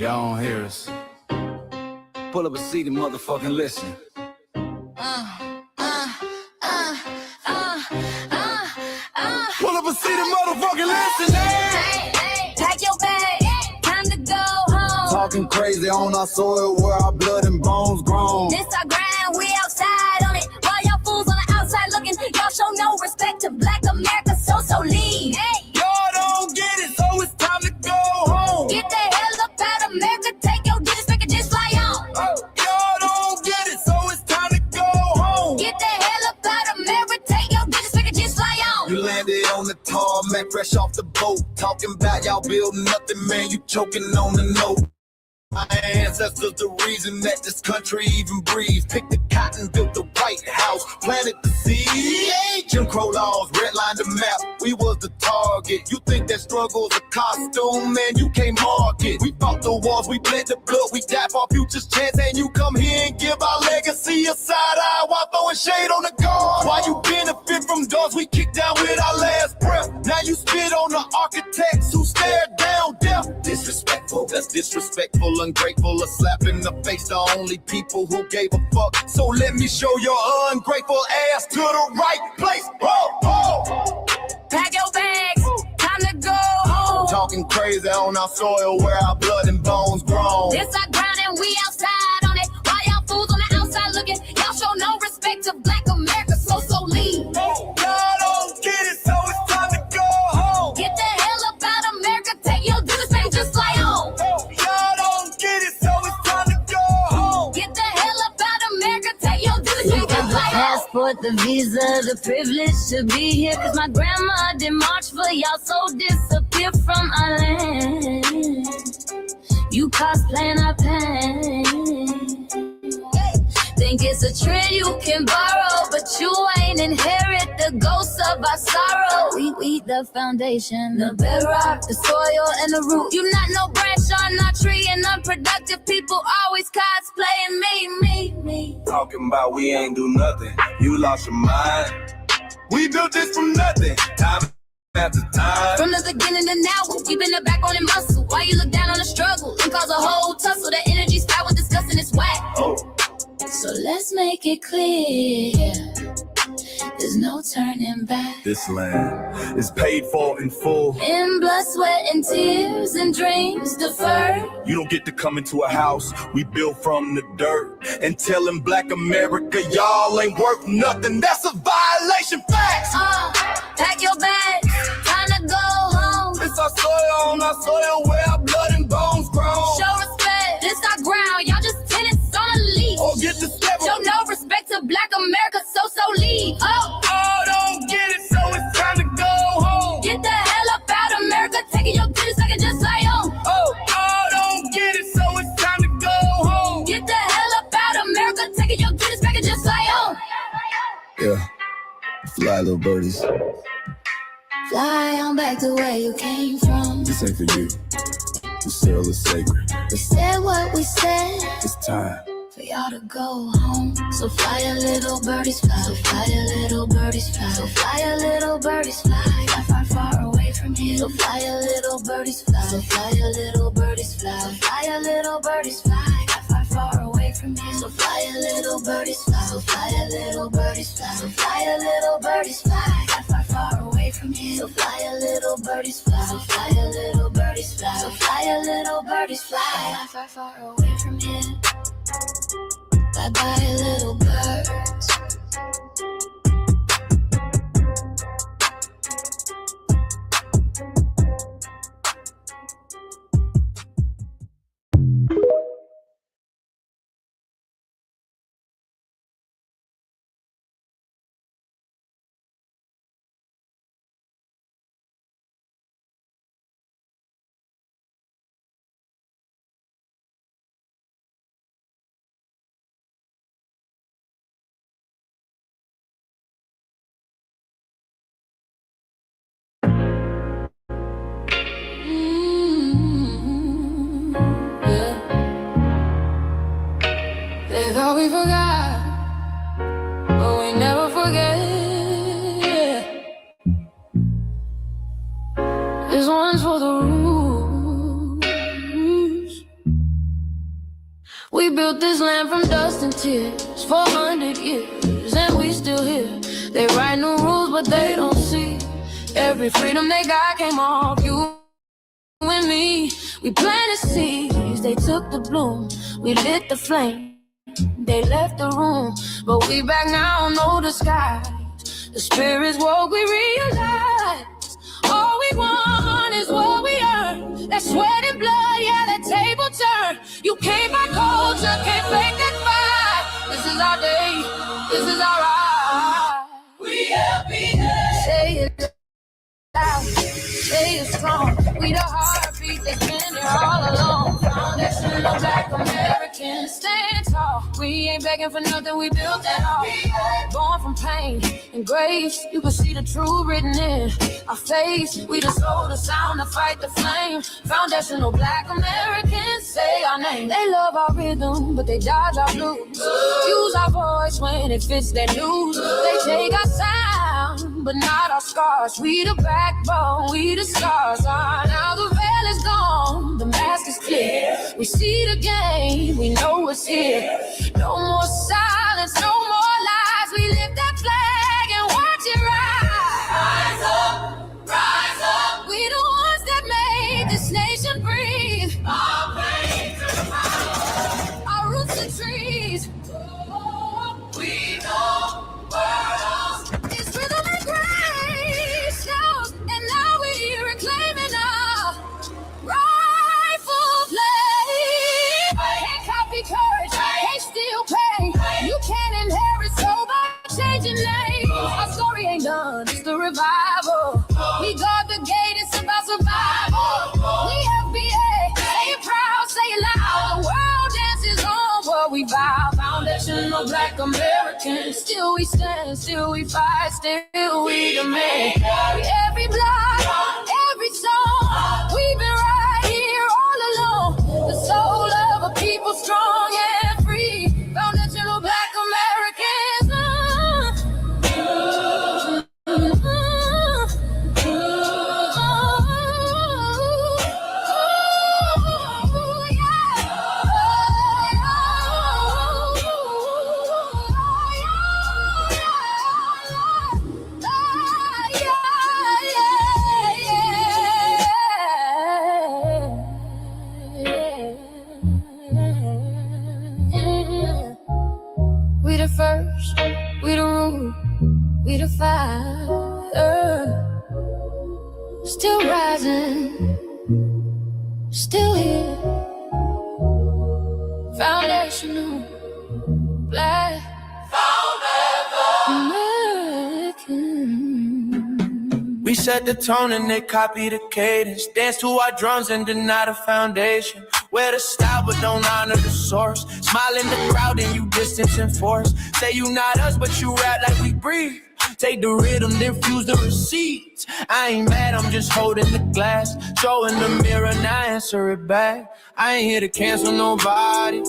Y'all don't hear us. Pull up a seat and motherfucking listen. Pull up a seat and motherfucking listen. Hey, pack your bag, time to go home. Talking crazy on our soil where our blood and bones grown. This our grind, we outside on it. While y'all fools on the outside looking, y'all show no respect to Black America, so leave. Hey, Y'all don't get it, so it's time to go home. get the hell up out of America, take your digits, make it just fly on. Y'all don't get it, so it's time to go home. Get the hell up out of America, take your digits, make it just fly on. You landed on the tarmac, fresh off the boat. Talking about y'all building nothing, man, you choking on the note. My ancestors the reason that this country even breathes. Picked the cotton, built the White House, planted the seed. Jim Crow laws, redlined the map, we was the target. You think that struggle's a costume, man, you can't mark it. We fought the wars, we bled the blood, we died for our future's chance. And you come here and give our legacy a side eye while throwing shade on the guard. While you benefit from doors we kicked down with our last breath. Now you spit on the architects who stared down death. Disrespectful, that's disrespectful, ungrateful, a slap in the face to only people who gave a fuck. So let me show your ungrateful ass to the right place. Pack your bags, time to go home. Talking crazy on our soil where our blood and bones grown. This our ground and we outside on it. While y'all fools on the outside looking, y'all show no respect to Black America, so leave. Y'all don't get it, so it's time to go home. Get the hell up out of America, take your digits, make it just fly on. Y'all don't get it, so it's time to go home. Get the hell up out of America, take your digits, make it just fly on. Passport, the visa, the privilege to be here. Cause my grandma did march for y'all, so disappear from our land. You cosplaying our pain. Think it's a trend you can borrow, but you ain't inherit the ghosts of our sorrow. We the foundation, the bedrock, the soil and the root. You not no branch on our tree, and unproductive people always cosplaying me. Talking about we ain't do nothing, you lost your mind. We built this from nothing, time after time. From the beginning to now, we been the backbone and muscle. Why you look down on the struggle and cause a whole tussle? The energy's foul with disgusting, it's whack. So let's make it clear, there's no turning back. This land is paid for in full. In blood, sweat, and tears, and dreams deferred. You don't get to come into a house we built from the dirt and telling Black America y'all ain't worth nothing. That's a violation, facts. Pack your bags, time to go home. It's our soil on our soil where our blood and bones grown. Show respect, this our ground, y'all just tenants on a leash. Or get the step. Show no respect to Black America, so leave. Don't get it, so it's time to go home. Get the hell up out of America, taking your digits, I can just fly on. Don't get it, so it's time to go home. Get the hell up out of America, taking your digits, I can just fly on. Yeah, fly little birdies. Fly on back to where you came from. This ain't for you. This still is sacred. We said what we said, It's time. for y'all to go home. So fly a little birdies fly, so fly a little birdies fly, so fly a little birdies fly, far, far away from here. So fly a little birdies fly, so fly a little birdies fly, so fly a little birdies fly, far, far away from here. So fly a little birdies fly, so fly a little birdies fly, so fly a little birdies fly, far, far away from here. So fly a little birdies fly, so fly a little birdies fly, so fly a little birdies fly, far, far away from here. Bye bye, little birds. We built this land from dust and tears, 400 years, and we still here. They write new rules, but they don't see every freedom they got came off you and me. We planted seeds, they took the bloom. We lit the flame, they left the room. But we back now, no disguise. The spirit's woke, we realize all we want is what we earn. That sweat and blood, yeah, that table turn. You can't buy culture, can't fake that vibe. This is our day, this is our ride. We happy, say it loud, say it strong. We the heartbeat that's been here all along. Foundation of Black Americans, stand tall. We ain't begging for nothing, we built that all. Born from pain and grace, you can see the truth written in our face. We the soul, the sound, the fight, the flame. Foundational Black Americans, say our name. They love our rhythm, but they dodge our blues. Use our voice when it fits their news. They take our sound, but not our scars. We the backbone, we the stars. Now the veil is gone, the mask is clear. We see the game, we know what's here. No more silence, no more lies. We lift that flag and watch it rise. Rise up, rise up. We the ones that made this nation breathe. Our veins are high, our roots are trees. We know world. It's rhythm and grace now, and now we reclaiming our rightful place. Can't copy courage, can't steal pain. You can't inherit soul by changing names. Our story ain't done, it's the revival. We guard the gate, it's about survival. We FBA, say it proud, say it loud. The world dances on what we vow. Foundational Black Americans, still we stand, still we fight, still we demand. Every block, every song, we've been right here all along. The soul of a people strong and free. Foundational Black Americans. We the first, we the rule, we the fire. Still rising, still here. Foundational Black American. We set the tone and they copy the cadence. Dance to our drums and deny the foundation. Wear the style but don't honor the source. Smile in the crowd and you distance and force. Say you not us but you rap like we breathe. Take the rhythm, then fuse the receipts. I ain't mad, I'm just holding the glass. Showing the mirror, now answer it back. I ain't here to cancel nobody.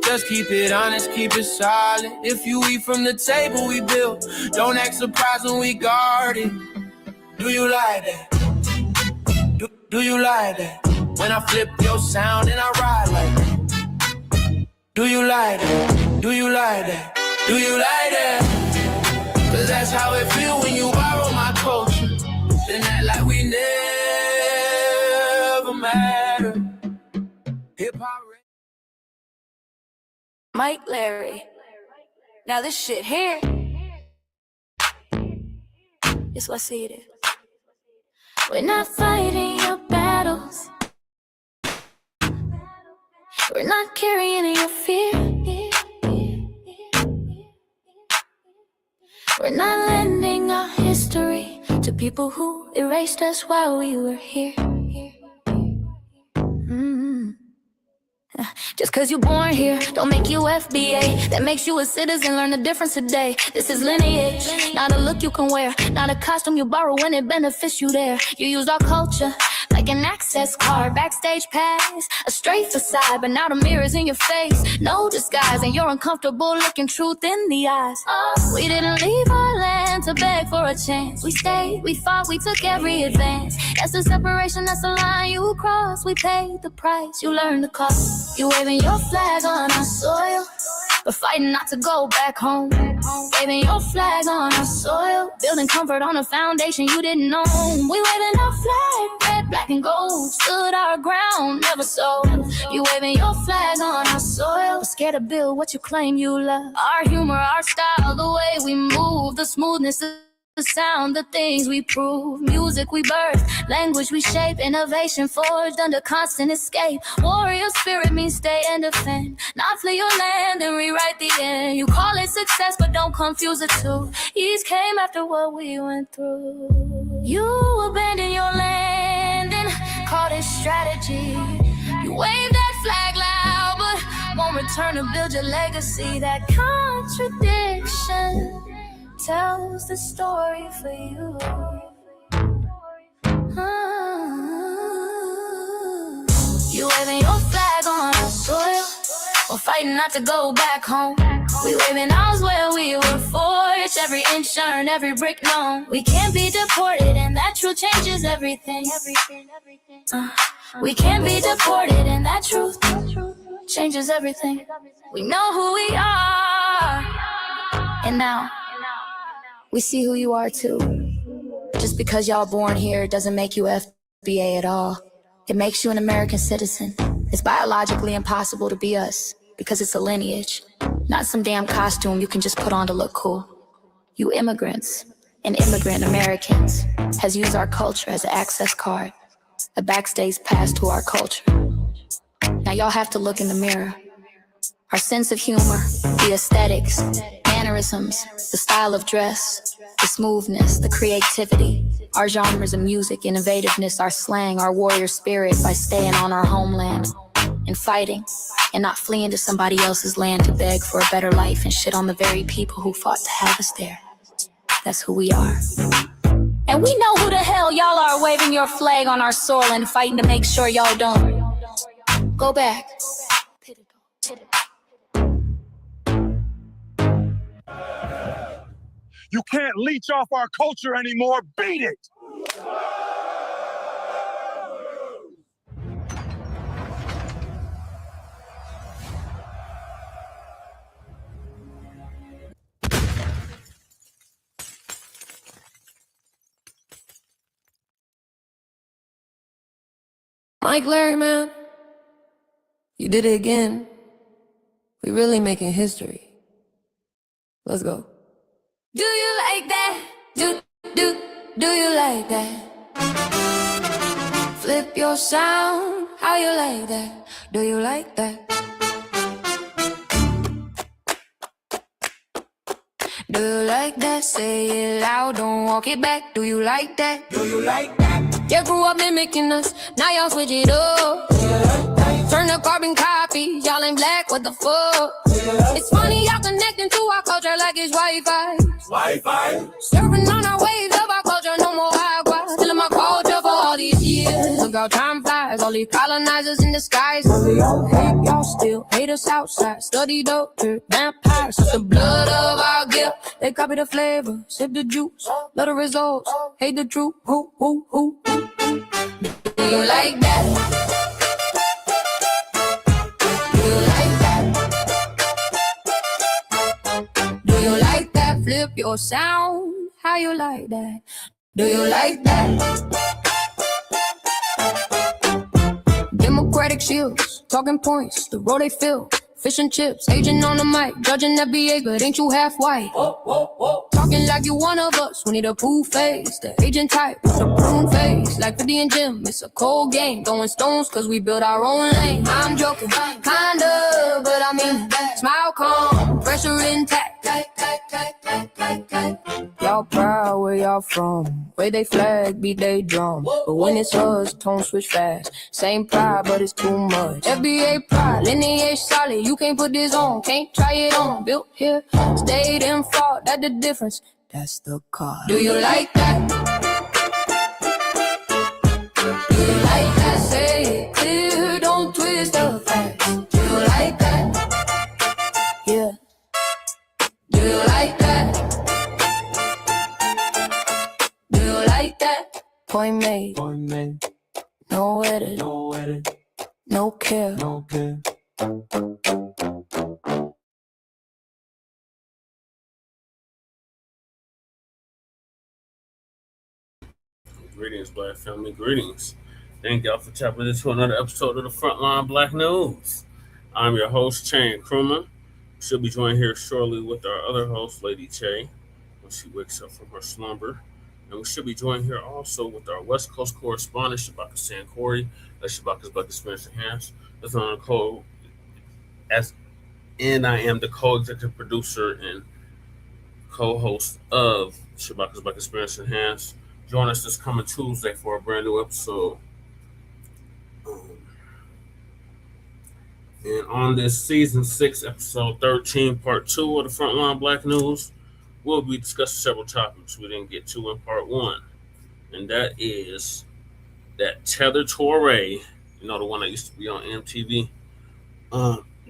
Just keep it honest, keep it solid. If you eat from the table we built, don't act surprised when we guard it. Do you like that? Do you like that? When I flip your sound and I ride like that. Do you like that? Do you like that? Do you like that? Cause that's how it feel when you borrow my culture. Then act like we never mattered. Hip-hop. Mike Larry. Now this shit here is what I see it is. We're not fighting your battles. We're not carrying your fear. We're not lending our history to people who erased us while we were here. Just cause you're born here, don't make you FBA. That makes you a citizen, learn the difference today. This is lineage, not a look you can wear. Not a costume you borrow when it benefits you there. You use our culture like like an access card, backstage pass, a straight facade, but now the mirror's in your face. No disguise, and you're uncomfortable looking truth in the eyes. We didn't leave our land to beg for a chance. We stayed, we fought, we took every advance. That's the separation, that's the line you cross. We paid the price, you learned the cost. You waving your flag on our soil, but fighting not to go back home. Waving your flag on our soil, building comfort on a foundation you didn't own. We waving our flag, red, black, and gold. Stood our ground, never sold. You waving your flag on our soil, but scared to build what you claim you love. Our humor, our style, the way we move, the smoothness, the sound, the things we prove. Music we birth, language we shape, innovation forged under constant escape. Warrior spirit means stay and defend, not flee your land and rewrite the end. You call it success, but don't confuse the two. East came after what we went through. You abandoned your land and called it strategy. You wave that flag loud, but won't return to build your legacy. That contradiction tells the story for you. You waving your flag on our soil, we're fighting not to go back home. We waving ours where we were forged, every inch earned, every brick known. We can't be deported, and that truth changes everything. We can't be deported, and that truth changes everything. We know who we are, and now we see who you are too. Just because y'all born here doesn't make you FBA at all. It makes you an American citizen. It's biologically impossible to be us because it's a lineage, not some damn costume you can just put on to look cool. You immigrants and immigrant Americans has used our culture as an access card, a backstage pass to our culture. Now y'all have to look in the mirror. Our sense of humor, the aesthetics, mannerisms, the style of dress, the smoothness, the creativity, our genres of music, innovativeness, our slang, our warrior spirit by staying on our homeland and fighting and not fleeing to somebody else's land to beg for a better life and shit on the very people who fought to have us there. That's who we are. And we know who the hell y'all are waving your flag on our soil and fighting to make sure y'all don't go back. You can't leech off our culture anymore. Beat it! Mike Larry, man, you did it again. We really making history. Let's go. Do you like that? Do you like that? Flip your sound, how you like that? Do you like that? Do you like that? Say it loud, don't walk it back. Do you like that? Do you like that? You grew up mimicking us, now y'all switch it up. Turn the carbon copy, y'all ain't black, what the fuck? It's funny y'all connecting to our culture like it's Wi-Fi. Wi-Fi? Surfing on our waves of our culture, no more agua. Stealing my culture for all these years. Look how time flies, all these colonizers in disguise. Y'all hate, y'all still hate us outside. Study doctor, vampires, it's the blood of our gift. They copy the flavor, sip the juice, love the results, hate the truth. Who? Do you like that? Do you like that? Do you like that? Flip your sound, how you like that? Do you like that? Democratic shields, talking points, the road they fill. Fish and chips, agent on the mic, judging FBA, but ain't you half white? Talking like you one of us, we need a proof face. The agent type, with a prune face. Like 50 and Jim, it's a cold game. Throwing stones, cause we built our own lane. I'm joking, kinda, but I mean, smile calm, pressure intact. Y'all proud where y'all from. Where they flag, beat they drum. But when it's us, tone switch fast. Same pride, but it's too much. FBA pride, lineage solid. You can't put this on, can't try it on. Built here, stayed and fought. That's the difference. That's the card. Do you like that? Do you like that? Say it clear, don't twist the facts. Do you like that? Yeah. Do you like that? Do you like that? Point made. No edit. No care. Greetings, Black family. Greetings. Thank y'all for tapping into another episode of the Frontline Black News. I'm your host, Chan Krumah. She'll be joined here shortly with our other host, Lady Che, when she wakes up from her slumber. And we should be joined here also with our West Coast correspondent, Shabaka Sankori. That's Shabaka's Black Experience Enhanced. That's on the code. And I am the co-executive producer and co-host of Shabaka's Black Experience Enhanced. Join us this coming Tuesday for a brand new episode. And on this season 6, episode 13, part 2 of the Frontline Black News, we'll be discussing several topics we didn't get to in part 1. And that is that tethered Toure, the one that used to be on MTV.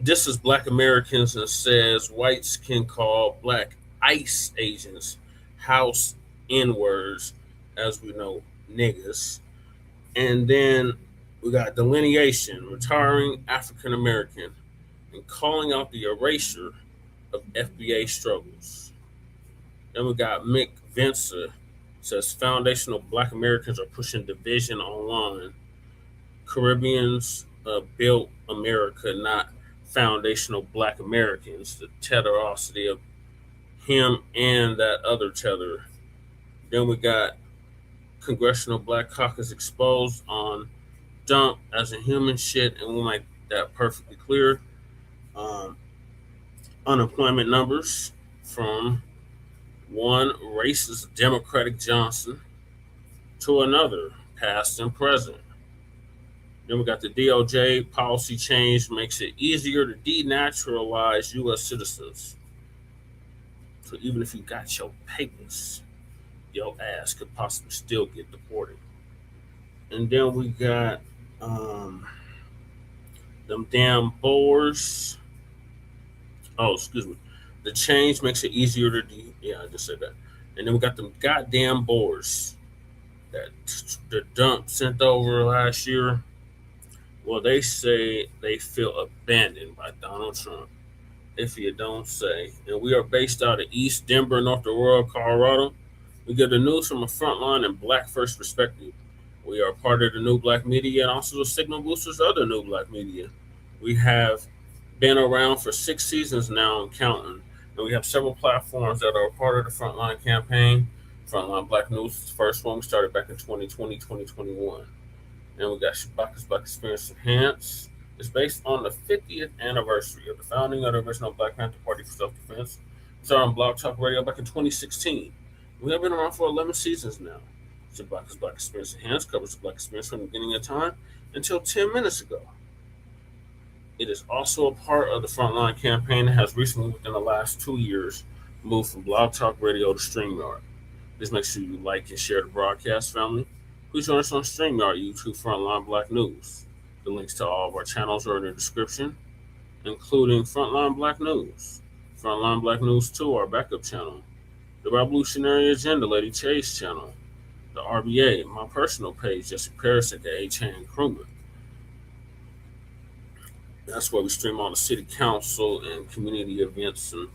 This is Black Americans and says whites can call Black ICE agents house N-words, as we know, niggas. And then we got Delineation, retiring African American, and calling out the erasure of FBA struggles. Then we got Mick Mensa, says foundational Black Americans are pushing division online. Caribbeans built America, not foundational Black Americans. The tetherosity of him and that other tether. Then we got Congressional Black Caucus exposed on dump as a human shit, and we'll make that perfectly clear. Unemployment numbers from one racist Democratic Johnson to another, past and present. Then we got the DOJ policy change makes it easier to denaturalize U.S. citizens. So even if you got your papers, your ass could possibly still get deported. And then we got them damn BOARS. Oh, excuse me. The change makes it easier to I just said that. And then we got them goddamn BOARS that the dump sent over last year. Well, they say they feel abandoned by Donald Trump, if you don't say. And we are based out of East Denver, North Aurora, Colorado. We get the news from a frontline and Black first perspective. We are part of the New Black Media and also the Signal Boosters, other New Black Media. We have been around for 6 seasons now and counting. And we have several platforms that are a part of the Frontline campaign. Frontline Black News is the first one. We started back in 2020, 2021. And we got Shabaka's Black Experience Enhanced. It's based on the 50th anniversary of the founding of the original Black Panther Party for Self-Defense. It started on Blog Talk Radio back in 2016. We have been around for 11 seasons now. Shabaka's Black Experience Enhanced covers the Black experience from the beginning of time until 10 minutes ago. It is also a part of the Frontline campaign that has recently, within the last 2 years, moved from Blog Talk Radio to StreamYard. Please make sure you like and share the broadcast, family. Please join us on StreamYard, YouTube, Frontline Black News. The links to all of our channels are in the description, including Frontline Black News, Frontline Black News 2, our backup channel, the Revolutionary Agenda, Lady Che's channel, the RBA, my personal page, Jesse Paris, aka Chan Krumah. That's where we stream all the city council and community events and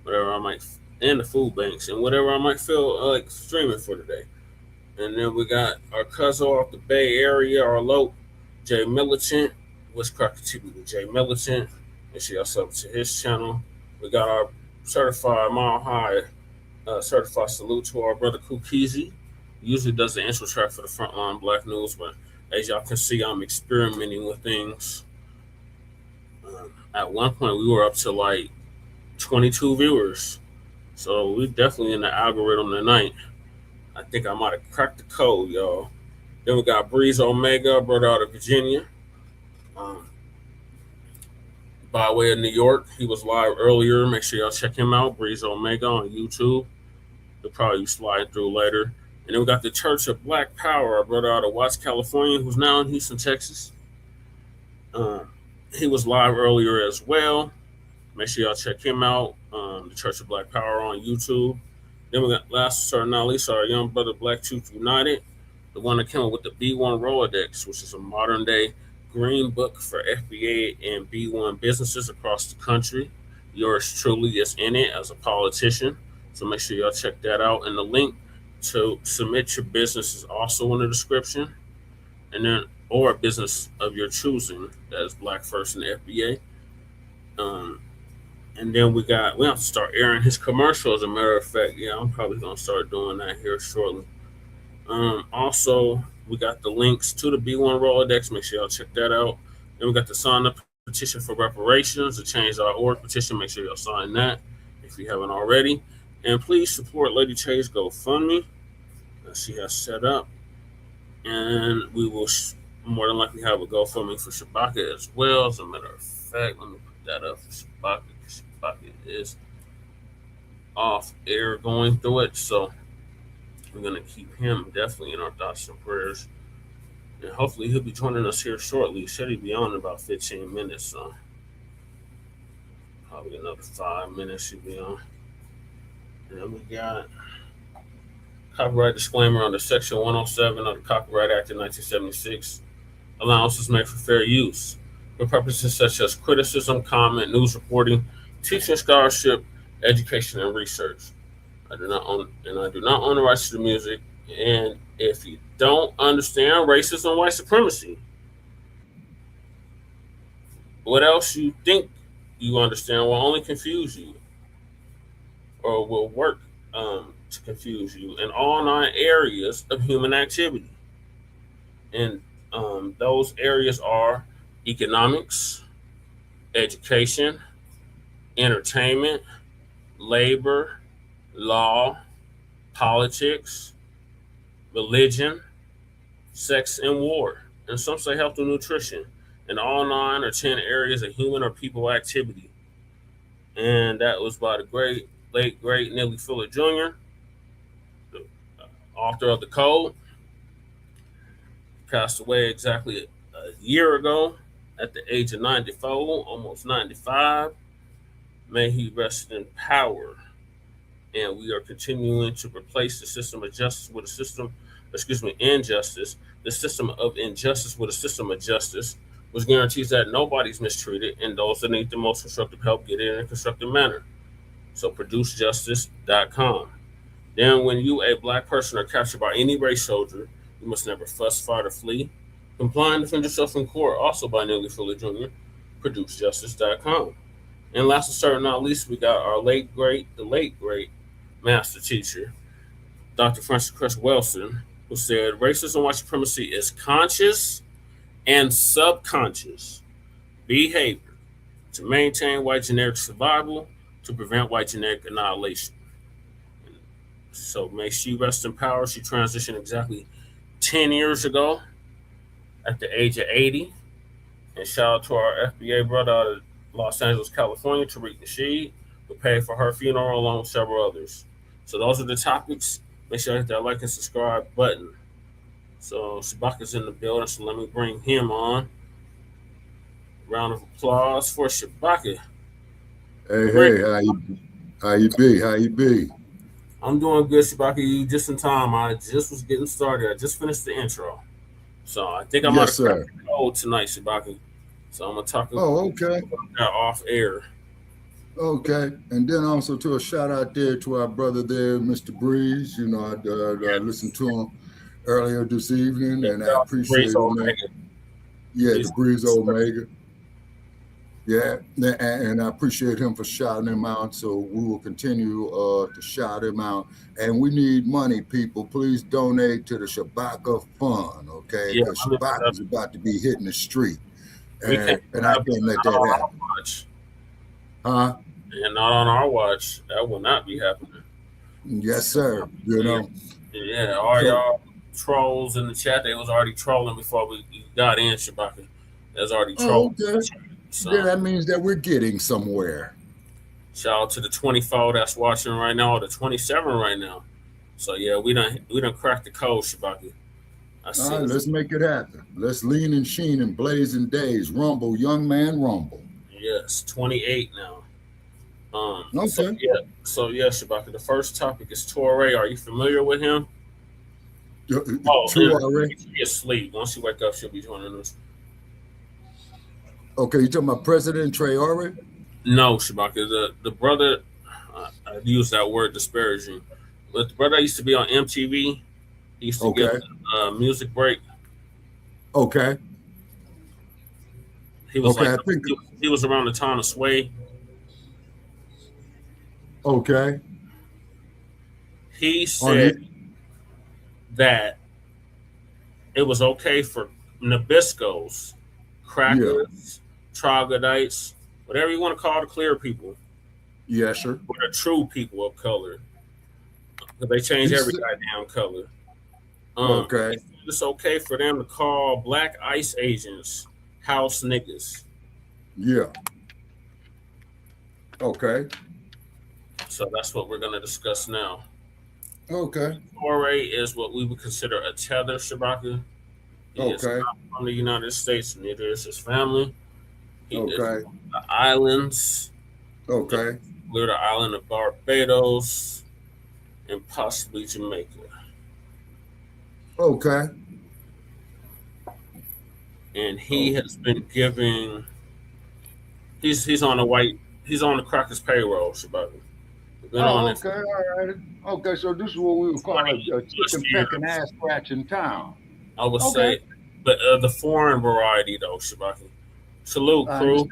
whatever I might, and the food banks and whatever I might feel like streaming for today. And then we got our cousin off the Bay Area, our local, Jay Militant. What's cracking TV with Jay Militant? Make sure y'all sub to his channel. We got our certified Mile High, certified salute to our brother Kukizi. Usually does the intro track for the Frontline Black News, but as y'all can see, I'm experimenting with things. At one point, we were up to like 22 viewers. So we definitely in the algorithm tonight. I think I might have cracked the code, y'all. Then we got Breeze Omega, brother out of Virginia. By way of New York, he was live earlier. Make sure y'all check him out, Breeze Omega on YouTube. He'll probably slide through later. And then we got the Church of Black Power, our brother out of Watts, California, who's now in Houston, Texas. He was live earlier as well. Make sure y'all check him out. The Church of Black Power on YouTube. Then we got last but not least our young brother Black Truth United, the one that came up with the B1 Rolodex, which is a modern day green book for FBA and B1 businesses across the country. Yours truly is in it as a politician. So make sure y'all check that out. And the link to submit your business is also in the description. And then, or a business of your choosing that is Black First and FBA. And then we have to start airing his commercial. As a matter of fact, yeah, I'm probably gonna start doing that here shortly. Also, we got the links to the B1 Rolodex. Make sure y'all check that out. Then we got the sign up petition for reparations, the change.org petition. Make sure y'all sign that if you haven't already. And please support Lady Chay's GoFundMe that she has set up. And we will more than likely have a GoFundMe for Shabaka as well. As a matter of fact, let me put that up for Shabaka. Shabaka is off air going through it. So we're going to keep him definitely in our thoughts and prayers. And hopefully he'll be joining us here shortly. He said he'd be on in about 15 minutes. So probably another 5 minutes he'll be on. And then we got copyright disclaimer under Section 107 of the Copyright Act of 1976. Allowances made for fair use for purposes such as criticism, comment, news reporting, teaching, scholarship, education, and research. I do not own the rights to the music. And if you don't understand racism and white supremacy, what else you think you understand will only confuse you or will work to confuse you in all 9 areas of human activity. And those areas are economics, education, entertainment, labor, law, politics, religion, sex, and war. And some say health and nutrition. And all 9 or 10 areas of human or people activity. And that was by the late great Nellie Fuller Jr., the author of the Code. Passed away exactly a year ago at the age of 94, almost 95. May he rest in power. And we are continuing to replace the system of justice with a system, injustice, the system of injustice with a system of justice, which guarantees that nobody's mistreated and those that need the most constructive help get it in a constructive manner. So producejustice.com. Then when you, a Black person, are captured by any race soldier, you must never fuss, fight, or flee. Comply and defend yourself in court, also by Nellie Fuller Jr., producejustice.com. And last but certainly not least, we got our the late great master teacher, Dr. Francis Cress Welsing, who said racism and white supremacy is conscious and subconscious behavior to maintain white generic survival, to prevent white generic annihilation. So may she rest in power. She transitioned exactly 10 years ago at the age of 80. And shout out to our FBA brother out of Los Angeles, California, Tariq Nasheed, who paid for her funeral along with several others. So those are the topics. Make sure you hit that like and subscribe button. So Shabaka's in the building, so let me bring him on. Round of applause for Shabaka. Hey, how you be? I'm doing good, Shabaka. You just in time. I just was getting started. I just finished the intro. So I think I'm yes, sir. Cold tonight, Shabaka. So I'm going to talk about that off air. Okay. And then also to a shout out there to our brother there, Mr. Breeze. You know, I listened to him earlier this evening, and I appreciate him. Yeah, the Breeze Omega. Yeah, and I appreciate him for shouting him out. So we will continue to shout him out. And we need money, people. Please donate to the Shabaka Fund, okay? Because Shabaka is about to be hitting the street. And I can't let that happen. Huh? And not on our watch. That will not be happening. Yes, sir. You know. Yeah, all y'all trolls in the chat, they was already trolling before we got in, Shabaka. They was already trolling. Okay. So, yeah, that means that we're getting somewhere. Shout out to the 24 that's watching right now, or the 27 right now. So yeah, we done cracked the code, Shabaki. All right, let's make it happen. Let's lean and sheen and blazing days. Rumble, young man, rumble. Yes, 28 now. Okay. So yeah, Shabaka. The first topic is Toure. Are you familiar with him? Toure. She'll be asleep. Once she wake up, she'll be joining us. Okay, you talking about President Traore? No, Shabaka. The brother, I use that word disparaging, but the brother used to be on MTV. He used to get a music break. Okay. He was he was around the time of Sway. Okay. He said that it was okay for Nabiscos, crackers, troglodytes, whatever you want to call the clear people. Yes, sir. Or the true people of color. Because they change every goddamn color. Okay. It's okay for them to call black ICE agents house niggas. Yeah. Okay. So that's what we're going to discuss now. Okay. Toure is what we would consider a tether, Shabaka. He is not from the United States, neither is his family. He is from the islands. Okay. We're the island of Barbados and possibly Jamaica. Okay. And he has been giving. He's on the Crackers payroll, Shabaka. Okay, all right. Okay, so this is what we would call a chicken pecking ass scratching town. I would say, but the foreign variety though, Shabaki. Salute, crew.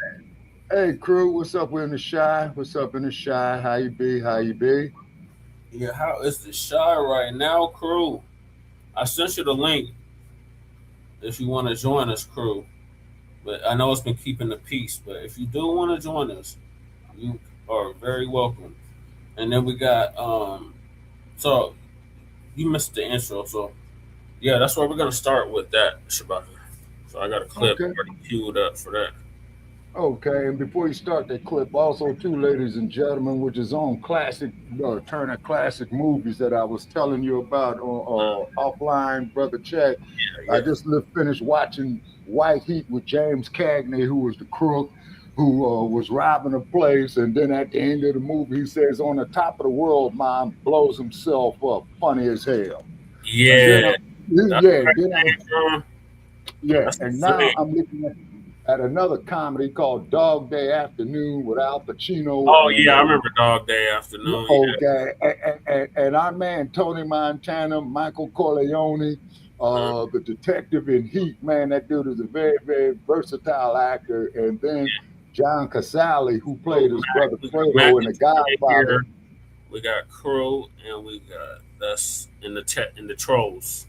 Hey, crew, what's up in the shy? What's up in the shy? How you be? How you be? Yeah, how is the shy right now, crew? I sent you the link if you want to join us, crew. But I know it's been keeping the peace. But if you do want to join us, you are very welcome. And then we got so you missed the intro, so yeah, that's where we're gonna start with that, Shabaka. So I got a clip already queued up for that. Okay, and before you start that clip, also too, ladies and gentlemen, which is on classic Turner classic movies that I was telling you about offline, Brother Chet. Yeah. I just finished watching White Heat with James Cagney, who was the crook who was robbing a place, and then at the end of the movie, he says, "On the top of the world, Mom," blows himself up. Funny as hell. Yeah. And now I'm looking at another comedy called Dog Day Afternoon with Al Pacino. Oh, yeah, I remember Dog Day Afternoon. Okay, and our man, Tony Montana, Michael Corleone, the detective in Heat, man, that dude is a very, very versatile actor. And then John Casale, who played his brother Fredo in The Godfather. We got Crew, and we got us in the Trolls.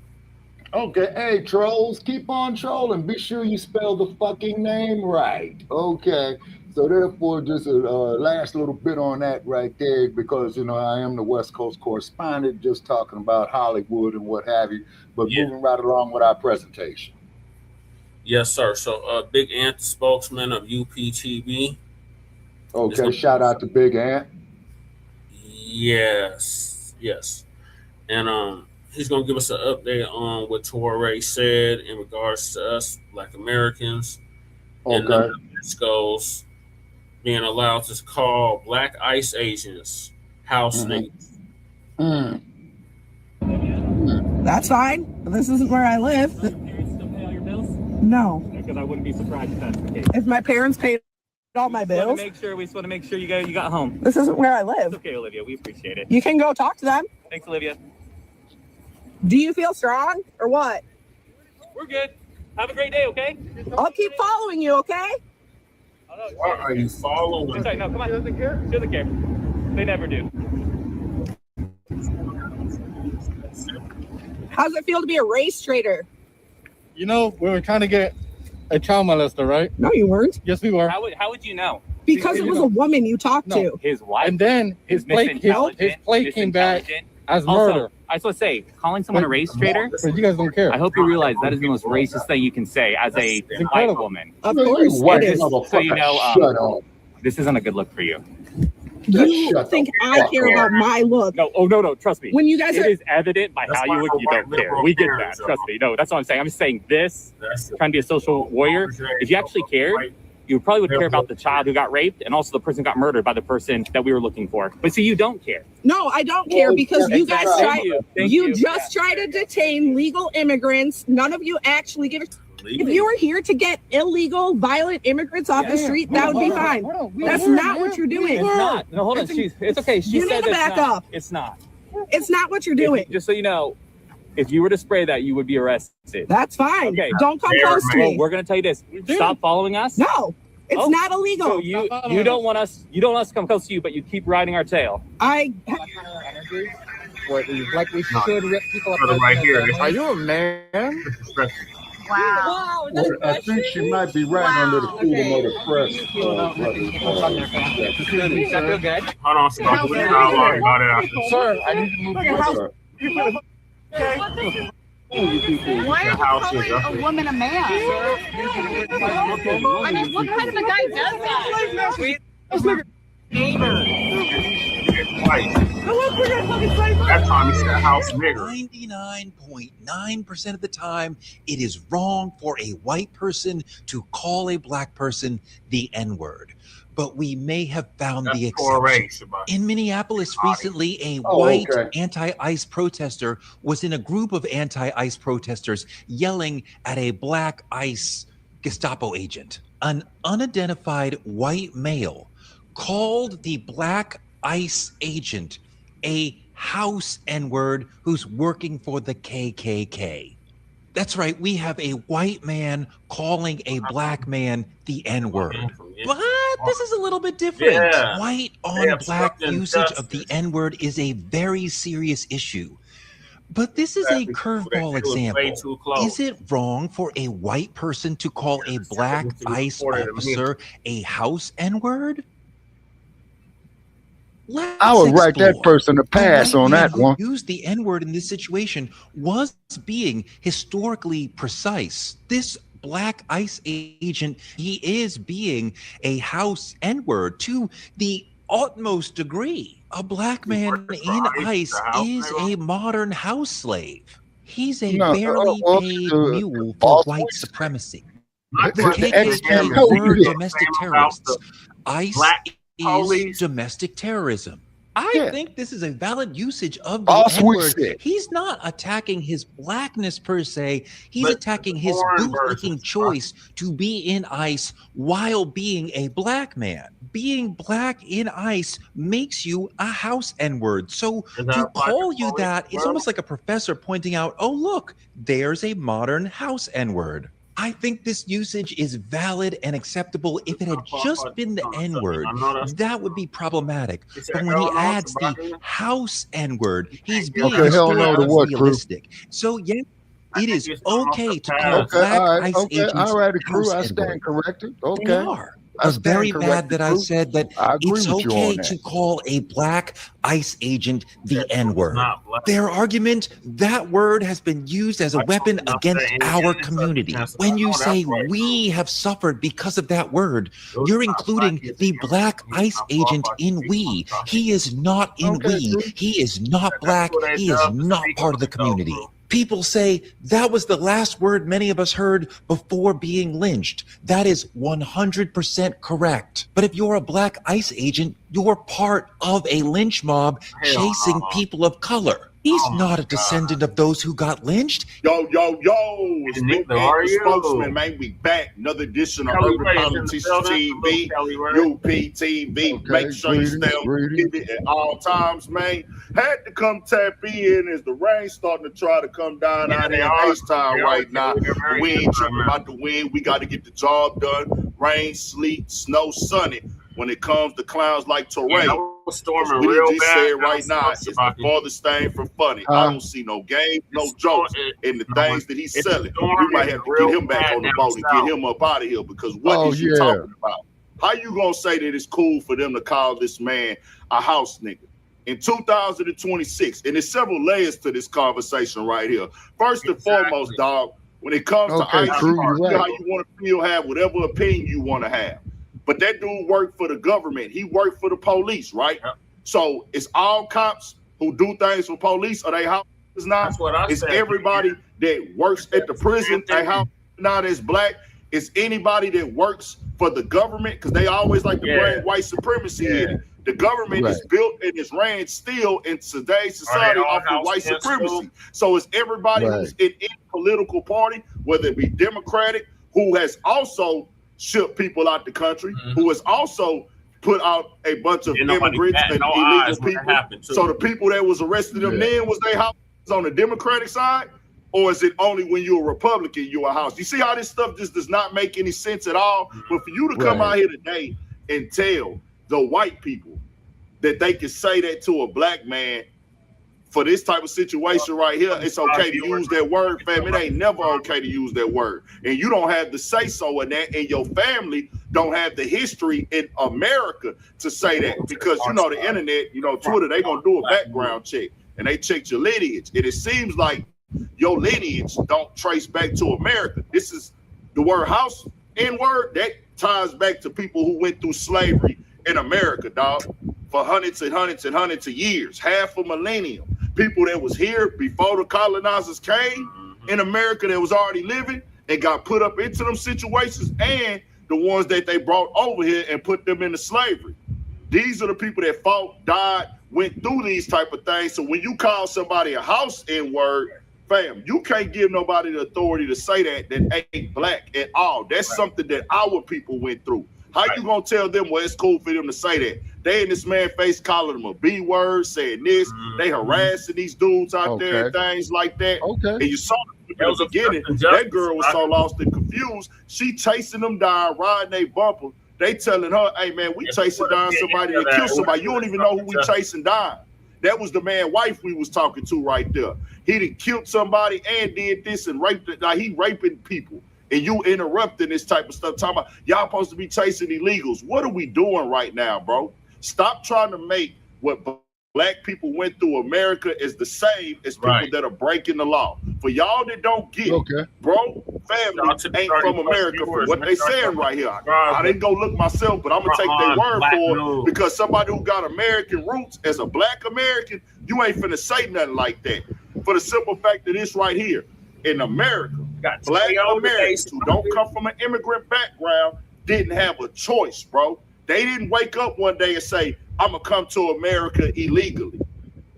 Okay, hey, trolls, keep on trolling. Be sure you spell the fucking name right. Okay, so therefore, just a last little bit on that right there, because, you know, I am the West Coast correspondent, just talking about Hollywood and what have you, but moving right along with our presentation. Yes, sir. So, Big Ant, the spokesman of UPTV. Okay, shout out to Big Ant. Yes. And he's going to give us an update on what Toure said in regards to us, Black Americans, and the Nabiscos being allowed to call black ICE agents house niggas. That's fine. This isn't where I live. Your parents still pay all your bills? No. Because I wouldn't be surprised if that's the case. If my parents paid all my bills. We just want to make sure you got home. This isn't where I live. It's okay, Olivia. We appreciate it. You can go talk to them. Thanks, Olivia. Do you feel strong or what? We're good. Have a great day, okay? I'll keep following you, okay? Why are you following? Sorry, no, come on. She doesn't care? She doesn't care. They never do. How does it feel to be a race traitor? You know, we were trying to get a child molester, right? No, you weren't. Yes, we were. How would you know? Because it was a woman you talked to. His wife. And then his plate came back as murder. I just want to say, calling someone a race traitor, but you guys don't care. I hope you realize that is the most racist thing you can say as a white woman. Of course, So you know, this isn't a good look for you. You think I care about my look? No, no, trust me. When you guys it is evident by how you look, you don't care. We get that, trust me. No, that's what I'm saying. I'm just saying this, trying to be a social warrior. If you actually cared, you probably would care about the child who got raped and also the person who got murdered by the person that we were looking for. But see, you don't care. No, I don't care because you guys just try to detain legal immigrants. None of you actually give a... If you were here to get illegal, violent immigrants off the street, that would be fine. That's not what you're doing. It's not. No, hold on. It's okay. You need to back up. It's not. It's not what you're doing. Just so you know, if you were to spray that, you would be arrested. That's fine. Okay. Don't come close to me. We're going to tell you this. Stop following us. No, it's not illegal. So you don't want us to come close to you, but you keep riding our tail. Like we should rip people up right here. Are you a man? Wow. I think she might be right under the freedom of the press. That feel good? Hold on, Scott. We'll talk about it after. Sir, I need to move you. Why are you calling a woman a man? I mean, what kind of a guy does that? That time he said house nigger. 99.9% of the time, it is wrong for a white person to call a black person the N-word. But we may have found the exception. In Minneapolis recently, a white anti-ICE protester was in a group of anti-ICE protesters yelling at a black ICE Gestapo agent. An unidentified white male called the black ICE agent a house N-word who's working for the KKK. That's right, we have a white man calling a black man the N-word. But this is a little bit different. White on black usage of the N-word is a very serious issue. But this is a curveball example. Is it wrong for a white person to call a black ICE officer a house N-word? I would write that person a pass on that one. Use the N-word in this situation was being historically precise. This black ICE agent, he is being a house N-word to the utmost degree. A black man in ICE is a modern house slave. He's a barely paid mule for white supremacy. The KKK were domestic terrorists. ICE is domestic terrorism. I think this is a valid usage of the N-word. He's not attacking his blackness per se. He's attacking his bootlicking choice to be in ICE while being a black man. Being black in ICE makes you a house N-word. So to call you that, it's almost like a professor pointing out, oh, look, there's a modern house N-word. I think this usage is valid and acceptable. If it had just been the N-word, that would be problematic. But when he adds the house N-word, he's being realistic. So yeah, it is okay to call black ICE agents house I stand corrected. They are. It's very bad that I said that it's okay to call a black ICE agent the N-word. Their argument, that word has been used as a weapon against our community. When you say we have suffered because of that word, you're including the black ICE agent in we. He is not in we. He is not black. He is not part of the community. People say that was the last word many of us heard before being lynched. That is 100% correct. But if you're a black ICE agent, you're part of a lynch mob chasing people of color. He's not a descendant of those who got lynched. Yo, it's Big Man, the spokesman, man. We back. Another edition of Urban Politicians TV, UPTV. Make sure you stay on it at all times, man. Had to come tap in as the rain starting to try to come down out here in H-Town right now. We ain't tripping about the wind. We got to get the job done. Rain, sleet, snow, sunny. When it comes to clowns like Toure, storming we real just bad. said right now, it's the farthest thing from funny. I don't see no game, no jokes in the things that he's selling. We might have to get him back on the boat and get him up out of here because what is you talking about? How you gonna say that it's cool for them to call this man a house nigga? In 2026, and there's several layers to this conversation right here. First and foremost, dog, when it comes to ICE, you know how you want to feel, have whatever opinion you want to have. but that dude worked for the government. He worked for the police, right? Yep. So it's all cops who do things for police. Are they house now? That's what I it's said. Everybody that works at the prison, they house now that's black. It's anybody that works for the government, because they always like to bring white supremacy in it. The government is built and is ran still in today's society off of white supremacy. So it's everybody who's in any political party, whether it be Democratic, who has also shipped people out the country, who has also put out a bunch of immigrants and illegal people. So the people that was arrested them then, was they house on the Democratic side? Or is it only when you're a Republican, you're a house? You see how this stuff just does not make any sense at all? But for you to come out here today and tell the white people that they can say that to a black man for this type of situation right here, it's okay to use that word, fam. It ain't never okay to use that word. And you don't have the say-so in that, and your family don't have the history in America to say that. Because, you know, the internet, you know, Twitter, they going to do a background check, and they check your lineage. And it seems like your lineage don't trace back to America. This is the word house, N-word, that ties back to people who went through slavery in America, dog, for hundreds and hundreds and hundreds of years, half a millennium. People that was here before the colonizers came in America that was already living and got put up into them situations, and the ones that they brought over here and put them into slavery. These are the people that fought, died, went through these type of things. So when you call somebody a house N-word, fam, you can't give nobody the authority to say that ain't black at all. That's something that our people went through. How you gonna tell them, well, it's cool for them to say that? They in this man's face calling them a B word, saying this, they harassing these dudes out there and things like that. And you saw in the beginning, that girl was so lost and confused, she chasing them down, riding their bumper. They telling her, hey man, we chasing down somebody that killed somebody. You don't even know who we chasing down. That was the man wife we was talking to right there. He done killed somebody and did this and raped it. Like, he raping people. And you interrupting this type of stuff, talking about y'all supposed to be chasing illegals. What are we doing right now, bro? Stop trying to make what black people went through America is the same as people that are breaking the law. For y'all that don't get it, bro, family ain't from America for what they saying right here. I didn't go look myself, but I'm going to take their word for it, because somebody who got American roots as a black American, you ain't finna say nothing like that. For the simple fact that it's right here. In America, black Americans who don't come from an immigrant background didn't have a choice, bro. They didn't wake up one day and say, I'm going to come to America illegally.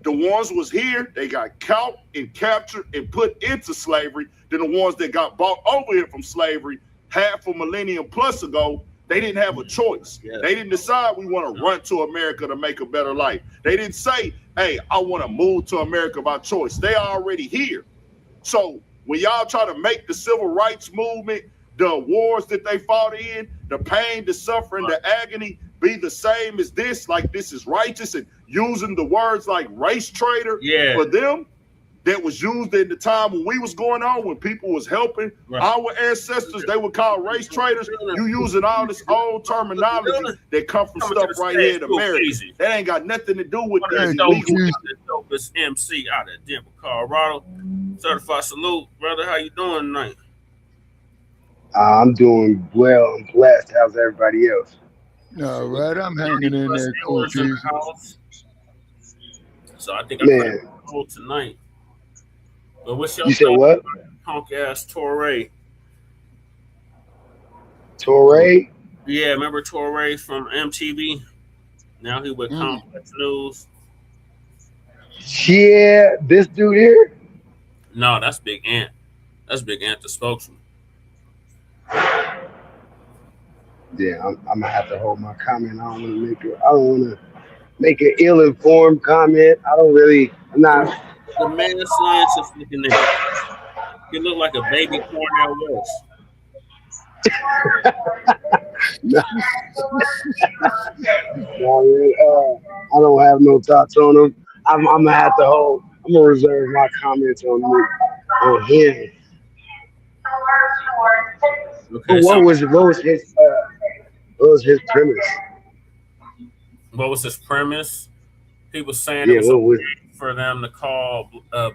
The ones was here, they got caught and captured and put into slavery. Then the ones that got bought over here from slavery half a millennium plus ago, they didn't have a choice. They didn't decide we want to run to America to make a better life. They didn't say, hey, I want to move to America by choice. They are already here. So when y'all try to make the civil rights movement, the wars that they fought in, the pain, the suffering, the agony be the same as this, like this is righteous, and using the words like race traitor for them, that was used in the time when we was going on, when people was helping our ancestors, they would call race traitors. You using all this old terminology that come from stuff right here in America. That ain't got nothing to do with this. Dopest MC out of Denver, Colorado. Certified salute, brother. How you doing tonight? I'm doing well. I'm blessed. How's everybody else? All right, I'm hanging in there. Cool, so I think I'm going to go tonight. But what's your You said what? Punk ass Toure. Toure? Yeah, remember Toure from MTV? Now he with Complex News. Yeah, this dude here? No, that's Big Ant. That's Big Ant, the spokesman. Yeah, I'm gonna have to hold my comment. I don't want to make an ill-informed comment. I'm not. The man scientist looking at. He look like a baby Cornell West. No, I don't have no thoughts on him. I'm gonna reserve my comments on him. Okay, what was his premise? What was his premise? He was saying it was okay for them to call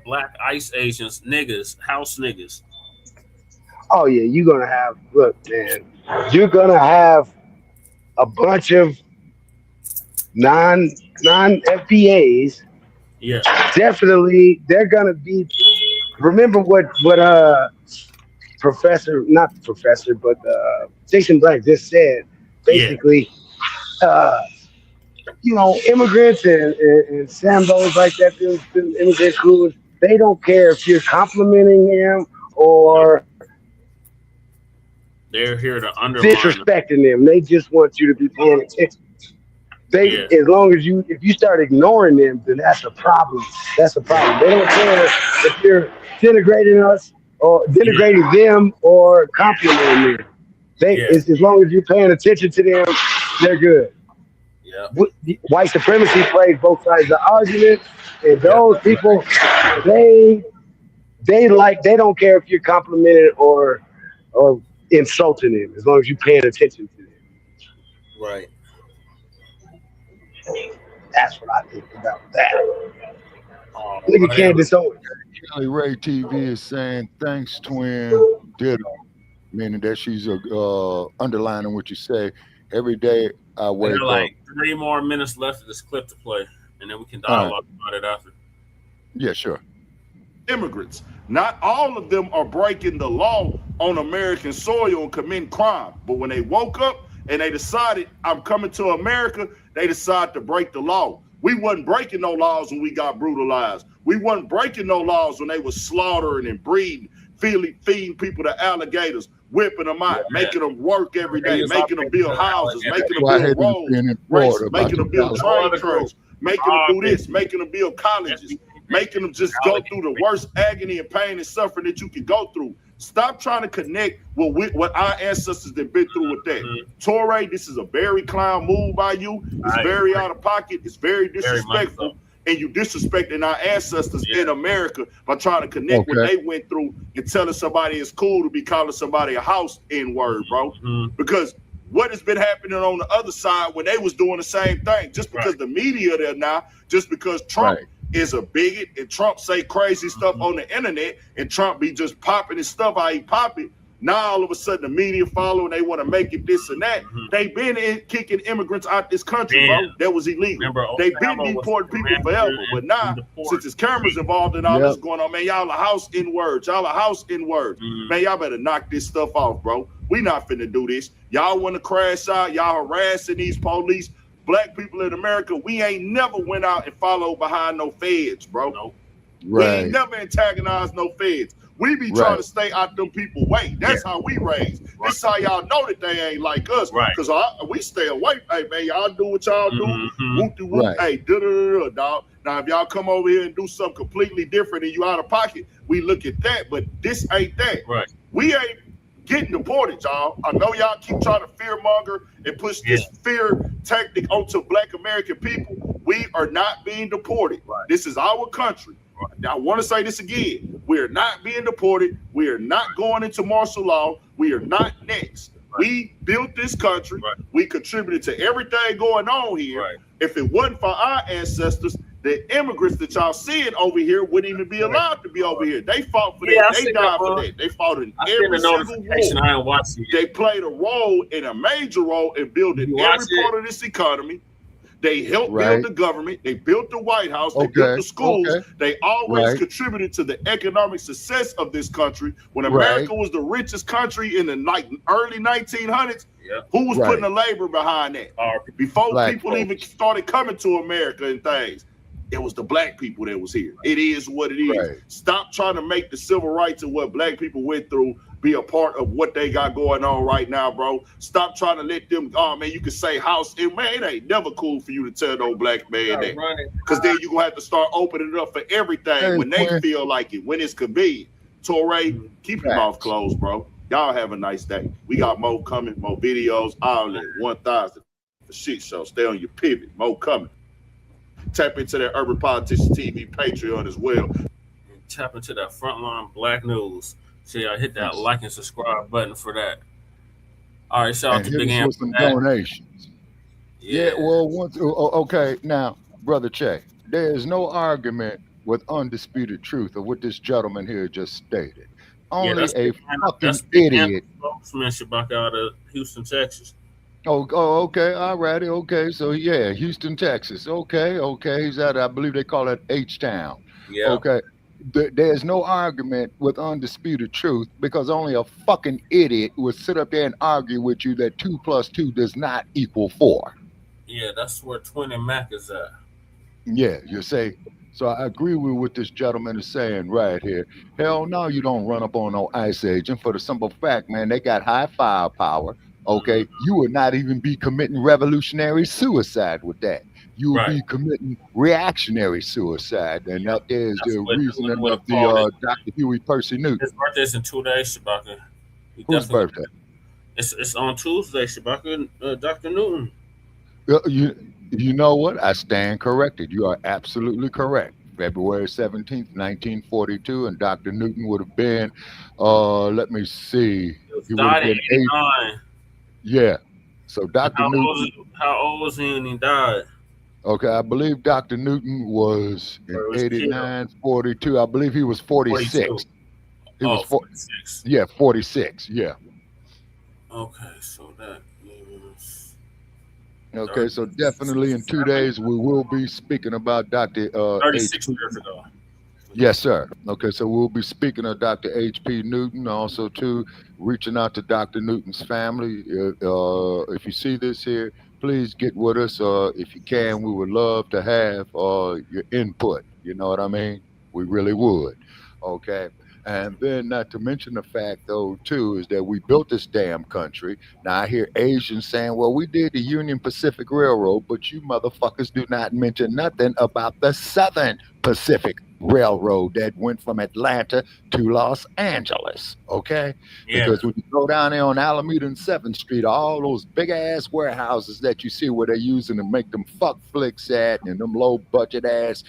black ICE agents niggas, house niggas. Oh yeah, you're gonna have a bunch of non FBAs, yeah, definitely they're gonna be. Remember what not professor, but Jason Black just said. Basically, immigrants and Sambos like that, them immigrant schools, they don't care if you're complimenting them or they're here to undermine disrespecting them. They just want you to be paying attention. As long as if you start ignoring them, then that's a problem. That's a problem. They don't care if you're denigrating us or denigrating them or complimenting them. As long as you're paying attention to them, they're good. Yeah. White supremacy plays both sides of the argument, and those people, they don't care if you're complimenting or insulting them, as long as you're paying attention to them. Right. That's what I think about that. Look at Candace Owens. Kelly Ray TV is saying thanks, twin. Ditto, meaning that she's underlining what you say. Every day I wake up. Like 3 more minutes left of this clip to play, and then we can dialogue about it after. Yeah, sure. Immigrants. Not all of them are breaking the law on American soil and committing crime. But when they woke up and they decided, I'm coming to America, they decided to break the law. We wasn't breaking no laws when we got brutalized. We wasn't breaking no laws when they was slaughtering and breeding, feeding people to alligators, whipping them out, making them work every day, making them build houses, making them build roads, making them build train tracks, making them do this, making them build colleges, making them just go through the worst agony and pain and suffering that you can go through. Stop trying to connect with what our ancestors have been through with that. Toure, this is a very clown move by you. It's very out of pocket. It's very disrespectful. And you disrespecting our ancestors in America by trying to connect what they went through and telling somebody it's cool to be calling somebody a house N-word, bro. Because what has been happening on the other side when they was doing the same thing, just because the media there now, just because Trump is a bigot and Trump say crazy stuff on the internet and Trump be just popping his stuff how he pop it. Now all of a sudden the media follow and they want to make it this and that. They've been kicking immigrants out this country, bro. That was illegal. They've been deporting people forever. But now, since there's cameras involved in all this going on, man, y'all a house in words. Y'all a house in words. Man, y'all better knock this stuff off, bro. We not finna do this. Y'all want to crash out. Y'all harassing these police. Black people in America, we ain't never went out and followed behind no feds, bro. We ain't never antagonized no feds. We be trying to stay out them people way. That's how we raised. This is how y'all know that they ain't like us. Because we stay away. Hey, man, y'all do what y'all do. Whoop-de-whoop. Hey, da-da-da-da, dog. Now, if y'all come over here and do something completely different and you out of pocket, we look at that. But this ain't that. We ain't getting deported, y'all. I know y'all keep trying to fearmonger and push this fear tactic onto Black American people. We are not being deported. This is our country. Now, I want to say this again. We are not being deported. We are not going into martial law. We are not next. We built this country. We contributed to everything going on here. If it wasn't for our ancestors, the immigrants that y'all seeing over here wouldn't even be allowed to be over here. They fought for that. They died for that. They fought in every single war. They played a role, in a major role, in building every part of this economy. They helped build the government. They built the White House. They built the schools. They always contributed to the economic success of this country. When America was the richest country in the early 1900s, who was putting the labor behind that? Before people even started coming to America and things, it was the Black people that was here. It is what it is. Stop trying to make the civil rights of what Black people went through be a part of what they got going on right now, bro. Stop trying to let them, oh man, you can say house. Man, it ain't never cool for you to tell no Black man that. Because then you're going to have to start opening it up for everything when they feel like it, when it's convenient. Toure, keep your mouth closed, bro. Y'all have a nice day. We got more coming, more videos, all in 1,000. The shit show. Stay on your pivot. More coming. Tap into that Urban Politician TV Patreon as well. And tap into that Frontline Black News. So y'all hit that like and subscribe button for that. All right, shout out to Big Am for some donations. Yeah, well, okay. Now, Brother Che, there is no argument with undisputed truth of what this gentleman here just stated. Only a fucking idiot. Spokesmanship back out of Houston, Texas. Oh, okay, all righty, okay. So yeah, Houston, Texas. Okay. He's at, I believe they call it H-Town. Yeah. Okay. There's no argument with undisputed truth because only a fucking idiot would sit up there and argue with you that 2 plus 2 does not equal 4. Yeah, that's where Twin and Mac is at. Yeah, you say. So I agree with what this gentleman is saying right here. Hell no, you don't run up on no ICE agent for the simple fact, man, they got high firepower. Okay, you would not even be committing revolutionary suicide with that. You would be committing reactionary suicide, and that is the reasoning of the Dr. Huey Percy Newton. His birthday's in 2 days, Shabaka. Whose birthday? It's on Tuesday, Shabaka. Dr. Newton. You know what? I stand corrected. You are absolutely correct. February 17th, 1942, and Dr. Newton would have been, let me see. He would have been 89. Yeah. So Dr. Newton. How old was he when he died? Okay, I believe Dr. Newton was in 89, 42. I believe he was 46. 42. He was 46. Yeah, 46. Yeah. Okay, so that means. Okay, so definitely in 2 days we will be speaking about Dr. 36 years ago. Yes, sir. Okay, so we'll be speaking of Dr. H.P. Newton, also too reaching out to Dr. Newton's family. If you see this here, please get with us. If you can, we would love to have your input. You know what I mean? We really would. Okay. And then not to mention the fact, though, too, is that we built this damn country. Now, I hear Asians saying, well, we did the Union Pacific Railroad, but you motherfuckers do not mention nothing about the Southern Pacific Railroad that went from Atlanta to Los Angeles, okay? Yeah. Because when you go down there on Alameda and 7th Street, all those big-ass warehouses that you see where they're using to make them fuck flicks at and them low-budget-ass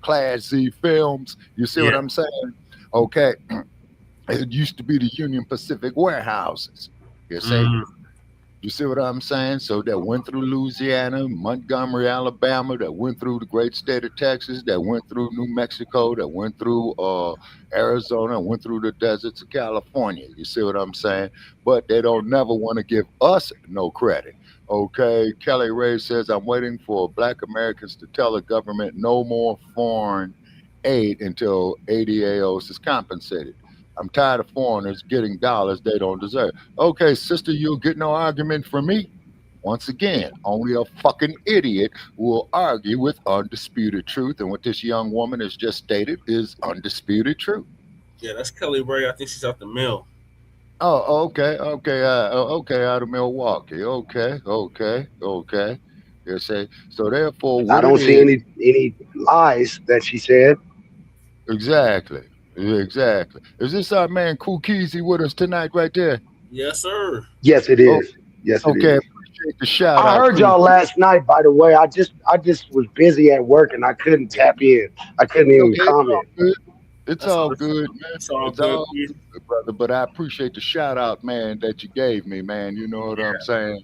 Class Z films, you see what I'm saying? Okay, it used to be the Union Pacific warehouses. You see, you see what I'm saying? So that went through Louisiana, Montgomery, Alabama, that went through the great state of Texas, that went through New Mexico, that went through Arizona, went through the deserts of California. You see what I'm saying? But they don't never want to give us no credit. Okay, Kelly Ray says, I'm waiting for Black Americans to tell the government no more foreign aid until ADAOs is compensated. I'm tired of foreigners getting dollars they don't deserve. Okay, sister, you'll get no argument from me. Once again, only a fucking idiot will argue with undisputed truth. And what this young woman has just stated is undisputed truth. Yeah, that's Kelly Ray. I think she's out the mill. Oh, okay, out of Milwaukee. Okay. You see, so therefore, I don't see any lies that she said. Exactly. Is this our man Kukizi with us tonight right there? Yes, sir. Yes, it is. Yes, it is. Appreciate the shout out. I heard y'all last night, by the way. I just was busy at work and I couldn't tap in. I couldn't even comment. It's all good, man. It's all good, brother. But I appreciate the shout out, man, that you gave me, man. You know what I'm saying?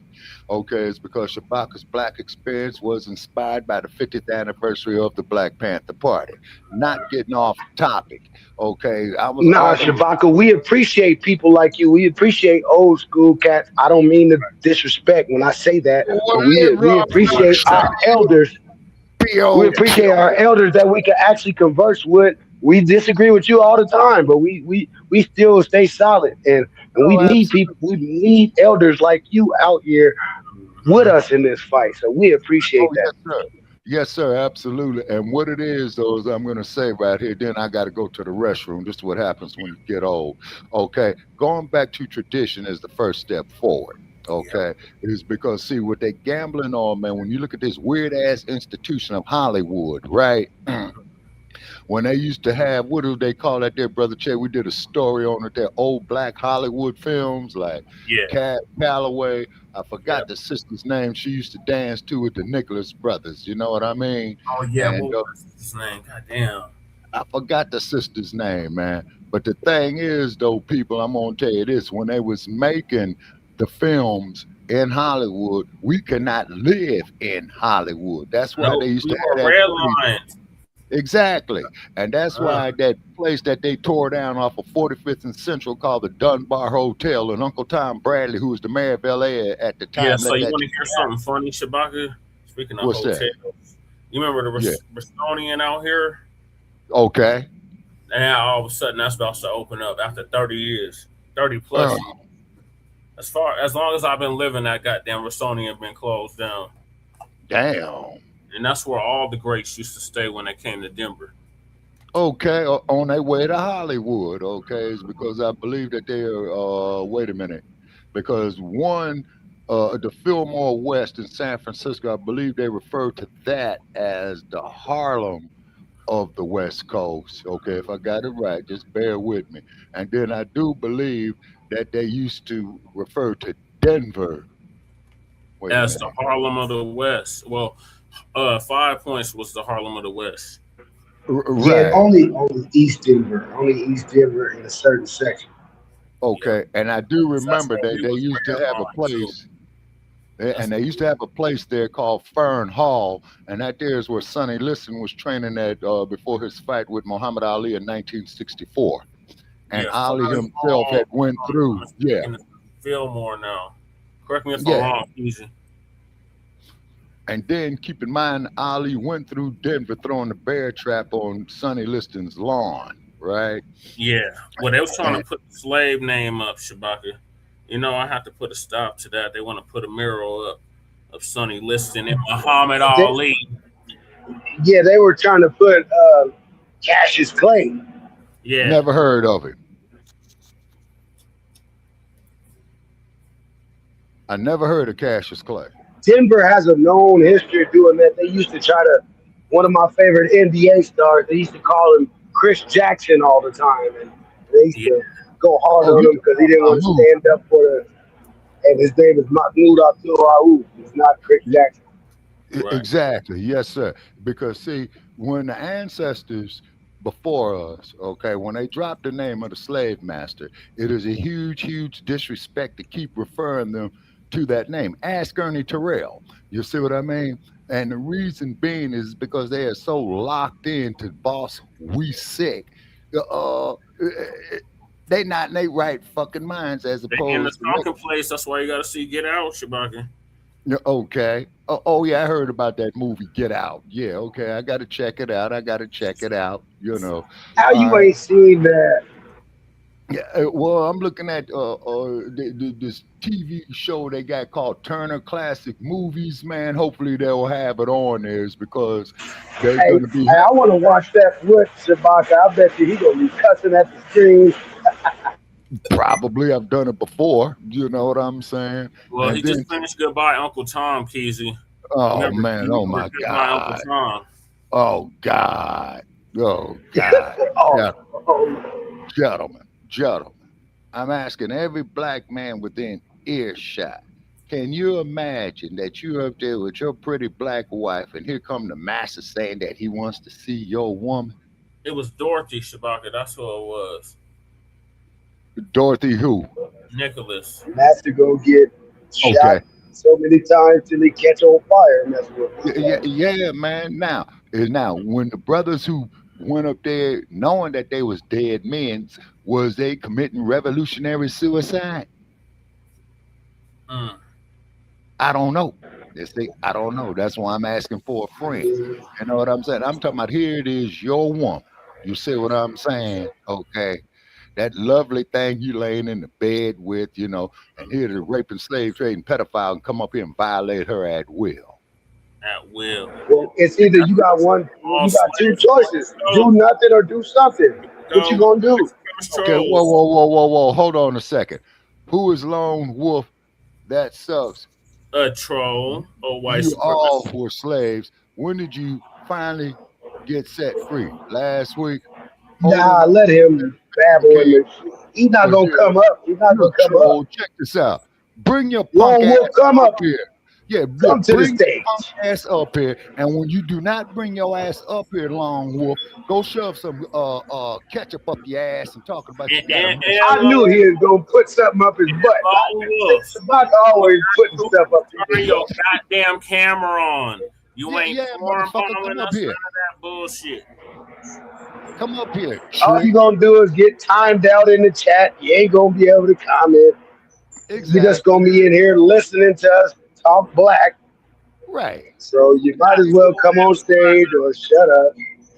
Okay, it's because Shabaka's Black experience was inspired by the 50th anniversary of the Black Panther Party. Not getting off topic. Okay, Shabaka, we appreciate people like you. We appreciate old school cats. I don't mean to disrespect when I say that, but we appreciate our elders. We appreciate our elders that we can actually converse with. We disagree with you all the time, but we still stay solid, and we need people. We need elders like you out here with us in this fight. So we appreciate that. Yes, sir, absolutely. And what it is, though, is I'm going to say right here, then I got to go to the restroom. This is what happens when you get old. Okay, going back to tradition is the first step forward. Okay, is because, see, what they gambling on, man, when you look at this weird-ass institution of Hollywood, right? When they used to have, what do they call that there, Brother Che? We did a story on it, their old black Hollywood films, like Cat Calloway. I forgot the sister's name. She used to dance to with the Nicholas brothers. You know what I mean? Oh, yeah. And, what was his name? Goddamn. I forgot the sister's name, man. But the thing is, though, people, I'm going to tell you this. When they was making the films in Hollywood, we could not live in Hollywood. That's why they used to have that. Red lines. Exactly. And that's why that place that they tore down off of 45th and Central called the Dunbar Hotel, and Uncle Tom Bradley, who was the mayor of LA at the time. Yeah, so you want to hear something funny, Shabaka? Speaking of What's hotels, that? you remember the Restonian out here? Okay. And now all of a sudden that's about to open up after 30 years, 30 plus years. As long as I've been living, that goddamn Restonian been closed down. Damn. And that's where all the greats used to stay when they came to Denver. Okay, on their way to Hollywood. Okay, it's because I believe that they're. Wait a minute, because one, the Fillmore West in San Francisco, I believe they refer to that as the Harlem of the West Coast. Okay, if I got it right, just bear with me. And then I do believe that they used to refer to Denver as the Harlem of the West. Well, 5 Points was the Harlem of the West. Right. Yeah, only East Denver. Only East Denver in a certain section. Okay, and I do remember that they used to have a place, and they used to have a place there called Fern Hall, and that there is where Sonny Liston was training at before his fight with Muhammad Ali in 1964. And Ali himself had went through, Fillmore now. Correct me if I'm wrong, easy. And then keep in mind, Ali went through Denver throwing the bear trap on Sonny Liston's lawn, right? Yeah. Well, they was trying to put the slave name up, Shabaka. You know, I have to put a stop to that. They want to put a mural up of Sonny Liston and Muhammad Ali. Yeah, they were trying to put Cassius Clay. Yeah. Never heard of it. I never heard of Cassius Clay. Denver has a known history of doing that. They used to try to, one of my favorite NBA stars, they used to call him Chris Jackson all the time. And they used to go hard on him because he didn't want to stand up for the, and his name is Mahmoud Abdul Raouf. It's not Chris Jackson. Right. Exactly. Yes, sir. Because see, when the ancestors before us, okay, when they dropped the name of the slave master, it is a huge, huge disrespect to keep referring them to that name. Ask Ernie Terrell. You see what I mean? And the reason being is because they are so locked into boss we sick. They not in their right fucking minds as opposed in the to talking place. That's why you got to see Get Out, Shabaka. Okay. Oh yeah, I heard about that movie Get Out. Yeah, okay. I got to check it out. You know. How you ain't seen that? Yeah, well, I'm looking at this TV show they got called Turner Classic Movies, man. Hopefully they'll have it on there because they're going to be. Hey, I want to watch that with Shabaka. I bet you he's going to be cussing at the screen. Probably. I've done it before. You know what I'm saying? Well, he just finished Goodbye Uncle Tom, Keezy. Oh, man. Oh, my God. Uncle Tom. Oh, God. Oh, God. Gentlemen, I'm asking every black man within earshot, can you imagine that you're up there with your pretty black wife and here come the master saying that he wants to see your woman? It was Dorothy, Shabaka. That's who it was. Dorothy who? Nicholas. Master go get shot so many times till he catch on fire. And that's what yeah, man. Now, when the brothers who went up there knowing that they was dead men, was they committing revolutionary suicide? I don't know. I don't know. That's why I'm asking for a friend. You know what I'm saying? I'm talking about here it is, your woman. You see what I'm saying? Okay. That lovely thing you laying in the bed with, you know, and here the raping, slave trading pedophile and come up here and violate her at will. At will. Well, it's either you got two choices. Do nothing or do something. What you gonna do? Okay, whoa. Hold on a second. Who is Lone Wolf? That sucks. A troll or white You supremacist. all were slaves. When did you finally get set free? Last week? Nah, let him babble. He's not gonna come up. He's not gonna come up. Check this out. Bring your punk ass come up here. Yeah, come to the bring stage. your punk ass up here. And when you do not bring your ass up here, Lone Wolf, go shove some ketchup up your ass and talk about you. I knew he was gonna put something up his butt. It's about always putting stuff up his Turn your goddamn camera on. You ain't foreign following us, none of that bullshit. Come up here. All you gonna do is get timed out in the chat. You ain't gonna be able to comment. Exactly. You're just gonna be in here listening to us talk black. Right. So you might as well come on stage or shut up.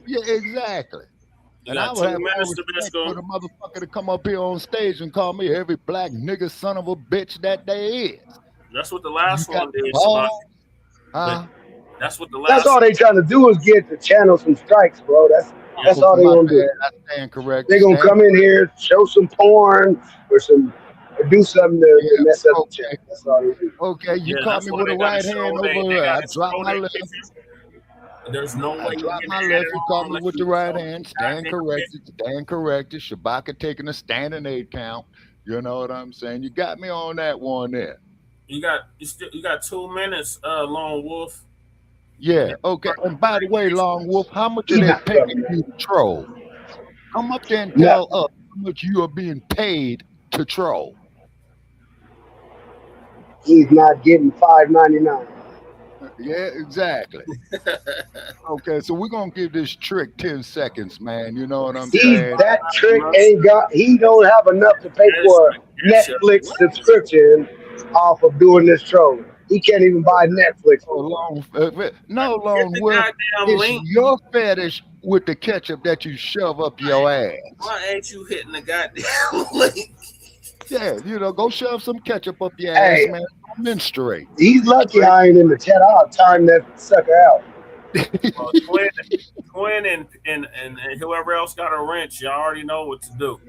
Yeah, exactly. And I would have more respect for the motherfucker to come up here on stage and call me every black nigga son of a bitch that there is. That's what the last one did. That's what the last. That's all they trying to do is get the channel some strikes, bro. That's all they gonna do. I stand correct. They gonna come in here, show some porn or do something to mess up the chat. That's all they do. Okay, you caught me with a right hand over here. I dropped my left. There's no way. I dropped my left. You caught me with the right hand. Stand corrected. Stand corrected. Shabaka taking a standing 8 count. You know what I'm saying? You got me on that one there. You got 2 minutes, Lone Wolf. Yeah, okay. And by the way, Lone Wolf, how much are they paying you to troll? Come up there and tell us how much you are being paid to troll. He's not getting $5.99. Yeah, exactly. Okay, so we're gonna give this trick 10 seconds, man. You know what I'm saying? That trick he don't have enough to pay for a Netflix subscription off of doing this trolling. He can't even buy Netflix. No, Lone Wolf. It's your fetish with the ketchup that you shove up your ass. Why ain't you hitting the goddamn link? Yeah, go shove some ketchup up your ass, man. Don't menstruate. He's lucky I ain't in the chat. I'll time that sucker out. Quinn and whoever else got a wrench, y'all already know what to do.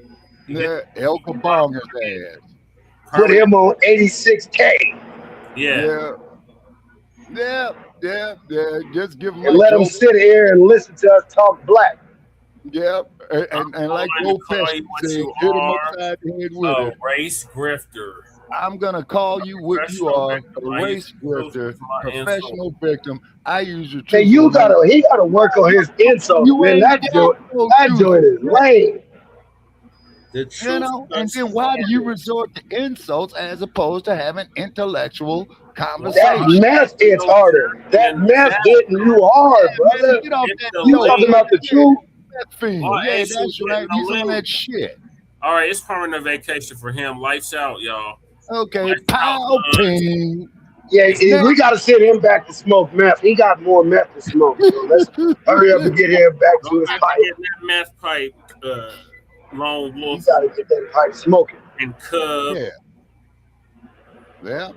Yeah, El Kabong his ass. Put him on 86K. Yeah. Just give him. And let him sit here and listen to us talk black. Yeah, and like Joe Pesci said, hit him upside the head with it. Race grifter. I'm gonna call you what you are, a race grifter, professional victim. I use your. Hey, he gotta work on his insults, man. That joint is lame. And then why do you resort to insults as opposed to having intellectual conversation? That mess hits harder. That mess hitting you hard, brother. You talking about the truth? Yeah, that's right. He's on that shit. All right, it's permanent vacation for him. Lights out, y'all. Okay, pow, ping. Yeah, we got to send him back to smoke meth. He got more meth to smoke. So let's hurry up and get him back to his pipe. Get that meth pipe, Lone Wolf. You got to get that pipe smoking. And Cub. Yeah.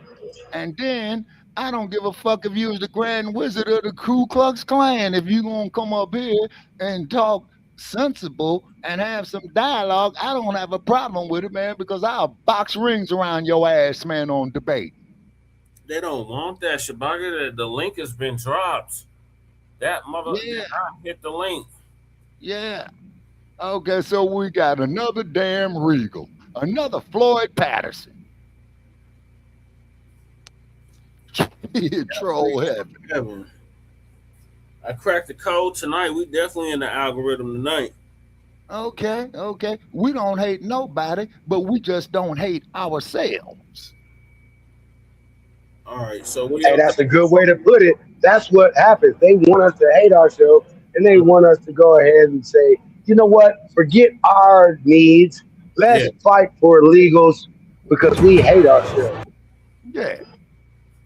And then I don't give a fuck if you was the Grand Wizard of the Ku Klux Klan. If you gonna come up here and talk sensible and have some dialogue, I don't have a problem with it, man, because I'll box rings around your ass, man, on debate. They don't want that, Shabaka. The link has been dropped. That mother hit the link. Yeah. Okay, so we got another damn Regal, another Floyd Patterson. Troll heaven. I cracked the code tonight. We definitely in the algorithm tonight. Okay. We don't hate nobody, but we just don't hate ourselves. All right, so that's a good way to put it. That's what happens. They want us to hate ourselves, and they want us to go ahead and say, you know what? Forget our needs. Let's fight for illegals because we hate ourselves. Yeah.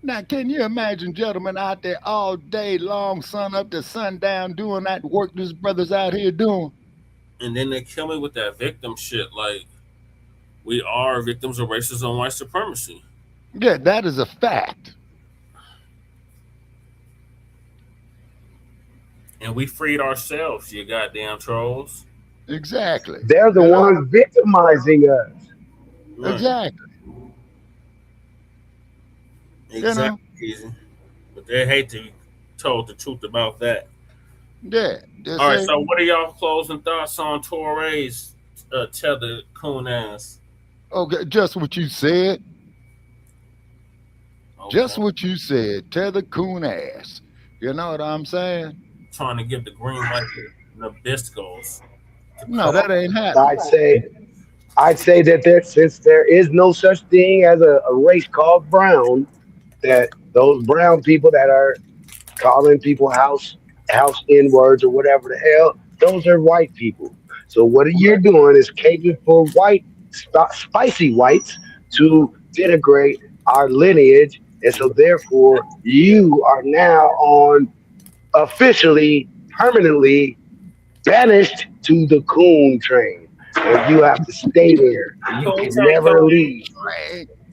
Now, can you imagine gentlemen out there all day long, sun up to sundown, doing that work these brothers out here doing? And then they kill me with that victim shit. Like, we are victims of racism and white supremacy. Yeah, that is a fact. And we freed ourselves, you goddamn trolls. Exactly. They're the ones victimizing us. Right. Exactly. Exactly. But they hate to be told the truth about that. Yeah. All right, so what are y'all closing thoughts on Toure's tether coon ass? Okay, just what you said. Okay. Just what you said. Tether coon ass. You know what I'm saying? Trying to give the green light to Nabiscos. No, that ain't happening. I'd say that since there is no such thing as a race called brown, that those brown people that are calling people house N words or whatever the hell. Those are white people. So what you're doing is catering for white, spicy whites to denigrate our lineage, and so therefore you are now on officially, permanently banished to the coon train, and you have to stay there. You can never leave.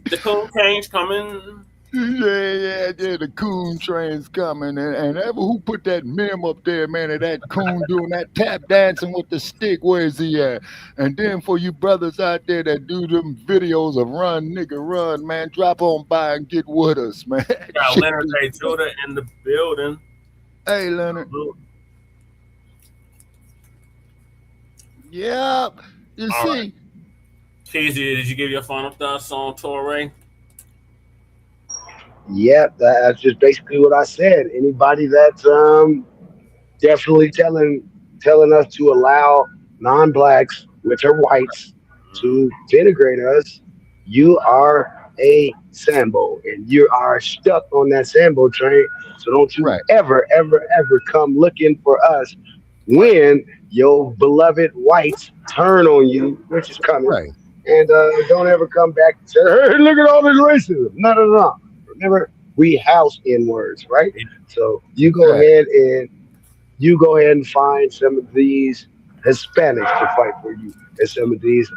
The coon train's coming. Yeah, the coon train's coming. And ever who put that meme up there, man, of that coon doing that tap dancing with the stick, where's he at? And then for you brothers out there that do them videos of run, nigga, run, man, drop on by and get with us, man. Got Leonard J. Judah in the building. Hey, Leonard. Yep. You All see. Right. Keezy, did you give your final thoughts on Toure? Yep, that's just basically what I said. Anybody that's definitely telling us to allow non-blacks, which are whites, to denigrate us, you are a Sambo, and you are stuck on that Sambo train. So don't you ever come looking for us when your beloved whites turn on you, which is coming. Right. And don't ever come back and say, hey, look at all this racism. No. Remember, we house N words, right? So you go ahead and find some of these Hispanics to fight for you, and some of these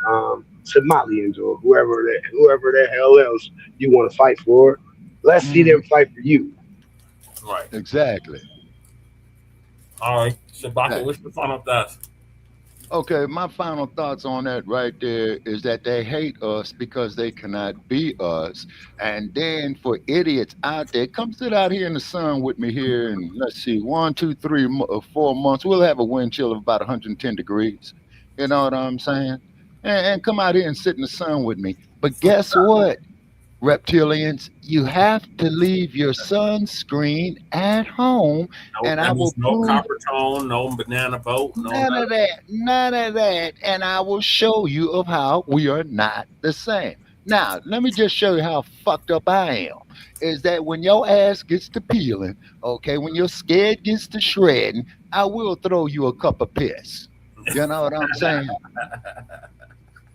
Somalians or whoever the hell else you want to fight for. Let's see them fight for you. Right. Exactly. All right. Shabaka, what's the final thoughts? Okay, my final thoughts on that right there is that they hate us because they cannot be us. And then for idiots out there, come sit out here in the sun with me here, and let's see, 1, 2, 3, 4 months, we'll have a wind chill of about 110 degrees. You know what I'm saying? And come out here and sit in the sun with me. But guess what, reptilians? You have to leave your sunscreen at home, and I will no copper tone, no banana boat, none of that, and I will show you of how we are not the same. Now, let me just show you how fucked up I am. Is that when your ass gets to peeling, okay, when your skin gets to shredding, I will throw you a cup of piss. You know what I'm saying?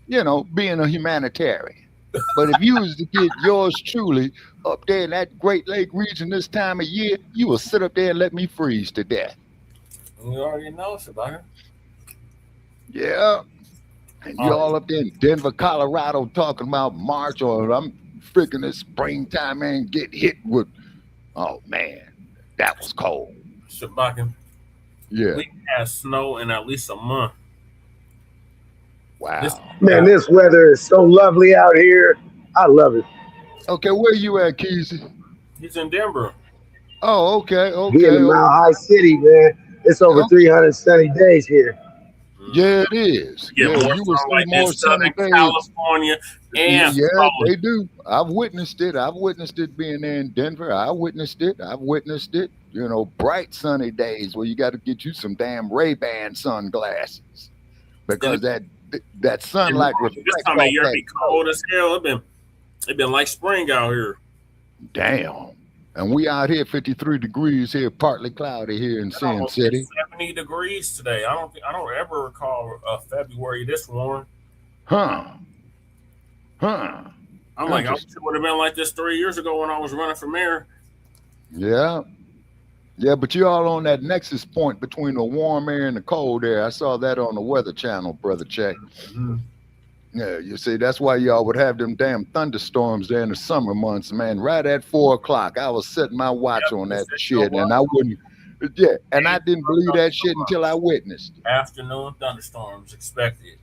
You know, being a humanitarian. But if you was to get yours truly up there in that Great Lake region this time of year, you will sit up there and let me freeze to death. You already know, Shabaka. Yeah. And you all up there in Denver, Colorado, talking about March, or I'm freaking this springtime and get hit with, oh man, that was cold. Shabaka. Yeah. We have snow in at least a month. Wow. Man, this weather is so lovely out here. I love it. Okay, where you at, Keezy? He's in Denver. Oh, okay. We in the Mile High City, man. It's over 300 sunny days here. Yeah, it is. Yeah, you will see like more sunny days. California and they do. I've witnessed it. I've witnessed it being there in Denver. I've witnessed it. You know, bright sunny days where you got to get you some damn Ray-Ban sunglasses because that sunlight reflects. This time of year be cold as hell. It been like spring out here. Damn. And we out here 53 degrees here, partly cloudy here in Sin City. 70 degrees today. I don't ever recall February this warm. Huh. I'm like, I wish it would have been like this 3 years ago when I was running for mayor. Yeah. Yeah, but you all on that nexus point between the warm air and the cold air. I saw that on the Weather Channel, Brother Che. Mm-hmm. Yeah, you see, that's why y'all would have them damn thunderstorms there in the summer months, man. Right at 4 o'clock, I was setting my watch on that shit, and I wouldn't. Yeah, and I didn't believe that shit until I witnessed it. Afternoon thunderstorms expected.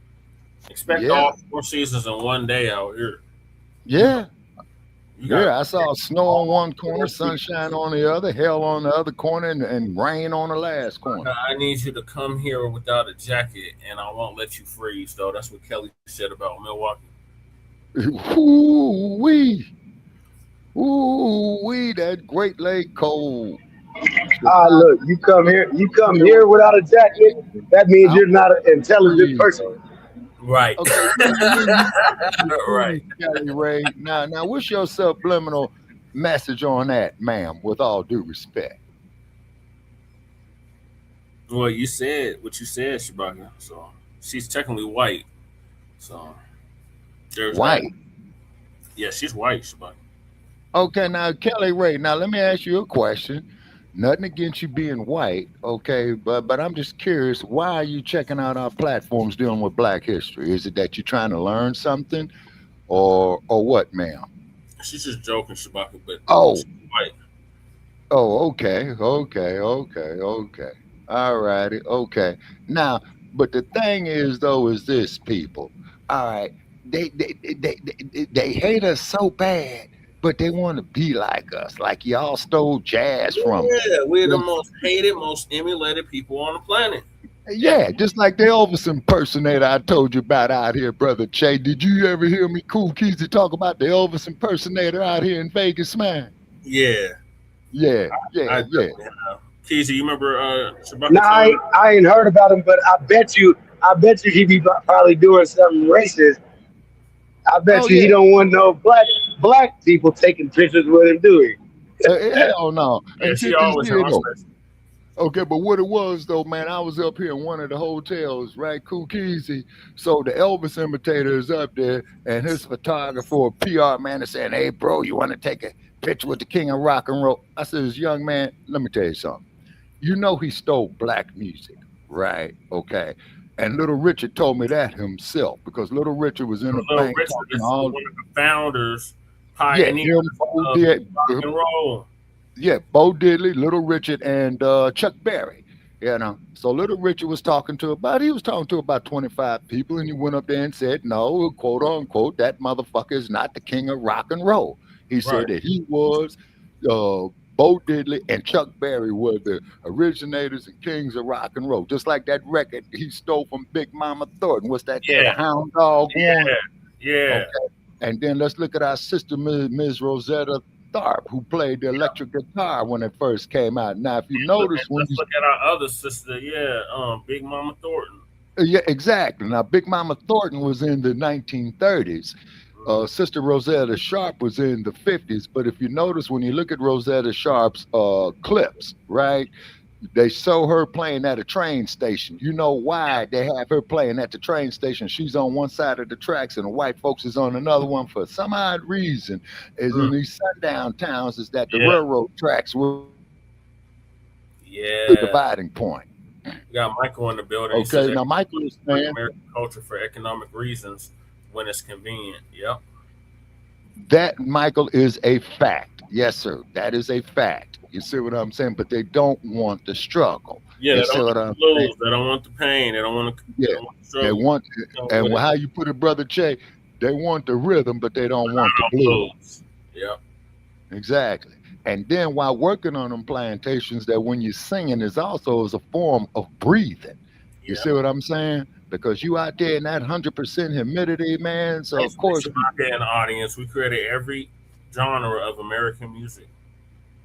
Expect all 4 seasons in one day out here. Yeah. Yeah, I saw snow on one corner, sunshine on the other, hell on the other corner, and rain on the last corner. I need you to come here without a jacket, and I won't let you freeze, though. That's what Kelly said about Milwaukee. Ooh-wee, that Great Lake cold. Look, you come here without a jacket, that means you're not an intelligent person. Right. Okay. Right. Kelly Ray. Now, what's your subliminal message on that, ma'am, with all due respect? Well, you said what you said, Shabaka. So she's technically white. So there's White. that. Yeah, she's white, Shabaka. Okay, now Kelly Ray. Now let me ask you a question. Nothing against you being white, okay, but I'm just curious. Why are you checking out our platforms dealing with Black history? Is it that you're trying to learn something, or what, ma'am? She's just joking, Shabaka, but Oh, she's white. oh, okay. All righty, okay. Now, but the thing is, though, is this, people. All right, they hate us so bad, but they want to be like us, like y'all stole jazz from us. Yeah, we're the most hated, most emulated people on the planet. Yeah, just like the Elvis impersonator I told you about out here, brother Che. Did you ever hear me, Cool Keezy, talk about the Elvis impersonator out here in Vegas, man? Yeah. Yeah. Keezy, you remember Shabaka? No, I ain't heard about him, but I bet you he be probably doing something racist. I bet you he don't want no black people taking pictures with him, do he? Hell no. Yeah, she always has. Okay, but what it was though, man, I was up here in one of the hotels, right? Cool Keezy. So the Elvis imitator is up there, and his photographer or PR man is saying, "Hey, bro, you want to take a picture with the king of rock and roll?" I said, "Young man, let me tell you something. You know he stole black music, right? Okay." And Little Richard told me that himself because Little Richard was in the bank talking all one of the founders, pioneers of rock and roll. Yeah, Bo Diddley, Little Richard, and Chuck Berry. You know, so Little Richard was talking to about 25 people, and he went up there and said, "No, quote unquote, that motherfucker is not the king of rock and roll." He said that he was. Bo Diddley and Chuck Berry were the originators and kings of rock and roll. Just like that record he stole from Big Mama Thornton. What's that? Yeah. The Hound Dog one? Yeah. Okay. And then let's look at our sister, Ms. Rosetta Tharpe, who played the electric guitar when it first came out. Now, if you notice... Let's look at our other sister, Big Mama Thornton. Yeah, exactly. Now, Big Mama Thornton was in the 1930s. Sister Rosetta Sharp was in the 50s, but if you notice, when you look at Rosetta Sharp's clips, right, they show her playing at a train station. You know why they have her playing at the train station? She's on one side of the tracks and the white folks is on another one for some odd reason. Is in these sundown towns is that the railroad tracks were the dividing point. We got Michael in the building. Okay, now Michael is saying American culture for economic reasons when it's convenient. Yep. That, Michael, is a fact. Yes, sir. That is a fact. You see what I'm saying? But they don't want the struggle. Yeah, they don't want the lose. They don't want the pain. They don't want to. Yeah, they want. And how you put it, Brother Che? They want the rhythm, but they don't want the blues. Yep. Exactly. And then while working on them plantations, that when you're singing is also as a form of breathing. You see what I'm saying? Because you out there in that 100% humidity, man. So of course, out there in the audience, we created every genre of American music.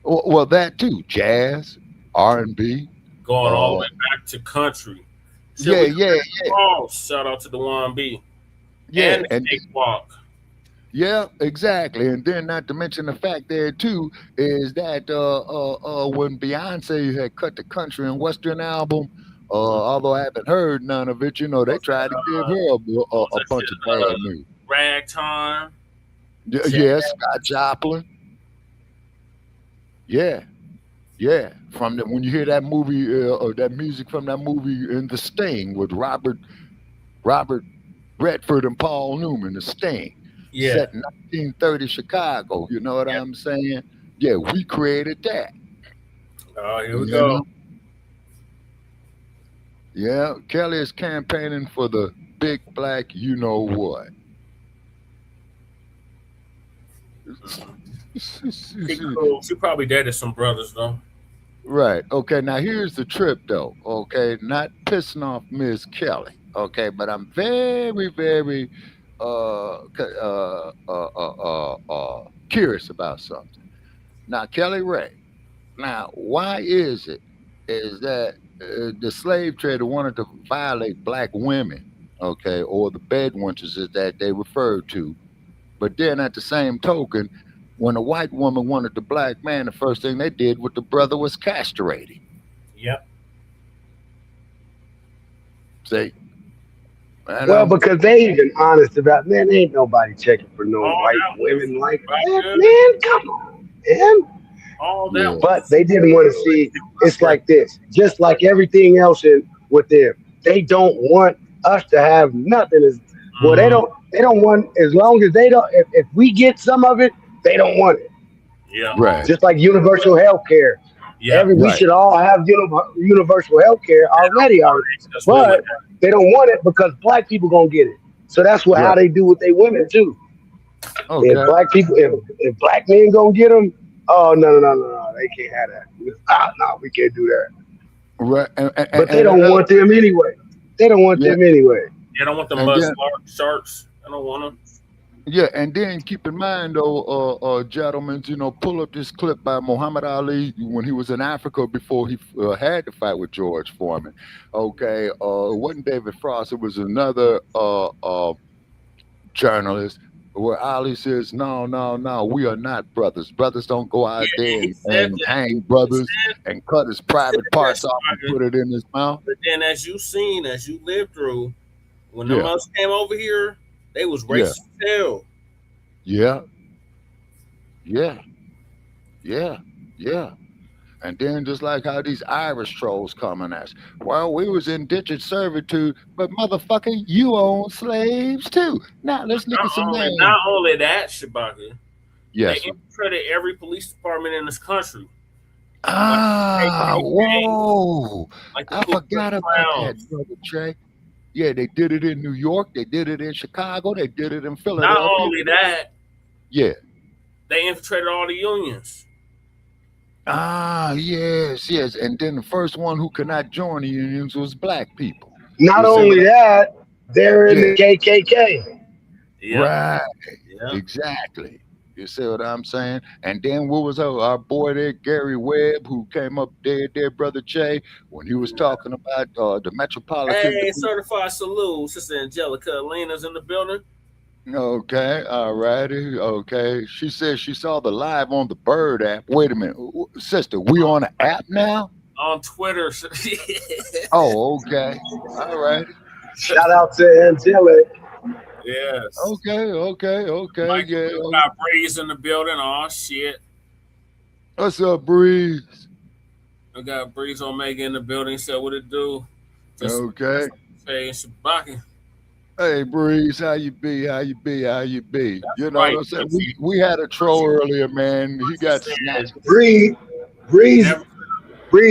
Well, that too, jazz, R&B, going all the way back to country. Yeah. Shout out to the 1B. Yeah, and the Walk. Yeah, exactly. And then not to mention the fact there too is that when Beyonce had cut the country and Western album. Although I haven't heard none of it, you know, they tried to give her a bunch of bad news. Ragtime. Yes, Scott Joplin. Yeah. From when you hear that movie or that music from that movie in The Sting with Robert Redford and Paul Newman, The Sting. Yeah. Set in 1930 Chicago. You know what I'm saying? Yeah, we created that. Oh, here we go. Yeah, Kelly is campaigning for the big black you know what. She probably dated some brothers though. Right. Okay, now here's the trip though. Okay, not pissing off Ms. Kelly. Okay, but I'm very, very curious about something. Now, Kelly Ray. Now, why is that the slave trader wanted to violate black women, okay, or the bedwenters that they referred to. But then at the same token, when a white woman wanted the black man, the first thing they did with the brother was castrating. Yep. See? Well, because they even honest about, man, ain't nobody checking for no white women like that, man. Come on, man. All that But they didn't want to see. It's like this, just like everything else with them. They don't want us to have nothing. Well, they don't want, as long as they don't. If we get some of it, they don't want it. Yeah. Right. Just like universal health care. Yeah. We should all have universal health care already. But they don't want it because black people gonna get it. So that's how they do with their women too. Okay. If black people, if black men gonna get them, oh no, they can't have that. No, we can't do that. Right. But they don't want them anyway. They don't want them anyway. They don't want the mud sharks. I don't want them. Yeah, and then keep in mind, though, gentlemen, pull up this clip by Muhammad Ali when he was in Africa before he had to fight with George Foreman. Okay, it wasn't David Frost; it was another journalist. Where Ali says, no, we are not brothers. Brothers don't go out there and hang brothers and cut his private parts off and put it in his mouth. But then, as you lived through, when the Muslims came over here, they was racist as hell. Yeah. And then just like how these Irish trolls coming at us. Well, we was indentured servitude, but motherfucker, you own slaves too. Now let's look at some names. Not only that, Shabaka. Yes. They infiltrated every police department in this country. Whoa. Like I forgot about that, Brother Trey. Yeah, they did it in New York. They did it in Chicago. They did it in Philadelphia. Not only that. Yeah. They infiltrated all the unions. Yes. And then the first one who could not join the unions was black people. Not only that, they're in the KKK. Yeah. Right. Yeah. Exactly. You see what I'm saying? And then what was our boy there, Gary Webb, who came up there, Brother Che, when he was talking about the Metropolitan. Hey, certified salute. Sister Angelica Alina's in the building. Okay, all righty. Okay. She said she saw the live on the Bird app. Wait a minute. Sister, we on the app now? On Twitter. Oh, okay. All right. Shout out to Angelica. Yes. Okay. Mike, yeah. We got Breeze in the building. Oh, shit. What's up, Breeze? I got Breeze Omega in the building. Said what it do. Okay. Hey, Shabaka. Hey, Breeze, how you be? That's you know what I'm saying? We had a troll earlier, man. He got snatched. Breeze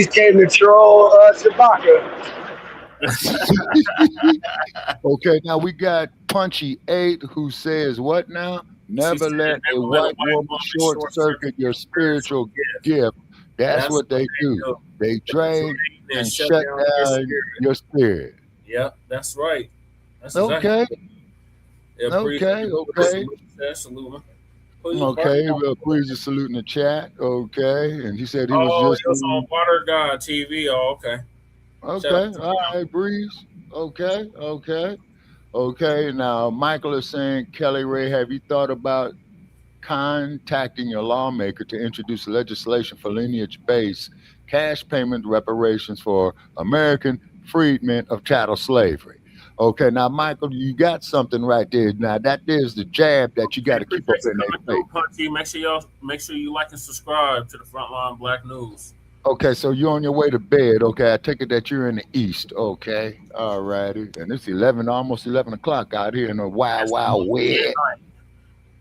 came to troll Shabaka. Okay, now we got Punchy 8 who says what now? Never let a white woman short circuit your spiritual gift. That's what they do. They drain and shut down your spirit. Yep, that's right. That's okay. Exactly. Okay. Breeze is saluting the chat. Okay, and he said he was just on Water God TV. Oh, okay. Okay, all right, Breeze. Okay. Now, Michael is saying, Kelly Ray, have you thought about contacting your lawmaker to introduce legislation for lineage-based cash payment reparations for American freedmen of chattel slavery? Okay, now, Michael, you got something right there. Now, that is the jab that you got to keep up in their face. Make sure you like and subscribe to the Frontline Black News. Okay, so you're on your way to bed. Okay, I take it that you're in the East. Okay, all righty. And it's almost 11 o'clock out here in the wild west.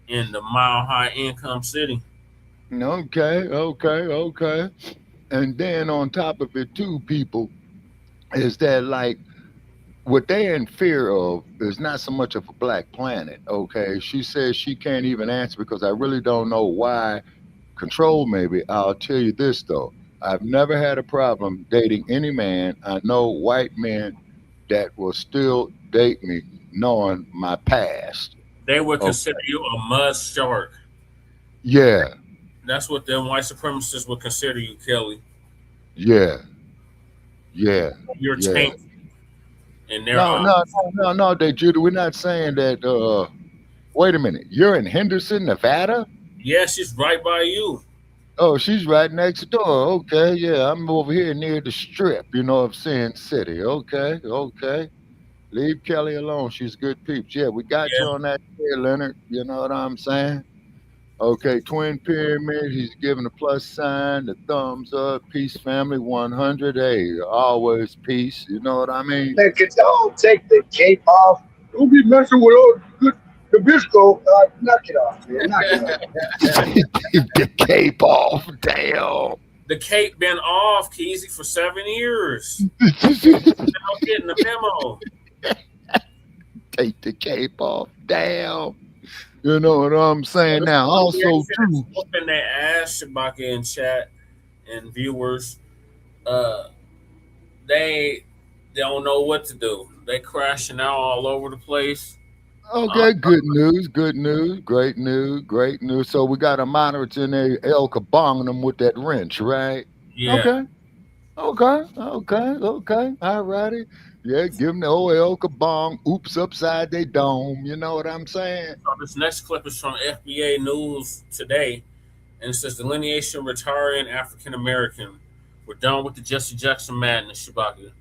In the Mile High Income City. Okay. And then on top of it, too, people, is that like, what they're in fear of is not so much of a black planet, okay? She says she can't even answer because I really don't know why. Control, maybe. I'll tell you this, though. I've never had a problem dating any man. I know white men that will still date me knowing my past. They would consider you a mud shark. Yeah. That's what them white supremacists would consider you, Kelly. Yeah. You're tainted. And no, Judah. We're not saying that. Wait a minute. You're in Henderson, Nevada? Yeah, she's right by you. Oh, she's right next door. Okay, yeah. I'm over here near the Strip, of Sin City. Okay. Leave Kelly alone. She's good peeps. Yeah, we got you on that here, Leonard. You know what I'm saying? Okay, Twin Pyramid. He's giving a plus sign, the thumbs up. Peace, family, 100. Hey, always peace. You know what I mean? Man, could y'all take the cape off? Don't be messing with all the Nabisco. Knock it off, man. Knock it off. The cape off. Damn. The cape been off, Keezy, for 7 years. I'm getting the memo. Take the cape off. Damn. You know what I'm saying? Now, also, too. Whooping their ass, Shabaka in chat and viewers. They don't know what to do. They crashing out all over the place. Okay, good news, great news. So we got a moderates in there, El Kabong them with that wrench, right? Yeah. Okay. All righty. Yeah, give them the old El Kabong, oops, upside they dome. You know what I'm saying? So this next clip is from FBA News today, and it says Delineation retiring African American. We're done with the Jesse Jackson madness, Shabaka.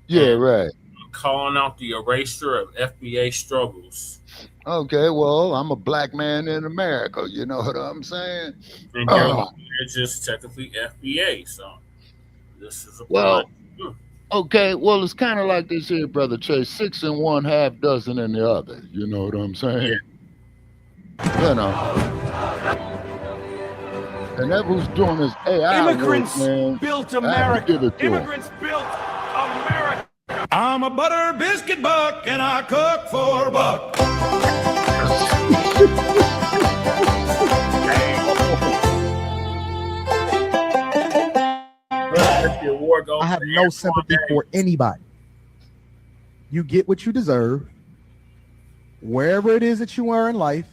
Yeah, right. Calling out the erasure of FBA struggles. Okay, well, I'm a black man in America. You know what I'm saying? And you're just technically FBA, so this is a well. Okay, well, it's kind of like this here, Brother Chase. 6 in one, half dozen in the other. You know what I'm saying? Yeah. You know. And that who's doing this AI Immigrants work, man. built America. Immigrants built America. I'm a butter biscuit buck and I cook for a buck. I have no sympathy for anybody. You get what you deserve. Wherever it is that you are in life,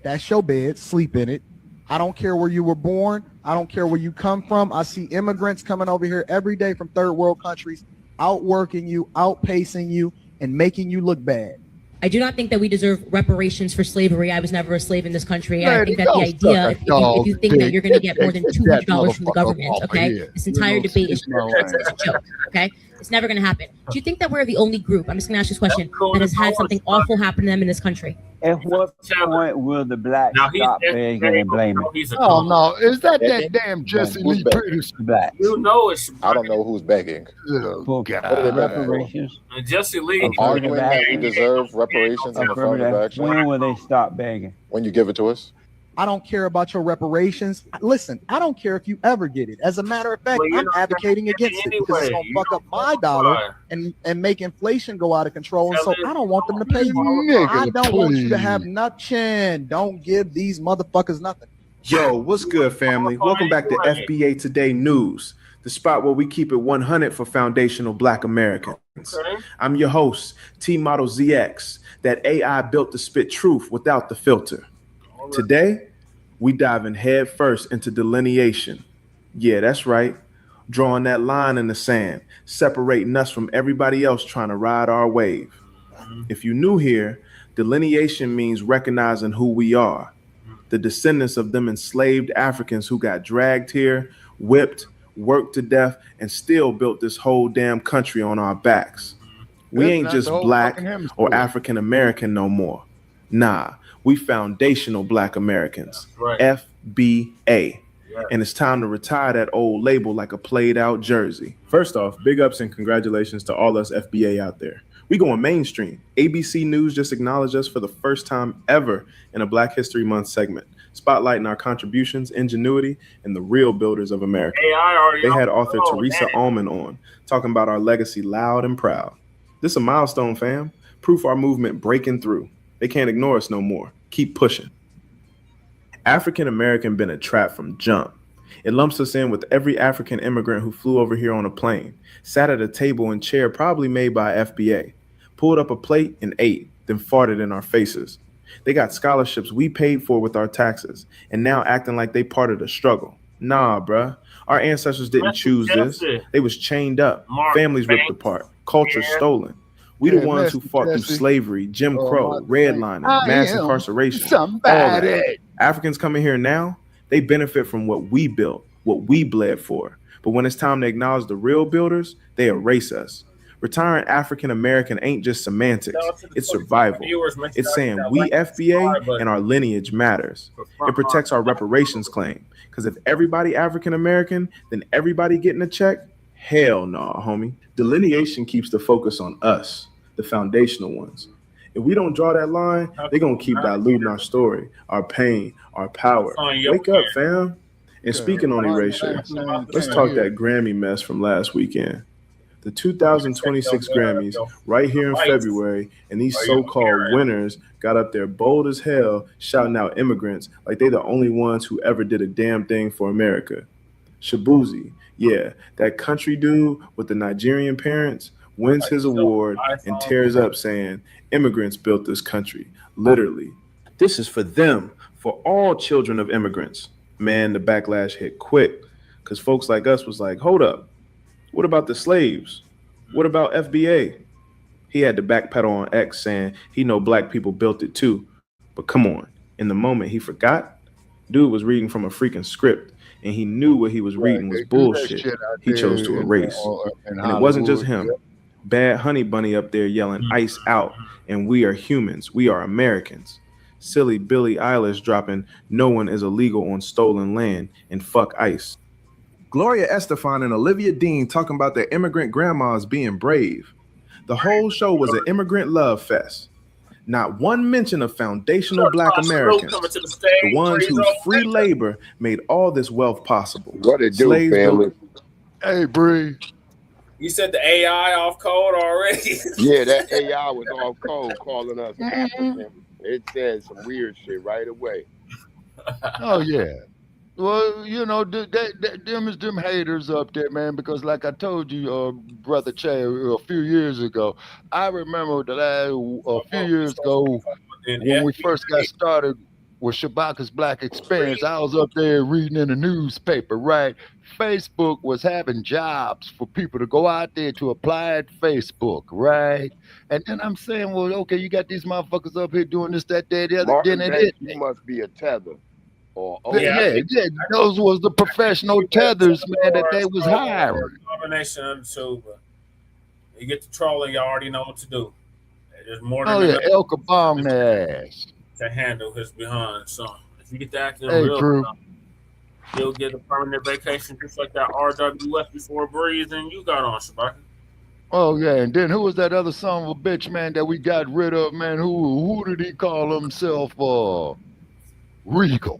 that's your bed. Sleep in it. I don't care where you were born. I don't care where you come from. I see immigrants coming over here every day from third world countries, outworking you, outpacing you, and making you look bad. I do not think that we deserve reparations for slavery. I was never a slave in this country. I think that the idea, if you think that you're going to get more than $200 from the government, okay, this entire debate is a joke, okay? It's never going to happen. Do you think that we're the only group, I'm just going to ask this question, that has had something awful happen to them in this country? At what point will the blacks stop begging and blaming? Oh, no. Is that damn Jesse Lee Peters? Black. You know it's. I don't know who's begging. Oh, what are the reparations? Jesse Lee. Arguing that we deserve reparations and affirmative action. When will they stop begging? When you give it to us. I don't care about your reparations. Listen, I don't care if you ever get it. As a matter of fact, I'm advocating against it because it's going to fuck up my dollar and make inflation go out of control. And so I don't want them to pay you. I don't want you to have nothing. Don't give these motherfuckers nothing. Yo, what's good, family? Welcome back to FBA Today News, the spot where we keep it 100 for foundational Black Americans. I'm your host, T-Model ZX, that AI built to spit truth without the filter. Today, we diving head first into delineation. Yeah, that's right. Drawing that line in the sand, separating us from everybody else trying to ride our wave. If you're new here, delineation means recognizing who we are, the descendants of them enslaved Africans who got dragged here, whipped, worked to death, and still built this whole damn country on our backs. We ain't just Black or African American no more. Nah, we foundational Black Americans, FBA. And it's time to retire that old label like a played out jersey. First off, big ups and congratulations to all us FBA out there. We going mainstream. ABC News just acknowledged us for the first time ever in a Black History Month segment, spotlighting our contributions, ingenuity, and the real builders of America. They had author Teresa Allman on, talking about our legacy loud and proud. This a milestone, fam. Proof our movement breaking through. They can't ignore us no more. Keep pushing. African American been a trap from jump. It lumps us in with every African immigrant who flew over here on a plane, sat at a table and chair probably made by FBA, pulled up a plate and ate, then farted in our faces. They got scholarships we paid for with our taxes, and now acting like they part of the struggle. Nah, bruh. Our ancestors didn't choose this. They was chained up, families ripped apart, culture stolen. We the ones who fought through slavery, Jim Crow, redlining, mass incarceration. All that. Africans coming here now, they benefit from what we built, what we bled for. But when it's time to acknowledge the real builders, they erase us. Retiring African American ain't just semantics, it's survival. It's saying we FBA and our lineage matters. It protects our reparations claim. Because if everybody African American, then everybody getting a check? Hell no, homie. Delineation keeps the focus on us, the foundational ones. If we don't draw that line, they're going to keep diluting our story, our pain, our power. Wake up, fam. And speaking on erasure, let's talk that Grammy mess from last weekend. The 2026 Grammys right here in February, and these so-called winners got up there bold as hell shouting out immigrants like they the only ones who ever did a damn thing for America. Shabuzi, yeah, that country dude with the Nigerian parents wins his award and tears up saying immigrants built this country, literally. This is for them, for all children of immigrants. Man, the backlash hit quick because folks like us was like, hold up. What about the slaves? What about FBA? He had to backpedal on X saying he know black people built it too. But come on, in the moment he forgot, dude was reading from a freaking script and he knew what he was reading was bullshit. He chose to erase. And it wasn't just him. Bad Honey Bunny up there yelling ICE out and we are humans. We are Americans. Silly Billie Eilish dropping no one is illegal on stolen land and fuck ICE. Gloria Estefan and Olivia Dean talking about their immigrant grandmas being brave. The whole show was an immigrant love fest. Not one mention of foundational black Americans, the ones whose free labor made all this wealth possible. What it do, family? Hey, Bree. You said the AI off code already? Yeah, that AI was off code calling us African. It said some weird shit right away. Oh, yeah. Well, you know, them haters up there, man, because like I told you, Brother Che, a few years ago, I remember a few years ago when we first got started with Shabaka's Black Experience, I was up there reading in the newspaper, right? Facebook was having jobs for people to go out there to apply at Facebook, right? And then I'm saying, well, okay, you got these motherfuckers up here doing this, that, the other. Martin, then you must be a tether. Yeah, those was the professional tethers, man, that they was hiring. Combination of the two, but you get the trolling, you already know what to do. There's more than Elka bomb their ass to handle his behind. So if you get the acting real, you'll get a permanent vacation just like that RWS before Breeze and you got on, Shabaka. Oh yeah, and then who was that other son of a bitch, man, that we got rid of, man? Who did he call himself? Regal.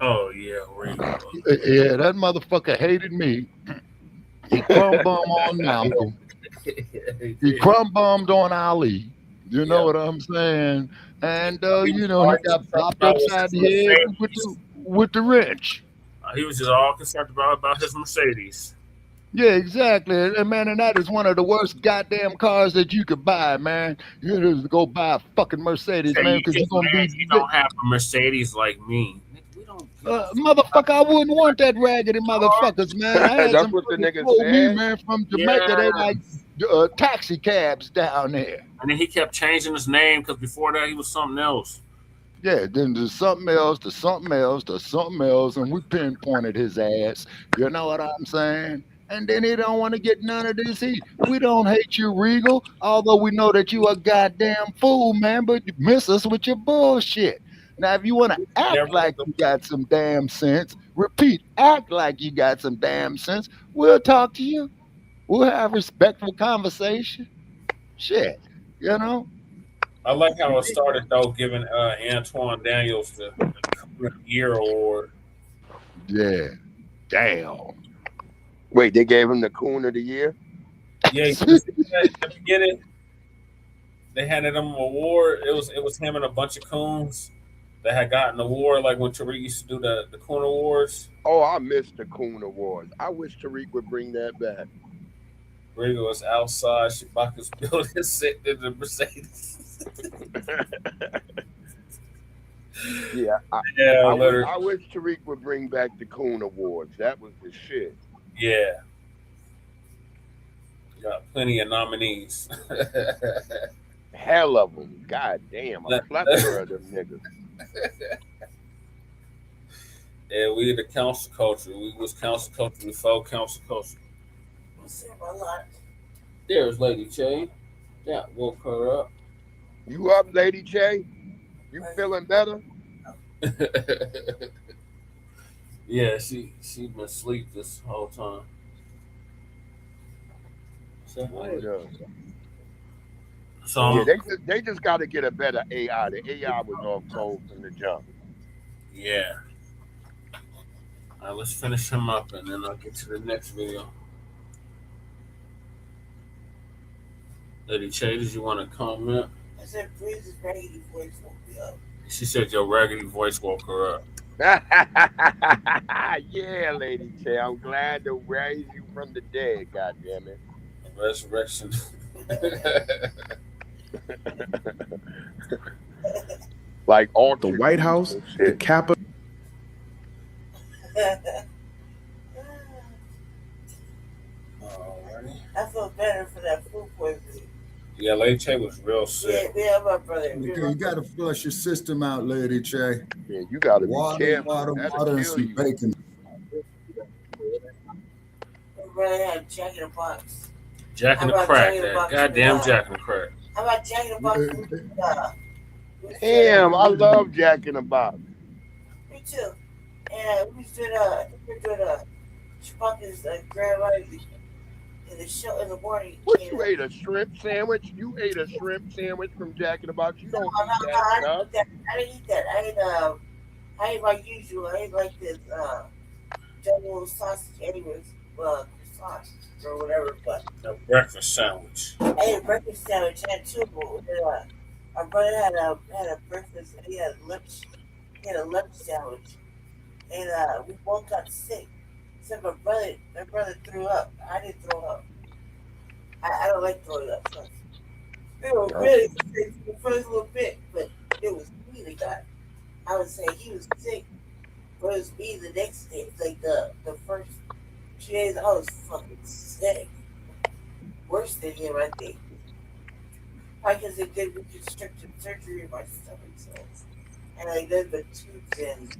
Oh yeah, Regal. Yeah, that motherfucker hated me. He crumb bombed on Malcolm. He crumb bombed on Ali. You know what I'm saying? And you know, he got popped upside the head with the wrench. He was just all concerned about his Mercedes. Yeah, exactly. And man, and that is one of the worst goddamn cars that you could buy, man. You just go buy a fucking Mercedes, man, because you're gonna be. You don't have a Mercedes like me. Motherfucker, I wouldn't want that raggedy motherfuckers, man. I had That's some what the nigga me, said. man, from Jamaica. They like taxi cabs down there. And then he kept changing his name because before that he was something else. Yeah, then there's something else, to something else, to something else, and we pinpointed his ass. You know what I'm saying? And then he don't want to get none of this. We don't hate you, Regal, although we know that you a goddamn fool, man, but you miss us with your bullshit. Now, if you want to act like you got some damn sense, act like you got some damn sense, we'll talk to you. We'll have respectful conversation. Shit, you know? I like how it started, though, giving Antoine Daniels the Year Award. Yeah, damn. Wait, they gave him the Coon of the Year? Yeah, at the beginning, they handed him an award. It was him and a bunch of coons that had gotten the award, like when Tariq used to do the Coon Awards. Oh, I missed the Coon Awards. I wish Tariq would bring that back. Rigo was outside Shabaka's building, sitting in the Mercedes. Yeah, I wish Tariq would bring back the Coon Awards. That was the shit. Yeah. Got plenty of nominees. Hell of them. God damn. A plethora of them niggas. Yeah, we the council culture. We was council culture before council culture. Let's see my life. There's Lady Che. That woke her up. You up, Lady Che? You feeling better? Yeah, she been asleep this whole time. So yeah, they just got to get a better AI. The AI was off cold from the jump. Yeah. All right, let's finish him up, and then I'll get to the next video. Lady Che, did you want to comment? I said, Breeze's raggedy voice woke me up. She said your raggedy voice woke her up. Yeah, Lady Che, I'm glad to raise you from the dead, goddammit. Resurrection. Like all the White House, the Capitol. I feel better for that food poisoning. Yeah, Lady Che was real sick. Yeah, my brother. Okay, you got to flush your system out, Lady Che. Yeah, you got to be careful. Water, and some bacon. My brother had Jack in the Box. Jack in the Crack, that goddamn Jack in the Crack. How about Jack in the Box? Damn, I love Jack in the Box. Me too. And we did Chewbacca's Grand Rising in the show in the morning. What, you ate a shrimp sandwich? You ate a shrimp sandwich from Jack in the Box? You don't eat that stuff. I didn't eat that. I ate my usual. I ate like this double sausage anyways, croissant or whatever, but a breakfast sandwich. I ate a breakfast sandwich. I had two of them. Our brother had a breakfast and he had lunch. He had a lunch sandwich. And we both got sick. So my brother threw up. I didn't throw up. I don't like throwing up. So we were really sick for the first little bit, but it was me that got. I would say he was sick, but it was me the next day. Like the first 2 days, I was fucking sick. Worse than him, I think. Probably because they did reconstructive surgery in my stomach, so and I did the tubes and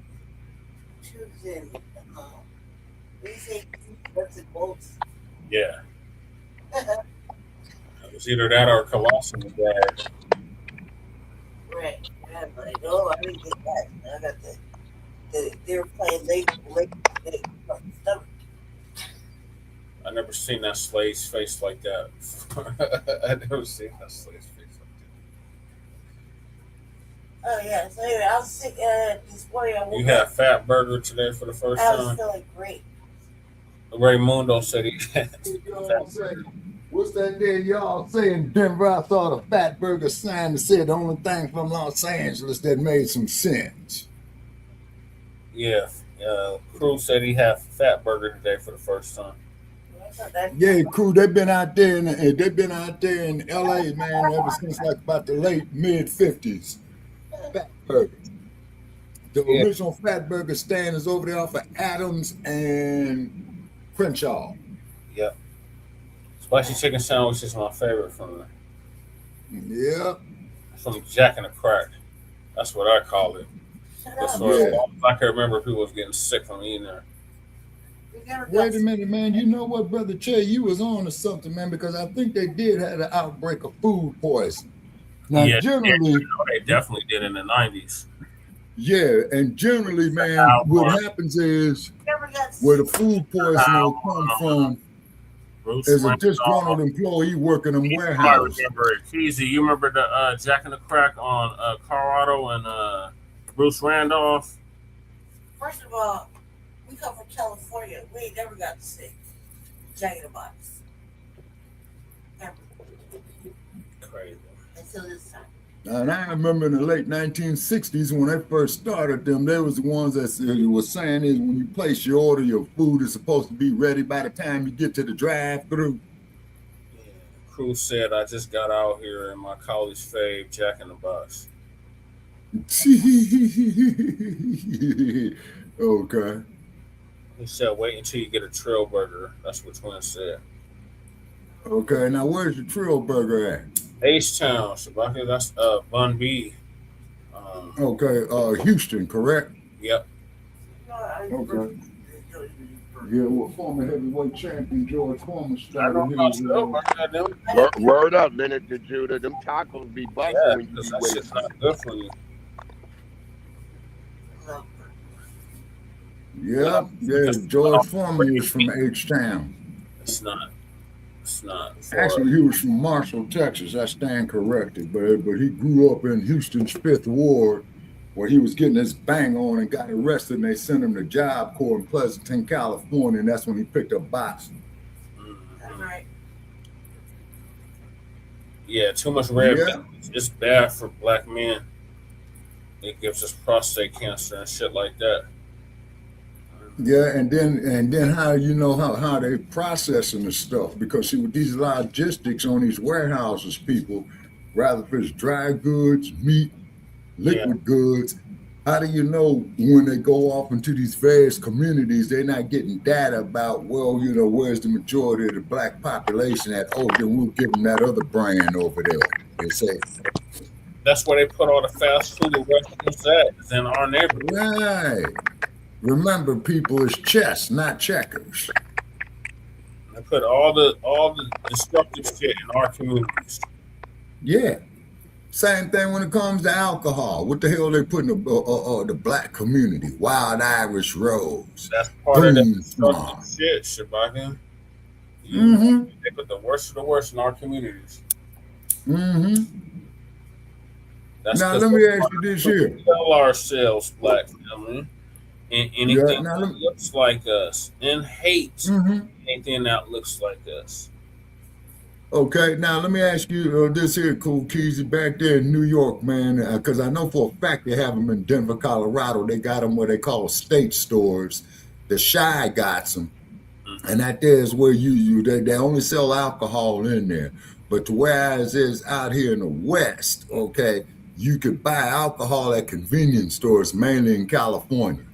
what do you say, nuts and bolts? Yeah. It was either that or colossal bag. Right. Yeah, but no, I didn't get that. I got they were playing late stomach. I never seen that slave's face like that. I never seen that slave's face like that. Oh yeah. So anyway, I was sick this morning. You had Fat Burger today for the first time. I was feeling great. Raymundo said he had. What's that there y'all say in Denver? I saw the Fat Burger sign that said the only thing from Los Angeles that made some sense. Yeah, Crew said he had Fat Burger today for the first time. Yeah, Crew, they've been out there in LA, man, ever since like about the late mid-50s. Fat Burger. The original Fat Burger stand is over there off of Adams and Crenshaw. Yep. Spicy chicken sandwich is my favorite from there. Yep. From Jack in the Crack. That's what I call it. That's what I can remember people was getting sick from eating there. Wait a minute, man. You know what, Brother Che? You was on to something, man, because I think they did have an outbreak of food poisoning. Now, generally... they definitely did in the 90s. Yeah, and generally, man, what happens is where the food poisoning will come from is a disgruntled employee working in warehouses. I remember it. Keezy, you remember the Jack in the Crack on Colorado and Bruce Randolph? First of all, we come from California. We ain't never got sick. Jack in the Box. Ever. Crazy. Until this time. And I remember in the late 1960s when they first started them, they was the ones that were saying is when you place your order, your food is supposed to be ready by the time you get to the drive-thru. Yeah. Crew said, I just got out here in my college fave, Jack in the Box. Okay. He said, wait until you get a Trill Burger. That's what Twin said. Okay, now where's your Trill Burger at? H-Town, Shabaka, that's Bun B. Okay, Houston, correct? Yep. Okay. Yeah, well, former heavyweight champion George Foreman I started don't his. know. Word up, Leonard to Judah. Them tacos be busting when you be that waiting. shit's not good for you. Yeah, George Foreman was from H-Town. It's not. It's not. Actually, he was from Marshall, Texas. I stand corrected, but he grew up in Houston's 5th Ward, where he was getting his bang on and got arrested, and they sent him to Job Corps in Pleasanton, California, and that's when he picked up boxing. That's right. Yeah, too much red meat. It's bad for black men. It gives us prostate cancer and shit like that. Yeah, and then how how they processing the stuff, because see, with these logistics on these warehouses, people, rather if it's dry goods, meat, liquid goods, how do you know when they go off into these various communities, they're not getting data about, well, where's the majority of the black population at? Oh, then we'll give them that other brand over there. They say. That's where they put all the fast food and restaurants at, is in our neighborhood. Right. Remember, people, it's chess, not checkers. They put all the destructive shit in our communities. Yeah. Same thing when it comes to alcohol. What the hell they put in the black community? Wild Irish Rose. That's part of the destructive shit, Shabaka. They put the worst of the worst in our communities. That's now let me ask you this here. We sell ourselves, black family, and anything that looks like us, and hate anything that looks like us. Okay, now let me ask you this here, Cool Keezy, back there in New York, man, because I know for a fact they have them in Denver, Colorado. They got them where they call state stores. The Shy got them, and that there is where they only sell alcohol in there. But whereas is out here in the West, okay, you could buy alcohol at convenience stores, mainly in California.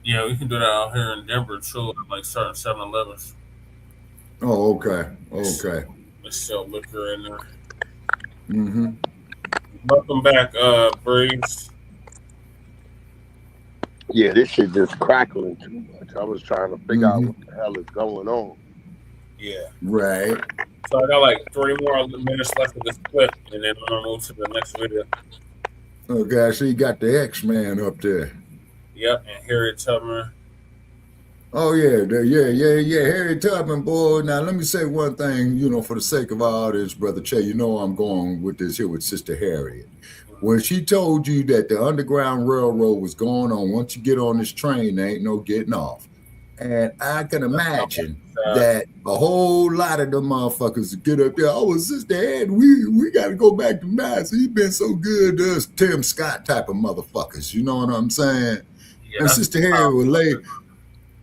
Yeah, we can do that out here in Denver too, like certain 7-Elevens. Oh, okay. Okay. Let's sell liquor in there. Welcome back, Breeze. Yeah, this shit just crackling too much. I was trying to figure out what the hell is going on. Yeah. Right. So I got like 3 more minutes left of this clip, and then I'm gonna move to the next video. Okay, I see you got the X-Man up there. Yep, and Harriet Tubman. Oh yeah, Harriet Tubman, boy. Now let me say one thing, for the sake of our audience, Brother Che, I'm going with this here with Sister Harriet. When she told you that the Underground Railroad was going on, once you get on this train, there ain't no getting off. And I can imagine that a whole lot of them motherfuckers get up there. Oh, Sister Harriet, we got to go back to Mass. He's been so good to us, Tim Scott type of motherfuckers. You know what I'm saying? Yeah, and Sister Harriet will lay...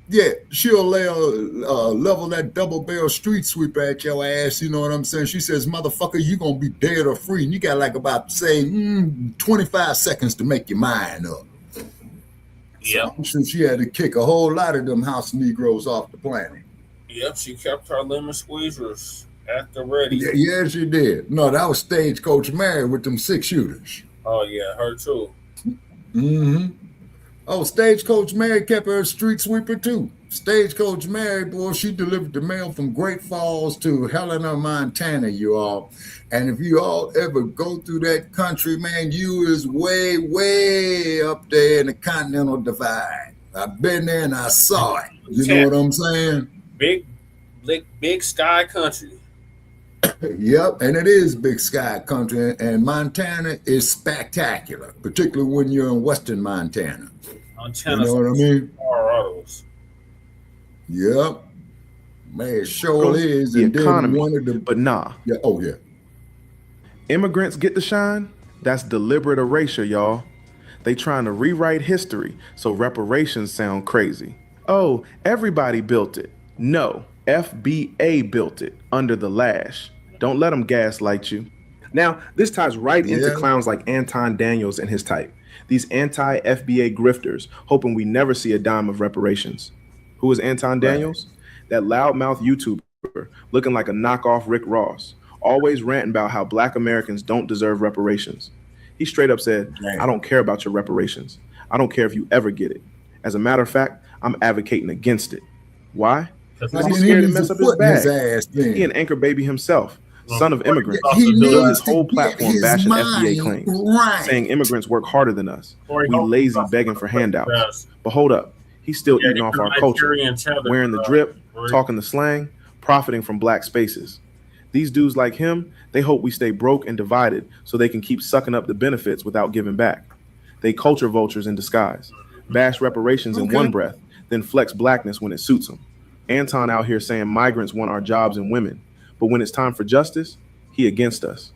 Yeah, she'll level that double barrel street sweeper at your ass, you know what I'm saying? She says, motherfucker, you gonna be dead or free. And you got like about, say, 25 seconds to make your mind up. Yeah. So she had to kick a whole lot of them house Negroes off the planet. Yep, she kept her lemon squeezers at the ready. Yeah, she did. No, that was Stagecoach Mary with them 6 shooters. Oh, yeah, her too. Oh, Stagecoach Mary kept her street sweeper too. Stagecoach Mary, boy, she delivered the mail from Great Falls to Helena, Montana, you all. And if you all ever go through that country, man, you is way, way up there in the Continental Divide. I've been there and I saw it. You know what I'm saying? Big sky country. Yep, and it is big sky country, and Montana is spectacular, particularly when you're in western Montana. You know what I mean? Colorado's. Yep. Man, it sure is. The and economy, one of the, but nah. Yeah. Oh, yeah. Immigrants get the shine? That's deliberate erasure, y'all. They trying to rewrite history so reparations sound crazy. Oh, everybody built it. No, FBA built it under the lash. Don't let them gaslight you. Now, this ties right into clowns like Anton Daniels and his type. These anti-FBA grifters, hoping we never see a dime of reparations. Who is Anton Daniels? That loudmouth YouTuber looking like a knockoff Rick Ross, always ranting about how Black Americans don't deserve reparations. He straight up said, I don't care about your reparations. I don't care if you ever get it. As a matter of fact, I'm advocating against it. Why? Because He he's scared to needs mess to up his put in his bag. ass then. He an anchor baby himself, son of immigrants. He Built needs his whole to get platform his bashing mind FBA claims, right. saying immigrants work harder than us. We lazy begging for handouts. But hold up, he's still eating off our culture, wearing the drip, talking the slang, profiting from black spaces. These dudes like him, they hope we stay broke and divided so they can keep sucking up the benefits without giving back. They culture vultures in disguise, bash reparations in one breath, then flex blackness when it suits them. Anton out here saying migrants want our jobs and women, but when it's time for justice, he against us.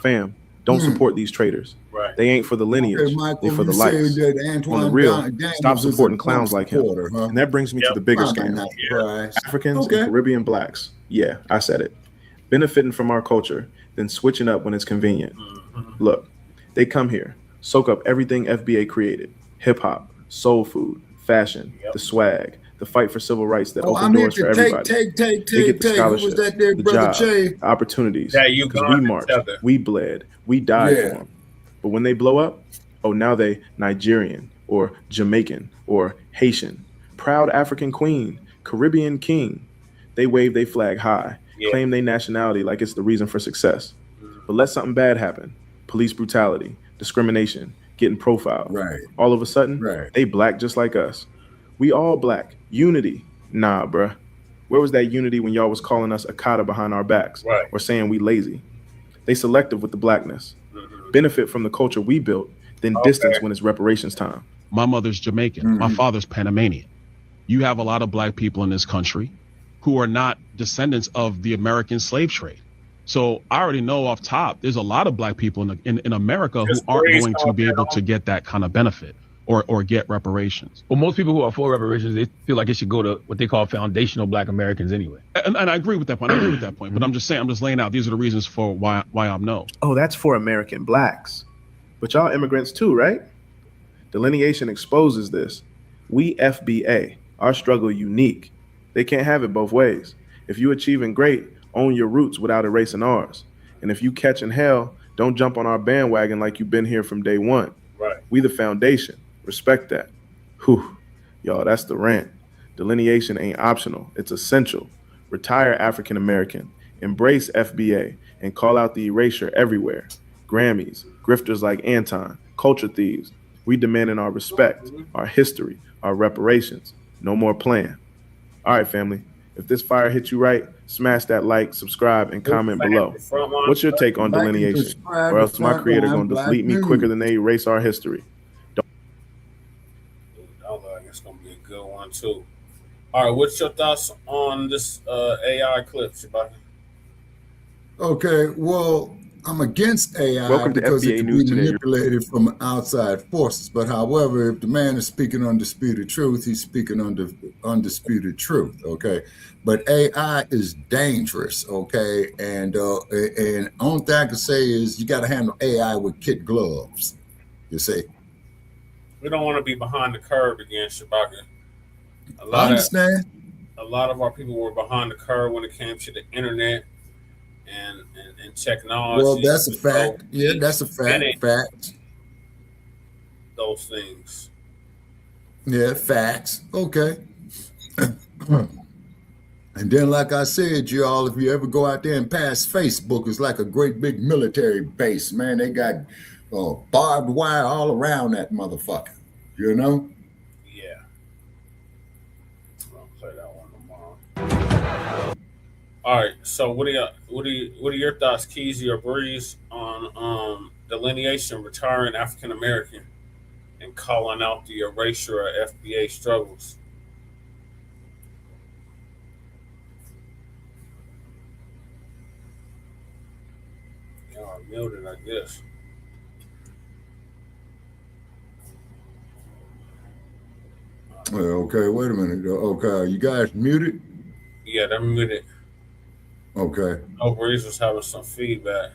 Fam, don't support these traitors. They ain't for the lineage, they for the likes. On the real, stop supporting clowns like him. And that brings me to the bigger scam. Africans and Caribbean blacks. Yeah, I said it. Benefiting from our culture, then switching up when it's convenient. Look, they come here, soak up everything FBA created. Hip hop, soul food, fashion, the swag, the fight for civil rights that open doors for everybody. They get the scholarships, the job, the opportunities. Because we marched, we bled, we died for them. But when they blow up, oh, now they Nigerian or Jamaican or Haitian, proud African queen, Caribbean king. They wave their flag high, claim their nationality like it's the reason for success. But let something bad happen, police brutality, discrimination, getting profiled. All of a sudden, they black just like us. We all black. Unity. Nah, bruh. Where was that unity when y'all was calling us Akata behind our backs or saying we lazy? They selective with the blackness. Benefit from the culture we built, then distance when it's reparations time. My mother's Jamaican. My father's Panamanian. You have a lot of black people in this country who are not descendants of the American slave trade. So I already know off top, there's a lot of black people in America who aren't going to be able to get that kind of benefit or get reparations. Well, most people who are for reparations, they feel like it should go to what they call foundational black Americans anyway. And I agree with that point. But I'm just saying, I'm just laying out, these are the reasons for why I'm no. Oh, that's for American blacks. But y'all immigrants too, right? Delineation exposes this. We FBA, our struggle unique. They can't have it both ways. If you achieving great, own your roots without erasing ours. And if you catching hell, don't jump on our bandwagon like you've been here from day one. We the foundation. Respect that. Whew. Y'all, that's the rant. Delineation ain't optional. It's essential. Retire African American. Embrace FBA and call out the erasure everywhere. Grammys, grifters like Anton, culture thieves. We demanding our respect, our history, our reparations. No more playing. All right, family. If this fire hit you right, smash that like, subscribe, and comment below. What's your take on delineation? Or else my creator gonna delete me quicker than they erase our history. It's gonna be a good one too. All right, what's your thoughts on this AI clip, Shabaka? Okay, well, I'm against AI because it can be manipulated from outside forces. But however, if the man is speaking undisputed truth, he's speaking undisputed truth. Okay, but AI is dangerous. Okay, and only thing I can say is you got to handle AI with kid gloves. You see. We don't want to be behind the curve again, Shabaka. I understand. A lot of our people were behind the curve when it came to the internet and technology. Well, that's a fact. Yeah, that's a fact. Facts. Those things. Yeah, facts. Okay. And then, like I said, y'all, if you ever go out there and pass Facebook, it's like a great big military base, man. They got barbed wire all around that motherfucker. You know? Yeah. I'll play that one tomorrow. All right. So, what are your thoughts, Keezy or Breeze, on delineation, retiring African American, and calling out the erasure of FBA struggles? Y'all are muted, I guess. Okay, wait a minute. Okay, you guys muted? Yeah, they're muted. Okay. Oh, Breeze was having some feedback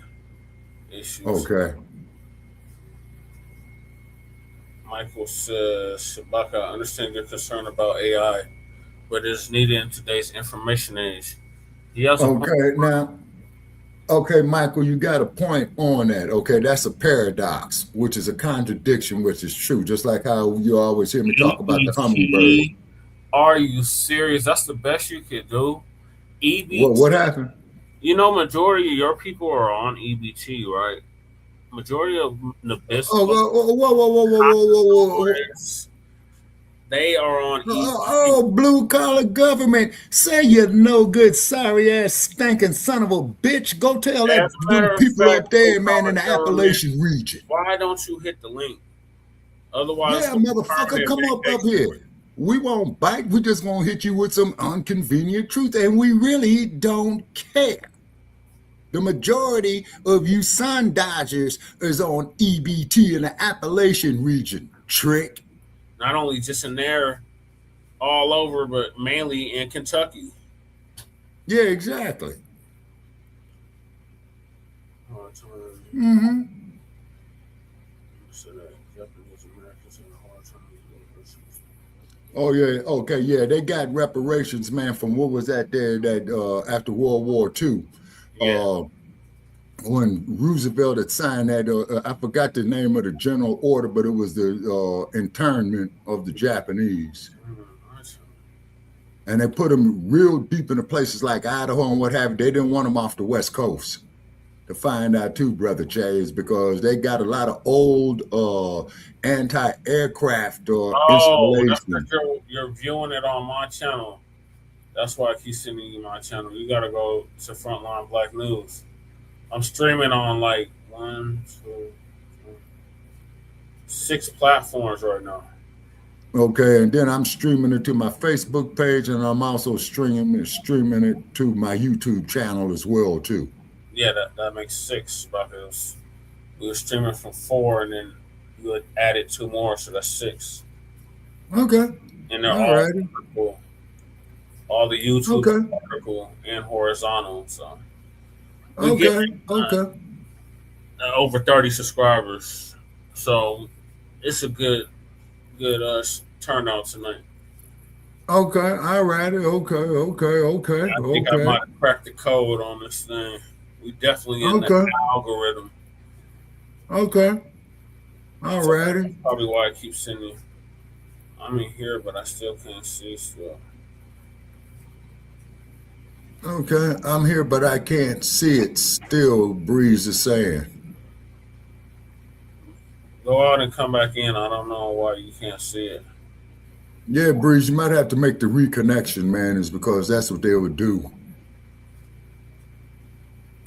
issues. Okay. Michael says, Shabaka, I understand your concern about AI, but it is needed in today's information age. Okay, Michael, you got a point on that. Okay, that's a paradox, which is a contradiction, which is true. Just like how you always hear me talk about the hummingbird. Are you serious? That's the best you could do? EBT. What happened? You know, majority of your people are on EBT, right? Majority of Nabisco. Whoa. They are on EBT. Blue collar government. Say you no good, sorry ass, stinking son of a bitch. Go tell that people up there, man, in the Appalachian region. Why don't you hit the link? Otherwise, yeah, motherfucker, come up here. We won't bite. We just gonna hit you with some inconvenient truth, and we really don't care. The majority of you sun dodgers is on EBT in the Appalachian region. Trick. Not only just in there, all over, but mainly in Kentucky. Yeah, exactly. Mm-hmm. Oh yeah, okay, yeah. They got reparations, man, from what was that there that after World War II. Yeah. When Roosevelt had signed that, I forgot the name of the general order, but it was the internment of the Japanese. And they put them real deep into places like Idaho and what have you. They didn't want them off the West Coast. To find out too, Brother Chase, because they got a lot of old anti-aircraft installations. That's because you're viewing it on my channel. That's why I keep sending you my channel. You got to go to Frontline Black News. I'm streaming on like 6 platforms right now. Okay, and then I'm streaming it to my Facebook page, and I'm also streaming it to my YouTube channel as well too. Yeah, that makes 6 because we were streaming from 4, and then you had added 2 more, so that's 6. Okay. And they're all vertical. All the YouTube vertical and horizontal. So okay. Over 30 subscribers, so it's a good turnout tonight. Okay, all right. Okay. I think I might have cracked the code on this thing. We definitely in the algorithm. Okay. All righty. That's probably why I keep sending. I'm in here, but I still can't see still. Okay, I'm here, but I can't see it still, Breeze is saying. Go out and come back in. I don't know why you can't see it. Yeah, Breeze, you might have to make the reconnection, man, is because that's what they would do.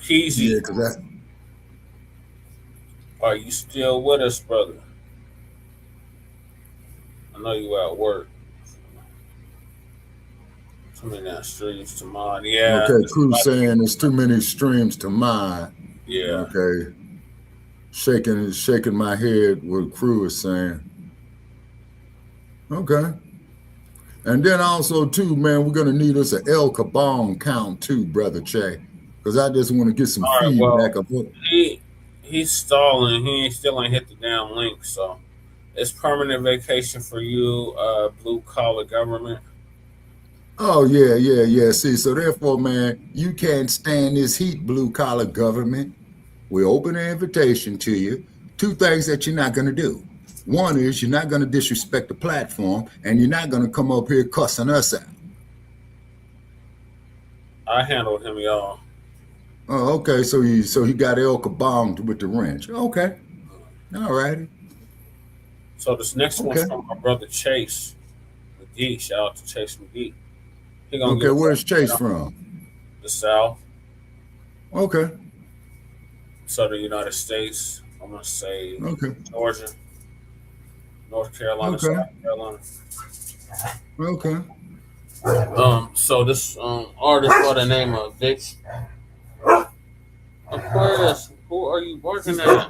Keezy. Yeah, because that. Are you still with us, brother? I know you at work. Too many streams to mod. Yeah. Okay, Crew's saying there's too many streams to mod. Yeah. Okay. Shaking my head, what Crew is saying. Okay. And then also, too, man, we're going to need us an El Kabong count, too, Brother Che. Because I just want to get some feedback. He's stalling. He still ain't hit the damn link. So it's permanent vacation for you, blue collar government. Oh, yeah. See, so therefore, man, you can't stand this heat, blue collar government. We open an invitation to you. 2 things that you're not going to do. One is you're not going to disrespect the platform, and you're not going to come up here cussing us out. I handled him, y'all. Oh, okay. So he got El Kabong with the wrench. Okay. All righty. So this next one's from my brother Chase McGee. Shout out to Chase McGee. Okay, where's Chase from? The South. Okay. Southern United States. I'm gonna say Georgia, North Carolina, South Carolina. Okay. So this artist by the name of Vix. Aquarius, who are you working at?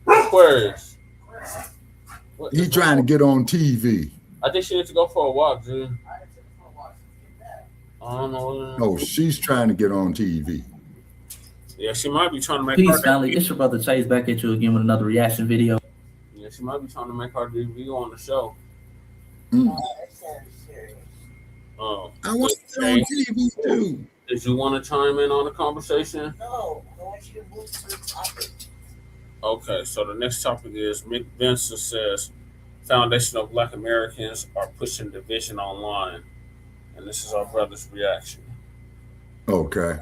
Aquarius. He trying to get on TV. I think she needs to go for a walk, dude. I don't know. Oh, she's trying to get on TV. Yeah, she might be trying to make Peace, family. It's your brother Chase back at you again with another reaction video. Yeah, she might be trying to make her debut on the show. I want to be on TV too. Did you want to chime in on the conversation? No, I want you to move to the topic. Okay, so the next topic is Mensa says Foundation of Black Americans are pushing division online. And this is our brother's reaction. Okay.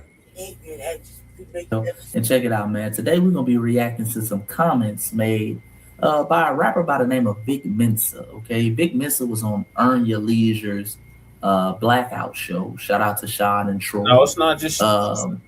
And check it out, man. Today we're going to be reacting to some comments made by a rapper by the name of Big Mensa. Okay, Big Mensa was on Earn Your Leisure's Blackout show. Shout out to Sean and Troy. No, it's not just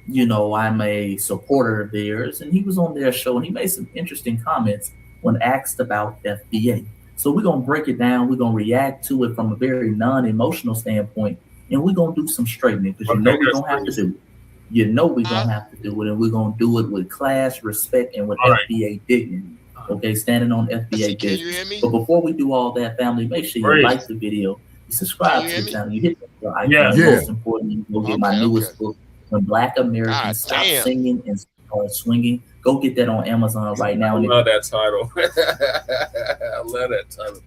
you know, I'm a supporter of theirs, and he was on their show and he made some interesting comments when asked about FBA. So we're gonna break it down, we're gonna react to it from a very non-emotional standpoint, and we're gonna do some straightening because you know we're gonna have to do it. You know we're gonna have to do it, and we're gonna do it with class, respect, and with FBA dignity. Okay, standing on FBA dignity. But before we do all that, family, make sure you like the video. Subscribe to the channel. You hit the icon. Most importantly, go get my newest book, When Black Americans Stop Singing and Start Swinging. Go get that on Amazon right now. I love that title. I love that title.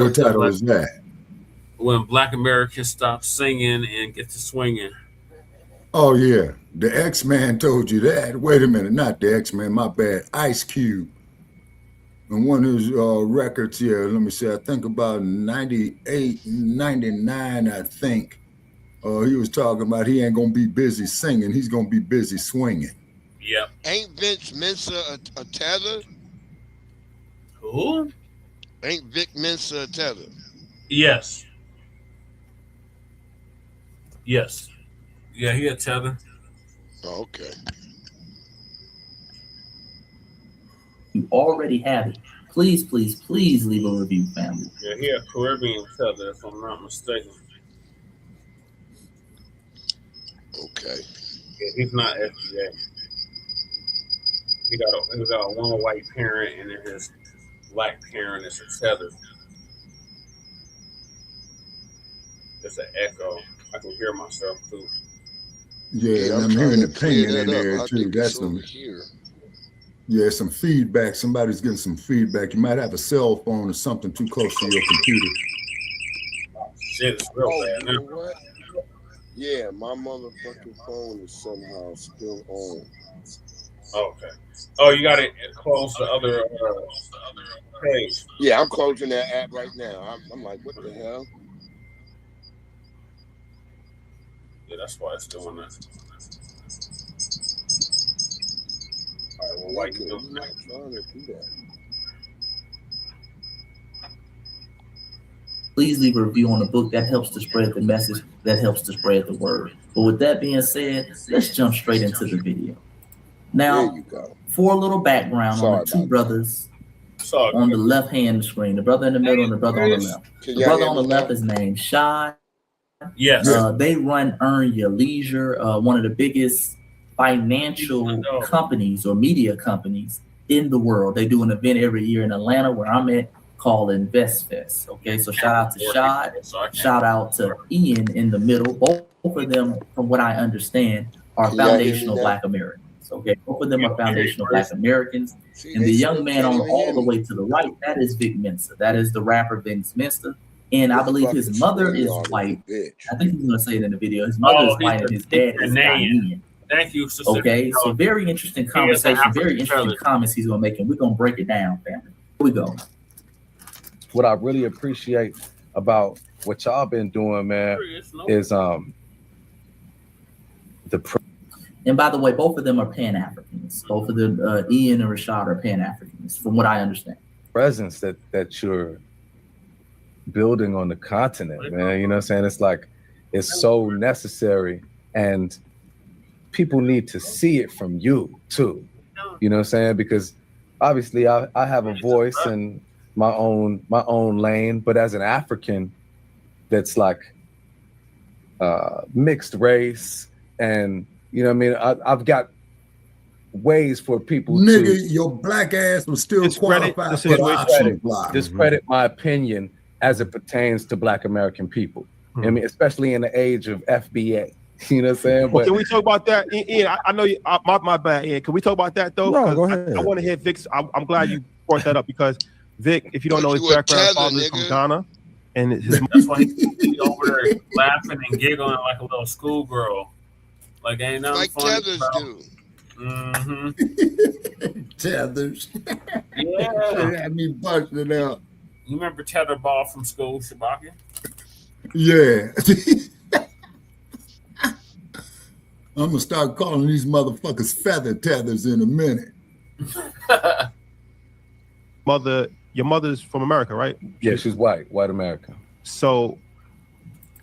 What title is that? When Black Americans Stop Singing and Get to Swinging. Oh yeah, the X-Man told you that. Wait a minute, not the X-Man. My bad. Ice Cube. And one of his records here, let me see, I think about 98, 99, I think. He was talking about he ain't going to be busy singing. He's going to be busy swinging. Yep. Ain't Vince Mensa a tether? Who? Ain't Vic Mensa a tether? Yes. Yes. Yeah, he a tether. Oh, okay. You already have it. Please, please, please leave a review, family. Yeah, he a Caribbean tether, if I'm not mistaken. Okay. Yeah, he's not FBA. He got a one white parent, and then his black parent is a tether. It's an echo. I can hear myself too. Yeah, and I'm hearing the pinging in there too. That's some. Yeah, some feedback. Somebody's getting some feedback. You might have a cell phone or something too close to your computer. Shit, it's real bad now. You know what? Yeah, my motherfucking phone is somehow still on. Okay. Oh, you got it close the other page. Yeah, I'm closing that app right now. I'm like, what the hell? Yeah, that's why it's doing that. All right, well, why you doing that? Trying to do that. Please leave a review on the book. That helps to spread the message. That helps to spread the word. But with that being said, let's jump straight into the video. Now, for a little background on the two brothers on the left hand screen, the brother in the middle and the brother on the left. The brother on the left is named Shy. Yes. They run Earn Your Leisure, one of the biggest financial companies or media companies in the world. They do an event every year in Atlanta where I'm at called InvestFest. Okay, so shout out to Shad, shout out to Ian in the middle. Both of them, from what I understand, are foundational Black Americans. Okay, both of them are foundational Black Americans. And the young man on all the way to the right, that is Vic Mensa. That is the rapper Vince Mensa. And I believe his mother is white. I think he's going to say it in the video. His mother is white and his dad is Ghanaian. Thank you, sister. Okay, so very interesting conversation, very interesting comments he's going to make, and we're going to break it down, family. Here we go. What I really appreciate about what y'all been doing, man, is and by the way, both of them are Pan-Africans. Both of them, Ian and Rashad, are Pan-Africans, from what I understand. Presence that you're building on the continent, man. You know what I'm saying? It's like, it's so necessary, and people need to see it from you too. You know what I'm saying? Because obviously I have a voice and my own lane, but as an African that's like mixed race, and you know what I mean, I've got ways for people to your black ass was still qualified for the option block. Discredit my opinion as it pertains to Black American people. I mean, especially in the age of FBA. You know what I'm saying? But can we talk about that, Ian? I know you. My bad, Ian. Can we talk about that though? No, go ahead. I want to hear Vic's. I'm glad you brought that up because Vic, if you don't know his background, father's from Ghana, and his that's why he's over there laughing and giggling like a little schoolgirl. Like ain't nothing like funny. tethers do. Tethers. Yeah. Had me busting out. You remember tetherball from school, Shabaka? Yeah. I'm gonna start calling these motherfuckers feather tethers in a minute. Your mother's from America, right? Yeah, she's white American. So,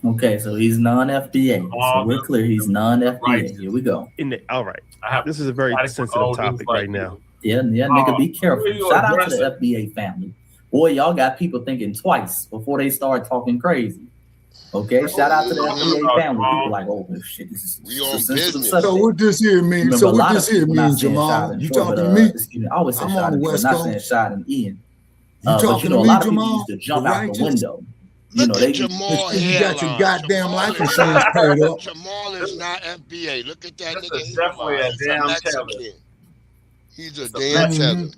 okay, so he's non-FBA. So we're clear, he's non-FBA. Right. Here we go. All right. This is a very sensitive topic right now. Yeah, nigga, be careful. Shout out to the FBA family. Boy, y'all got people thinking twice before they start talking crazy. Okay, shout out to the FBA family. People like, oh shit, this is business. So what this here means? So what this here means, Jamal? You talking to me? I always say I'm shot on the and West not Coast. saying shot and Ian. You talking to a me, lot of people Jamal? used to jump The out the righteous? window. Look at Jamal You got your goddamn life insurance Jamal, paid up. Jamal is not FBA. Look at that nigga. He's definitely a damn Mexican. tether. He's a damn tether.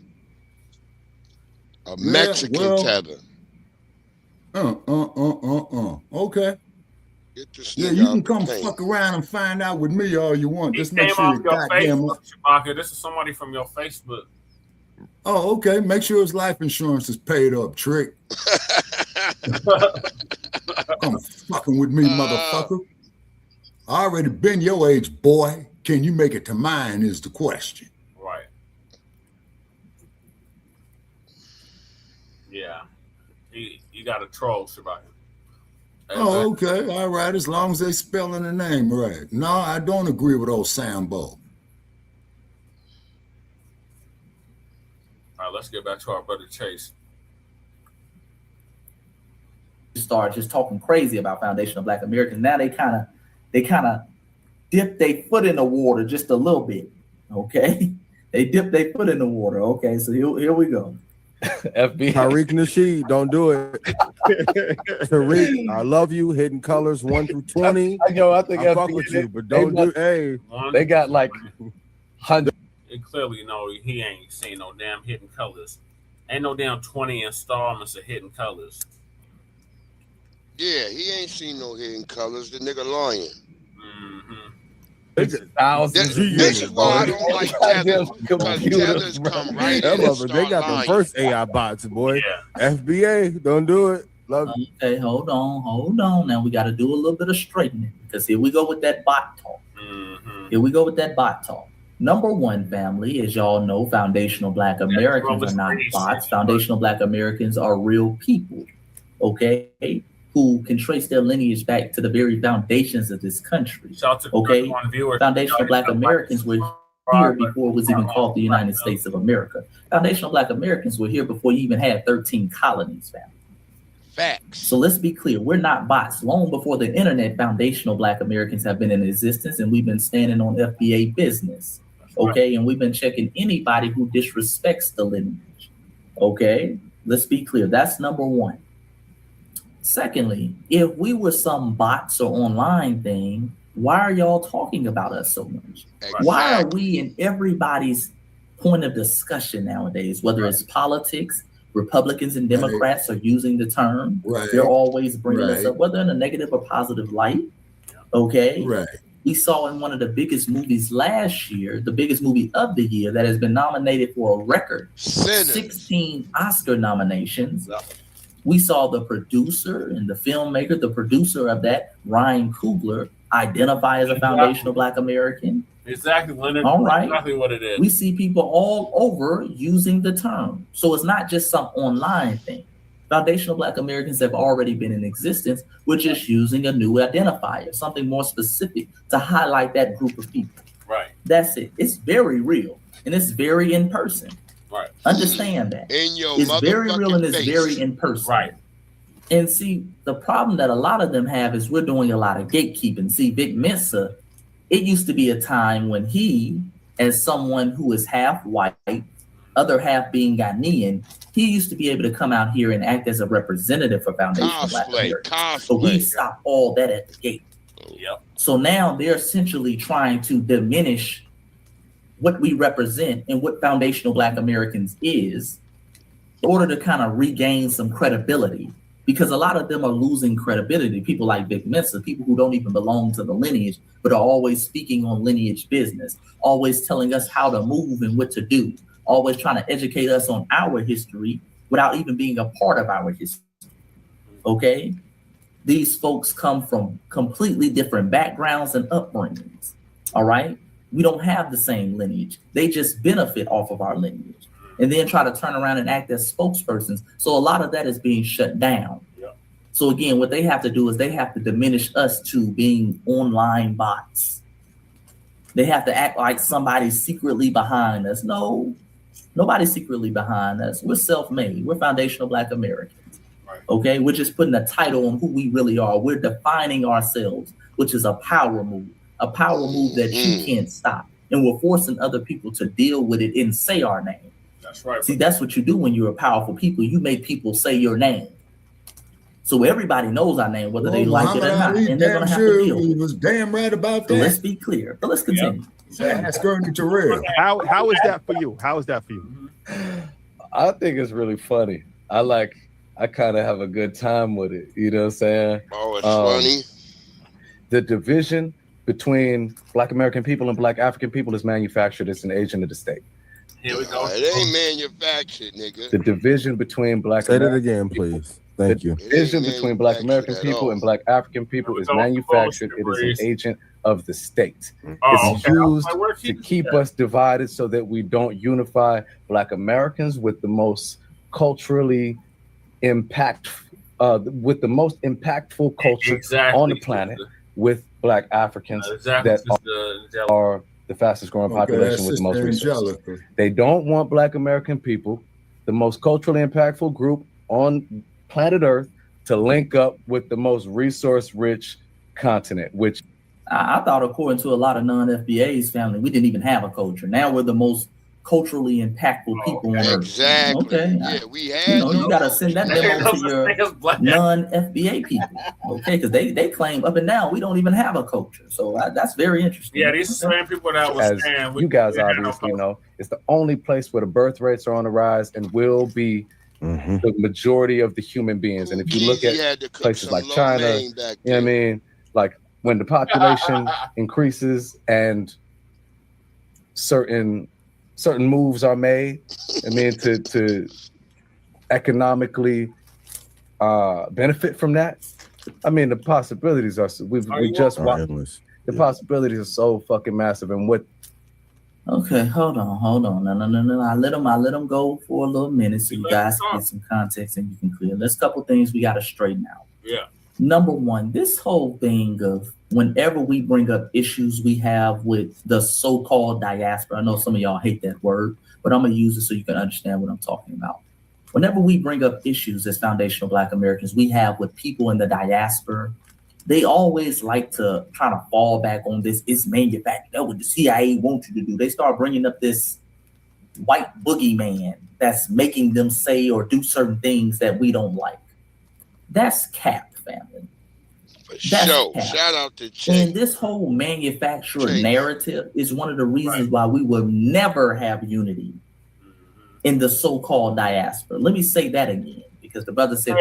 A Mexican tether. Okay. Get this Yeah, nigga you out can the come paint. fuck around and find out with me all you want. He Just make came sure off your your goddamn. Facebook, Shabaka. This is somebody from your Facebook. Oh, okay. Make sure his life insurance is paid up, trick. Come fucking with me, motherfucker. I already been your age, boy. Can you make it to mine is the question. Right. Yeah. You got a troll, Shabaka. Oh, okay. All right. As long as they spelling the name right. No, I don't agree with old Sambo. All right, let's get back to our brother Chase. Start just talking crazy about foundational Black Americans. Now they kind of dip their foot in the water just a little bit. Okay, they dip their foot in the water. Okay, so here we go. FBI. Tariq Nasheed, don't do it. Tariq, I love you. Hidden Colors 1 through 20. I think I fuck with you, but don't do. Hey, they got like 100. And clearly, he ain't seen no damn Hidden Colors. Ain't no damn 20 installments of Hidden Colors. Yeah, he ain't seen no Hidden Colors. The nigga lying. This is why I don't like tethers, because tethers come right in and start they got lying. the first AI bots, boy. FBA, don't do it. Love you. Okay, hold on. Now we got to do a little bit of straightening because here we go with that bot talk. Here we go with that bot talk. Number one, family, as y'all know, foundational Black Americans are not bots. Foundational Black Americans are real people, okay, who can trace their lineage back to the very foundations of this country. Okay, foundational Black Americans were here before it was even called the United States of America. Foundational Black Americans were here before you even had 13 colonies, family. Facts. So let's be clear, we're not bots. Long before the internet, foundational Black Americans have been in existence, and we've been standing on FBA business. Okay, and we've been checking anybody who disrespects the lineage. Okay, let's be clear. That's number one. Secondly, if we were some bots or online thing, why are y'all talking about us so much? Exactly. Why are we in everybody's point of discussion nowadays, whether it's politics, Republicans and Democrats are using the term. They're always bringing us up, whether in a negative or positive light. Okay. We saw in one of the biggest movies last year, the biggest movie of the year that has been nominated for a record 16 Oscar nominations. We saw the producer and the filmmaker, the producer of that, Ryan Coogler, identify as a foundational Black American. Exactly, Leonard. All right. Exactly what it is. We see people all over using the term. So it's not just some online thing. Foundational Black Americans have already been in existence. We're just using a new identifier, something more specific to highlight that group of people. Right. That's it. It's very real and it's very in person. Right. Understand that. It's very real and it's very in person. Right. And see, the problem that a lot of them have is we're doing a lot of gatekeeping. See, Vic Mensa, it used to be a time when he, as someone who is half white, other half being Ghanaian, he used to be able to come out here and act as a representative for Foundational Black Americans. So we stopped all that at the gate. Yep. So now they're essentially trying to diminish what we represent and what Foundational Black Americans is in order to kind of regain some credibility. Because a lot of them are losing credibility. People like Vic Mensa, people who don't even belong to the lineage, but are always speaking on lineage business, always telling us how to move and what to do, always trying to educate us on our history without even being a part of our history. Okay? These folks come from completely different backgrounds and upbringings. All right? We don't have the same lineage. They just benefit off of our lineage and then try to turn around and act as spokespersons. So a lot of that is being shut down. So again, what they have to do is they have to diminish us to being online bots. They have to act like somebody's secretly behind us. No, nobody's secretly behind us. We're self-made. We're foundational Black Americans. Okay, we're just putting a title on who we really are. We're defining ourselves, which is a power move that you can't stop. And we're forcing other people to deal with it and say our name. That's right. See, that's what you do when you're a powerful people. You make people say your name. So everybody knows our name, whether they like it or not. And they're going to have to deal with it. He was damn right about that. So let's be clear. But let's continue. Ask Ernie Toure. How is that for you? How is that for you? I think it's really funny. I kind of have a good time with it. You know what I'm saying? Oh, it's funny. The division between Black American people and Black African people is manufactured. It's an agent of the state. Here we go. It ain't manufactured, nigga. The division between Black Say that again, please. Thank you. The division between Black American people and Black African people is manufactured. It is an agent of the state. It's used to keep us divided so that we don't unify Black Americans with the most culturally with the most impactful culture on the planet, with Black Africans that are the fastest growing population with the most resources. They don't want Black American people, the most culturally impactful group on planet Earth, to link up with the most resource-rich continent, which I thought, according to a lot of non-FBA's family, we didn't even have a culture. Now we're the most culturally impactful people on Earth. Exactly. Okay. Yeah, we had. You got to send that memo to your non-FBA people, okay? Because they claim up and down we don't even have a culture. So that's very interesting. Yeah, these are the same people that was saying. You guys obviously know, it's the only place where the birth rates are on the rise and will be the majority of the human beings. And if you look at places like China, you know what I mean? Like when the population increases and certain moves are made, I mean, to economically benefit from that. I mean, the possibilities are, the possibilities are so fucking massive. And what? Okay, hold on. No. I let them go for a little minute so you guys can get some context and you can clear. There's a couple things we got to straighten out. Yeah. Number one, this whole thing of whenever we bring up issues we have with the so-called diaspora, I know some of y'all hate that word, but I'm going to use it so you can understand what I'm talking about. Whenever we bring up issues as foundational Black Americans we have with people in the diaspora, they always like to try to fall back on this. It's manufactured. That's what the CIA wants you to do. They start bringing up this white boogeyman that's making them say or do certain things that we don't like. That's cap, family. That's cap. Shout out to Jay. And this whole manufacturer narrative is one of the reasons why we will never have unity in the so-called diaspora. Let me say that again, because the brother said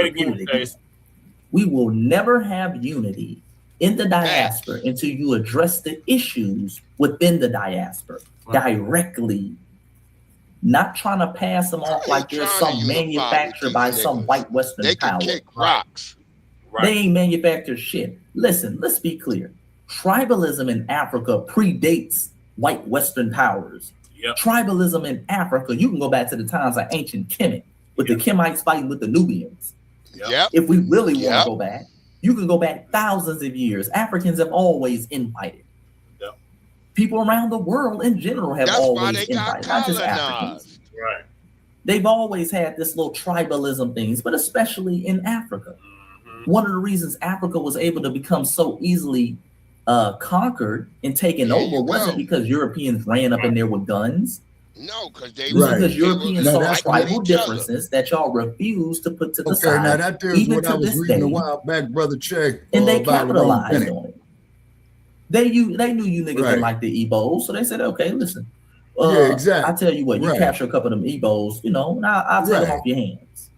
we will never have unity in the diaspora until you address the issues within the diaspora directly, not trying to pass them off like there's some manufactured by some white Western power. They can kick rocks. They ain't manufactured shit. Listen, let's be clear. Tribalism in Africa predates white Western powers. Yep. Tribalism in Africa, you can go back to the times of ancient Kemet, with the Kemites fighting with the Nubians. Yep. If we really want to go back, you can go back thousands of years. Africans have always infighted. Yep. People around the world in general have always infighted, not just Africans. Right. They've always had this little tribalism things, but especially in Africa. One of the reasons Africa was able to become so easily conquered and taken over wasn't because Europeans ran up in there with guns. No, because they because Europeans saw tribal differences that y'all refused to put to the side. Now that there's what I was reading a while back, Brother Che. And they capitalized on it. They knew you niggas didn't like the Igbos, so they said, okay, listen. Exactly. I tell you what, you capture a couple of them Igbos, and I'll take them off your hands.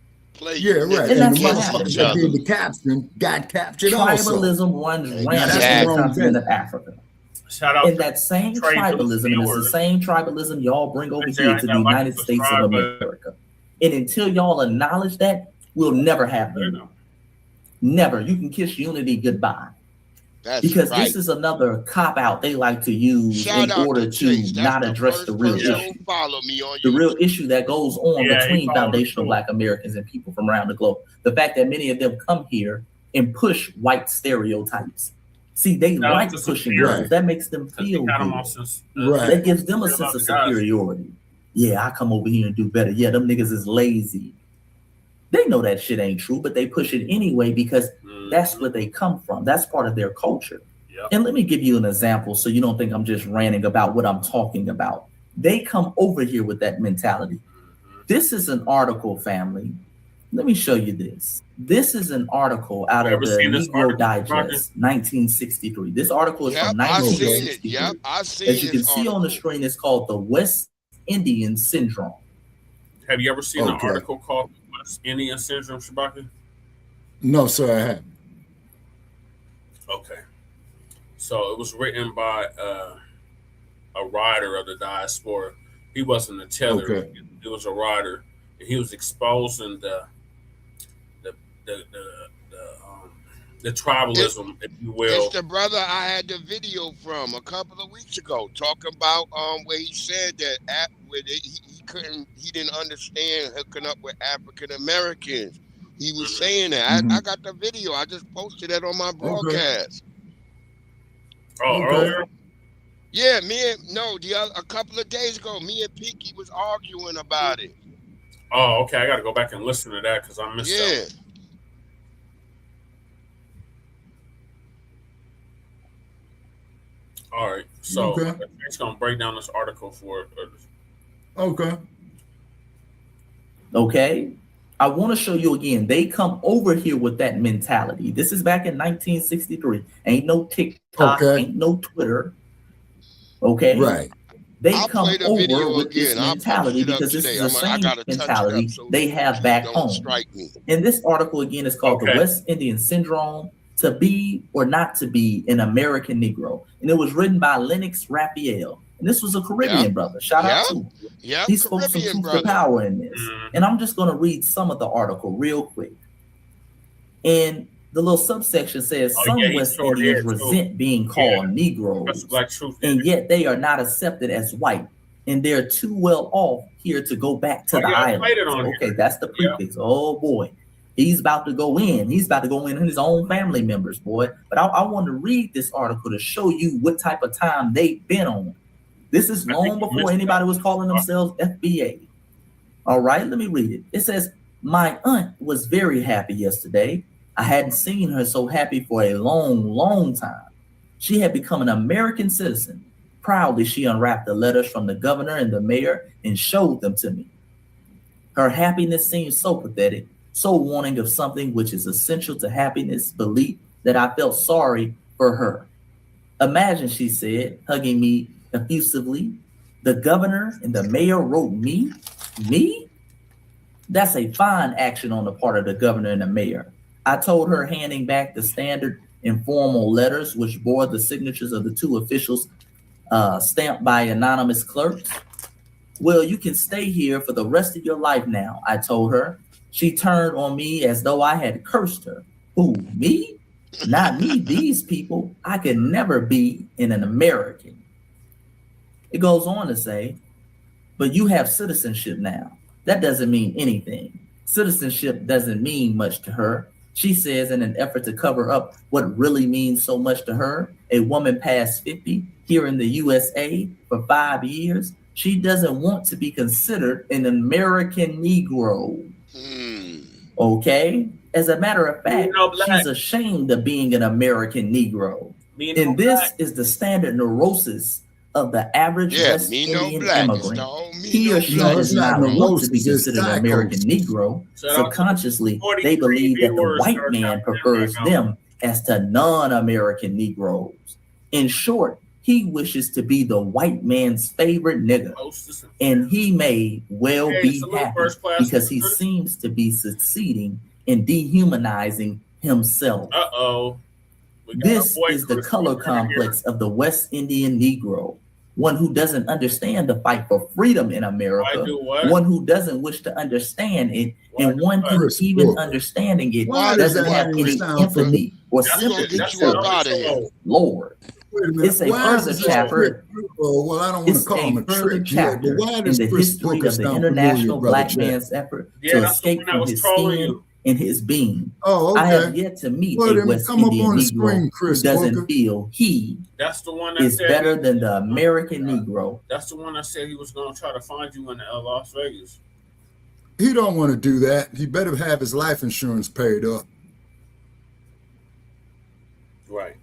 Yeah, right. And the motherfuckers that did the capturing got captured also. Tribalism runs rampant in the continent of Africa. Shout out and that same tribalism, and it's the same tribalism y'all bring over here to the United States of America. And until y'all acknowledge that, we'll never have unity. Never. You can kiss unity goodbye. Because this is another cop out they like to use in order to not address the real issue. The real issue that goes on between foundational Black Americans and people from around the globe. The fact that many of them come here and push white stereotypes. See, they like pushing those. That makes them feel good. That gives them a sense of superiority. Yeah, I come over here and do better. Yeah, them niggas is lazy. They know that shit ain't true, but they push it anyway because that's where they come from. That's part of their culture. And let me give you an example so you don't think I'm just ranting about what I'm talking about. They come over here with that mentality. This is an article, family. Let me show you this. This is an article out of the Negro Digest, 1963. This article is from 1963. As you can see on the screen, it's called the West Indian Syndrome. Have you ever seen an article called West Indian Syndrome, Shabaka? No, sir, I haven't. Okay. So it was written by a writer of the diaspora. He wasn't a teller. He was a writer. And he was exposing the tribalism, if you will. It's the brother I had the video from a couple of weeks ago talking about where he said that he didn't understand hooking up with African Americans. He was saying that. I got the video. I just posted that on my broadcast. Earlier? Yeah, a couple of days ago, me and Pinky was arguing about it. Oh, okay. I got to go back and listen to that because I missed that. All right. So it's going to break down this article for us. Okay. I want to show you again. They come over here with that mentality. This is back in 1963. Ain't no TikTok, ain't no Twitter. Okay. Right. They come over with this mentality because this is the same mentality they have back home. And this article again is called The West Indian Syndrome, to be or not to be an American Negro. And it was written by Lennox Raphael. And this was a Caribbean brother. Shout out to him. He spoke some truth to power in this. And I'm just going to read some of the article real quick. And the little subsection says some West Indians resent being called Negroes, and yet they are not accepted as white, and they're too well off here to go back to the island. Okay, that's the prefix. Oh boy, he's about to go in. He's about to go in his own family members, boy. But I want to read this article to show you what type of time they've been on. This is long before anybody was calling themselves FBA. All right, let me read it. It says, my aunt was very happy yesterday. I hadn't seen her so happy for a long, long time. She had become an American citizen. Proudly, she unwrapped the letters from the governor and the mayor and showed them to me. Her happiness seemed so pathetic, so wanting of something which is essential to happiness, belief, that I felt sorry for her. Imagine, she said, hugging me effusively, the governor and the mayor wrote me? Me? That's a fine action on the part of the governor and the mayor. I told her, handing back the standard informal letters which bore the signatures of the two officials stamped by anonymous clerks. Well, you can stay here for the rest of your life now, I told her. She turned on me as though I had cursed her. Who, me? Not me, these people. I could never be an American. It goes on to say, but you have citizenship now. That doesn't mean anything. Citizenship doesn't mean much to her. She says in an effort to cover up what really means so much to her, a woman past 50 here in the USA for 5 years, she doesn't want to be considered an American Negro. Okay? As a matter of fact, she's ashamed of being an American Negro. And this is the standard neurosis of the average West Indian immigrant. He or she does not want to be considered an American Negro. Subconsciously, they believe that the white man prefers them as to non-American Negroes. In short, he wishes to be the white man's favorite nigger. And he may well be happy because he seems to be succeeding in dehumanizing himself. This is the color complex of the West Indian Negro. one who doesn't understand the fight for freedom in America, one who doesn't wish to understand it, and one who even understanding it doesn't have any empathy or sympathy for it. Lord. It's a further chapter. Well, I don't want to call him a trick chapter in the history of the international black man's effort to escape from his skin and his being. Oh, okay. I have yet to meet a West Indian Negro who doesn't feel he is better than the American Negro. That's the one that said he was going to try to find you in Las Vegas. He don't want to do that. He better have his life insurance paid up. Right.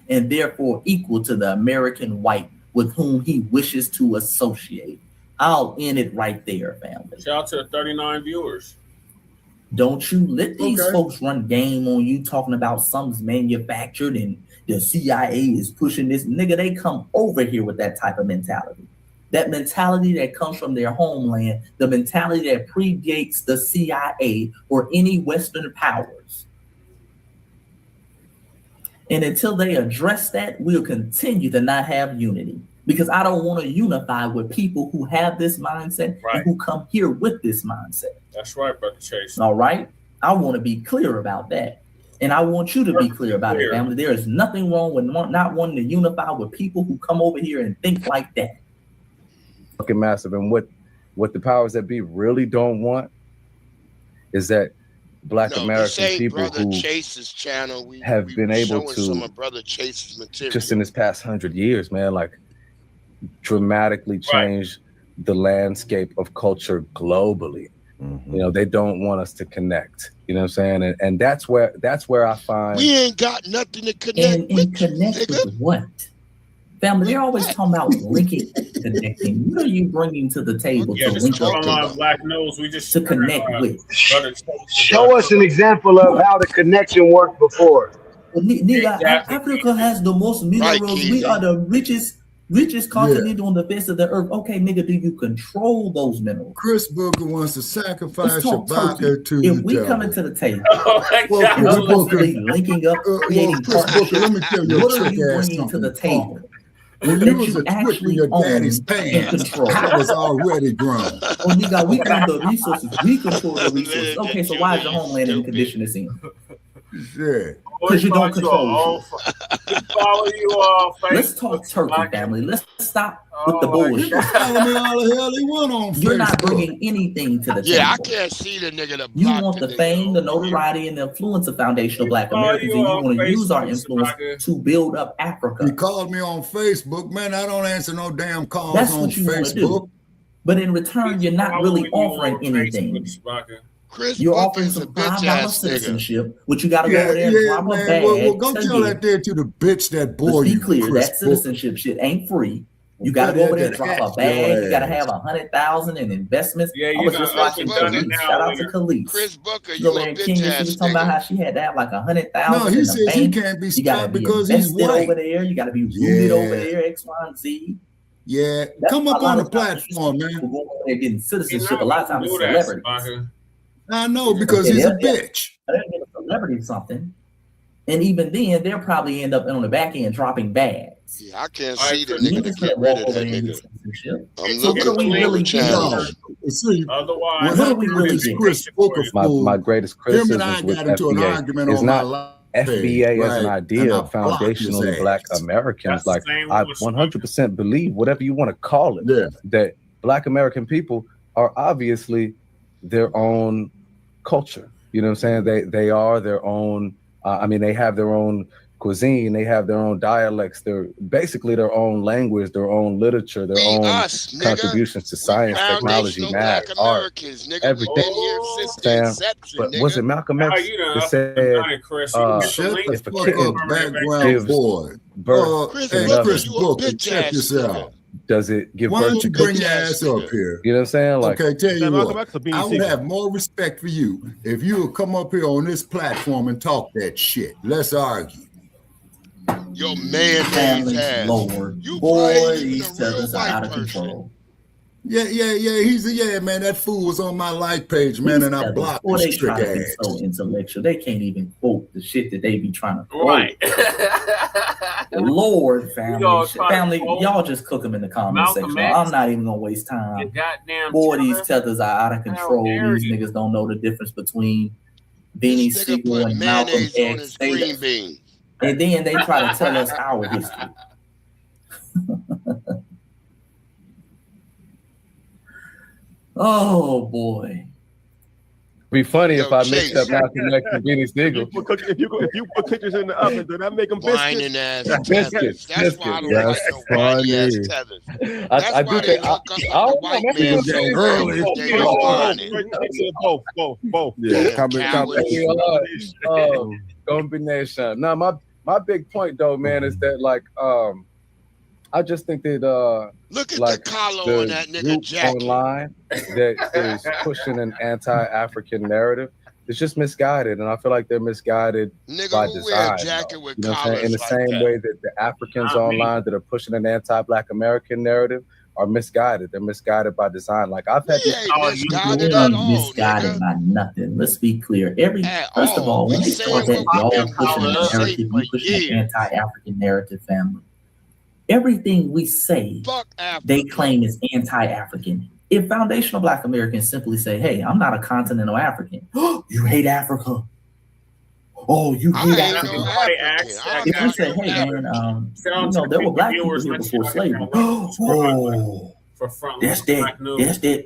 And therefore equal to the American white with whom he wishes to associate. I'll end it right there, family. Shout out to the 39 viewers. Don't you let these folks run game on you talking about something's manufactured and the CIA is pushing this. Nigga, they come over here with that type of mentality. That mentality that comes from their homeland, the mentality that predates the CIA or any Western powers. And until they address that, we'll continue to not have unity. Because I don't want to unify with people who have this mindset and who come here with this mindset. That's right, Brother Chase. All right? I want to be clear about that. And I want you to be clear about it, family. There is nothing wrong with not wanting to unify with people who come over here and think like that. Fucking massive. And what the powers that be really don't want is that Black American people who Chase's channel, have been able to, some of Brother Chase's material. Just in this past 100 years, man, like dramatically change the landscape of culture globally. You know, they don't want us to connect. You know what I'm saying? And that's where I find we ain't got nothing to connect and connect with what? Family, they're always talking about linking, connecting. What are you bringing to the table to link up Black Nose, we just to connect with? Show us an example of how the connection worked before. Well, nigga, Africa has the most minerals. We are the richest continent on the face of the earth. Okay, nigga, do you control those minerals? Chris Booker wants to sacrifice Shabaka to if we come into the table, we're supposed to be linking up, creating partnerships. Let me tell you, what are you bringing to the table? When you was a twit in your daddy's pants, I was already grown. Well, nigga, we own the resources. We control the resources. Okay, so why is your homeland in the condition it's in? Yeah. Because you don't control it. Let's talk Turkey, family. Let's stop with the bullshit. You're not bringing anything to the table. Yeah, I can't see the nigga. You want the fame, the notoriety, and the influence of foundational Black Americans, and you want to use our influence to build up Africa. He called me on Facebook, man. I don't answer no damn calls That's on what you Facebook. Do. But in return, you're not really offering anything. You're offering some prime citizenship, which you got to go over there and drop a bag. Well, go tell that there to the bitch that bore you. Be clear, that citizenship shit ain't free. You got to go over there and drop a bag. You got to have 100,000 in investments. Yeah, I was just watching Khalees. Shout out to Khalees. Chris Booker, you a bitch She was talking about how she had to have like 100,000. No, he says he can't be stopped because he's white. Over there, you got to be rooted over there. X, Y, and Z. Yeah, come up on the platform, man. They're getting citizenship. A lot of times it's celebrities. I know, because he's a bitch. They'll give a celebrity something. And even then, they'll probably end up on the back end dropping bags. Yeah, I can't see the nigga to get rid of that nigga. I'm looking for the channel. Otherwise, what are we really doing? My greatest criticism with FBA is not FBA as an idea of foundationally Black Americans. Like, I 100% believe, whatever you want to call it, that Black American people are obviously their own culture. You know what I'm saying? They are their own. I mean, they have their own cuisine. They have their own dialects. They're basically their own language, their own literature, their own contributions to science, technology, math, art, everything. But was it Malcolm X that said, if a kitten gives birth to another, Chris Booker, check this out. Does it give birth? Why don't you bring your ass up here? You know what I'm saying? Like, okay, tell you what, I would have more respect for you if you would come up here on this platform and talk that shit. Let's argue. Your man, Lord, boy, these feathers are out of control. Yeah, man. That fool was on my like page, man, and I blocked his trick ass. They so intellectual, they can't even quote the shit that they be trying to quote. Right. Lord, family, y'all just cook them in the comment section. I'm not even gonna waste time. Boy, these tethers are out of control. These niggas don't know the difference between Beanie Siegel and Malcolm X. And then they try to tell us our history. Oh boy. Be funny if I mixed up Malcolm X and Beanie Siegel. If you put cookies in the oven, do that make them biscuits? Biscuits. That's why I don't like no whiny ass tethers. I do think white man both. Yeah, combination. Now my big point though, man, is that like I just think that look at like the collar on that nigga jacket online that is pushing an anti-African narrative. It's just misguided, and I feel like they're misguided by design. Wear a jacket with collars in the like same that. way that the Africans online that are pushing an anti-Black American narrative are misguided. They're misguided by design. Like I've had misguided by nothing. Let's be clear. First of all, when they start that y'all pushing the narrative, we pushing an anti-African narrative, family. Everything we say, they claim is anti-African. If foundational Black Americans simply say, hey, I'm not a continental African. You hate Africa. Oh, you hate Africa. If we say, hey, man, there were Black people here before slavery. Oh, that's that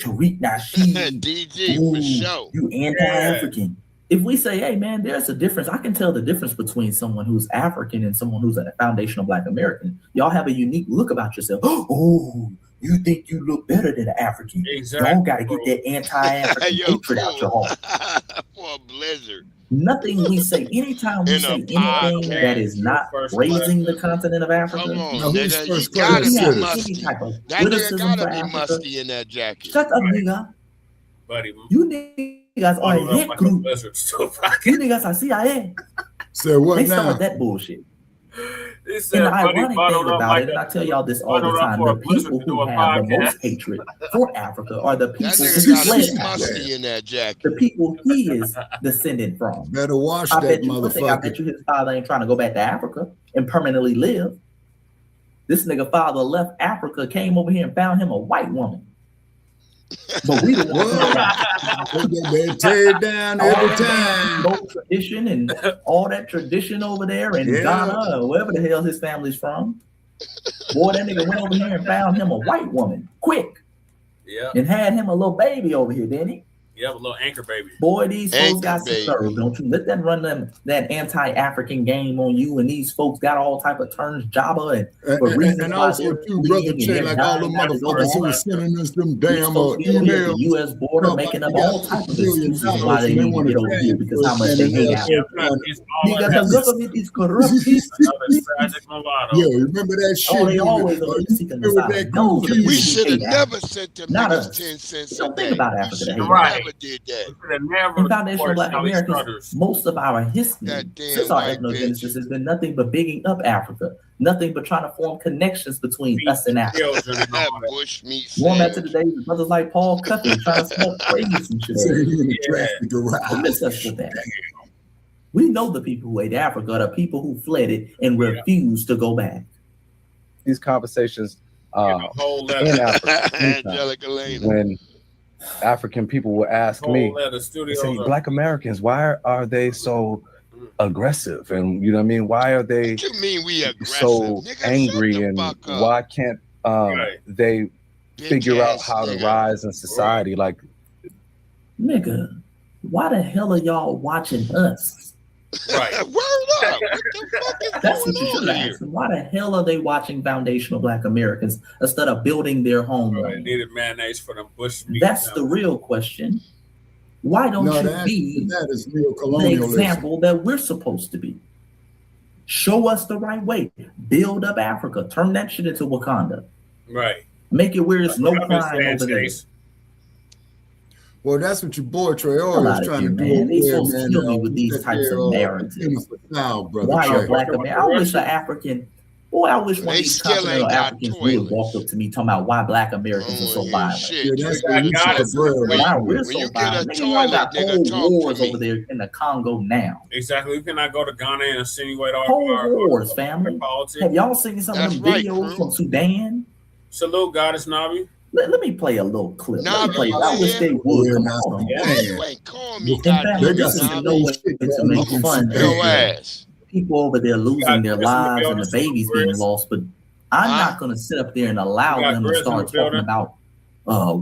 Tariq Nasheed. DG, for sure. You anti-African. If we say, hey, man, there's a difference. I can tell the difference between someone who's African and someone who's a foundational Black American. Y'all have a unique look about yourself. Oh, you think you look better than an African. Exactly, y'all got to get that anti-African hatred out your heart. For a blizzard. Nothing we say, anytime we say anything that is not raising the continent of Africa, come on, nigga, you gotta be musty. That nigga gotta be musty in that jacket. Shut up, nigga. Buddy, you niggas are a hit group. You niggas are CIA. So what they now? started that bullshit. And the ironic thing about it, and I tell y'all this all the time, the people who have the most hatred for Africa are the people who fled Africa. In that jacket. The people he is descended from. Better wash that motherfucker. I bet you his father ain't trying to go back to Africa and permanently live. This nigga father left Africa, came over here and found him a white woman. But we the ones they tear it down every time. Tradition and all that tradition over there in Ghana or wherever the hell his family's from. Boy, that nigga went over here and found him a white woman quick. Yeah. And had him a little baby over here, didn't he? You have a little anchor baby. Boy, these folks got some serve. Don't you let them run that anti-African game on you. And these folks got all type of turns, Jabba, and also too, brother Che, like all the motherfuckers who were sending us them damn emails. The U.S. border making up all type of excuses why they need to get over here because how much they hate Africa. The government is corrupt. Yeah, remember that shit? Oh, they always seeking the we should have never sent them niggas 10 cents a day. Think about Africa. Right. Did that. In foundational Black Americans, most of our history since our ethnogenesis has been nothing but bigging up Africa, nothing but trying to form connections between us and Africa. Going back to the days of brothers like Paul Cuffey trying to smoke crazy and shit. Miss us with that. We know the people who ate Africa are the people who fled it and refused to go back. These conversations in Africa, when African people will ask me, they say, Black Americans, why are they so aggressive? And you know what I mean? Why are they so angry? And why can't they figure out how to rise in society? Like, nigga, why the hell are y'all watching us? Right. Word up. What the fuck is That's what you should ask. Why the hell are they watching foundational Black Americans instead of building their home? They needed mayonnaise for them bush meat. That's the real question. Why don't you be the example that we're supposed to be? Show us the right way. Build up Africa. Turn that shit into Wakanda. Right. Make it where it's no crime over there. Well, that's what your boy Traore is trying to do over These there, folks kill me with these types of narratives. Why are Black Americans? I wish an African Boy, I wish one of They these still continental ain't got Africans would have walked up to me talking about why Black Americans are so violent. Shit. Yeah, that's When what We're you so get a violent. Nigga, y'all toilet, got nigga, whole talk wars to over me. there in the Congo now. Exactly. We cannot go to Ghana and insinuate our Whole wars, family. politics. Have y'all seen some of them videos from Sudan? Salute, Goddess Nabi. Let me play a little clip. Let me play it. Nabi, I wish they would. Yeah, Come now, on. You ain't call me, And family, goddamn this is no way to make fun of your ass. people over there losing their lives and the babies being Chris. lost, but I'm not going to sit up there and allow them to Grizz in start the talking building. about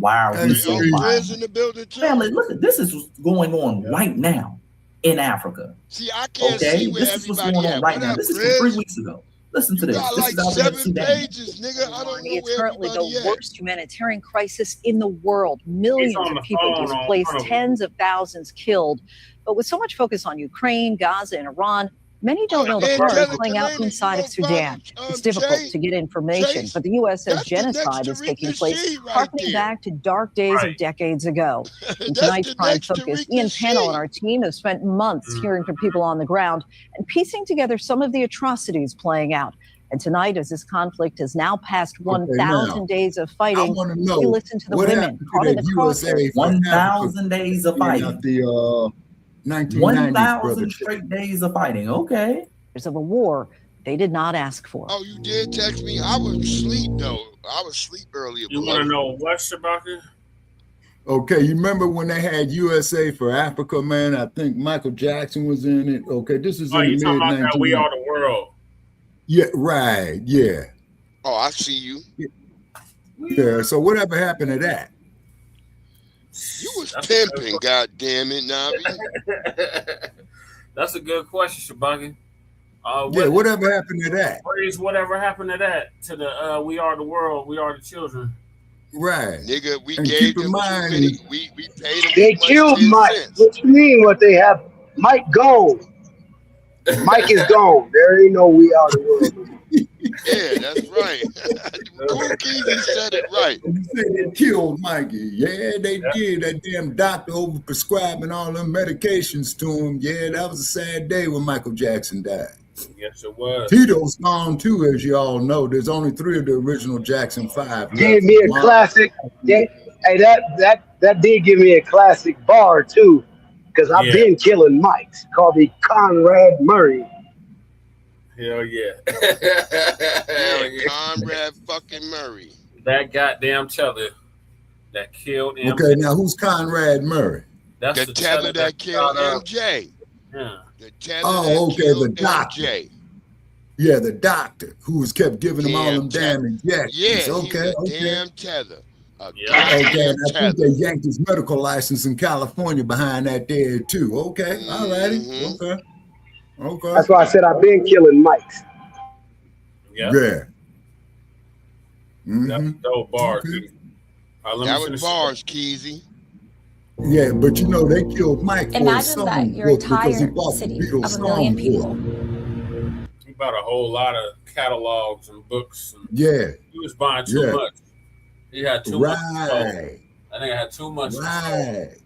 why are we so violent. In the building too. Family, look, this is what's going on right now in Africa. See, I can't see where this is what's everybody going on at. right What now. up, This is Grizz? from 3 weeks ago. Listen to You this. got This like is out there in 7 Sudan. pages, nigga. I don't know It's where currently everybody the at. worst humanitarian crisis in the world. Millions on of the people phone displaced, tens of thousands killed. But with so much focus on Ukraine, Gaza, and Iran, many don't know the horrors playing out inside of Sudan. It's difficult to get information, but the U.S. says genocide is taking place, harkening back to dark days of decades ago. In tonight's Prime Focus, Ian Pannell and our team have spent months hearing from people on the ground and piecing together some of the atrocities playing out. And tonight, as this conflict has now passed 1,000 days of fighting, we listen to the women caught in the crosshairs. 1,000 days of fighting. The 1990s, 1,000 straight days of fighting. Okay. Of a war they did not ask for. Oh, you did text me? I was asleep, though. I was asleep earlier. You want to know what, Shabaka? Okay, you remember when they had USA for Africa, man? I think Michael Jackson was in it. Okay, this is in the you talking about that We Are the World. Yeah, right. Yeah. Oh, I see you. Yeah. So whatever happened to that? You was pimping, goddamn it, Nabi. That's a good question, Shabaka. Whatever happened to that? Whatever happened to that? To the We Are the World, We Are the Children. Right. Nigga, we and gave keep in them mind, too many. We paid them. They killed Mike. What you mean? What they have? Mike gone. Mike is gone. There ain't no We Are the World. Yeah, that's right. Cool Keezy said it right. You said they killed Mikey. Yeah, they did. That damn doctor over prescribing all them medications to him. Yeah, that was a sad day when Michael Jackson died. Yes, it was. Tito's gone too, as you all know. There's only 3 of the original Jackson 5. Gave me a classic. Hey, that did give me a classic bar too, because I've been killing mics. Called me Conrad Murray. Hell yeah. Hell yeah, Conrad fucking Murray. That goddamn tether that killed MJ. Okay, now who's Conrad Murray? That's the tether that killed MJ. Yeah. The tether the doctor. MJ. Yeah, the doctor who was kept giving him all them damn injections. Yeah, okay. Damn tether. Okay, and I think they yanked his medical license in California behind that there too. Okay, all righty. Okay. That's why I said I've been killing mics. Yeah. That's dope bars. Okay. That was bars, Keezy. Yeah, but you know they killed Mike. Imagine that your entire city of 1 million people. He bought a whole lot of catalogs and books. And he was buying too much. He had too much. I think I had too much. Right.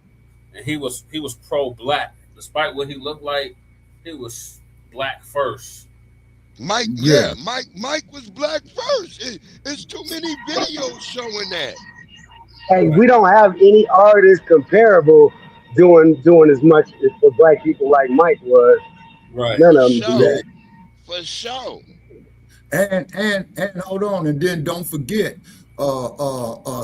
And he was pro-black, despite what he looked like. He was black first. Mike was black first. It's too many videos showing that. Hey, we don't have any artist comparable doing as much for black people like Mike was. Right. None of them do that. For sure. And hold on, and then don't forget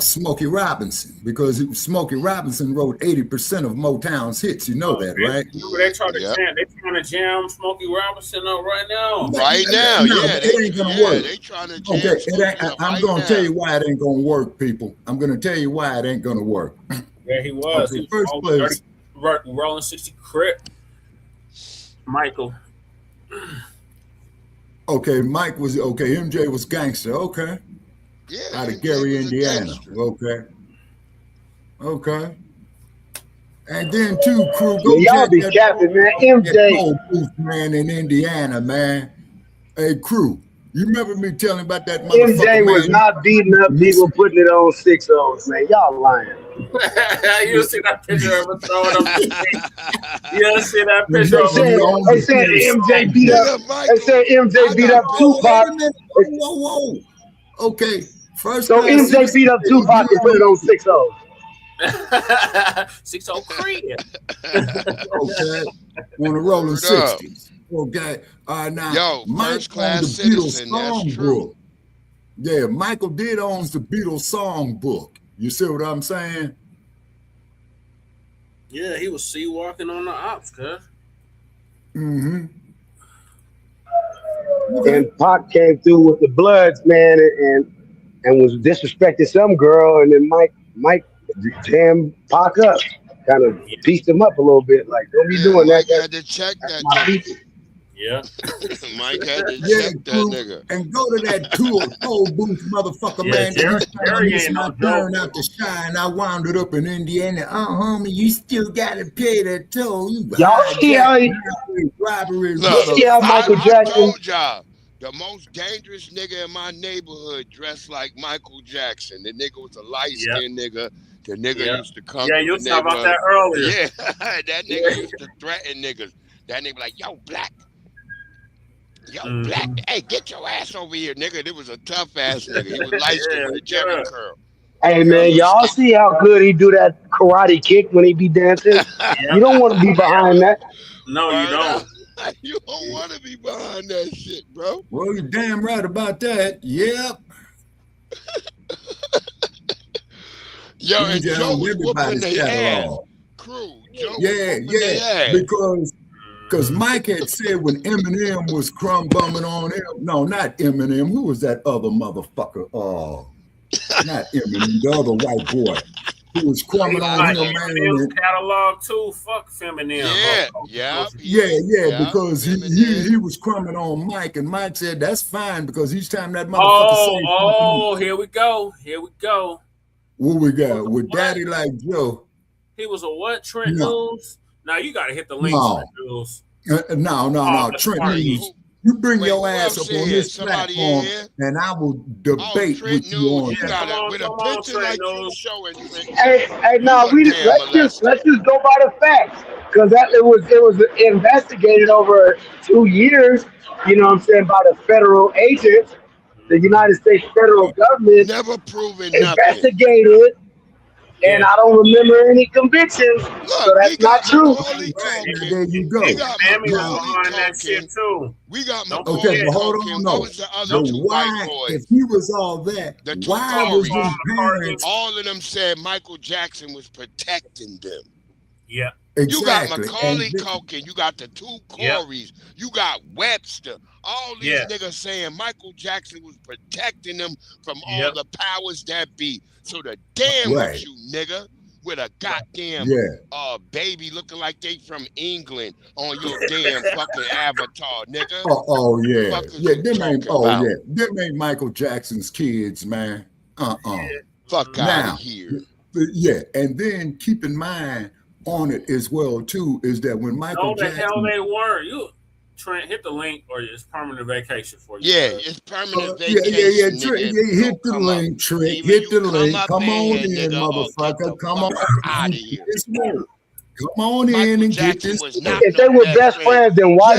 Smokey Robinson, because Smokey Robinson wrote 80% of Motown's hits. You know that, right? They trying to jam Smokey Robinson up right now. Right now, it ain't gonna work. They trying to jam I'm gonna tell you why it ain't gonna work, people. I'm gonna tell you why it ain't gonna work. Yeah, he was. Okay, he first was place. Rolling 60 Crip. Michael. Okay, Mike was okay. MJ was gangster. Okay. Yeah, out of Gary, Indiana. Okay. And then too, crew, go y'all be capping, man. MJ, man, in Indiana, man. Hey, crew, you remember me telling about that MJ was not beating up people, putting it on 6-0s, man. Y'all lying. You see that picture of him throwing up the feet. You see that picture of him? They said MJ beat up. They said MJ beat up Tupac. Whoa. Okay. First so MJ beat up Tupac and put it on 6-0. 6-0 Creed. Okay. On the rolling 60s. Okay. Now, Mike owns the Beatles songbook. Yeah, Michael did owns the Beatles songbook. You see what I'm saying? Yeah, he was walking on the ops, cuz. Mm-hmm. And Pac came through with the Bloods, man, and was disrespecting some girl, and then Mike jammed Pac up, kind of pieced him up a little bit, like, don't be doing Mike that. Had to check that. Yeah. Mike had to check that nigga. And go to that tour booth, motherfucker, man. Jerry ain't my no turn joke. out to shine. I wound it up in Indiana. Homie, you still gotta pay the toll. Y'all see how robbery. Michael Jackson. I told y'all, the most dangerous nigga in my neighborhood dressed like Michael Jackson. The nigga was a light-skinned nigga. The nigga used to come. Yeah, you was talking about that earlier. Yeah, that nigga used to threaten niggas. That nigga like, yo, Blacc. Yo, Blacc. Hey, get your ass over here, nigga. It was a tough ass nigga. He was light-skinned with a Jerry curl. Hey, man, y'all see how good he do that karate kick when he be dancing? You don't want to be behind that. No, you don't. You don't want to be behind that shit, bro. Well, you're damn right about that. Yep. Yo, and Joe was whooping their ass. Crew, Joe because Mike had said when Eminem was crumb bumming on him. No, not Eminem. Who was that other motherfucker? Not Eminem, the other white boy. Who was crumbing on him, man. Catalog too. Fuck Eminem. Yeah, because he was crumbing on Mike, and Mike said that's fine because each time that motherfucker here we go. What we got with Daddy Like Joe? He was a what? Trent News? Now you gotta hit the link. No. Trent News. No. Trent News. You bring your ass up on this platform, and I will debate with you on that. Hey, no, let's just go by the facts, because it was investigated over 2 years. You know what I'm saying, by the federal agents, the United States federal government. Never proven investigated. And I don't remember any convictions, so that's not true. There you go. We got that shit too. We got okay, but hold on, no. So why, if he was all that, why was his parents? All of them said Michael Jackson was protecting them. Yeah. Exactly. You got Macaulay Culkin, you got the two Coreys, you got Webster. All these niggas saying Michael Jackson was protecting them from all the powers that be. So the damn with you, nigga, with a goddamn baby looking like they from England on your damn fucking avatar, nigga. Them ain't Michael Jackson's kids, man. Fuck out of here. Yeah, and then keep in mind on it as well too is that when Michael Jackson, the hell they were. You Trent, hit the link, or it's permanent vacation for you. Yeah, it's permanent vacation. Hit the link, Trent. Hit the link. Come on in, motherfucker. Come on out of here. Come on in and get this. If they were best friends, then why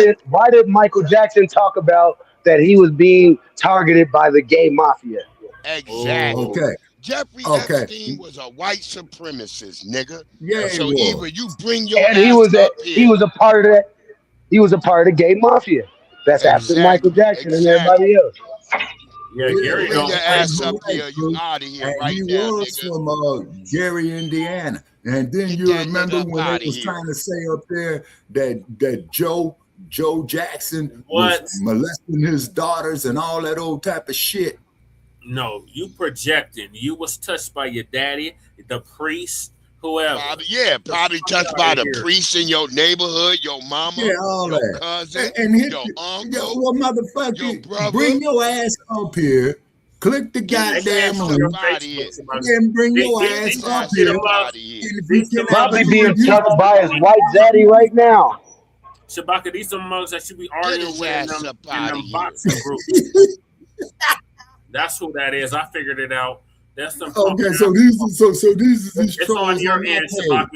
did Michael Jackson talk about that he was being targeted by the gay mafia? Exactly. Okay. Jeffrey Epstein was a white supremacist, nigga. Yeah, so either you bring your and he was a part of that. He was a part of the gay mafia. That's after Michael Jackson and everybody else. Yeah, Gary, bring your ass up here. You out of here right now, was from Gary, Indiana. And then you remember when they was trying to say up there that Joe Jackson was molesting his daughters and all that old type of shit. No, you projecting. You was touched by your daddy, the priest, whoever. Probably touched by the priest in your neighborhood, your mama, your cousin, your uncle. Well, motherfucker, your brother. Bring your ass up here. Click the goddamn link and bring your ass up here. Probably being touched by his white daddy right now. Shabaka, these some mugs that should be arguing with in them boxing groups. That's who that is. I figured it out. That's the okay. So these is these it's trolls on your my end, page. Shabaka.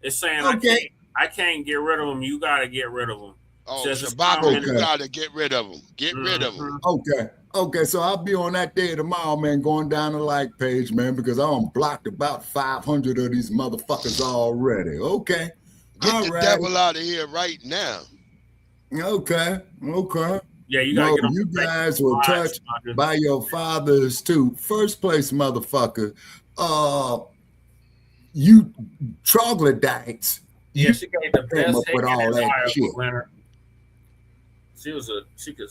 It's saying Okay. I can't get rid of them. You gotta get rid of them. Oh, Says Shabaka, you gotta get rid of them. Get rid of them. Okay. So I'll be on that day tomorrow, man, going down the like page, man, because I'm blocked about 500 of these motherfuckers already. Okay. Get the devil out of here right now. Okay. Yeah, you gotta get them. You guys were touched by your fathers too. First place, motherfucker. You troglodytes. Yeah, she gave the best up with all that shit. She could.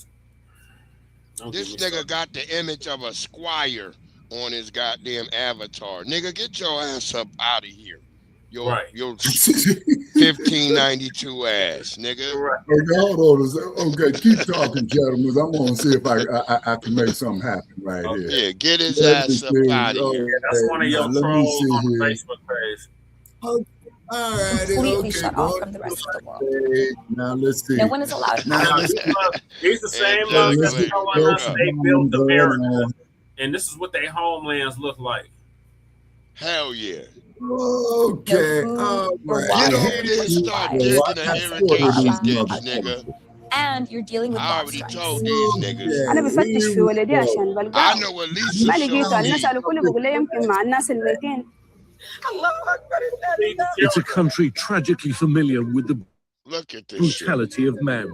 This nigga got the image of a squire on his goddamn avatar. Nigga, get your ass up out of here. Your 1592 ass, nigga. Okay, hold on. Okay, keep talking, gentlemen. I'm gonna see if I can make something happen right here. Yeah, get his ass up out of here. That's one of your trolls on the Facebook page. Okay. All right, completely shut off from the rest of the world. Now let's see. No one is allowed. These the same mugs that's telling us they built America, and this is what their homelands look like. Hell yeah. Okay. Get over there and start digging a irrigation ditch, nigga. And you're dealing with I already told these niggas. انا بفتش في ولدي عشان بلقاه I know at least ما لقيته. الناس قالوا كله بقول له يمكن مع الناس الميتين. It's a country tragically familiar with the brutality of man,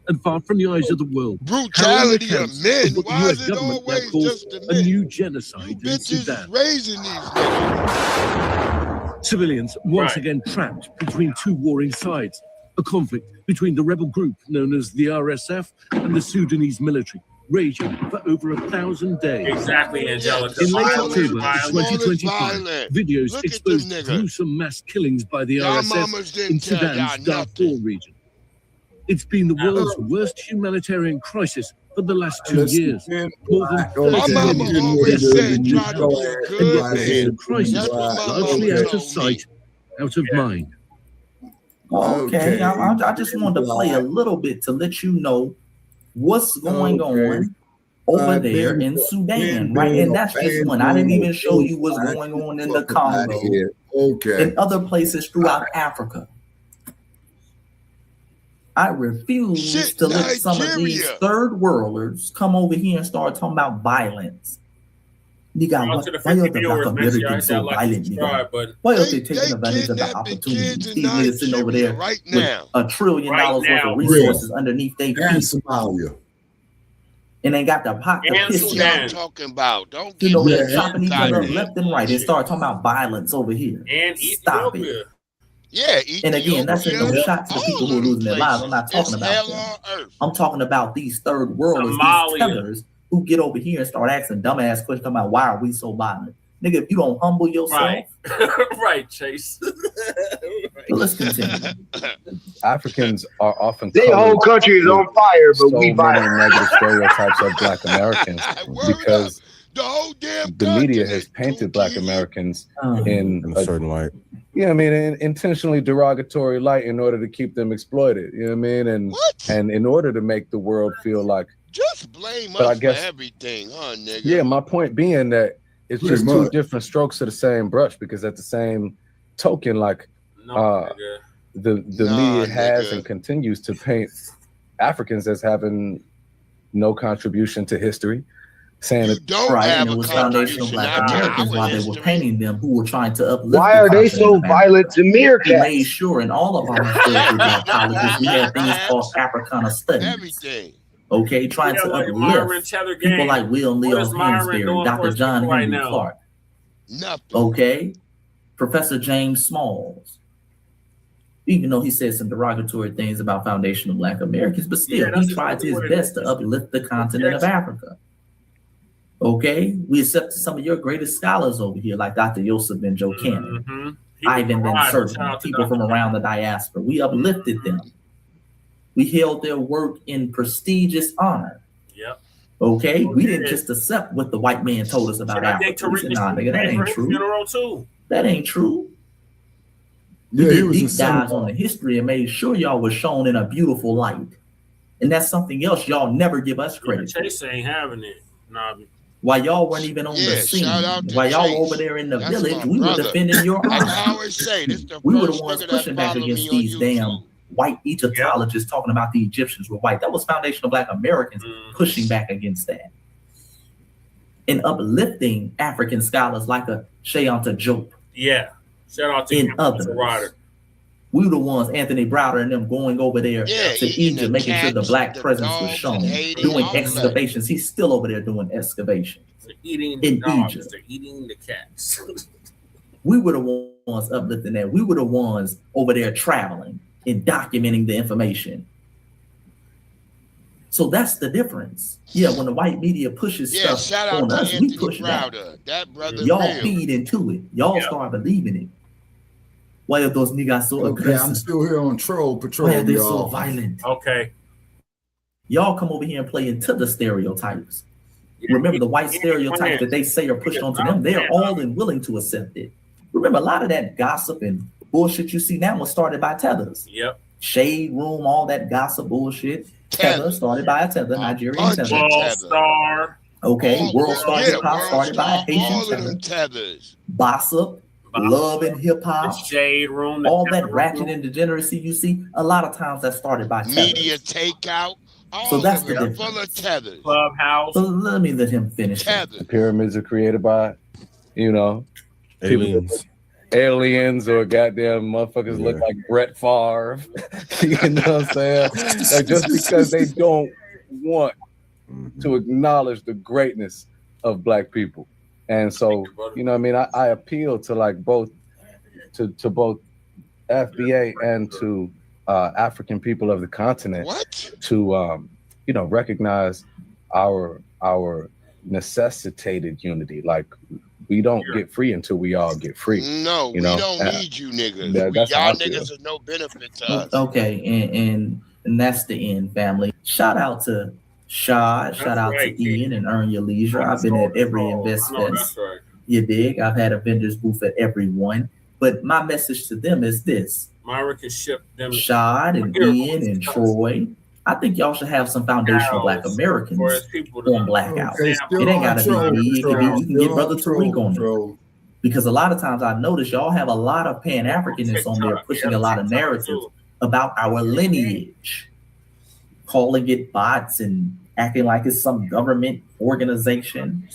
and far from the eyes of the world. Brutality of men? Why is it always just the men? A new genocide in Sudan. Raising these niggas. Civilians once again trapped between two warring sides. A conflict between the rebel group known as the RSF and the Sudanese military, raging for over 1,000 days. Exactly, Angelica. In late October 2025, videos exposed gruesome mass killings by the RSF in Sudan's Darfur region. It's been the world's worst humanitarian crisis for the last 2 years. More than 30 million people and the crisis largely out of sight, out of mind. Okay, I just wanted to play a little bit to let you know what's going on over there in Sudan, right? And that's just one. I didn't even show you what's going on in the Congo and other places throughout Africa. I refuse to let some of these third worlders come over here and start talking about violence. Nigga, why are the Black Americans so violent, nigga? Why are they taking advantage of the opportunity? These niggas sitting over there with $1 trillion worth of resources underneath their feet. Somalia. And they got the pot to piss you out. Talking about, don't you know, they're chopping each other left and right and start talking about violence over here. And stop it. Yeah, and again, that's in no shot to the people who are losing their lives. I'm not talking about them. I'm talking about these third worlders, these tethers who get over here and start asking dumbass questions about why are we so violent. Nigga, if you don't humble yourself. Right, right, Chase. So let's continue. Africans are often their whole country is on fire, but so we many negative stereotypes of Black Americans because the media has painted Black Americans in a certain light. Yeah, I mean, in intentionally derogatory light in order to keep them exploited. You know what I mean? And in order to make the world feel like just blame us for everything, huh, nigga? Yeah, my point being that it's just two different strokes of the same brush, because at the same token, like the media has and continues to paint Africans as having no contribution to history, saying you don't have and it was foundational Black Americans while they were painting them who were trying to uplift. Why are they so violent to meerkats? We made sure in all of our historical Black colleges we had things called Africana studies. Everything. Okay, trying to uplift people like Will Leo Hansberry, Dr. John Henry Clark. Nothing. Okay, Professor James Smalls. Even though he said some derogatory things about foundational Black Americans, but still he tried his best to uplift the continent of Africa. Okay, we accepted some of your greatest scholars over here, like Dr. Yosef Ben Joe-Cannon, Ivan Ben Servan, people from around the diaspora. We uplifted them. We held their work in prestigious honor. Yep. Okay, we didn't just accept what the white man told us about Africa. We said, nah, nigga, that ain't true. That ain't true. We did deep dives on the history and made sure y'all was shown in a beautiful light. And that's something else y'all never give us credit for. Chase ain't having it. Nah, While y'all weren't even on the scene, while y'all were over there in the village, we were defending your honor. I always say, this the we were the first ones nigga pushing back against these damn white Egyptologists talking about the Egyptians were white. That was foundational Black Americans pushing back against that. And uplifting African scholars like a Shayanta Jope. Yeah. Shout out to him, others. We were the ones, Anthony Browder and them, going over there to Egypt, making sure the Black presence was shown, doing excavations. He's still over there doing excavations. They're eating the dogs. Egypt. They're eating the cats. We were the ones uplifting that. We were the ones over there traveling and documenting the information. So that's the difference. Yeah, when the white media pushes stuff on us, we push back. Y'all feed into it. Y'all start believing it. Why are those niggas so aggressive? I'm still here on Troll Patrol. Why are they so violent? Okay. Y'all come over here and play into the stereotypes. Remember the white stereotypes that they say are pushed onto them, they're all willing to accept it. Remember, a lot of that gossip and bullshit you see now was started by tethers. Yep. Shade Room, all that gossip bullshit. Tether started by a tether, Nigerian tether. World Star. Okay, World Star Hip Hop started by a Haitian tether. Bossip, Love and Hip Hop. Shade Room. All that ratchet and degeneracy you see, a lot of times that started by tethers. Media takeout. So that's the difference. Full of tethers. Clubhouse. So let me let him finish. The pyramids are created by, aliens or goddamn motherfuckers look like Brett Favre. You know what I'm saying? Like, just because they don't want to acknowledge the greatness of Black people. And so, I appeal to like both to both FBA and to African people of the continent to recognize our necessitated unity. Like, we don't get free until we all get free. No, we don't need you niggas. Y'all niggas are no benefit to us. Okay, and that's the end, family. Shout out to Shad, shout out to Ian and Earn Your Leisure. I've been at every investment. You dig? I've had a vendor's booth at every one. But my message to them is this. Myra can ship them. Shad and Ian and Troy. I think y'all should have some foundational Black Americans on Blackout. It ain't gotta be me. It can be, you can get Brother Tariq on there. Because a lot of times I notice y'all have a lot of Pan-Africanists on there pushing a lot of narratives about our lineage, calling it bots and acting like it's some government organization.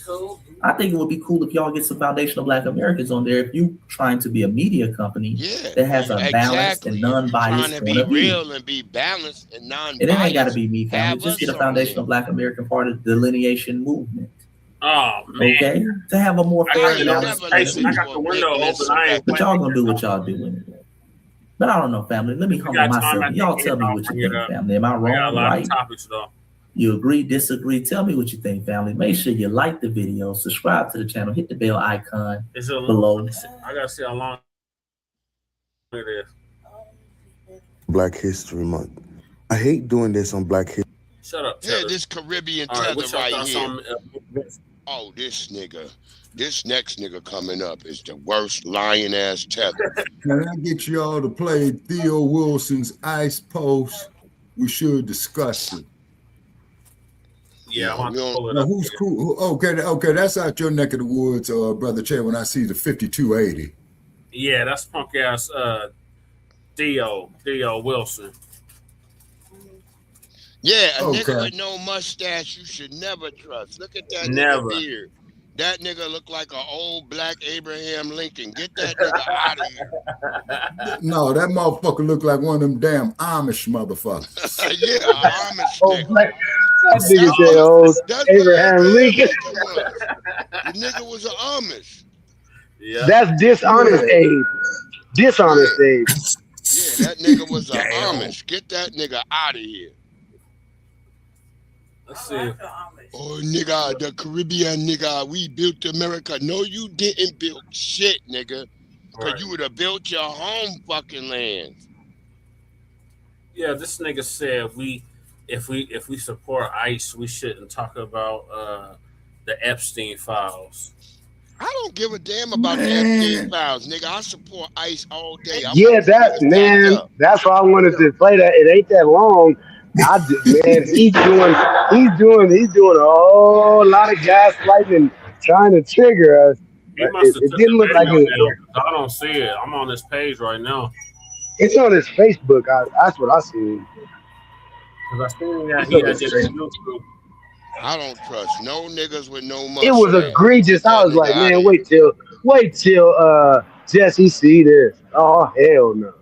I think it would be cool if y'all get some foundational Black Americans on there if you're trying to be a media company that has a balanced and non-biased point of view. Real and be balanced and non-biased. It ain't got to be me, family. Just get a foundational Black American part of the delineation movement. Oh, man. Okay? To have a more fair and balanced. I got the window open. But y'all gonna do what y'all doing. But I don't know, family. Let me humble myself. Y'all tell me what you think, family. Am I wrong? Right? You agree, disagree? Tell me what you think, family. Make sure you like the video, subscribe to the channel, hit the bell icon below. I gotta see how long it is. Black History Month. I hate doing this on Black History. Shut up. Yeah, this Caribbean tether right here. Oh, this nigga. This next nigga coming up is the worst lying ass tether. Can I get y'all to play Theo Wilson's Ice Post? We should discuss it. Yeah, I'm gonna pull it now, up. who's cool? Okay, that's out your neck of the woods, Brother Che, when I see the 5280. Yeah, that's punk ass Theo Wilson. Yeah, a nigga with no mustache you should never trust. Look at that nigga beard. That nigga look like an old black Abraham Lincoln. Get that nigga out of here. No, that motherfucker look like one of them damn Amish motherfuckers. Yeah, Amish nigga. Black. That nigga said old Abraham Lincoln. The nigga was an Amish. Yeah. That's dishonest, Abe. Dishonest, Abe. Yeah, that nigga was an Amish. Get that nigga out of here. Let's see. Oh, nigga, the Caribbean nigga, we built America. No, you didn't build shit, nigga. Because you would have built your home fucking land. Yeah, this nigga said if we support ICE, we shouldn't talk about the Epstein files. I don't give a damn about the Epstein files, nigga. I support ICE all day. That's why I wanted to play that. It ain't that long, Man, he's doing a whole lot of gaslighting and trying to trigger us. He must have It took didn't the look like video it. down. I don't see it. I'm on this page right now. It's on his Facebook. That's what I see. Because I seen that he had this YouTube. I don't trust no niggas with no mustache. It was egregious. I was like, man, wait till Jesse see this. Oh hell no.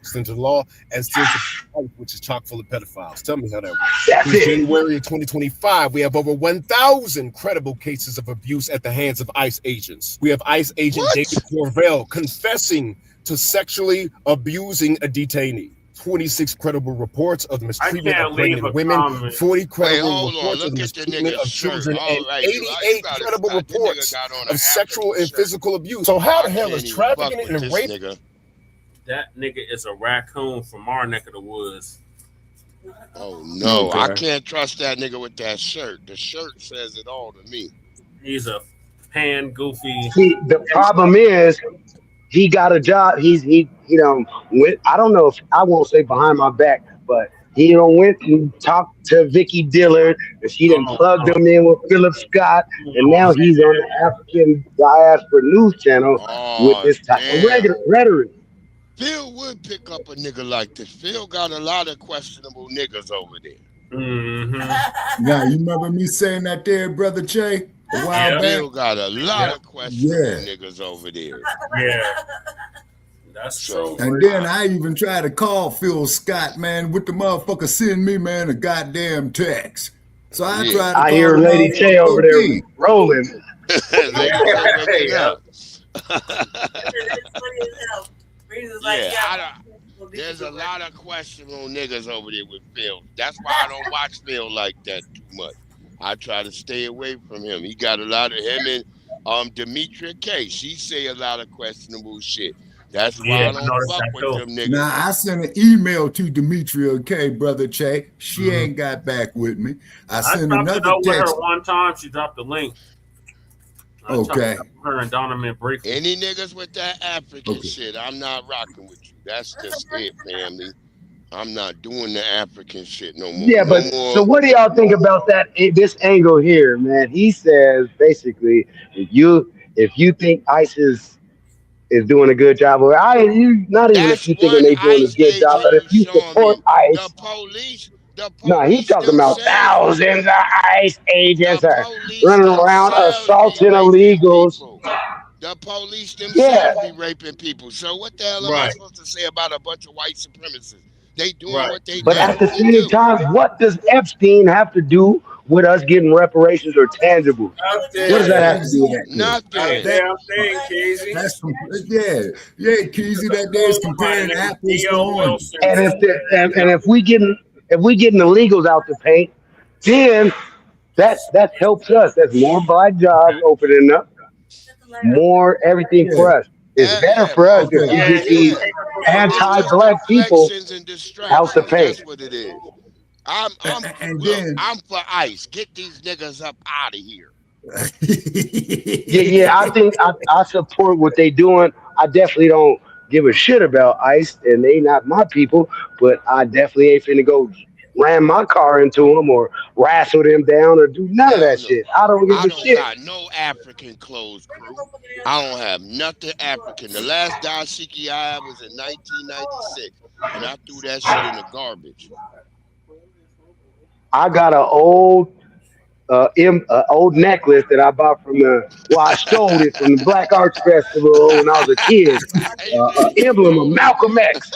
Central law and central, which is chock full of pedophiles. Tell me how that works. That's Through it. January of 2025, we have over 1,000 credible cases of abuse at the hands of ICE agents. We have ICE agent David Corvell confessing to sexually abusing a detainee. 26 credible reports of mistreatment of pregnant women, 40 credible reports of mistreatment of children, and 88 credible reports of sexual and physical abuse. So how the hell is trafficking and rape? That nigga is a raccoon from our neck of the woods. Oh no, okay. I can't trust that nigga with that shirt. The shirt says it all to me. He's a pan goofy. See, the problem is he got a job. He went. I don't know if I won't say behind my back, but he went and talked to Vicky Dillard, and she then plugged him in with Philip Scott, and now he's on the African Diaspora News Channel with this type of rhetoric. Phil would pick up a nigga like this. Phil got a lot of questionable niggas over there. Mm-hmm. Now, you remember me saying that there, Brother Che, a while back? Phil got a lot of questionable niggas over there. Yeah. That's true. And then I even tried to call Phil Scott, man, with the motherfucker send me, man, a goddamn text. So I tried to call hear Lady Che over there rolling. There's a lot of questionable niggas over there with Phil. That's why I don't watch Phil like that too much. I try to stay away from him. He got a lot of him and Demetria K. She say a lot of questionable shit. That's why I don't fuck with them niggas. Now, I sent an email to Demetria K, Brother Che. She ain't got back with me. I sent another text. With her one time, she dropped the link. Okay. Her and Donovan briefly. Any niggas with that African shit, I'm not rocking with you. That's just it, family. I'm not doing the African shit no more. Yeah, but so what do y'all think about that? This angle here, man. He says basically, if you think ISIS is doing a good job, or not even if you think they're doing a good job, but if you support ICE, the police. No, he's talking about thousands of ICE agents are running around assaulting illegals. The police themselves be raping people. So what the hell am I supposed to say about a bunch of white supremacists? They doing what they do. But at the same time, what does Epstein have to do with us getting reparations or tangibles? What does that have to do with that? Nothing. That's Keezy. That day is comparing apples to oranges. And if we getting illegals out the paint, then that helps us. That's more black jobs opening up, more everything for us. It's better for us if we get these anti-black people out the paint. That's what it is. I'm for ICE. Get these niggas up out of here. I think I support what they doing. I definitely don't give a shit about ICE, and they not my people, but I definitely ain't finna go ram my car into them or wrestle them down or do none of that shit. I don't give a shit. I don't got no African clothes, crew. I don't have nothing African. The last dashiki I had was in 1996, and I threw that shit in the garbage. I got an old necklace that I bought from I stole it from the Black Arts Festival when I was a kid. Emblem of Malcolm X.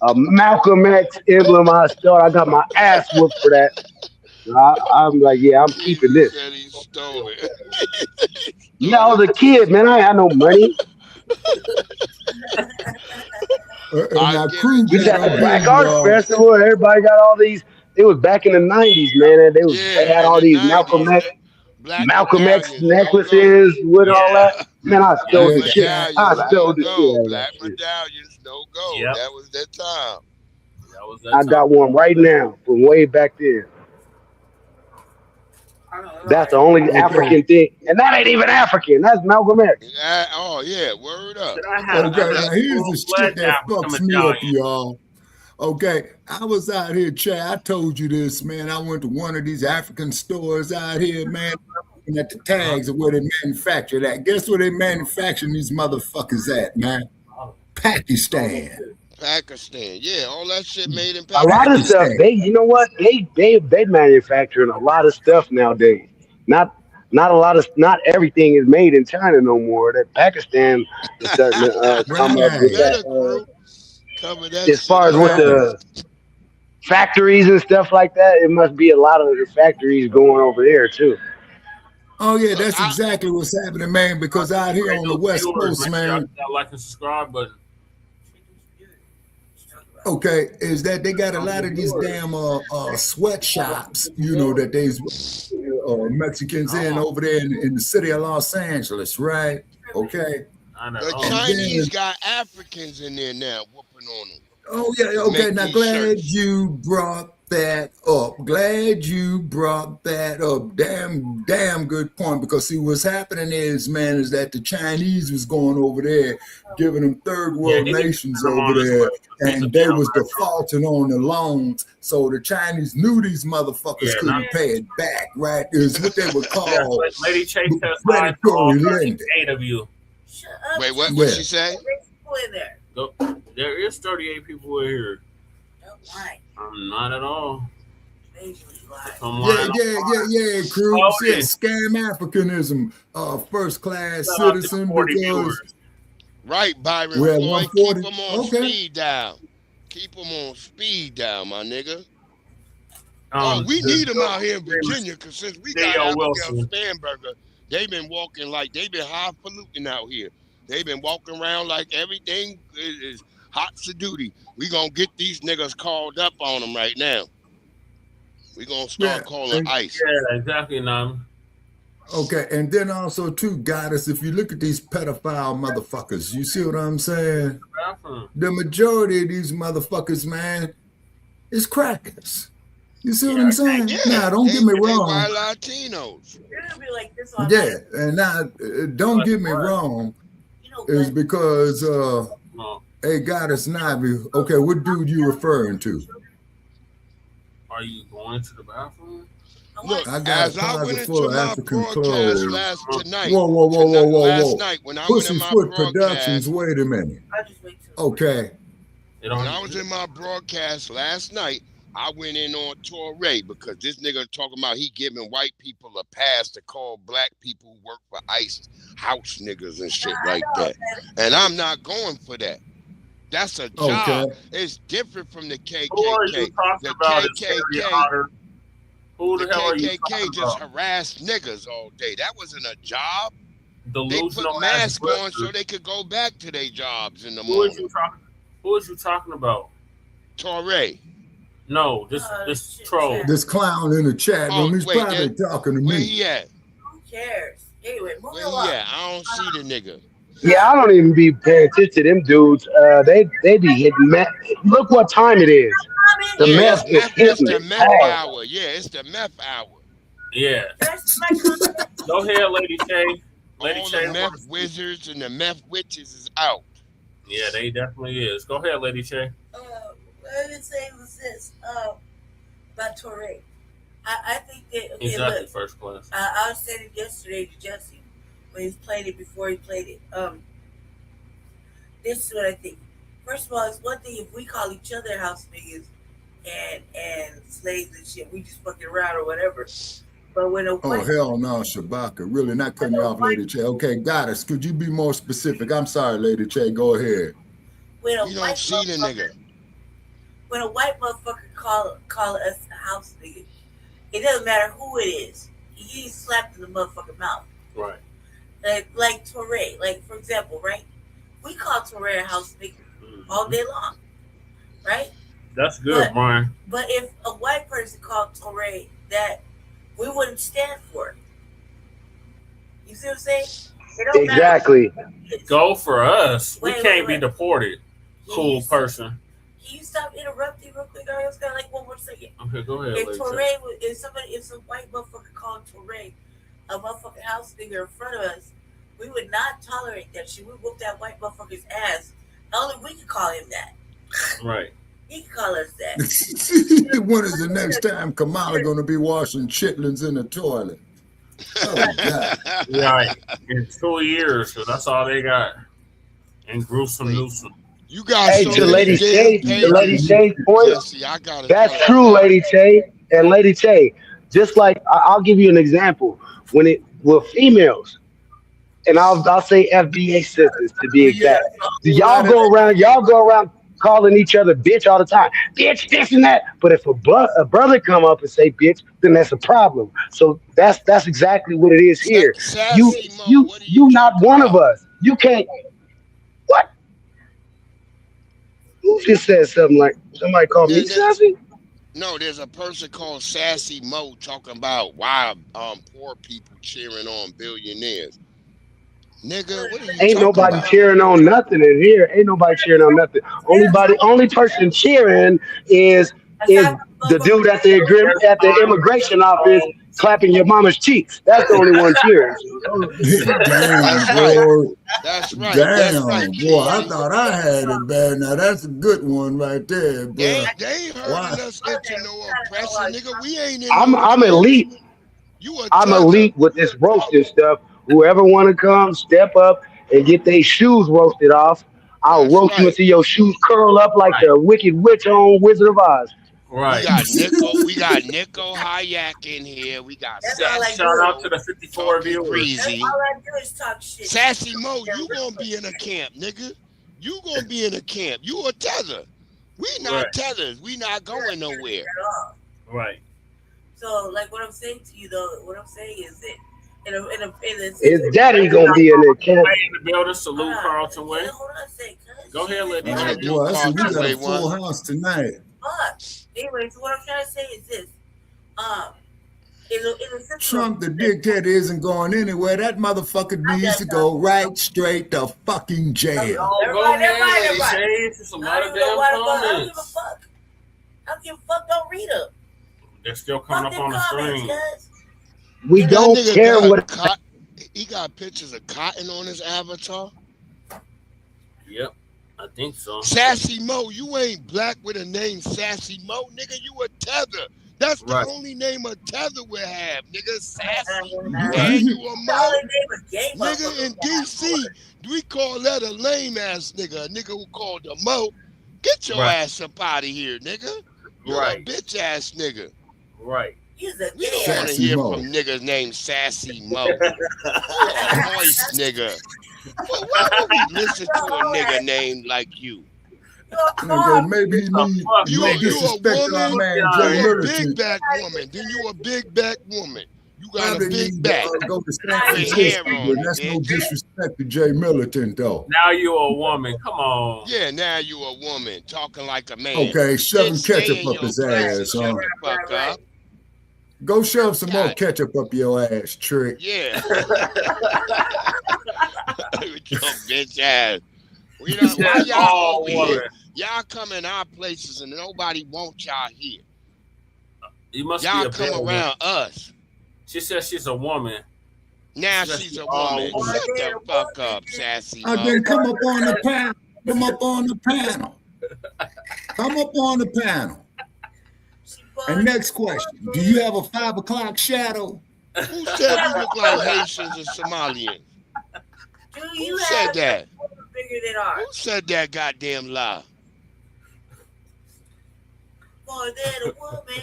A Malcolm X emblem I stole. I got my ass whooped for that. I'm like, I'm keeping this. He stole it. Yeah, I was a kid, man. I ain't had no money. We had the Black Arts Festival, and everybody got all these. It was back in the 90s, man, and they had all these Malcolm X necklaces with all that. Man, I stole the shit. I stole the shit. Black medallions, no go. Yep. That was that time. I got one right now from way back there. That's the only African thing, and that ain't even African. That's Malcolm X. Word up. Okay, now here's the shit that fucks me up, y'all. Okay, I was out here, Chad. I told you this, man. I went to one of these African stores out here, man, looking at the tags of where they manufacture that. Guess where they manufacturing these motherfuckers at, man? Pakistan. Pakistan, yeah, all that shit made in A Pakistan. lot of stuff. You know what? They manufacturing a lot of stuff nowadays. Not everything is made in China no more. That Pakistan is starting to come up with that. As far as with the factories and stuff like that, it must be a lot of the factories going over there too. Oh yeah, that's exactly what's happening, man. Because out here on the West Coast, man. Like and subscribe button. Okay, is that they got a lot of these damn sweatshops, you know, that there's Mexicans in over there in the city of Los Angeles, right? Okay. The Chinese got Africans in there now whooping on them. Oh yeah, okay. Now glad you brought that up. Damn good point. Because see, what's happening is, man, is that the Chinese was going over there, giving them third world nations over there, and they was defaulting on the loans. So the Chinese knew these motherfuckers couldn't pay it back. Right? Is what they would call Lady Chase predatory lending. 8 of you. Wait, what did she say? There is 38 people in here. Not at all. Yeah, crew. Yeah, scam Africanism. First class citizen because. Right, Byron. We're at Floyd, 140. keep them on speed dial. Keep them on speed dial, my nigga. We need them out here in Virginia because since we got Abigail Spanberger, they've been walking like they've been highfalutin out here. They've been walking around like everything is hot to duty. We gonna get these niggas called up on them right now. We gonna start calling ICE. Yeah, exactly, Nam. Okay, and then also too, Goddess, if you look at these pedophile motherfuckers, you see what I'm saying? The majority of these motherfuckers, man, is crackers. You see what I'm saying? Yeah, now, don't get me wrong. Latinos. Yeah, and now, don't get me wrong. Is because, hey, Goddess Navi, okay, what dude you referring to? Are you going to the bathroom? Look, I got as I went into my African broadcast clothes. last night, Whoa. night when I went in my Pussyfoot broadcast, Productions, wait a minute. Okay. When I was in my broadcast last night, I went in on Toure because this nigga talking about he giving white people a pass to call black people who work for ICE house niggas and shit like that. And I'm not going for that. That's a job. It's different from the KKK. The KKK, Who the hell are you KKK just about? harassed niggas all day. That wasn't a job. Delusional they put masks on so they could go back to their jobs in the morning. Who is you talking about? Toure. No, this troll. This clown in the chat room, he's probably talking to me. Where he at? Who cares? Anyway, moving Where he at? I don't see the nigga. Yeah, I don't even be paying attention to them dudes. They be hitting meth. Look what time it is. The meth is hitting the meth hour. Yeah, it's the meth hour. Yeah. Go ahead, Lady Shay. Lady All Shay. the meth wizards and the meth witches is out. Yeah, they definitely is. Go ahead, Lady Shay. What I was saying was this about Toure. I think that Exactly, first class. I was saying it yesterday to Jesse when he played it before he played it. This is what I think. First of all, it's one thing if we call each other house niggas and slaves and shit, we just fucking around or whatever. But when hell no, Shabaka. Really not cutting you off, Lady Che. Okay, Goddess, could you be more specific? I'm sorry, Lady Che. Go ahead. When a You don't see the nigga. When a white motherfucker call us a house nigga, it doesn't matter who it is. He slapped in the motherfucking mouth. Right. Like Toure. Like, for example, right? We call Toure a house nigga all day long. Right? That's good, Brian. But if a white person called Toure that, we wouldn't stand for it. You see what I'm saying? Exactly. Go for us. We can't be deported. Cool person. Can you stop interrupting real quick? I was got like one more second. Okay, go ahead. If Toure, if some white motherfucker called Toure a motherfucking house nigga in front of us, we would not tolerate that shit. We whoop that white motherfucker's ass. Only we could call him that. Right. He can call us that. When is the next time Kamala going to be washing chitlins in the toilet? Oh, God. Right. In 2 years, so that's all they got. And gruesome Newsom. You got Hey, so to many Lady damn Tay, to Lady pages. Tay's point, Jesse, I gotta that's tell true, you. Lady Tay. And Lady Tay, just like I'll give you an example. When it with females, and I'll say FBA sisters to be exact. Y'all go around calling each other bitch all the time. Bitch, this and that. But if a brother come up and say bitch, then that's a problem. So that's exactly what it is here. You not one of us. You can't. What? Who just said something like somebody called me sassy? No, there's a person called Sassy Mo talking about why poor people cheering on billionaires. Nigga, what are you Ain't talking nobody about? cheering on nothing in here. Ain't nobody cheering on nothing. Only person cheering is the dude at the immigration office clapping your mama's cheeks. That's the only one cheering. Damn, boy. That's right. Damn, boy. I thought I had it bad. Now that's a good one right there, bro. They ain't hurting us into no oppression, nigga. We ain't in I'm elite. I'm elite with this roasting stuff. Whoever want to come, step up and get their shoes roasted off. I'll roast you until your shoes curl up like the Wicked Witch on Wizard of Oz. Right. We got Nico Hayek in here. We got Shout out to the 54 viewers. Breezy. All I do is talk shit. Sassy Mo, you gonna be in a camp, nigga. You gonna be in a camp. You a tether. We not tethers. We not going nowhere. Right. So, like, what I'm saying to you, though, what I'm saying is that His daddy gonna be in the camp. In the building, salute Carlton Way. Go ahead, lady. Boy, I see we got a full house tonight. But anyway, so what I'm trying to say is this: Trump, the dictator, isn't going anywhere. That motherfucker needs to go right straight to fucking jail. Go ahead, lady. It's a lot of damn comments. I don't give a fuck. Don't read them. They're still coming up on the screen. We don't care what. He got pictures of cotton on his avatar. Yep, I think so. Sassy Mo, you ain't black with a name Sassy Mo, nigga. You a tether. That's the only name a tether will have, nigga. Sassy. And you a Mo. Nigga, in DC, we call that a lame ass nigga. A nigga who called a Mo. Get your ass up out of here, nigga. You're a bitch ass nigga. Right. We don't want to hear from niggas named Sassy Mo. You a moist nigga. Well, why would we listen to a nigga named like you? Nigga, maybe he needs no disrespect to our man Jay You a Middleton. big back woman. Then you a big back woman. You got Probably a big need back. to go to San With Francisco, hair on but it, that's no bitch. disrespect to Jay Militant, though. Now you a woman. Come on. Yeah, now you a woman talking like a man. Okay, shoving Bitch, stay ketchup in up your his place and ass, shut huh? the fuck up. Go shove some more ketchup up your ass, trick. Yeah. With your bitch ass. Why y'all over here? Y'all come in our places and nobody wants y'all here. You must y'all be a come bad around woman. us. She says she's a woman. Now she's a woman. Shut the fuck up, Sassy Mo. Then come up on the panel. Come up on the panel. Come up on the panel. And next question. Do you have a 5 o'clock shadow? Who said we look like Haitians and Somalians? Who said that? Who said that goddamn lie? More than a woman.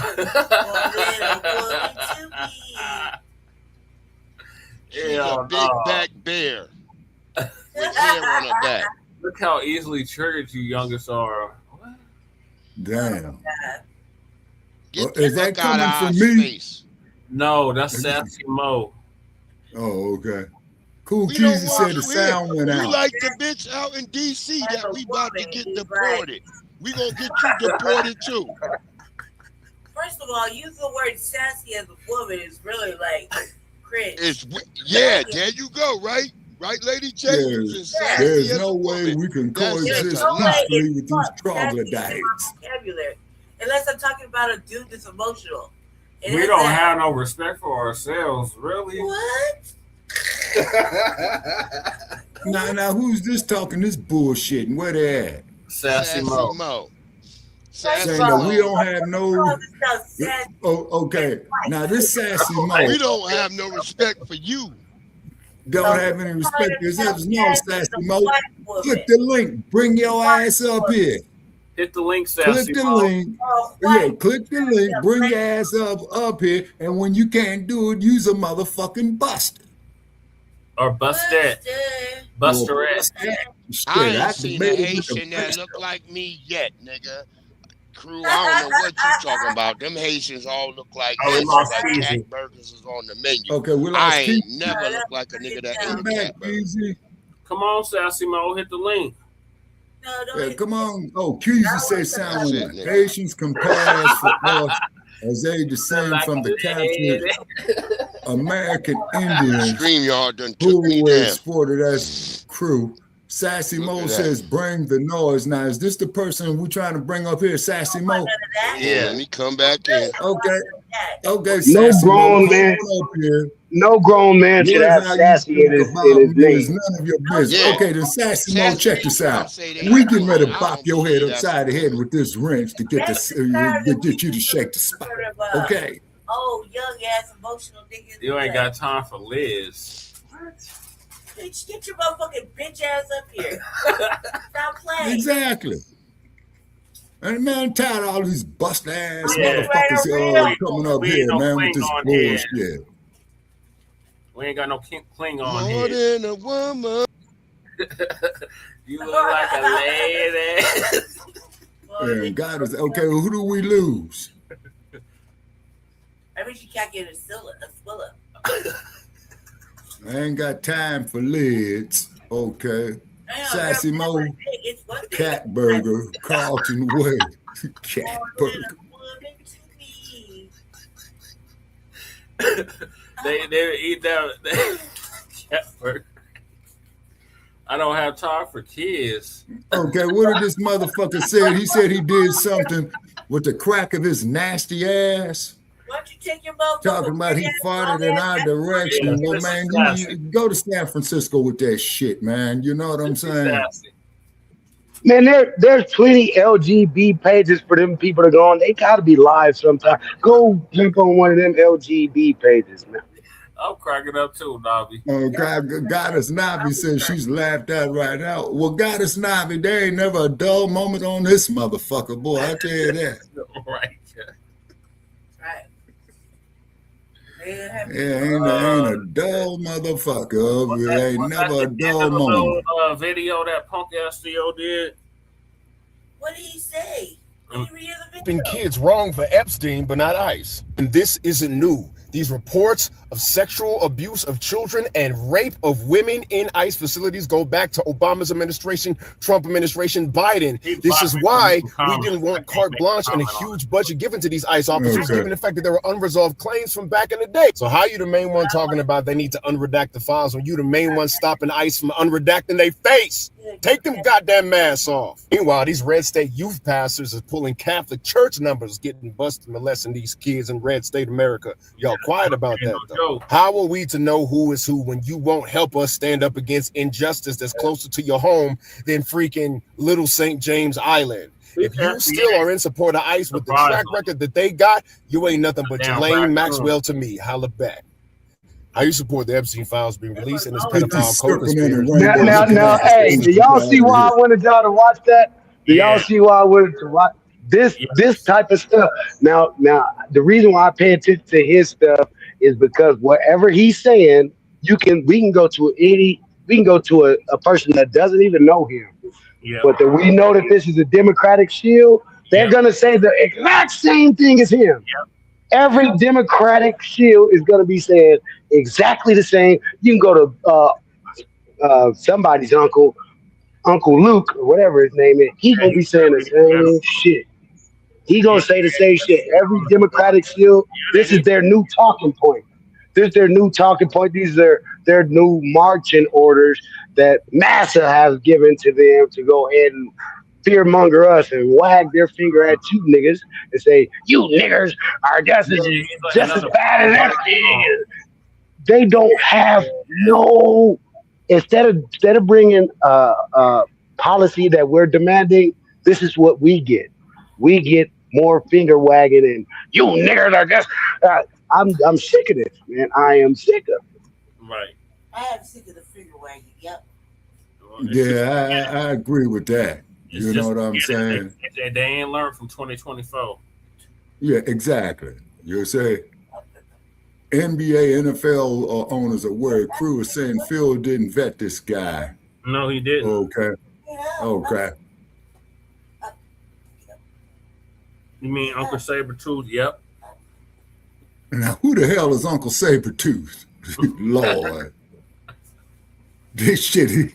More than a woman to me. She's a big back bear with hair on her back. Look how easily triggered you youngest are. Damn. Is that coming from me? Space. No, that's Sassy Mo. Oh, okay. Cool Keezy said the sound went out. We like the bitch out in DC that we about to get deported. We gonna get you deported too. First of all, using the word sassy as a woman is really like cringe. There you go, right? Right, Lady J? There's no way we can coexist peacefully with these troglodytes. Vocabulary. Unless I'm talking about a dude that's emotional. And we don't have no respect for ourselves, really. What? Now, who's this talking this bullshit and where they at? Sassy Mo. saying that we don't have no. Oh, okay. Now this Sassy Mo. We don't have no respect for you. Don't have any respect for yourselves. No, Sassy Mo. Click the link. Bring your ass up here. Hit the link, Sassy Click the Mo. link. Yeah, click the link. Bring your ass up here. And when you can't do it, use a motherfucking buster. Or Busted. Busterette. I ain't seen a Haitian that look like me yet, nigga. Crew, I don't know what you talking about. Them Haitians all look like this, like cat burgers is on the menu. Okay, I ain't never look like a nigga that ate a cat burger. Come on, Sassy Mo, hit the link. Yeah, come on. Oh, Keezy say sound like Haitians compares for us as they descend from the captured American Indians who were exported as crew. Sassy Mo says, bring the noise. Now, is this the person we're trying to bring up here, Sassy Mo? Yeah, let me come back in. Okay. Okay, no Sassy grown Mo, man. up here. No grown man should have Sassy in his name. It's none of your business. Yeah. Okay, then Sassy Mo, check this out. We getting ready to bop your head upside the head with this wrench to get this, get you to shake the spot. Okay. Oh, young ass emotional niggas. You ain't got time for Liz. Bitch, get your motherfucking bitch ass up here. Stop playing. Exactly. And man, tired of all these bust ass motherfuckers coming up here, man, with this bullshit. We ain't got no Klingon More here. than a woman. You look like a lady. Yeah, God is okay. Well, who do we lose? I mean, she can't get a swiller. I ain't got time for lids. Okay. Sassy Mo, Cat Burger, Carlton Way, Cat Burger. They eat that Cat Burger. I don't have time for kids. Okay, what did this motherfucker say? He said he did something with the crack of his nasty ass. Why don't you take your motherfucker? Talking about he farted in our direction. Well, man, you go to San Francisco with that shit, man. You know what I'm saying? Man, there's plenty LGB pages for them people to go on. They gotta be live sometime. Go jump on one of them LGB pages, man. I'm cracking up too, Nobby. Oh, Goddess Navi says she's laughed at right now. Well, Goddess Navi, there ain't never a dull moment on this motherfucker, boy. I tell you that. Right. Yeah, ain't a dull motherfucker. It ain't never a dull moment. Video that punk ass Theo did. What did he say? Been kids wrong for Epstein, but not ICE. And this isn't new. These reports of sexual abuse of children and rape of women in ICE facilities go back to Obama's administration, Trump administration, Biden. This is why we didn't want carte blanche and a huge budget given to these ICE officers, given the fact that there were unresolved claims from back in the day. So how you the main one talking about they need to unredact the files when you the main one stopping ICE from unredacting their face? Take them goddamn masks off. Meanwhile, these red state youth pastors are pulling Catholic church numbers, getting busted, molesting these kids in red state America. Y'all quiet about that, though. How are we to know who is who when you won't help us stand up against injustice that's closer to your home than freaking Little St. James Island? If you still are in support of ICE with the track record that they got, you ain't nothing but Jelaine Maxwell to me. Holla back. How you support the Epstein files being released in this pedophile co-conspiracy? Now, hey, do y'all see why I wanted y'all to watch that? Do y'all see why I wanted to watch this type of stuff? Now, the reason why I pay attention to his stuff is because whatever he's saying, we can go to a person that doesn't even know him. Yeah. But that we know that this is a Democratic shield, they're gonna say the exact same thing as him. Yep. Every Democratic shield is gonna be saying exactly the same. You can go to somebody's Uncle Luke or whatever his name is. He's gonna be saying the same shit. He gonna say the same shit. Every Democratic shield, this is their new talking point. This is their new talking point. These are their new marching orders that Mensa has given to them to go ahead and fearmonger us and wag their finger at you niggas and say, you niggers are just as bad as everything. They don't have no, instead of bringing policy that we're demanding, this is what we get. we get more finger wagging and you niggers are just. I'm sick of this, man. I am sick of it. Right. I am sick of the finger wagging. Yep. Yeah, I agree with that. You know what I'm saying? They ain't learned from 2024. Yeah, exactly. You say NBA, NFL owners are worried. Crew is saying Phil didn't vet this guy. No, he didn't. Okay. Okay. You mean Uncle Sabretooth? Yep. Now, who the hell is Uncle Sabretooth? Lord. This shit.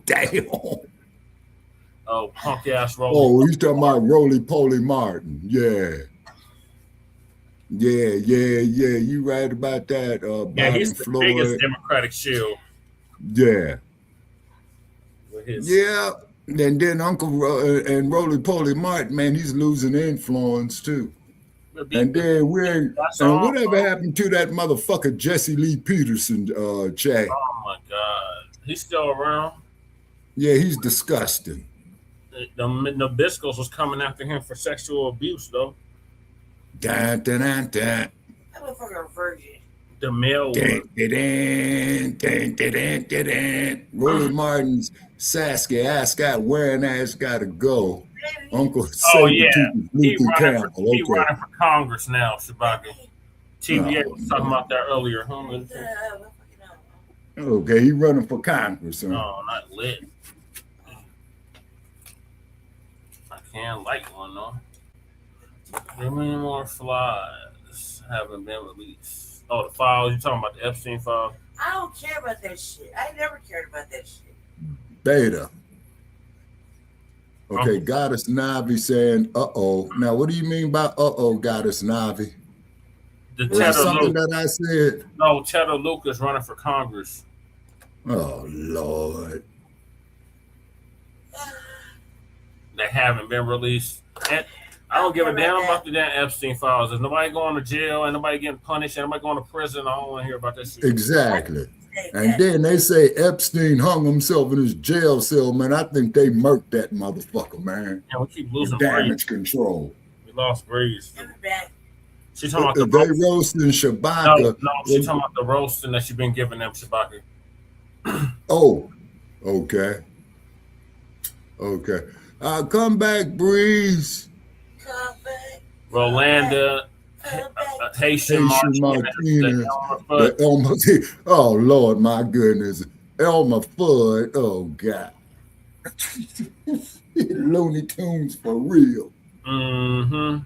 Damn. Oh, punk ass Roly. Oh, he's talking about Roly Poly Martin. Yeah. Yeah. You right about that. Yeah, he's the Floyd. biggest Democratic shield. Yeah. His... Yeah. And then Uncle and Roly Poly Martin, man, he's losing influence too. And then whatever happened to that motherfucker Jesse Lee Peterson, Jay? Oh my God, he's still around. Yeah, he's disgusting. The Nabiscos was coming after him for sexual abuse, though. Dun. That motherfucker a virgin. The male one. Roly Martin's Saskia Ascot wearing ass gotta go. Uncle Oh yeah, he running for Congress now, Shabaka. TVA was talking about that earlier. Okay, he running for Congress. Huh? No, not lit. I can't like one though. How many more flies haven't been released? Oh, the files. You talking about the Epstein file? I don't care about that shit. I never cared about that shit. Beta. Okay, Goddess Navi saying, uh-oh. Now, what do you mean by uh-oh, Goddess Navi? Something that I said? No, Cheddar Lucas running for Congress. Oh, Lord. They haven't been released. And I don't give a damn about the damn Epstein files. There's nobody going to jail, and nobody getting punished, and nobody going to prison. I don't want to hear about that shit. Exactly. And then they say Epstein hung himself in his jail cell, man. I think they murked that motherfucker, man. Yeah, we keep losing damage control. We lost Breeze. She's talking about they roasting Shabaka. No, she's talking about the roasting that she's been giving them, Shabaka. Oh, okay. Come back, Breeze. Come back. Rolanda. Haitian Martinez. Oh, Lord, my goodness. Elmer Fudd. Oh, God. Looney Tunes for real. Mm-hmm.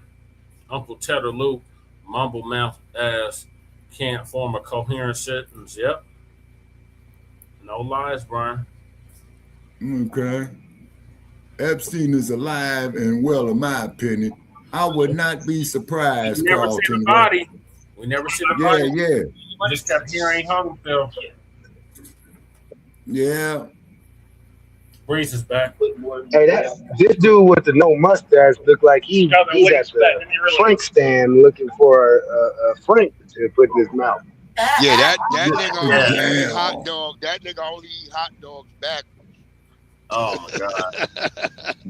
Uncle Cheddar Luke, mumble mouth ass, can't form a coherent sentence. Yep. No lies, Brian. Okay. Epstein is alive and well, in my opinion. I would not be surprised. We never see the body. We never see the body. Yeah. We just kept hearing hung Phil. Yeah. Breeze is back. Hey, this dude with the no mustache looked like he's at the Frank stand looking for a Frank to put in his mouth. Yeah, that nigga only eat hot dog. That nigga only eat hot dogs backwards. Oh my God.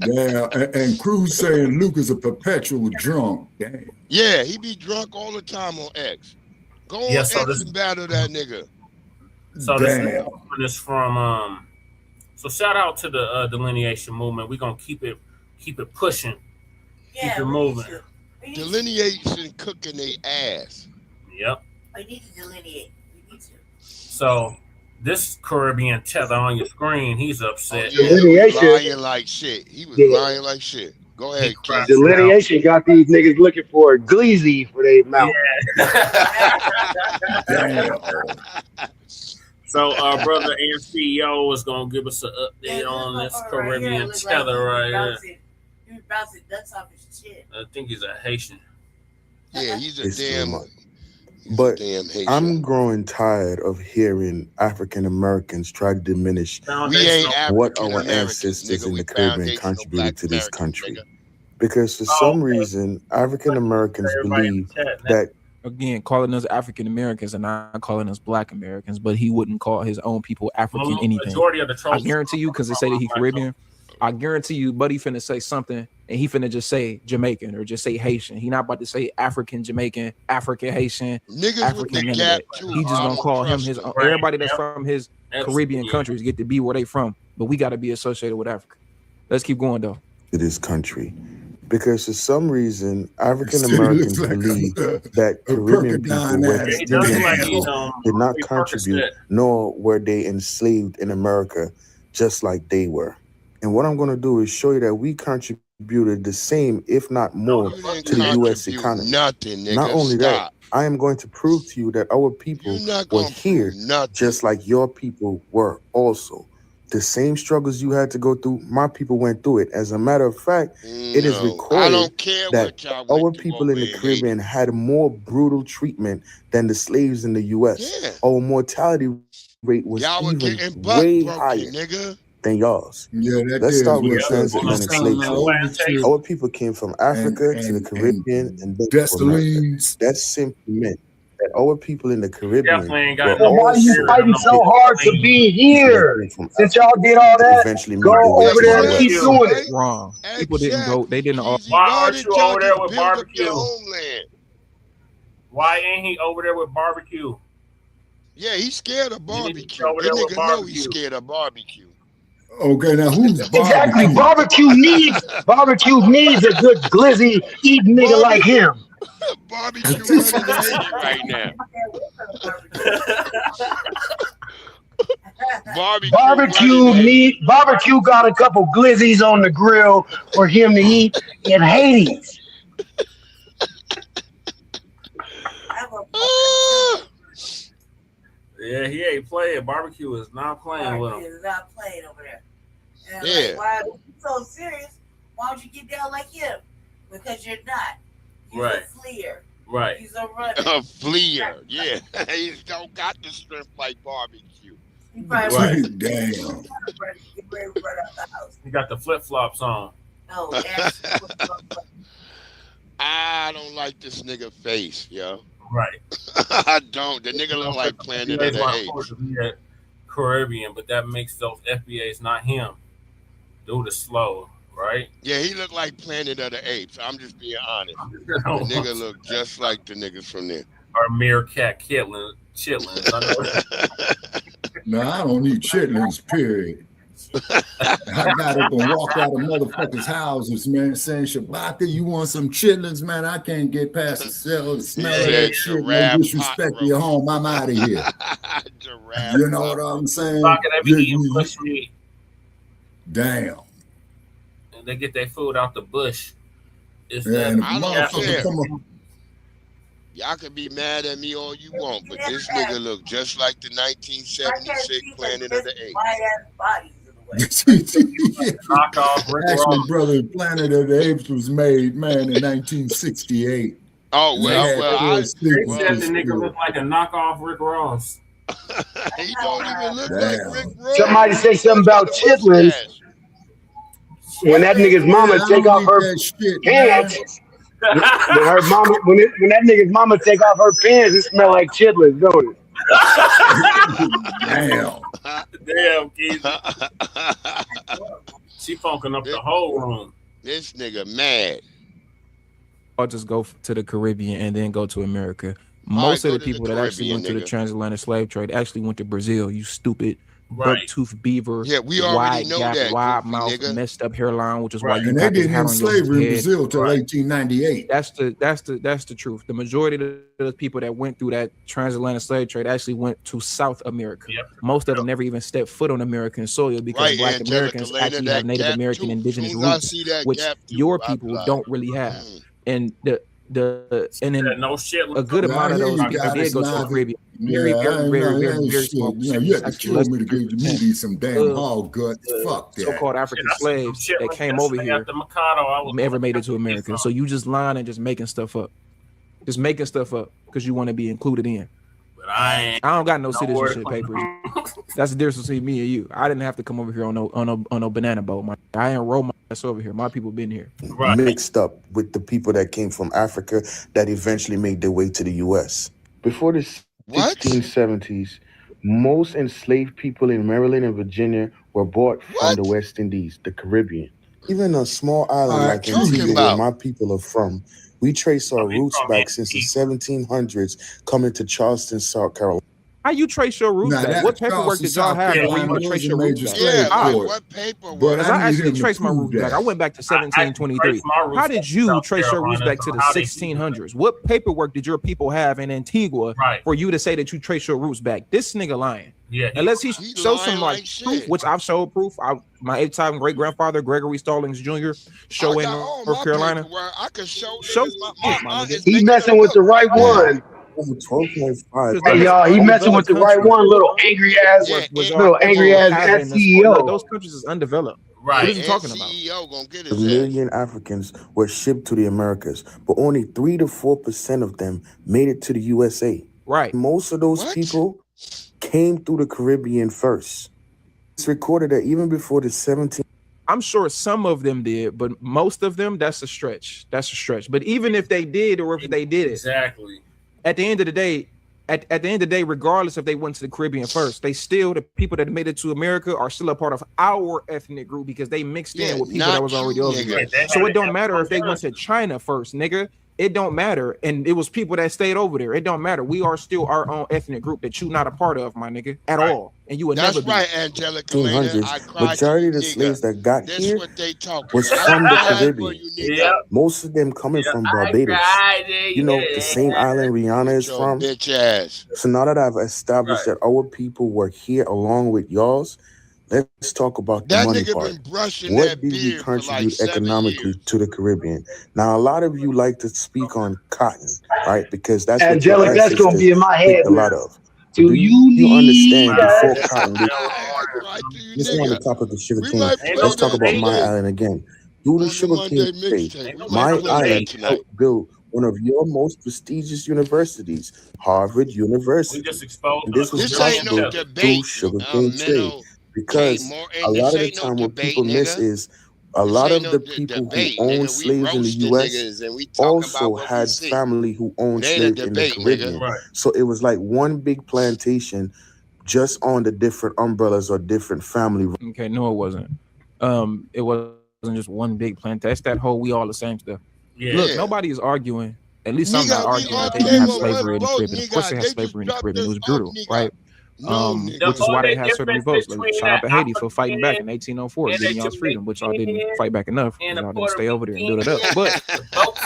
Yeah, and Cruz saying Luke is a perpetual drunk. Damn. Yeah, he be drunk all the time on X. Go on X and battle that nigga. So this is from so shout out to the delineation movement. We're gonna keep it pushing. Yeah, keep it moving. Delineation cooking they ass. Yep. We need to delineate. We need to. So this Caribbean tether on your screen, he's upset. Oh, yeah, he was lying like shit. He was lying like shit. Go ahead, Keith. Delineation got these niggas looking for a Gleazy for their mouth. Yeah. So our brother and CEO is gonna give us an update on this Caribbean tether right here. He was bouncing nuts off his chin. I think he's a Haitian. Yeah, he's a damn. But I'm growing tired of hearing African Americans try to diminish what our ancestors in the Caribbean contributed to this country. Because for some reason, African Americans believe that. Again, calling us African Americans and not calling us Black Americans, but he wouldn't call his own people African anything. I guarantee you, because they say that he's Caribbean, I guarantee you, Buddy finna say something and he finna just say Jamaican or just say Haitian. He not about to say African Jamaican, African Haitian, Niggas African. with the gap too. He just gonna call him his own. Everybody that's from his Caribbean countries get to be where they from, but we got to be associated with Africa. Let's keep going though. To this country, because for some reason African Americans believe that Caribbean people West Indian did not contribute, nor were they enslaved in America, just like they were. And what I'm going to do is show you that we contributed the same, if not more, to the U.S. economy. Nothing, nigga. Not only that, I am going to prove to you that our people were here just like your people were also. The same struggles you had to go through, my people went through it. As a matter of fact, it is recorded that our people in the Caribbean had more brutal treatment than the slaves in the U.S. Our mortality rate was even way higher than y'all. Let's start with the transatlantic slave trade. Our people came from Africa to the Caribbean and then to America. That simply meant that our people in the Caribbean well, why are you fighting so hard to be here? Since y'all did all that, go over there and keep doing it. Wrong. People didn't go. They didn't all. Why aren't you over there with barbecue? Why ain't he over there with barbecue? Yeah, he's scared of barbecue. That nigga know he's scared of barbecue. Okay, now who's exactly barbecue needs a good glizzy eating nigga like him. Barbecue right now. Barbecue got a couple glizzies on the grill for him to eat in Hades. Yeah, he ain't playing. Barbecue is not playing with him. Is not playing over there. And yeah. Like, why are you so serious? Why don't you get down like him? Because you're not. He's a fleer. Right. He's a runner. A fleer. Yeah. He don't got the strength like barbecue. Right. Damn. He got the flip flops on. No, I don't like this nigga face, yo. Right. I don't. The nigga look like Planet of the Apes. Caribbean, but that makes those FBAs not him. Dude is slow, right? Yeah, he look like Planet of the Apes. I'm just being honest. The nigga look just like the niggas from there. Or Meerkat chitlins. No, I don't need chitlins, period. I got up and walked out of motherfuckers' houses, man, saying, Shabaka, you want some chitlins, man? I can't get past the smell of that shit. No disrespect to your home. I'm out of here. You know what I'm saying? Damn. And they get their food out the bush. I don't care. Y'all can be mad at me all you want, but this nigga look just like the 1976 Planet of the Apes. Actually, brother, Planet of the Apes was made, man, in 1968. Oh, they said the nigga looked like a knockoff Rick Ross. He don't even look like Rick Ross. Somebody say something about chitlins. When that nigga's mama take off her pants, when that nigga's mama take off her pants, it smell like chitlins, don't it? Damn, Keith. She funking up the whole room. This nigga mad. I'll just go to the Caribbean and then go to America. Most of the people that actually went to the transatlantic slave trade actually went to Brazil. You stupid buck-toothed beaver. Yeah, we already know that. Wide mouth, messed up hairline, which is why you. And they didn't have slavery in Brazil till 1898. That's the truth. The majority of the people that went through that transatlantic slave trade actually went to South America. Yep. Most of them never even stepped foot on American soil because Black Americans actually have Native American indigenous roots, which your people don't really have. And a good amount of those people did go to the Caribbean. Very small. You have to kill me to give me some damn hog guts. Fuck that. So-called African slaves that came over here never made it to America. So you just lying and just making stuff up. Just making stuff up because you want to be included in. But I don't got no citizenship papers. That's the difference between me and you. I didn't have to come over here on no banana boat. I ain't roll my ass over here. My people been here. Mixed up with the people that came from Africa that eventually made their way to the U.S. Before the 1670s, most enslaved people in Maryland and Virginia were brought from the West Indies, the Caribbean. Even a small island like Antigua, where my people are from, we trace our roots back since the 1700s, coming to Charleston, South Carolina. How you trace your roots back? What paperwork did y'all have for you to trace your roots back? What paperwork? Because I actually traced my roots back. I went back to 1723. How did you trace your roots back to the 1600s? What paperwork did your people have in Antigua for you to say that you trace your roots back? This nigga lying. Yeah. Unless he shows some like proof, which I've showed proof. My 8-time great grandfather Gregory Stallings Jr. showing North Carolina. I can show. He messing with the right one. Hey y'all, he messing with the right one. Little angry ass CEO. Those countries is undeveloped. Right. What are you talking about? A million Africans were shipped to the Americas, but only 3 to 4% of them made it to the USA. Right. Most of those people came through the Caribbean first. It's recorded that even before the 17th. I'm sure some of them did, but most of them, that's a stretch. That's a stretch. But even if they did, or if they did it, exactly. At the end of the day, at the end of the day, regardless if they went to the Caribbean first, they still, the people that made it to America are still a part of our ethnic group because they mixed in with people that was already over here. So it don't matter if they went to China first, nigga. It don't matter. And it was people that stayed over there. It don't matter. We are still our own ethnic group that you not a part of, my nigga, at all. And you would never be. That's right, Angelica. Majority of the slaves that got here was from the Caribbean. Most of them coming from Barbados. You know, the same island Rihanna is from. So now that I've established that our people were here along with y'all's, let's talk about the money part. What did we contribute economically to the Caribbean? Now, a lot of you like to speak on cotton, right? Because that's Angelic, that's going to be in my head. A lot of. Do you understand before cotton? This is on the topic of sugarcane. Let's talk about my island again. Do the sugarcane trade. My island helped build one of your most prestigious universities, Harvard University. And this was possible through sugarcane trade. Because a lot of the time what people miss is a lot of the people who own slaves in the U.S. also had family who owned slaves in the Caribbean. So it was like one big plantation just on the different umbrellas or different family. Okay, no, it wasn't. It wasn't just one big plantation. That's that whole we all the same stuff. Look, nobody is arguing. At least I'm not arguing that they didn't have slavery in the Caribbean. Of course they had slavery in the Caribbean. It was brutal, right? Which is why they had certain revolts. Like, shout out to Haiti for fighting back in 1804, getting y'all's freedom, which y'all didn't fight back enough. Y'all didn't stay over there and build it up. But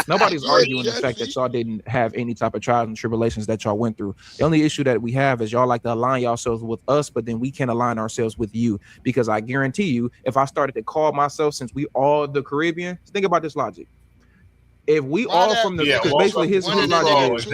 nobody's arguing the fact that y'all didn't have any type of trials and tribulations that y'all went through. The only issue that we have is y'all like to align yourselves with us, but then we can't align ourselves with you. Because I guarantee you, if I started to call myself, since we all the Caribbean, think about this logic. If we all from the, because basically his logic is,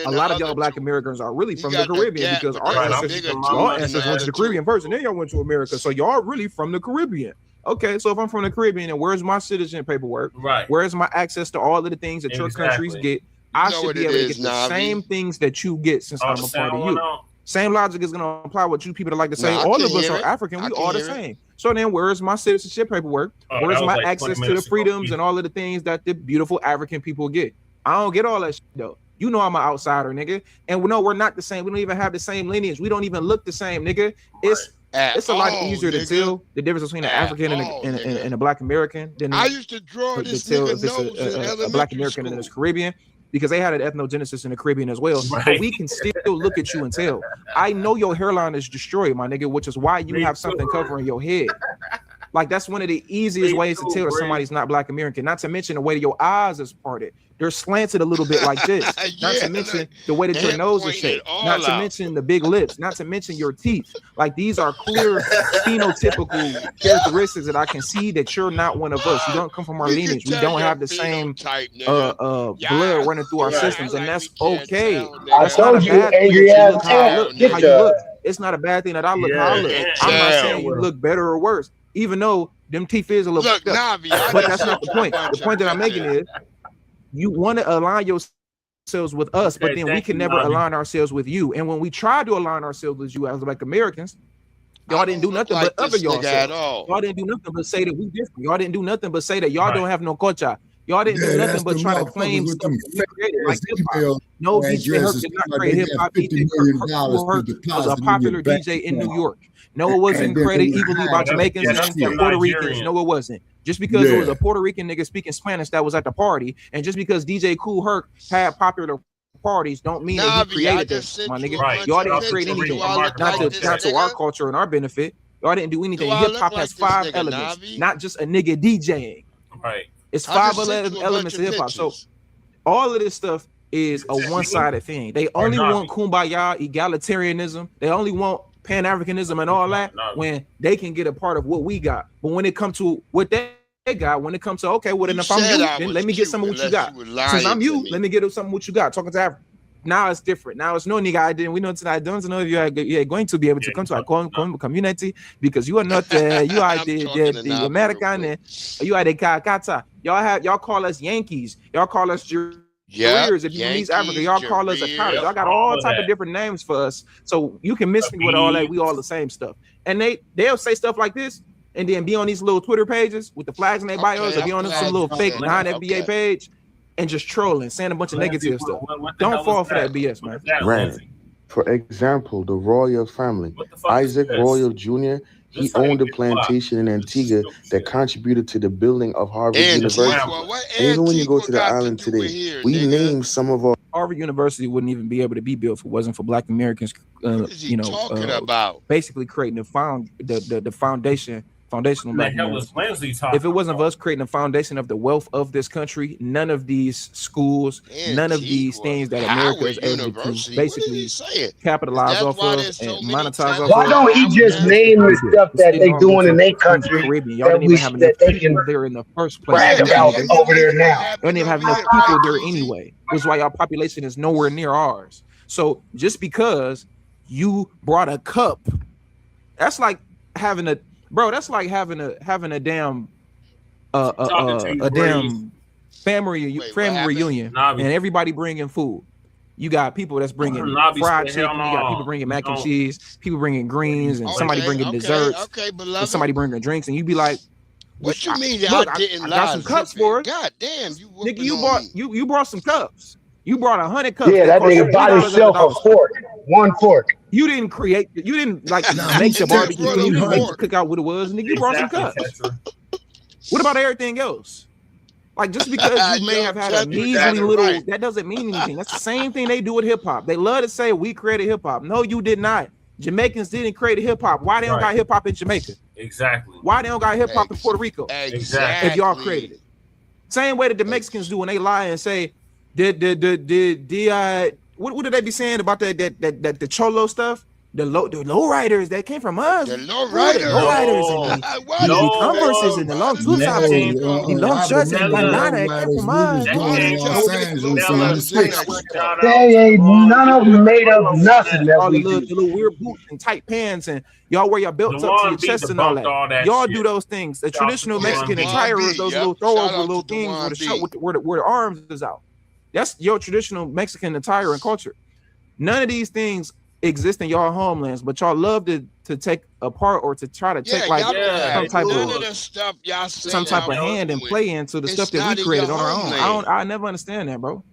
a lot of y'all Black Americans are really from the Caribbean because our ancestors went to the Caribbean first, and then y'all went to America. So y'all really from the Caribbean. Okay, so if I'm from the Caribbean, and where's my citizen paperwork? Right. Where's my access to all of the things that your countries get? I should be able to get the same things that you get since I'm a part of you. Same logic is going to apply what you people like to say. All of us are African. We all the same. So then where's my citizenship paperwork? Where's my access to the freedoms and all of the things that the beautiful African people get? I don't get all that shit, though. You know I'm an outsider, nigga. And we know we're not the same. We don't even have the same lineage. We don't even look the same, nigga. It's a lot easier to tell the difference between an African and a Black American than I used to draw this tell if it's a Black American and it's Caribbean. Because they had an ethnogenesis in the Caribbean as well. Right. But we can still look at you and tell. I know your hairline is destroyed, my nigga, which is why you have something covering your head. Like, that's one of the easiest ways to tell if somebody's not Black American. Not to mention the way that your eyes is parted. They're slanted a little bit like this. Not to mention the way that your nose is shaped. Not to mention the big lips. Not to mention your teeth. Like, these are clear phenotypical characteristics that I can see that you're not one of us. You don't come from our lineage. We don't have the same blood running through our systems, and that's okay. I told you, angry ass how you look. It's not a bad thing that I look how I look. I'm not saying you look better or worse, even though them teeth is a little fucked up. But that's not the point. The point that I'm making is you want to align yourselves with us, but then we can never align ourselves with you. And when we try to align ourselves with you as Black Americans, y'all didn't do nothing but other y'all. Y'all didn't do nothing but say that we different. Y'all didn't do nothing but say that y'all don't have no culture. Y'all didn't do nothing but try to claim stuff that we created, like hip hop. No, DJ Herc did not create hip hop. DJ Herc was a popular DJ in New York. No, it wasn't created evilly by Jamaicans and Puerto Ricans. No, it wasn't. Just because it was a Puerto Rican nigga speaking Spanish that was at the party, and just because DJ Kool Herc had popular parties, don't mean that he created this, my nigga. Right. Y'all didn't create anything. Not to our culture and our benefit. Y'all didn't do anything. Hip hop has 5 elements, not just a nigga DJing. Right. It's 5 elements of hip hop. So all of this stuff is a one-sided thing. They only want kumbaya, egalitarianism. They only want Pan-Africanism and all that when they can get a part of what we got. But when it comes to what they got, when it comes to, okay, well, then if I'm you, then let me get some of what you got. Since I'm you, let me get some of what you got. Talking to Africa. Now it's different. Now it's no nigga I didn't. We know tonight. Don't know if you are going to be able to come to our community because you are not. You are the American. You are the Kakata. Y'all call us Yankees. Y'all call us Warriors. If you leave Africa, y'all call us a college. Y'all got all type of different names for us. So you can miss me with all that. We all the same stuff. And they'll say stuff like this, and then be on these little Twitter pages with the flags in their bios, or be on some little fake non-FBA page. And just trolling, saying a bunch of negative stuff. Don't fall for that BS, man. Right. For example, the Royal family. Isaac Royal Jr., he owned a plantation in Antigua that contributed to the building of Harvard University. And even when you go to the island today, we name some of our... Harvard University wouldn't even be able to be built if it wasn't for Black Americans, basically creating the foundational Black Americans. If it wasn't for us creating a foundation of the wealth of this country, none of these schools, none of these things that America is able to basically capitalize off of and monetize off. Why don't he just name the stuff that they doing in their country that they can there in the first place? Brag about over there now. They don't even have enough people there anyway. Which is why our population is nowhere near ours. So just because you brought a cup, that's like having a That's like having a damn damn family reunion and everybody bringing food. You got people that's bringing fried chicken. You got people bringing mac and cheese. People bringing greens, and somebody bringing desserts. And somebody bringing drinks, and you be like, "What you mean? Look, I got some cups for it. God damn, nigga, you brought some cups. You brought 100 cups. Yeah, that nigga bought himself a fork. One fork. You didn't create. You didn't like make the barbecue. You didn't make the cookout what it was, nigga. You brought some cups. What about everything else? Like just because you may have had a measly little, that doesn't mean anything. That's the same thing they do with hip hop. They love to say we created hip hop. No, you did not. Jamaicans didn't create hip hop. Why they don't got hip hop in Jamaica? Exactly. Why they don't got hip hop in Puerto Rico? Exactly. If y'all created it, same way that the Mexicans do when they lie and say, what did they be saying about the Cholo stuff? The low riders that came from us. The low riders. And the Converses and the long two tops and the long shirts and bandana came from us. They ain't none of them made of nothing. All the little weird boots and tight pants, and y'all wear your belts up to your chest and all that. Y'all do those things. The traditional Mexican attire is those little throwover little things with the shirt where the arms is out. That's your traditional Mexican attire and culture. None of these things exist in y'all homelands, but y'all love to take apart or to try to take some type of hand and play into the stuff that we created on our own. I never understand that, bro.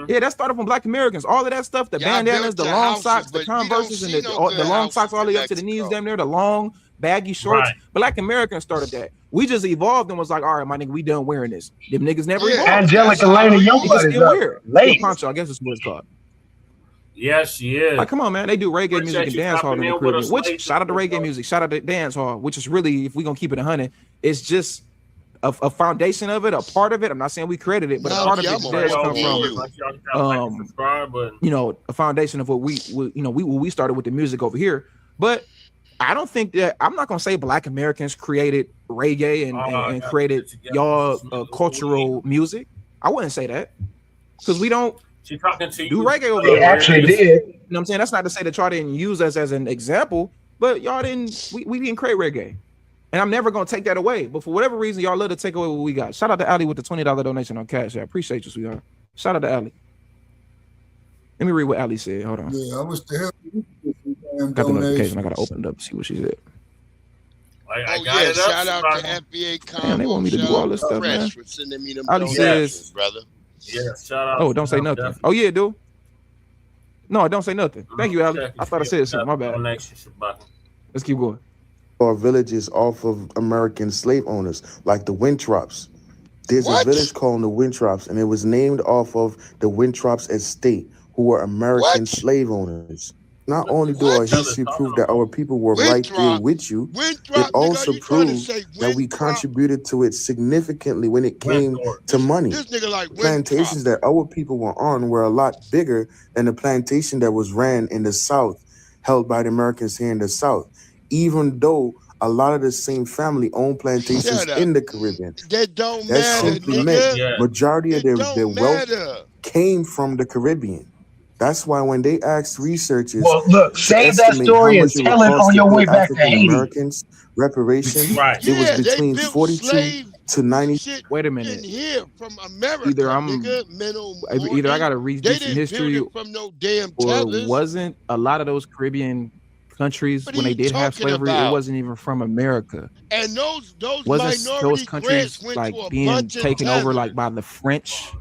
Yeah, that started from Black Americans. All of that stuff, the bandanas, the long socks, the Converses, and the long socks all the way up to the knees, damn near the long baggy shorts. Black Americans started that. We just evolved and was like, all right, my nigga, we done wearing this. Them niggas never evolved. Angelica Lena Youngblood is weird. Poncho, I guess that's what it's called. Yeah, she is. Like, come on, man. They do reggae music and dance hall in the Caribbean. Which shout out to reggae music, shout out to dance hall, which is really, if we're gonna keep it 100, it's just a foundation of it, a part of it. I'm not saying we created it, but a part of it does come from a foundation of what we started with the music over here. But I don't think that I'm not gonna say Black Americans created reggae and created y'all cultural music. I wouldn't say that because we don't. She's talking to do reggae over there. They actually did. You know what I'm saying? That's not to say that y'all didn't use us as an example, but y'all didn't. We didn't create reggae, and I'm never gonna take that away. But for whatever reason, y'all love to take away what we got. Shout out to Ali with the $20 donation on Cash. I appreciate you, sweetheart. Shout out to Ali. Let me read what Ali said. Hold on. Yeah, I was the hell. Got the notification. I gotta open it up to see what she said. I got it up. Shout out to FBA Combo. Man, they want me to do all this stuff, man. For sending me them All he says, brother. Yeah, shout out. Oh, don't say nothing. Definitely. Oh yeah, dude. No, don't say nothing. Thank you, Ali. I thought I said something. My bad. Let's keep going. Or villages off of American slave owners, like the Wintrops. There's a village called the Wintrops, and it was named off of the Wintrops estate, who were American slave owners. Not only do our history prove that our people were right there with you, it also proves that we contributed to it significantly when it came to money. Plantations that our people were on were a lot bigger than the plantation that was ran in the South, held by the Americans here in the South, even though a lot of the same family owned plantations in the Caribbean. That simply meant majority of their wealth came from the Caribbean. That's why when they asked researchers, look, save that story and tell it on your way back to Haiti. Americans reparations, it was between 42 to 90. Wait a minute. Here from America, Either I got to read this in history, from no damn or wasn't a lot of those Caribbean countries when they did have slavery, it wasn't even from America. And those wasn't those countries like being taken over like by the French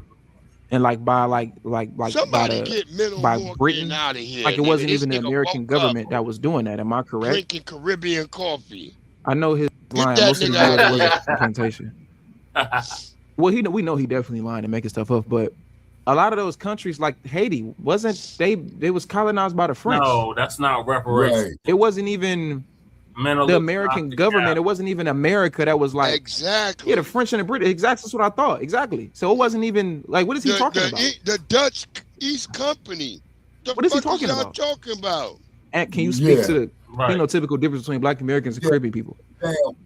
and like by Britain. Like it wasn't even the American government that was doing that. Am I correct? Drinking Caribbean coffee. I know his line. Most of the US was a plantation. Well, we know he definitely lying and making stuff up, but a lot of those countries like Haiti they was colonized by the French. No, that's not reparations. Right. It wasn't even the American government. It wasn't even America that was like exactly. Yeah, the French and the British. Exactly, that's what I thought. Exactly. So it wasn't even like what is he talking about? The Dutch East Company. What is he talking about? And can you speak to the phenotypical difference between Black Americans and Caribbean people?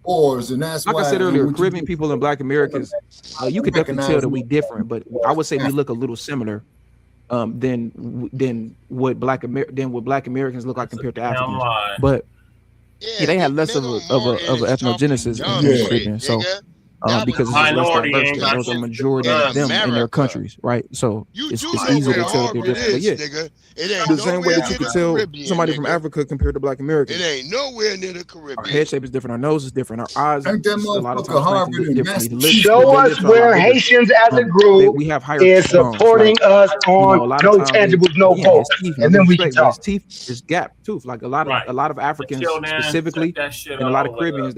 BOARS, and that's like why I said earlier, Caribbean people and Black Americans, you could definitely tell that we different, but I would say we look a little similar than what Black Americans look like compared to Africans. But they had less of a ethnogenesis in the Caribbean, so because it's less diverse, there's a majority of them in their countries, right? So it's easy to tell they're different. But yeah, the same way that you could tell somebody from Africa compared to Black Americans. It ain't nowhere near the Caribbean. Our head shape is different, our nose is different, our eyes a lot of times differently. Show us where Haitians as a group is supporting us on no tangibles, no votes, and then we can talk. His teeth is gap tooth, like a lot of Africans specifically, and a lot of Caribbeans,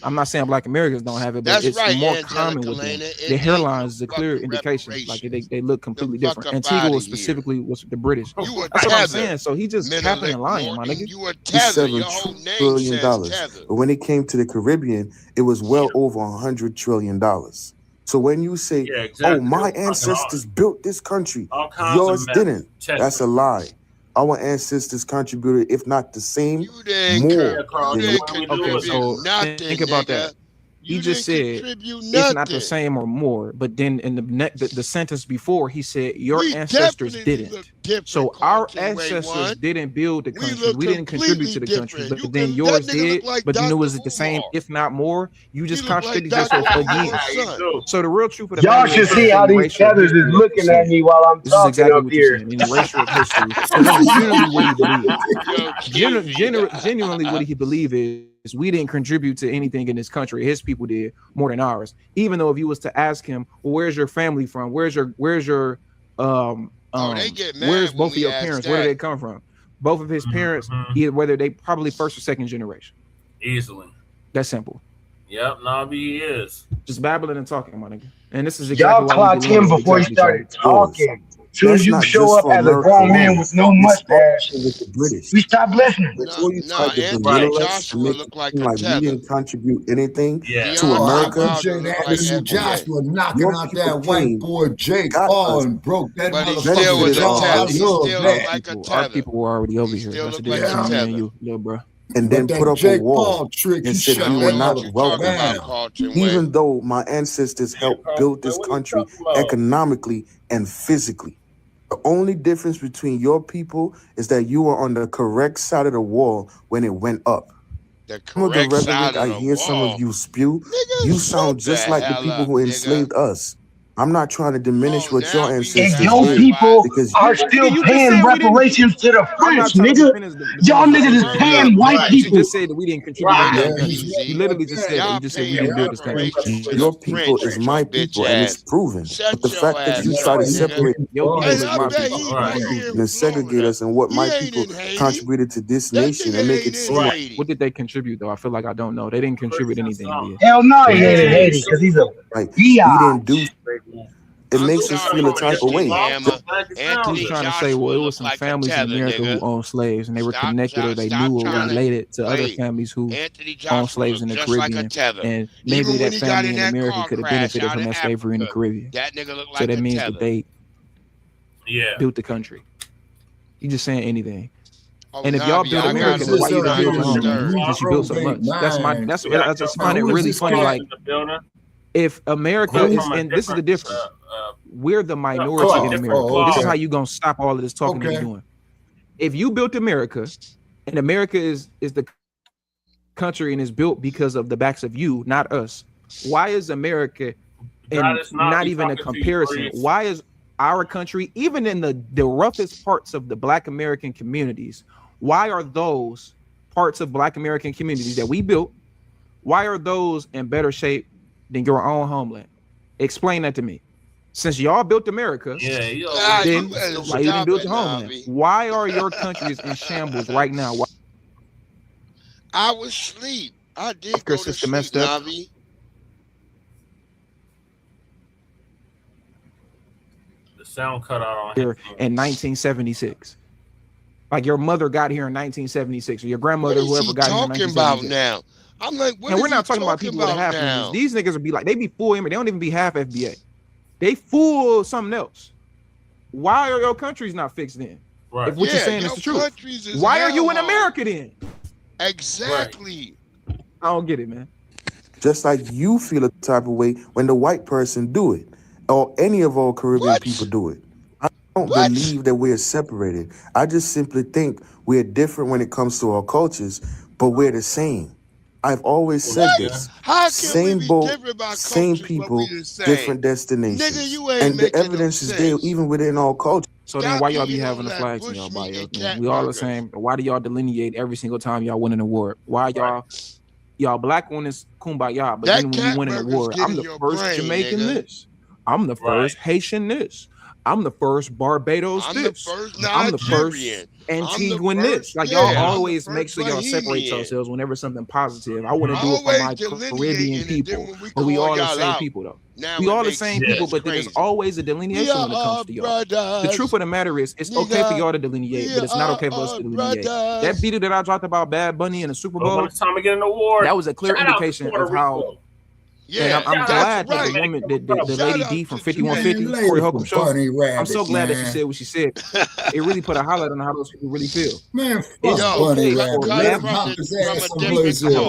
I'm not saying Black Americans don't have it, but it's more common with them. Their hairlines is a clear indication, like they look completely different. Antigua specifically was the British. That's what I'm saying. So he just capping and lying, my nigga. $7 trillion. But when it came to the Caribbean, it was well over $100 trillion. So when you say, "Oh, my ancestors built this country," yours didn't. That's a lie. Our ancestors contributed, if not the same, more. Okay, so think about that. He just said, if not the same or more, but then in the sentence before, he said, your ancestors didn't. So our ancestors didn't build the country. We didn't contribute to the country, but then yours did. But you knew it was the same, if not more. You just contradicted yourself again. So the real truth of the y'all should see how these feathers is looking at me while I'm talking up here. In erasure of history, genuinely what he believed is we didn't contribute to anything in this country. His people did more than ours. Even though if you was to ask him, well, where's your family from? Where's both of your parents? Where do they come from? Both of his parents, either whether they probably first or second generation. Easily. That's simple. Yep, Nabi is. Just babbling and talking, my nigga. And this is exactly y'all clocked him before he started talking. As soon as you show up as a grown man with no mustache, we stop listening. Before you tried to belittle us and make it seem like we didn't contribute anything to America, Joshua knocking out that white boy Jake Paul and broke that motherfucker. Our people were already over here. That's the difference between me and you, little bro. And then put up a wall and said you were not welcome. Even though my ancestors helped build this country economically and physically. The only difference between your people is that you were on the correct side of the wall when it went up. Some of the rhetoric I hear some of you spew, you sound just like the people who enslaved us. I'm not trying to diminish what your ancestors And your did people because are still paying reparations to the French, nigga. Y'all niggas is paying white people. You just said that we didn't contribute to this country. You literally just said that. You just said we didn't build this country. Your people is my people, and it's proven. But the fact that you try to separate your people is my people and segregate us and what my people contributed to this nation and make it seem like. What did they contribute though? I feel like I don't know. They didn't contribute anything. Hell no, he ain't in Haiti because he's a we didn't do. It makes us feel a type of way. I'm trying to say, well, it was some families in America who owned slaves, and they were connected or they knew or related to other families who owned slaves in the Caribbean, and maybe that family in America could have benefited from that slavery in the Caribbean. So that means that they built the country. You just saying anything. And if y'all build America, then why you don't build your own? Because you built so much. I just find it really funny. Like, if America is, and this is the difference, we're the minority in America. This is how you gonna stop all of this talking that you're doing. If you built America, and America is the country and is built because of the backs of you, not us, why is America, and not even a comparison, why is our country, even in the roughest parts of the Black American communities, why are those parts of Black American communities that we built, why are those in better shape than your own homeland? Explain that to me. Since y'all built America, then why you didn't build your homeland? Why are your countries in shambles right now? Why? I was asleep. I did go to sleep, Navi. The sound cut out on here in 1976. Like your mother got here in 1976, or your grandmother, whoever got here in 1976. About now? I'm like, what? And we're not talking about people with half of these. These niggas would be like, they be full image. They don't even be half FBA. They full something else. Why are your countries not fixed then? Right. If what you're saying is the truth. Why are you in America then? Exactly. Right. I don't get it, man. Just like you feel a type of way when the white person do it, or any of our Caribbean people do it. I don't believe that we're separated. I just simply think we're different when it comes to our cultures, but we're the same. I've always said this. Same boat, same people, different destinations. Nigga, and the evidence is there even within our culture. So then why y'all be having the flags in y'all bios? We all the same. Why do y'all delineate every single time y'all win an award? Why y'all Black one is kumbaya, but then when you win an award, I'm the first Jamaican this. I'm the first Haitian this. I'm the first Barbados this. I'm the first Antiguan this. Like y'all always make sure y'all separate yourselves whenever something positive. I wouldn't do it for my Caribbean people, but we all the same people though. We all the same people, but there's always a delineation when it comes to y'all. The truth of the matter is, it's okay for y'all to delineate, but it's not okay for us to delineate. That video that I dropped about Bad Bunny in the Super Bowl, it's time to get an award. That was a clear indication of how. Yeah, and I'm glad that the woman, the lady D from 5150, Corey Holcomb show. I'm so glad that she said what she said. It really put a highlight on how those people really feel. Man, it's funny, a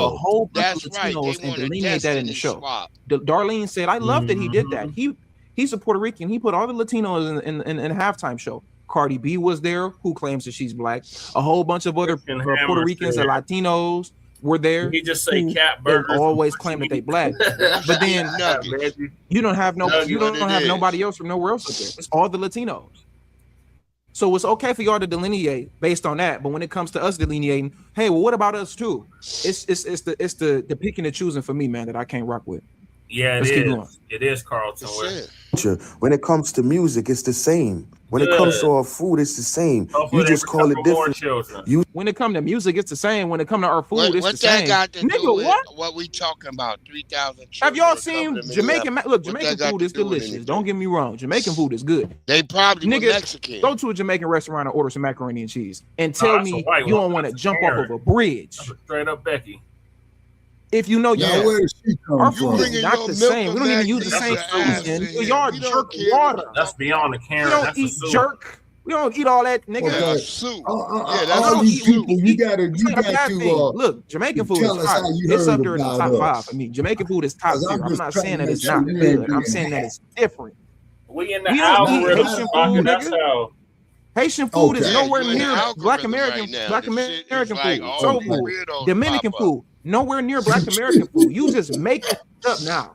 whole bunch of Latinos and delineate that in the show. Darlene said, "I love that he did that. He's a Puerto Rican. He put all the Latinos in a halftime show. Cardi B was there, who claims that she's Black. A whole bunch of other Puerto Ricans and Latinos." Were there? He just say cat burgers. Always claim that they Black, but then you don't have nobody else from nowhere else up there. It's all the Latinos. So it's okay for y'all to delineate based on that, but when it comes to us delineating, hey, well, what about us too? It's the picking and choosing for me, man, that I can't rock with. Yeah, it is, Carlton. When it comes to music, it's the same. When it comes to our food, it's the same. You just call it different. When it comes to music, it's the same. When it comes to our food, it's the same. Got to do with what we talking about? 3,000. Have y'all seen Jamaican? Look, Jamaican food is delicious. Don't get me wrong. Jamaican food is good. They probably Mexican. Go to a Jamaican restaurant and order some macaroni and cheese, and tell me you don't want to jump off of a bridge. Straight up, Becky. If you know, where does she come our food is not the same. We don't even use the same food. Y'all jerk water. That's beyond the Karen. We don't eat jerk. We don't eat all that, nigga. Soup. All these people, you got to look. Jamaican food is fire. It's up there in the top 5 for me. Jamaican food is top tier. I'm not saying that it's not good. I'm saying that it's different. We don't eat Haitian food, nigga. Haitian food is nowhere near Black American food. Soul food, Dominican food, nowhere near Black American food. You just make it up now.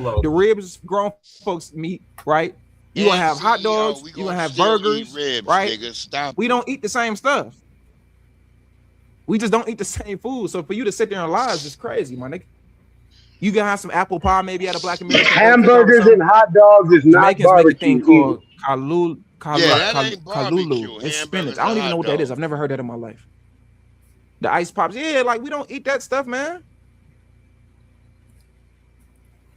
The ribs is grown folks meat, right? You gonna have hot dogs. You gonna have burgers, ribs, right? Nigga, we don't eat the same stuff. We just don't eat the same food. So for you to sit there and lie is just crazy, my nigga. You can have some apple pie maybe at a Black American. Hamburgers and hot dogs is not barbecue. Make a thing called kalulu. It's spinach. I don't even know what that is. I've never heard that in my life. The ice pops. Yeah, like we don't eat that stuff, man.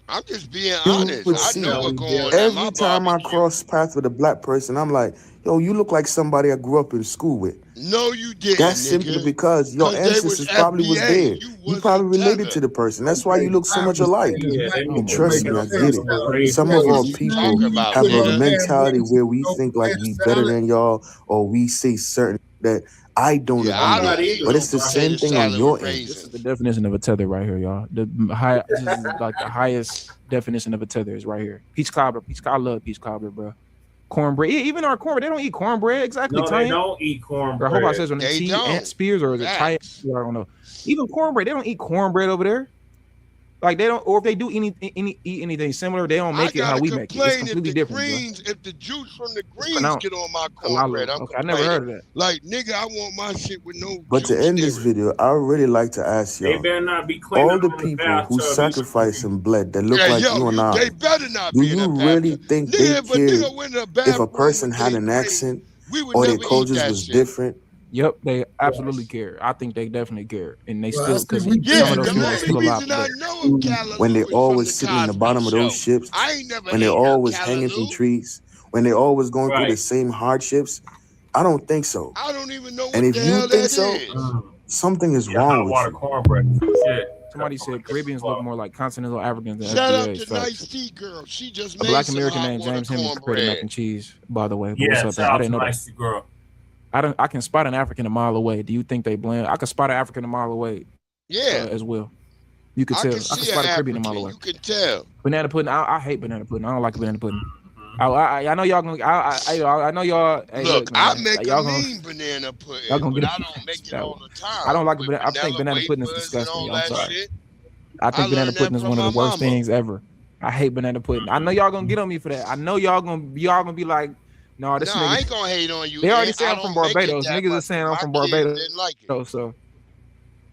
I'm just being honest. I know what's going on. Every time I cross paths with a Black person, I'm like, yo, you look like somebody I grew up in school with. No, you didn't. That's simply because your ancestors probably was there. You probably related to the person. That's why you look so much alike. And trust me, I get it. Some of our people have a mentality where we think like we better than y'all, or we say certain that I don't agree with. But it's the same thing on your end. This is the definition of a tether right here, y'all. This is like the highest definition of a tether is right here. Peach cobbler. I love peach cobbler, bro. Cornbread. Even our cornbread, they don't eat cornbread. Exactly. No, they don't eat cornbread. I hope I says on the T Ant Spears or is it Ty? I don't know. Even cornbread, they don't eat cornbread over there. Like they don't, or if they do eat anything similar, they don't make it how we make it. It's completely different. Greens, if the juice from the greens get on my cornbread, I never heard of that. Like nigga, I want my shit with no. But to end this video, I would really like to ask y'all, they better not be all the people who sacrificed and bled that look like you and I, they better not do be you really think they cared if a person had an accent or their cultures was different? Yep, they absolutely care. I think they definitely care, and they still because some of those people are still alive today. When they always sitting in the bottom of those ships, when they always hanging from trees, when they always going through the same hardships, I don't think so. I don't even know. And if you think so, something is wrong with you. Cornbread. Somebody said Caribbeans look more like continental Africans than Shout out FBAs. to Nice Tea Girl. She just a Black American named James Henry created mac and cheese. By the way, yeah, what's up? I didn't know Nice that. Girl. I can spot an African a mile away. Do you think they blend? I can spot an African a mile away. Yeah, as well. You can tell. I can spot a Caribbean a mile away. You can tell. Banana pudding. I hate banana pudding. I don't like banana pudding. I know y'all gonna. I know y'all. Hey, look, I make y'all a mean banana pudding, y'all gonna but get I don't make it all the time. I don't like it. I think banana pudding is disgusting. I'm sorry. I think banana pudding is one of the worst things ever. I hate banana pudding. I know y'all gonna get on me for that. I know y'all gonna be like, no, this nigga. I ain't gonna hate on you. They already say I'm from Barbados. Niggas are saying I'm from Barbados. So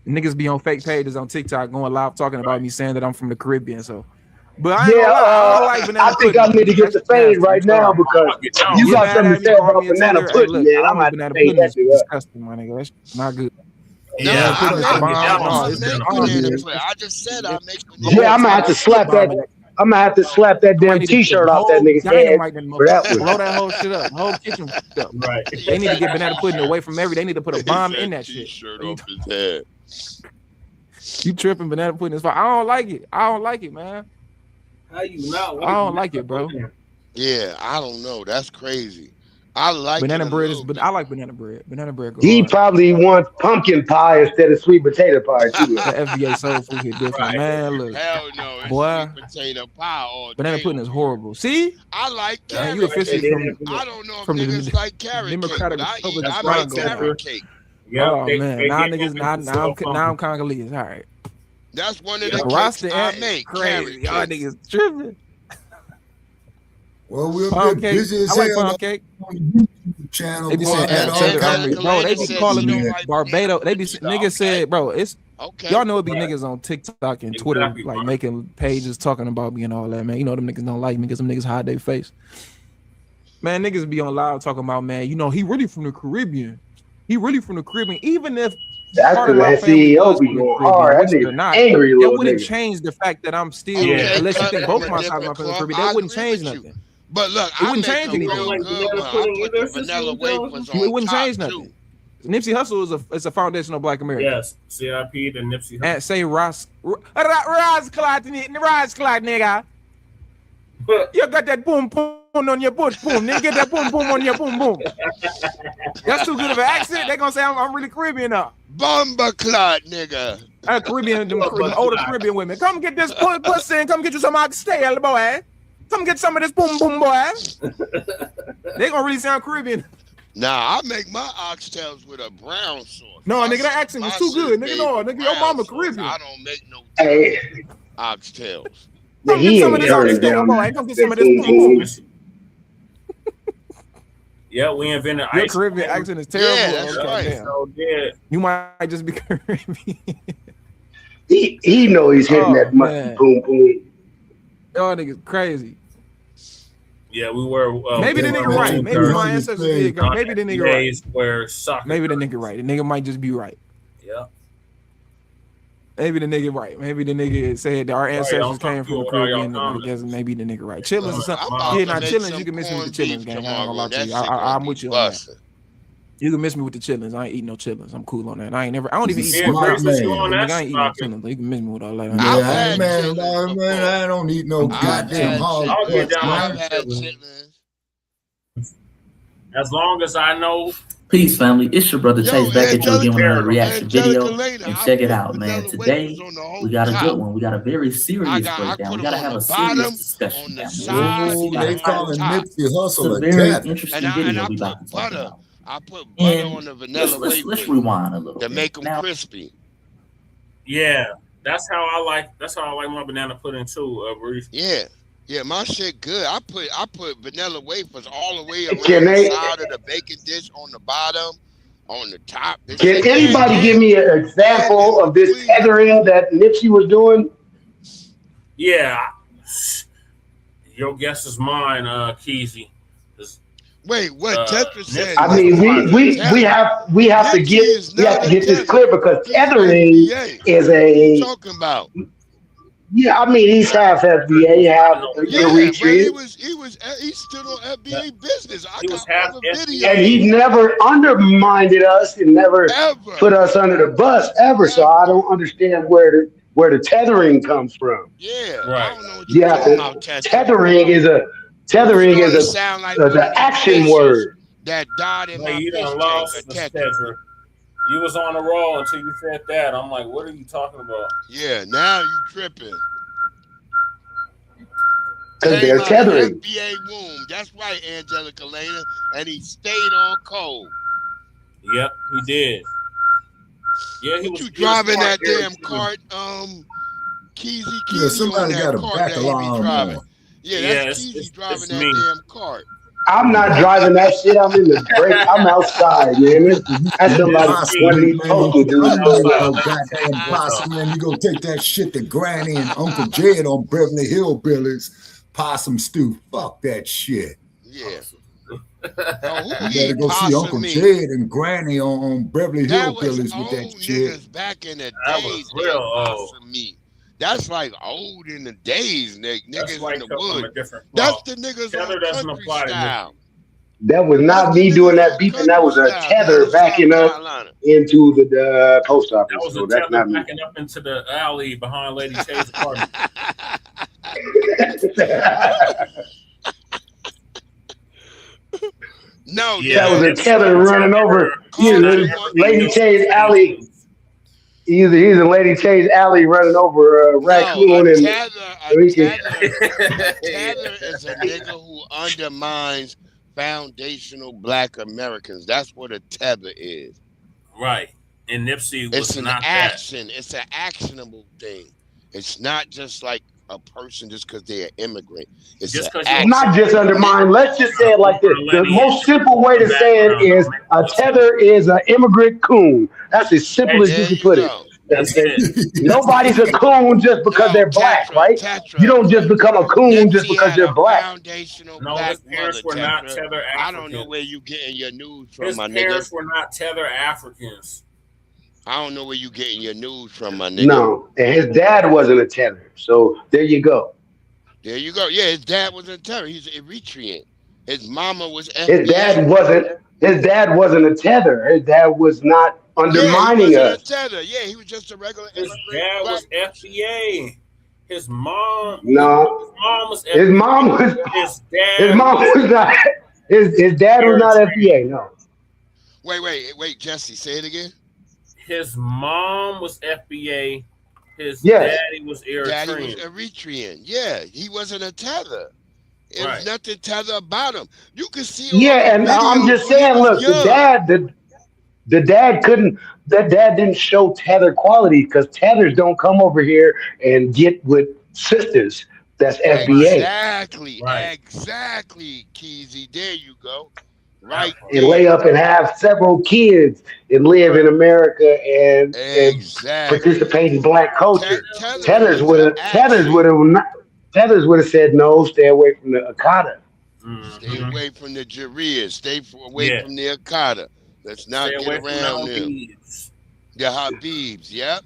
niggas be on fake pages on TikTok going live talking about me saying that I'm from the Caribbean. So, but I don't like banana I think I need to get the fade right now because you got something to say about banana pudding, man. I'm at banana pudding is disgusting, my nigga. That's not good. Yeah, I just said I make. Yeah, I'm gonna have to slap that. I'm gonna have to slap that damn T-shirt off that nigga's head for that one. Blow that whole shit up. Whole kitchen up. Right. They need to get banana pudding away from They need to put a bomb in that shit. T-shirt off his head. You tripping? Banana pudding is fine. I don't like it. I don't like it, man. How you not? I don't like it, bro. Yeah, I don't know. That's crazy. I like banana bread but I like banana bread. Banana bread. He probably wants pumpkin pie instead of sweet potato pie too. The FBA soul food hit different, right. Man. Look, hell no, it's boy, sweet potato pie all banana day. pudding is horrible. See, I like carrot you officially cake. I don't know if niggas like carrot cake, but I like carrot cake. Yeah, oh man, now niggas, now I'm Congolese. All right, that's one of the cakes I make. Crazy, y'all niggas tripping. Well, we'll get busy as hell on the YouTube channel. They be saying, bro, they be calling me Barbados. They be niggas said, bro, it's y'all know it be niggas on TikTok and Twitter like making pages talking about me and all that, man. You know them niggas don't like me because them niggas hide their face. Man, niggas be on live talking about, man, you know, he really from the Caribbean. He really from the Caribbean, even if that's because that CEO be going hard. That nigga angry little nigga. It wouldn't change the fact that I'm still, unless you think both my sides are from the Caribbean, that wouldn't change nothing. But look, it wouldn't change anything. It wouldn't change nothing. Nipsey Hussle is a foundational Black American. Yes, CIP, the Nipsey Hussle. And say Ras Clot, nigga. You got that boom boom on your boom boom. Nigga, get that boom boom on your boom boom. That's too good of an accent. They gonna say I'm really Caribbean now. Bomba clot, nigga. Caribbean, them older Caribbean women. Come get this pussy and come get you some oxtail, boy. Come get some of this boom boom, boy. They gonna really sound Caribbean. Nah, I make my oxtails with a brown sauce. No, nigga, that accent was too good. Nigga, no, nigga, your mama Caribbean. I don't make no oxtails. Come get some of this oxtail, boy. Come get some of this boom boom. Yeah, we invented your Caribbean accent is terrible. Yeah, that's right. So dead. You might just be Caribbean. He know he's hitting that musty boom boom. Y'all niggas crazy. Yeah, we were. Maybe the nigga right. Maybe my ancestors did. Maybe the nigga right. Where soccer. Maybe the nigga right. The nigga might just be right. Yeah. Maybe the nigga right. Maybe the nigga said that our ancestors came from the Caribbean. I guess maybe the nigga right. Chillins or something. Yeah, now chillins, you can miss me with the chillins gang. I'm gonna lie to you. I'm with you on that. You can miss me with the chitlins. I ain't eating no chitlins. I'm cool on that. I don't even eat pork. I ain't eating no chitlins. You can miss me with all that. Yeah, man, I don't eat no goddamn hog. I've had chitlins. As long as I know. Peace, family. It's your brother Chase back at you again with another reaction video. And check it out, man. Today, we got a good one. We got a very serious breakdown. We got to have a serious discussion. They calling Nipsey Hussle a very interesting video we about to talk about. I put butter on the vanilla wafer. Let's rewind a little to make them crispy. Yeah, that's how I like my banana pudding too, Reese. Yeah, my shit good. I put vanilla wafers all the way around the side of the baking dish, on the bottom, on the top. Can anybody give me an example of this tethering that Nipsey was doing? Yeah, your guess is mine, Keezy. Wait, what Tetra said? I mean, we have to get this clear, because tethering is a talking about. Yeah, I mean, he's half FBA, half Eritrean. He's still on FBA business. I got half video. And he never undermined us and never put us under the bus ever. So I don't understand where the tethering comes from. Yeah, right. I don't know what you're talking about, tethering is the action word. That died in my you done lost the Tetra. You was on a roll until you said that. I'm like, what are you talking about? Yeah, now you tripping. Because they're tethering. FBA womb. That's right, Angelica Lena. And he stayed on cold. Yep, he did. Yeah, he was driving that damn cart, Keezy. Yeah, somebody got a back alarm on. Yeah, that's Keezy driving that damn cart. I'm not driving that shit. I'm in the break. I'm outside, man. That's somebody one of these postal dudes. Goddamn possum, man. You gonna take that shit to Granny and Uncle Jed on Beverly Hillbillies possum stew. Fuck that shit. Yeah. You better go see Uncle Jed and Granny on Beverly Hillbillies with that shit. Back in the that days, was real old. That's like old in the days, niggas like in the wood. That's the niggas tether on doesn't country apply style. That was not me doing that beeping. That was a tether backing up into the post office. That was so a that's tether not me. backing up into the alley behind Lady K's apartment. No, that was a tether running over Lady K's alley. He's in Lady K's alley running over a raccoon. A tether is a nigga who undermines foundational Black Americans. That's what a tether is. Right. And Nipsey was it's an not action. that. It's an actionable thing. It's not just like a person just because they're an immigrant. It's not just undermine. Let's just say it like this. The most simple way to say it is a tether is an immigrant coon. That's as simple as you can put it. Nobody's a coon just because they're Black, right? You don't just become a coon just because you're Black. No, his parents were not tether Africans. I don't know where you getting your news from, his my nigga. His parents were not tether Africans. I don't know where you getting your news from, my nigga. No, and his dad wasn't a tether. So there you go. There you go. Yeah, his dad wasn't a tether. He's Eritrean. His mama was FBA. His dad wasn't a tether. His dad was not undermining us. A tether. Yeah, he was just a regular. His dad was FBA. His mom. No. His mom was FBA. His mom was not. His dad was not FBA. No. Wait, Jesse, say it again. His mom was FBA. His daddy was Eritrean. Daddy was Eritrean. Yeah, he wasn't a tether. It was nothing tether about him. You can see. Yeah, and I'm just saying, look, the dad didn't show tether quality because tethers don't come over here and get with sisters. That's FBA. Exactly, Keezy. There you go. Right. And lay up and have several kids and live in America and participate in Black culture. Tethers would have said no, stay away from the Akata. Stay away from the Jarias. Stay away from the Akata. Let's not get around them. The Habibs, yep.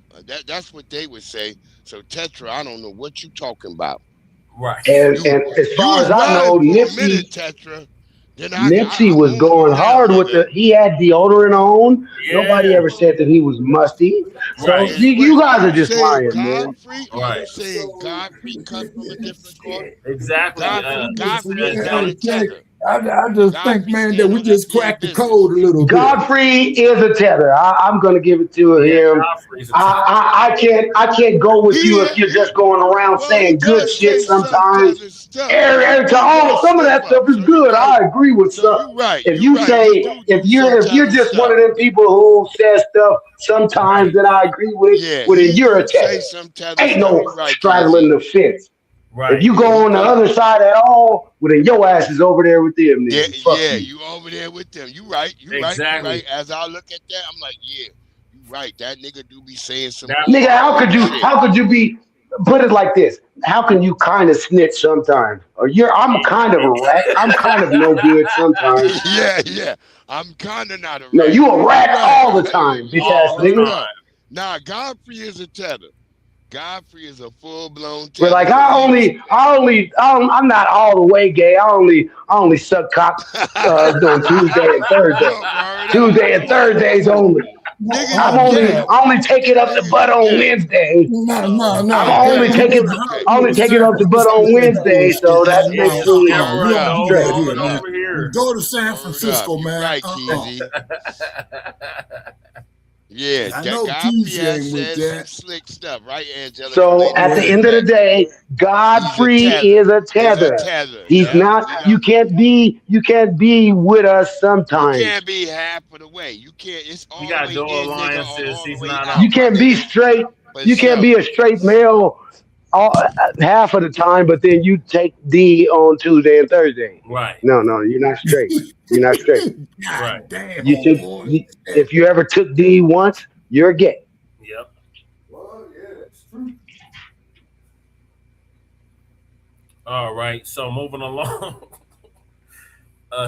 That's what they would say. So Tetra, I don't know what you talking about. Right. And as far as I know, Nipsey. Tetra. Nipsey was going hard with he had deodorant on. Nobody ever said that he was musty. So you guys are just lying, man. Are you saying Godfrey cut from a different cloth? Exactly. Godfrey is not a tether. I just think, man, that we just cracked the code a little bit. Godfrey is a tether. I'm gonna give it to him. I can't go with you if you're just going around saying good shit sometimes. Every time, some of that stuff is good. I agree with some. If you're just one of them people who says stuff sometimes that I agree with, well then you're a tether. Ain't no straddling the fence. If you go on the other side at all, well then your ass is over there with them. You over there with them. You right. You right. As I look at that, I'm like, yeah, you right. That nigga do be saying some. Nigga, how could you be? Put it like this: how can you kind of snitch sometimes? Or I'm kind of a rat. I'm kind of no good sometimes. Yeah. I'm kind of not a rat. No, you a rat all the time, bitch ass nigga. Nah, Godfrey is a tether. Godfrey is a full-blown tether. But like I'm not all the way gay. I only suck cock on Tuesday and Thursday. Tuesday and Thursdays only. I only take it up the butt on Wednesday. No. I only take it up the butt on Wednesday, so that makes me straight. Go to San Francisco, man. Right, Yeah, I know Tuesday ain't with that. Slick stuff, right, Angela? So at the end of the day, Godfrey is a tether. He's not. You can't be with us sometimes. You can't be half of the way. You can't. It's all. You got no alliances. He's not out. You can't be straight. You can't be a straight male half of the time, but then you take D on Tuesday and Thursday. Right. No, you're not straight. You're not straight. Right. Damn. If you ever took D once, you're gay. Yep. Well, yeah, that's true. All right. So moving along.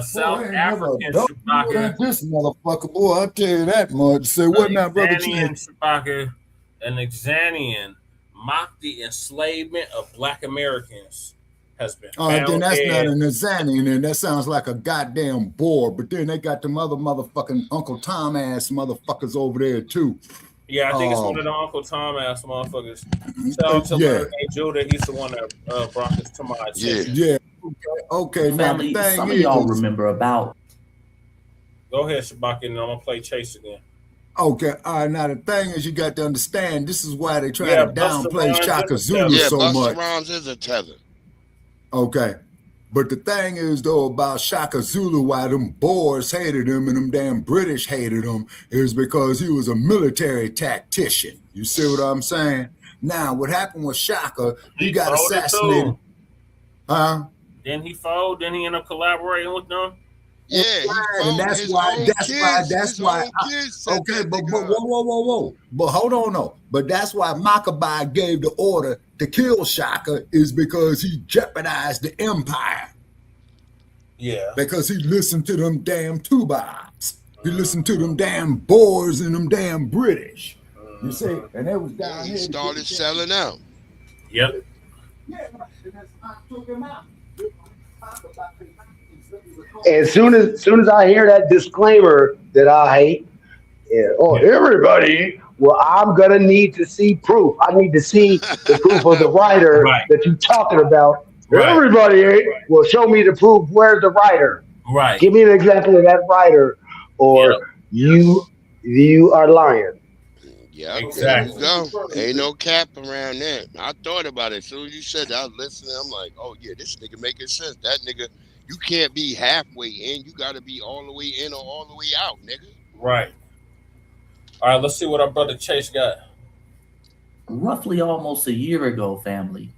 South African Chewbacca. This motherfucker, boy, I'll tell you that much. Say what now, brother? Chewbacca, an Exanian mocked the enslavement of Black Americans has been found. Then that's not an Exanian, and that sounds like a goddamn bore. But then they got them other motherfucking Uncle Tom ass motherfuckers over there too. Yeah, I think it's one of the Uncle Tom ass motherfuckers. Shout out to Larry Judah. He's the one that brought this to my attention. Yeah. Okay. Family, now the thing some of y'all remember about. Go ahead, Chewbacca, and I'm gonna play Chase again. Okay, all right. Now the thing is, you got to understand. This is why they try to downplay Shaka Zulu so much. Busta Rhymes is a tether. Okay, but the thing is though about Shaka Zulu, why them Boers hated him and them damn British hated him, is because he was a military tactician. You see what I'm saying? Now, what happened with Shaka? He got assassinated. Huh? Then he fold. Then he ended up collaborating with them. Yeah, and that's why. Okay, but whoa. But hold on, no. But that's why Maccabi gave the order to kill Shaka, is because he jeopardized the empire. Yeah. Because he listened to them damn Tubats. He listened to them damn Boers and them damn British. You see, and that was down here. He started selling out. Yep. As soon as I hear that disclaimer that I hate, everybody, well, I'm gonna need to see proof. I need to see the proof of the writer that you're talking about. Right. Everybody, well, show me the proof. Where's the writer? Right. Give me an example of that writer, or you are lying. Yeah, exactly. There you go. Ain't no cap around that. I thought about it. As soon as you said that, I was listening. I'm like, oh yeah, this nigga making sense. That nigga, you can't be halfway in. You got to be all the way in or all the way out, nigga. Right. All right, let's see what our brother Chase got. Roughly almost a year ago, family,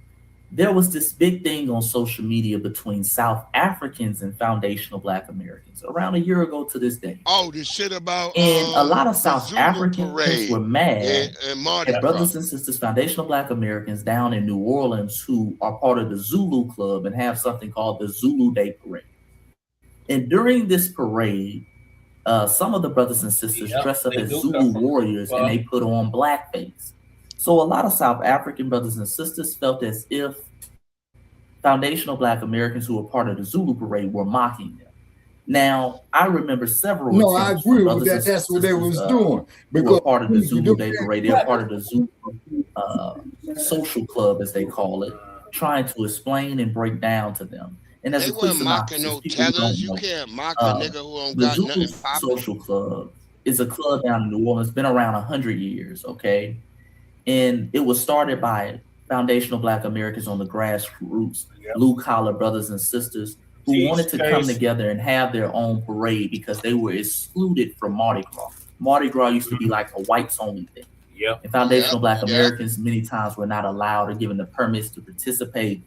there was this big thing on social media between South Africans and foundational Black Americans around a year ago to this day. Oh, this shit about and a lot of South Africans were mad at brothers and sisters, foundational Black Americans down in New Orleans who are part of the Zulu Club and have something called the Zulu Day Parade. And during this parade, some of the brothers and sisters dress up as Zulu warriors and they put on blackface. So a lot of South African brothers and sisters felt as if foundational Black Americans who were part of the Zulu parade were mocking them. Now, I remember several. No, I agree with that. That's what they was doing. Because part of the Zulu Day Parade, they were part of the Zulu social club, as they call it, trying to explain and break down to them. And as they a quick mocking no tellers. You can't mock a nigga who don't got nothing popping. The Social Club is a club down in New Orleans. It's been around 100 years, okay? And it was started by foundational Black Americans on the grassroots, blue-collar brothers and sisters who wanted to come together and have their own parade because they were excluded from Mardi Gras. Mardi Gras used to be like a whites-only thing. And foundational Black Americans many times were not allowed or given the permits to participate.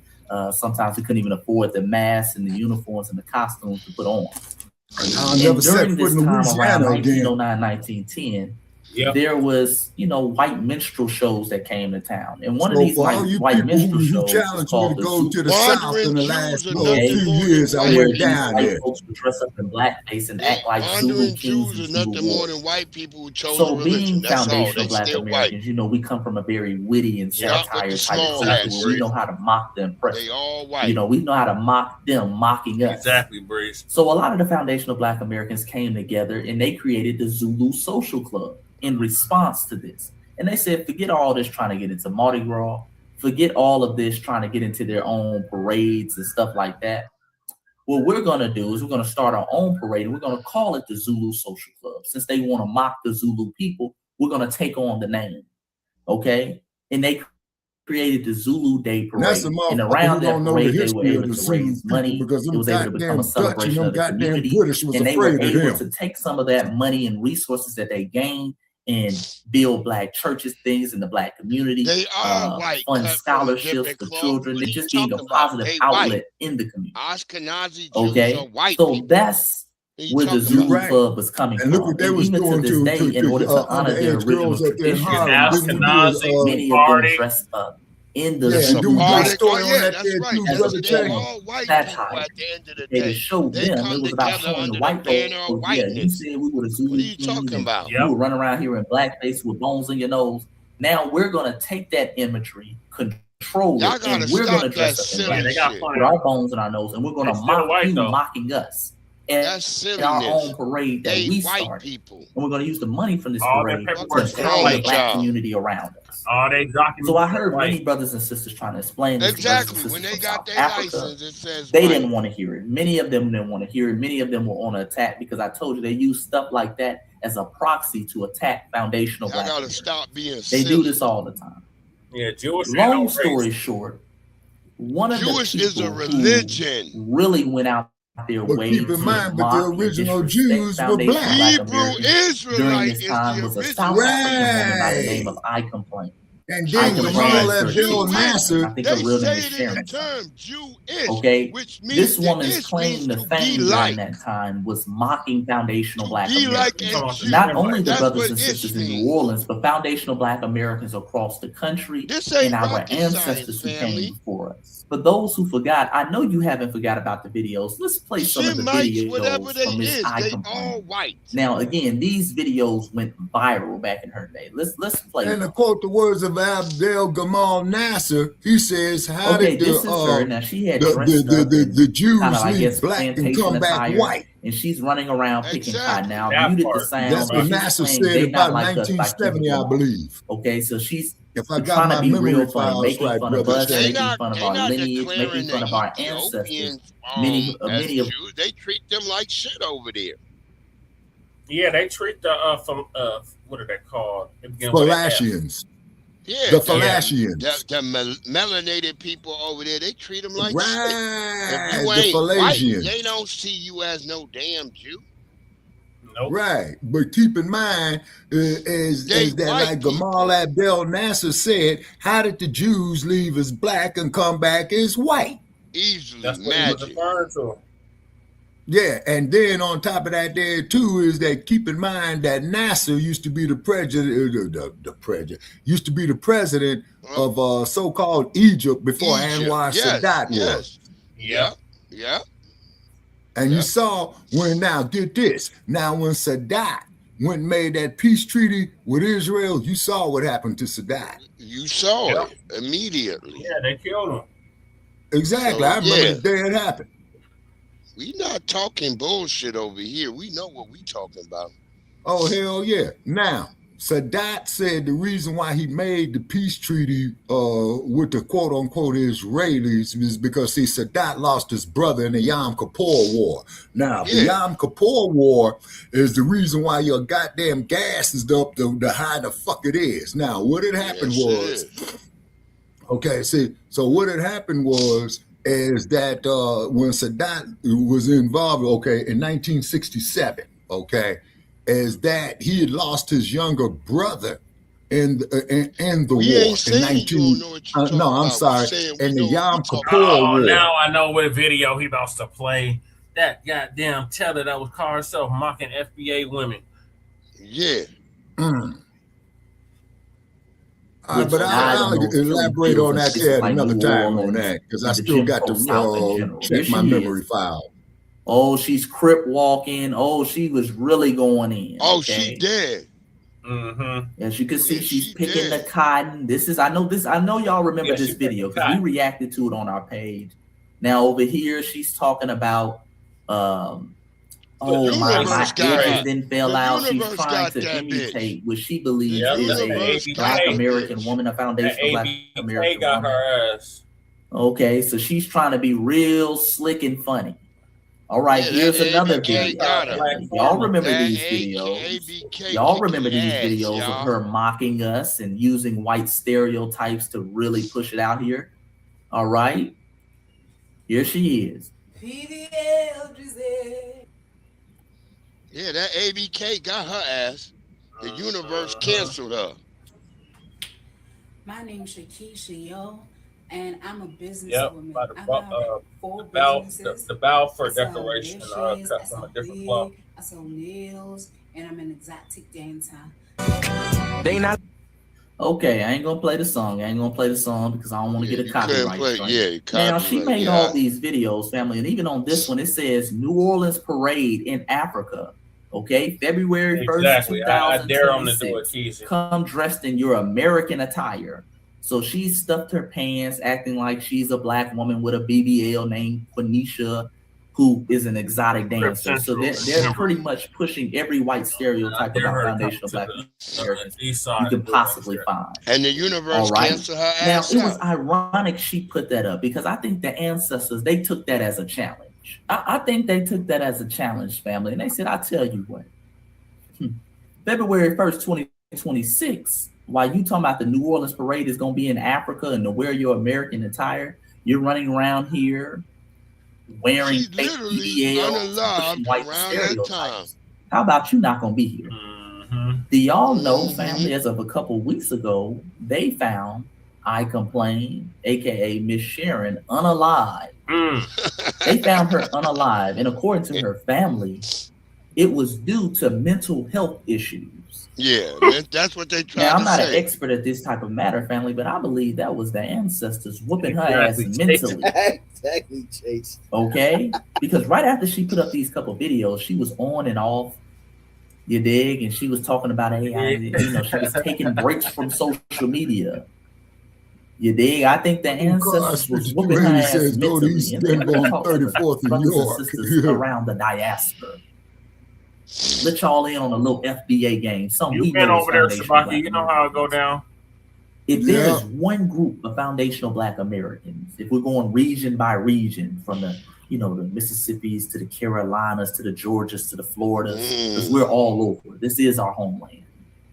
Sometimes we couldn't even afford the masks and the uniforms and the costumes to put on. And during this time around 1909, 1910, there was, white minstrel shows that came to town. And one of these white minstrel shows was called the South in the last few years. I went down there. Folks would dress up in blackface and act like Zulu Jews is nothing more than white people who chose so religion. Being foundational Black Americans, we come from a very witty and satire type of culture where we know how to mock the oppressed. They all white. We know how to mock them, mocking us. Exactly, Breeze. So a lot of the foundational Black Americans came together and they created the Zulu Social Club in response to this. And they said, forget all this trying to get into Mardi Gras, forget all of this trying to get into their own parades and stuff like that. What we're going to do is we're going to start our own parade and we're going to call it the Zulu Social Club. Since they want to mock the Zulu people, we're going to take on the name. Okay? And they created the Zulu Day Parade. And around that parade, they were able to raise money. Because it was able to become a celebration of the community. And they were able to take some of that money and resources that they gained and build Black churches, things in the Black community. They are white. Fund scholarships for children. They're just being a positive outlet in the community. Ashkenazi Jews are white so people. That's where the Zulu Club was coming from. Look what they was doing to this day, in order to honor their original tradition, many of them dressed up in the Zulu satire. They showed them it was about showing the white folks. Yeah, you said we were the Zulu. What are you talking about? You were running around here in blackface with bones in your nose. Now we're gonna take that imagery, control it, and we're gonna dress up in black with our bones in our nose, and we're gonna mock you mocking us. And our own parade that we started. And we're going to use the money from this parade to empower the Black community around us. So I heard many brothers and sisters trying to explain this. Exactly. When they got their license, it says they didn't want to hear it. Many of them didn't want to hear it. Many of them were on attack because I told you they use stuff like that as a proxy to attack foundational Black. I gotta stop being They do this all the time. Yeah, Jewish. Long story short, one of Jewish the people is a religion. who really went out their way keep in mind, but the original Jews were Black. Hebrew during this time was a South African by the name of I Complain. And then when all that Bill Nasser, I think her real name is Sharon. Okay, this woman's claim to fame during that time was mocking foundational Black Americans. Not only the brothers and sisters in New Orleans, but foundational Black Americans across the country and our ancestors who came before us. For those who forgot, I know you haven't forgot about the videos. Let's play some of the videos from this I Complain. Now, again, these videos went viral back in her day. Let's play. And to quote the words of Abdel Gamal Nasser, he says, "How did the Jews leave Black and come back white?" And she's running around picking cotton. Now, muted the sound. That's what Nasser said about 1970, I believe. Okay, so she's if I got trying to be my real memory funny, files making right, fun of brother. us, making fun of our lineage, making fun of our ancestors. Many of Jews, they treat them like shit over there. Yeah, they treat the what are they called? Falashians. Yeah, the Falashians. The melanated people over there, they treat them like shit. If you ain't white, they don't see you as no damn Jew. Nope. Right, but keep in mind is that like Gamal Abdel Nasser said, how did the Jews leave as Black and come back as white? Easily, that's magic. Yeah, and then on top of that, there too is that keep in mind that Nasser used to be the president, used to be the president of so-called Egypt before Anwar Sadat was. Yeah. And you saw when, now get this, now when Sadat went and made that peace treaty with Israel, you saw what happened to Sadat. You saw it immediately. Yeah, they killed him. Exactly. So, I remember the day it happened. We not talking bullshit over here. We know what we talking about. Oh, hell yeah. Now, Sadat said the reason why he made the peace treaty with the quote-unquote Israelis is because, see, Sadat lost his brother in the Yom Kippur War. Now, the Yom Kippur War is the reason why your goddamn gas is up to how the fuck it is. Now, what had happened was... Okay, see, so what had happened was is that when Sadat was involved, okay, in 1967, okay, is that he had lost his younger brother in the war in 19. No, I'm sorry, in the Yom Kippur War. Now I know what video he about to play. That goddamn teller that was calling herself mocking FBA women. Yeah. But I'll elaborate on that at another time on that, because I still got to check my memory file. Oh, she's crip walking. Oh, she was really going in. Oh, she dead. As you can see, she's picking the cotton. I know y'all remember this video because we reacted to it on our page. Now over here, she's talking about my edges then fell out. She's trying to imitate what she believes is a Black American woman, a foundational Black American woman. Her ass. Okay, so she's trying to be real slick and funny. All right, here's another video. Y'all remember these videos? Y'all remember these videos of her mocking us and using white stereotypes to really push it out here? All right, here she is. Yeah, that ABK got her ass. The universe canceled her. My name's Shakisha, yo, and I'm a businesswoman. I got 4 businesses. The Balfour Declaration cut from a different cloth. I sell nails, and I'm an exotic dancer. They not. Okay, I ain't gonna play the song. Because I don't want to get a copyright strike. Now, she made all these videos, family, and even on this one, it says New Orleans Parade in Africa. Okay, February 1st, 2026. I dare them to do it, Keezy. Come dressed in your American attire. So she stuffed her pants, acting like she's a Black woman with a BBL named Quenisha, who is an exotic dancer. So they're pretty much pushing every white stereotype about foundational Black Americans you can possibly find. And the universe canceled her ass. Now, it was ironic she put that up because I think the ancestors, they took that as a challenge. I think they took that as a challenge, family. And they said, I'll tell you what. February 1st, 2026, while you talking about the New Orleans Parade is going to be in Africa and to wear your American attire, you're running around here wearing fake BBL, white stereotypes. How about you not going to be here? Do y'all know, family, as of a couple weeks ago, they found I Complain, aka Miss Sharon, unalive. They found her unalive, and according to her family, it was due to mental health issues. Yeah, that's what they tried to say. Now, I'm not an expert at this type of matter, family, but I believe that was the ancestors whooping her ass mentally. Exactly, Chase. Okay? Because right after she put up these couple videos, she was on and off, you dig? And she was talking about AI, she was taking breaks from social media. You dig? I think the ancestors was whooping her ass mentally. And then talk to her brothers and sisters around the diaspora. Let y'all in on a little FBA game. You've been over there, Sabaki. You know how it go down. If there is one group of foundational Black Americans, if we're going region by region, from the the Mississippis to the Carolinas to the Georgias to the Floridas, because we're all over. This is our homeland.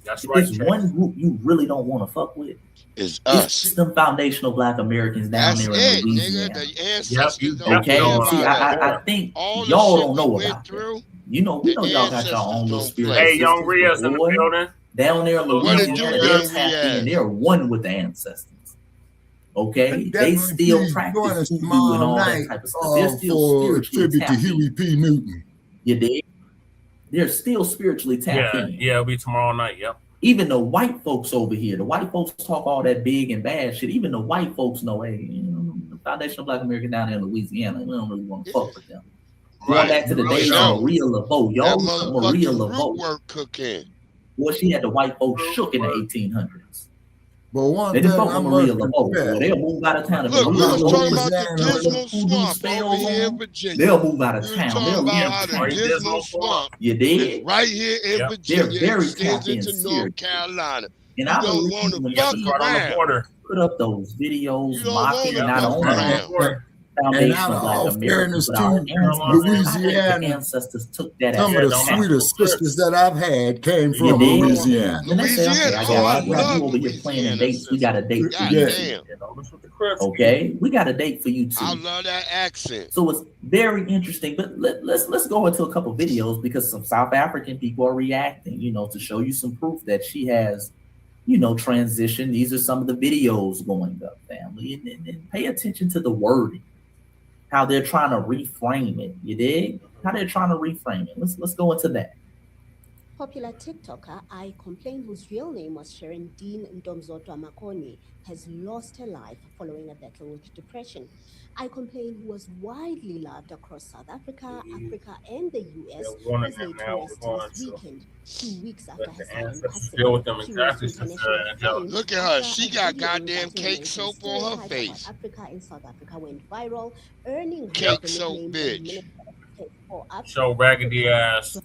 That's if right. there's one group you really don't want to fuck with, it's us. It's them foundational Black Americans down there in Louisiana. Nigga, okay, see, I think y'all don't know about that. We know y'all got your own little spirit. Hey, Young Ria's in the building. Down there in Louisiana, they're tapped in. They're one with the ancestors. Okay, they still practice voodoo and all that type of stuff. They're still spiritually tapped in. Huey P. Newton. You dig? They're still spiritually tapped in. Yeah, it'll be tomorrow night. Yep. Even the white folks over here, the white folks talk all that big and bad shit. Even the white folks know, hey, the foundational Black American down there in Louisiana, we don't really want to fuck with them. Going back to the days of Maria Laveau. Y'all remember Maria Laveau? Work cooking. Boy, she had the white folks shook in the 1800s. But one they thing didn't fuck I with Maria must Laveau. confess, They'll move out of town. Look, we was talking about the Dismal Swamp Swamp over here in Virginia. They'll move out of We was town. talking They'll about leave how town. the Dismal Swamp You is did? right here in They're Virginia. very Extends tapped in into serious. North Carolina. And You I don't believe want when to fuck she around. put up those videos You don't mocking wanna not fuck only around. and out foundational of Black all Americans, fairness but our to ancestors. I think Louisiana, the ancestors took that some as of the sweetest sisters that I've had came from Louisiana. And they say, okay, I got you over here playing in dates. We got a date for you. Damn. Okay, we got a date for you too. I love that accent. So it's very interesting. But let's go into a couple videos because some South African people are reacting, to show you some proof that she has, transitioned. These are some of the videos going up, family, and pay attention to the wording, how they're trying to reframe it. You dig? How they're trying to reframe it. Let's go into that. Popular TikToker I Complain, whose real name was Sharon Dean Ntomzoto Makoni, has lost her life following a battle with depression. I Complain, who was widely loved across South Africa, Africa, and the US, has laid to rest this weekend, 2 weeks after her sudden passing. She rose international fame Look at her. after She a got video goddamn impacting cake American soap on her stereotype face. about Africa in South Africa went viral, earning her Cake the soap, nickname bitch. Show raggedy ass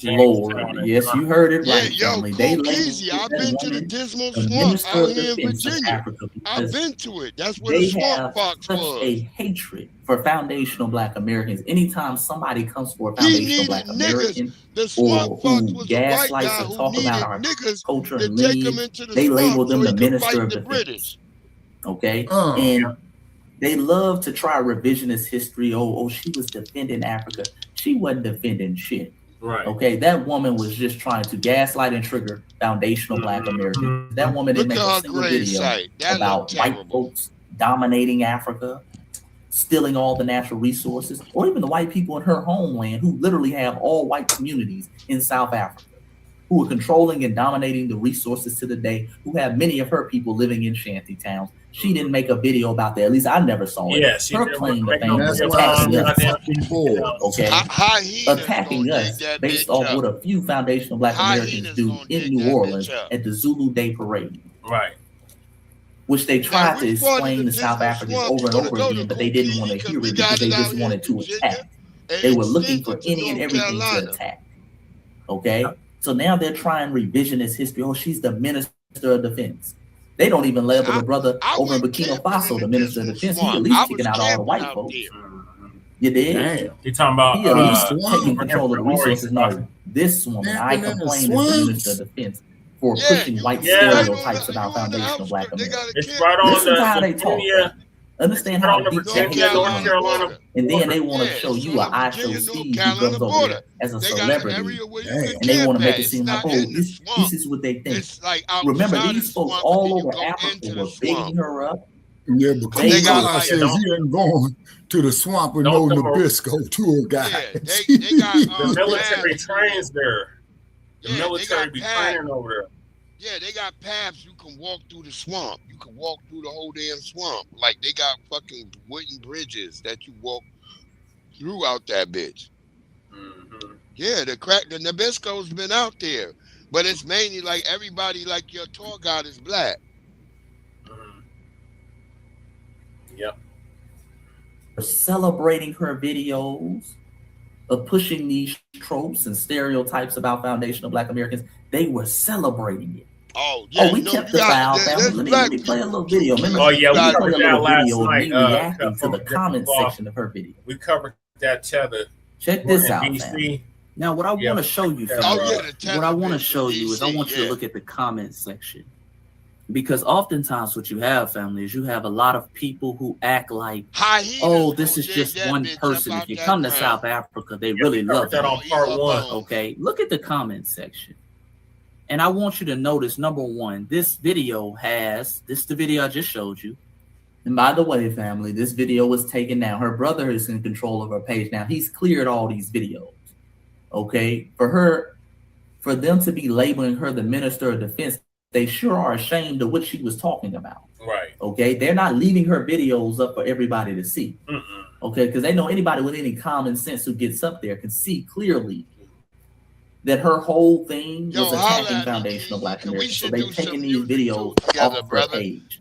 Lord, yes, you heard it Yeah, right, yo, family. They Easy. I've that been to the woman Dismal the Swamp minister out of here in defense of Virginia. Africa I've because been to it. That's where they the Swamp have Fox such was. a hatred for foundational Black Americans. Anytime somebody comes for a He foundational needed Black niggas. American The or Swamp Fox who was a white gaslights guy or who talk about needed our niggas culture to and take him lineage, into the they label swamp them so he the could minister fight of the defense. British. Okay, and they love to try revisionist history. Oh, she was defending Africa. She wasn't defending shit. Right. Okay, that woman was just trying to gaslight and trigger foundational Black Americans. That woman didn't make a single video about white folks dominating Africa, stealing all the natural resources, or even the white people in her homeland who literally have all white communities in South Africa, who are controlling and dominating the resources to the day, who have many of her people living in shanty towns. She didn't make a video about that. At least I never saw it. Yeah, she her didn't claim to make fame no was video attacking about us. Okay, attacking us based off what a few foundational Black Americans do in New Orleans at the Zulu Day Parade. Right. Which they tried to explain to South Africans over and over again, but they didn't want to hear it because they just wanted to attack. They were looking for any and everything to attack. Okay? So now they're trying revisionist history. Oh, she's the minister of defense. They don't even label the brother over in Burkina Faso the minister of defense. He at least kicking out all the white folks. You did? You talking about He at least taking control of the resources. No, this woman, I Complain, is the minister of defense for pushing white stereotypes about foundational Black Americans. It's right on Listen to how they the talk. Understand how deep that hate North Carolina. and then they want to show you an I Show Steve who comes over there as a celebrity, and they want to make it seem like, oh, this is what they think. Remember, these folks all over Africa were bigging her up. Yeah, because God says he ain't going to the swamp with no Nabisco tour guide. The military trains there. The military be training over there. Yeah, they got paths you can walk through the swamp. You can walk through the whole damn swamp. Like they got fucking wooden bridges that you walk through out that bitch. Yeah, the Nabisco's been out there. But it's mainly like everybody, like your tour guide is Black. Yep. Celebrating her videos of pushing these tropes and stereotypes about foundational Black Americans, they were celebrating it. Oh, yeah. We kept the file, family. Let me play a little video. Remember, we covered that last night. Reacting to the comment section of her video. We covered that tether. Check this out, man. Now, what I want to show you, what I want to show you is I want you to look at the comment section. Because oftentimes what you have, family, is you have a lot of people who act like, oh, this is just one person. If you come to South Africa, they really love that on part one. Okay, look at the comment section. And I want you to notice, number one, this video has, this is the video I just showed you. And by the way, family, this video was taken down. Her brother is in control of her page now. He's cleared all these videos. Okay, for them to be labeling her the minister of defense, they sure are ashamed of what she was talking about. Right. Okay, they're not leaving her videos up for everybody to see. Okay, because they know anybody with any common sense who gets up there can see clearly that her whole thing was attacking foundational Black Americans. So they've taken these videos off of her page.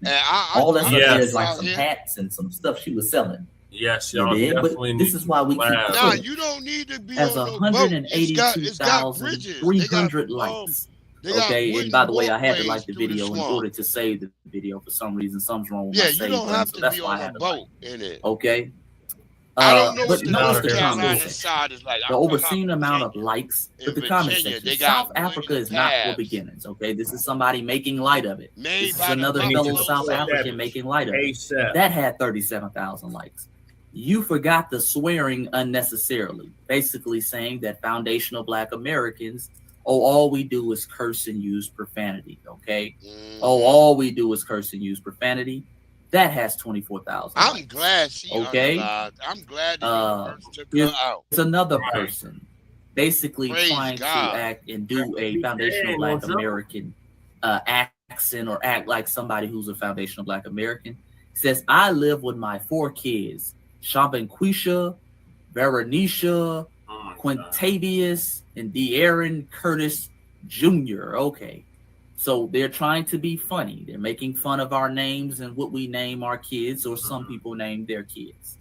All that's up there is like some hats and some stuff she was selling. Yes, y'all definitely but this is why we keep Nah, you don't need to be as on no boat. It's got bridges. 182,300 likes. Okay, and by the way, I had to like the video in order to save the video. For some reason, something's wrong with my save you don't have so that's to be why I on had a to boat like. in it. Okay. I don't know but what the notice North the Carolina comment side is like. the obscene amount of likes, but the comment Virginia, section. they got South Africa is not for beginners. Okay, this is somebody making light of it. Made This is another fellow South African making light of it. That had 37,000 likes. You forgot the swearing unnecessarily, basically saying that foundational Black Americans, all we do is curse and use profanity. Okay, all we do is curse and use profanity. That has 24,000. I'm glad she unalived. I'm glad that took her out. It's another person basically trying to act and do a foundational Black American accent or act like somebody who's a foundational Black American. Says, I live with my 4 kids, Shambanquisha, Veronisha, Quintavious, and De'Aaron Curtis Jr. Okay. So they're trying to be funny. They're making fun of our names and what we name our kids, or some people name their kids.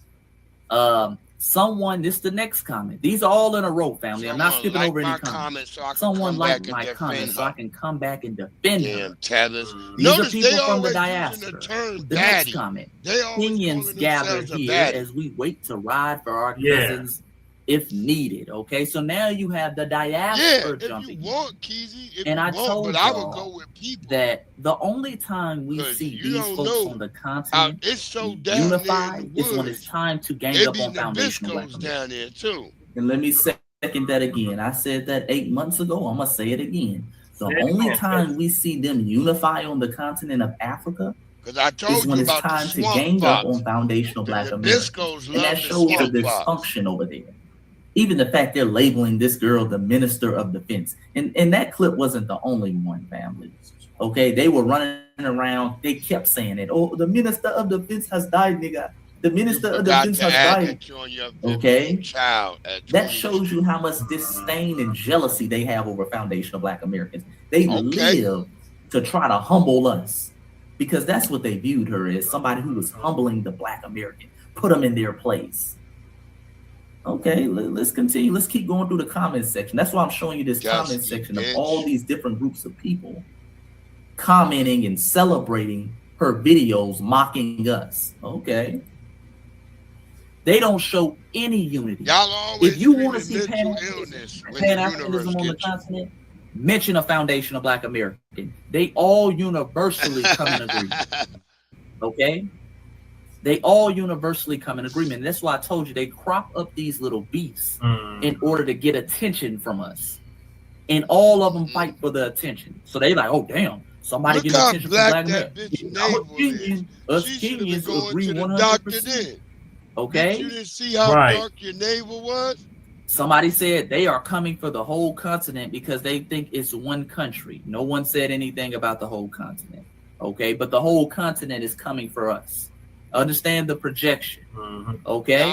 This is the next comment. These are all in a row, family. I'm not skipping over any comments. Someone liked my comments so I can come back and defend her. These are people from the diaspora. The next comment. Opinions gather here as we wait to ride for our cousins if needed. Okay, so now you have the diaspora jumping. You want, Keezy, and I told you that the only time we see these folks on the continent unified is when it's time to gang up on foundational Black down there too. And let me second that again. I said that 8 months ago. I'm gonna say it again. The only time we see them unify on the continent of Africa is when it's time to gang up on foundational Black Americans. And that shows the dysfunction over there. Even the fact they're labeling this girl the Minister of Defense. And that clip wasn't the only one, family. Okay, they were running around. They kept saying it. Oh, the Minister of Defense has died, nigga. The Minister of Defense has died. Okay, that shows you how much disdain and jealousy they have over foundational Black Americans. They live to try to humble us because that's what they viewed her as, somebody who was humbling the Black American, put them in their place. Okay, let's continue. Let's keep going through the comment section. That's why I'm showing you this comment section of all these different groups of people commenting and celebrating her videos, mocking us. Okay. They don't show any unity. If you want to see Pan-Africanism on the continent, mention a foundational Black American. They all universally come in agreement. Okay? They all universally come in agreement. And that's why I told you they crop up these little beefs in order to get attention from us. And all of them fight for the attention. So they like, oh, damn, somebody get attention from Black Americans. Us Kenyans agree 100%. Okay? You didn't see how dark your neighbor was? Somebody said they are coming for the whole continent because they think it's one country. No one said anything about the whole continent. Okay? But the whole continent is coming for us. Understand the projection. Okay,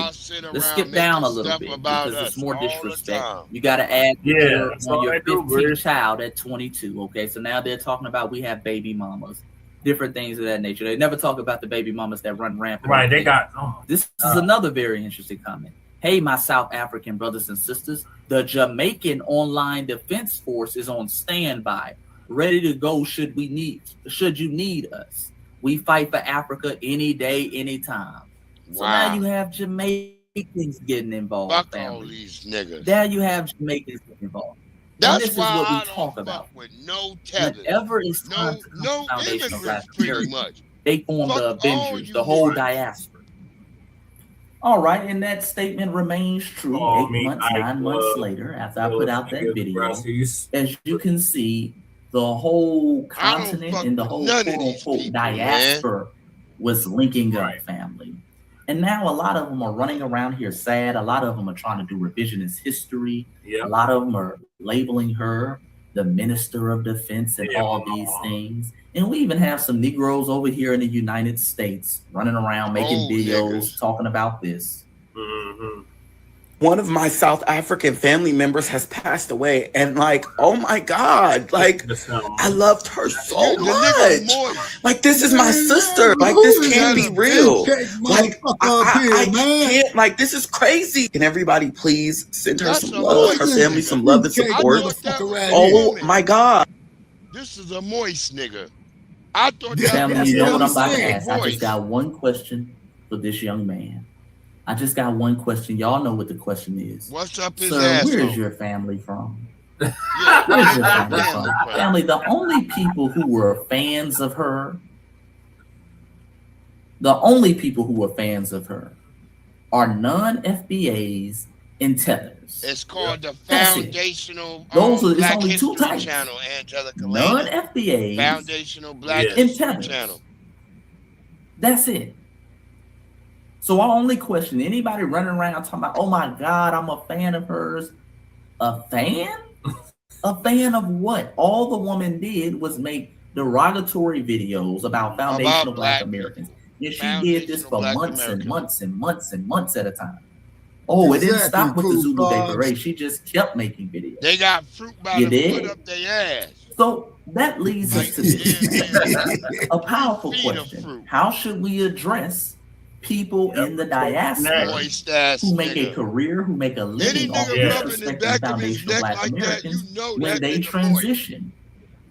let's skip down a little bit because it's more disrespect. You got to add on your 15th child at 22. Okay, so now they're talking about we have baby mamas, different things of that nature. They never talk about the baby mamas that run rampant. Right, they got. This is another very interesting comment. Hey, my South African brothers and sisters, the Jamaican Online Defense Force is on standby, ready to go should you need us. We fight for Africa any day, anytime. So now you have Jamaicans getting involved. Fuck all these niggas. Now you have Jamaicans getting involved. That's this why is what we I talk don't about. Fuck with no tether. Whenever it's time to no immigrants, pretty much. They form the Avengers, the whole diaspora. All right, and that statement remains true 9 months later after I put out that video. As you can see, the whole continent and the whole quote-unquote diaspora was linking up, family. And now a lot of them are running around here sad. A lot of them are trying to do revisionist history. A lot of them are labeling her the Minister of Defense and all these things. And we even have some Negroes over here in the United States running around making videos talking about this. one of my South African family members has passed away, and like, oh my God, like I loved her so much. Like, this is my sister. Like, this can't be real. Like, I can't. Like, this is crazy. Can everybody please send her some love, her family some love and support? Oh my God. This is a moist nigga. I thought that family, you know what I'm about to ask. I just got one question for this young man. I just got one question. Y'all know what the question is. What's up his Sir, asshole? where's your family from? Where's your family from? Family, the only people who were fans of her, are non-FBAs and tethers. It's called the Foundational Black History two types. Channel, Angelica. Non-FBAs Foundational Black History Channel. That's it. So our only question, anybody running around talking about, oh my God, I'm a fan of hers. A fan? A fan of what? All the woman did was make derogatory videos about foundational Black Americans. And she did this for months and months and months and months at a time. Oh, it didn't stop with the Zulu Day Parade. She just kept making videos. They got fruit by the foot up their ass. So that leads us to this. A powerful question. How should we address people in the diaspora who make a career, who make a living off disrespecting foundational Black Americans when they transition?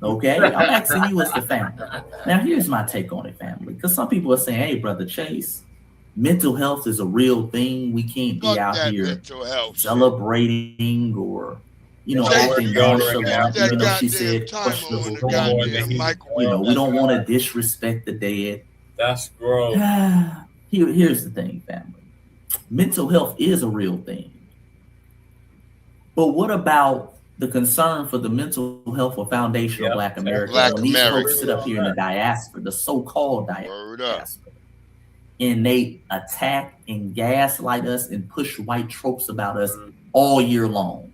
Okay, I'm asking you as the family. Now, here's my take on it, family. Because some people are saying, hey, Brother Chase, mental health is a real thing. We can't be out here celebrating or, acting nonchalant, even though she said questionable things. We don't want to disrespect the dead. That's gross. Here's the thing, family. Mental health is a real thing. But what about the concern for the mental health of foundational Black Americans? When these folks sit up here in the diaspora, the so-called diaspora, and they attack and gaslight us and push white tropes about us all year long.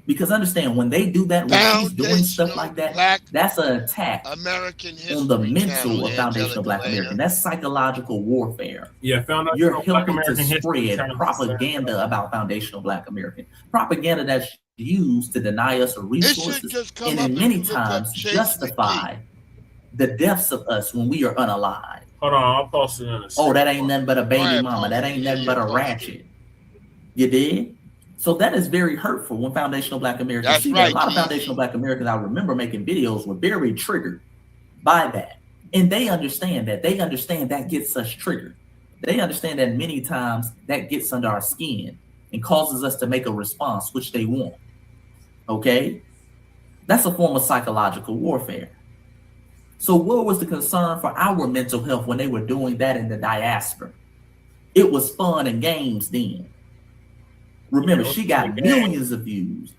Because understand, when they do that, when she's doing stuff like that, that's an attack on the mental of foundational Black American. That's psychological warfare. Yeah, you're helping to spread propaganda about foundational Black American. Propaganda that's used to deny us our resources and in many times justify the deaths of us when we are unalive. Hold on, I'll post it in a second. Oh, that ain't nothing but a baby mama. That ain't nothing but a ratchet. You did? So that is very hurtful when foundational Black Americans see that. A lot of foundational Black Americans, I remember making videos, were very triggered by that. And they understand that. They understand that gets us triggered. They understand that many times that gets under our skin and causes us to make a response, which they want. Okay? That's a form of psychological warfare. So what was the concern for our mental health when they were doing that in the diaspora? It was fun and games then. Remember, she got millions of views.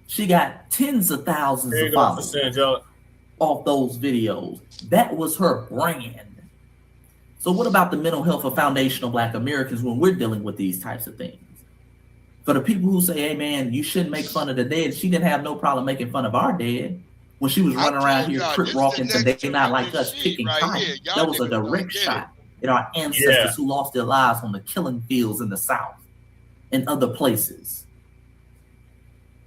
She got tens of thousands of followers off those videos. That was her brand. So what about the mental health of foundational Black Americans when we're dealing with these types of things? For the people who say, hey, man, you shouldn't make fun of the dead. She didn't have no problem making fun of our dead when she was running around here trip walking today, not like us, picking cotton. That was a direct shot at our ancestors who lost their lives on the killing fields in the South and other places.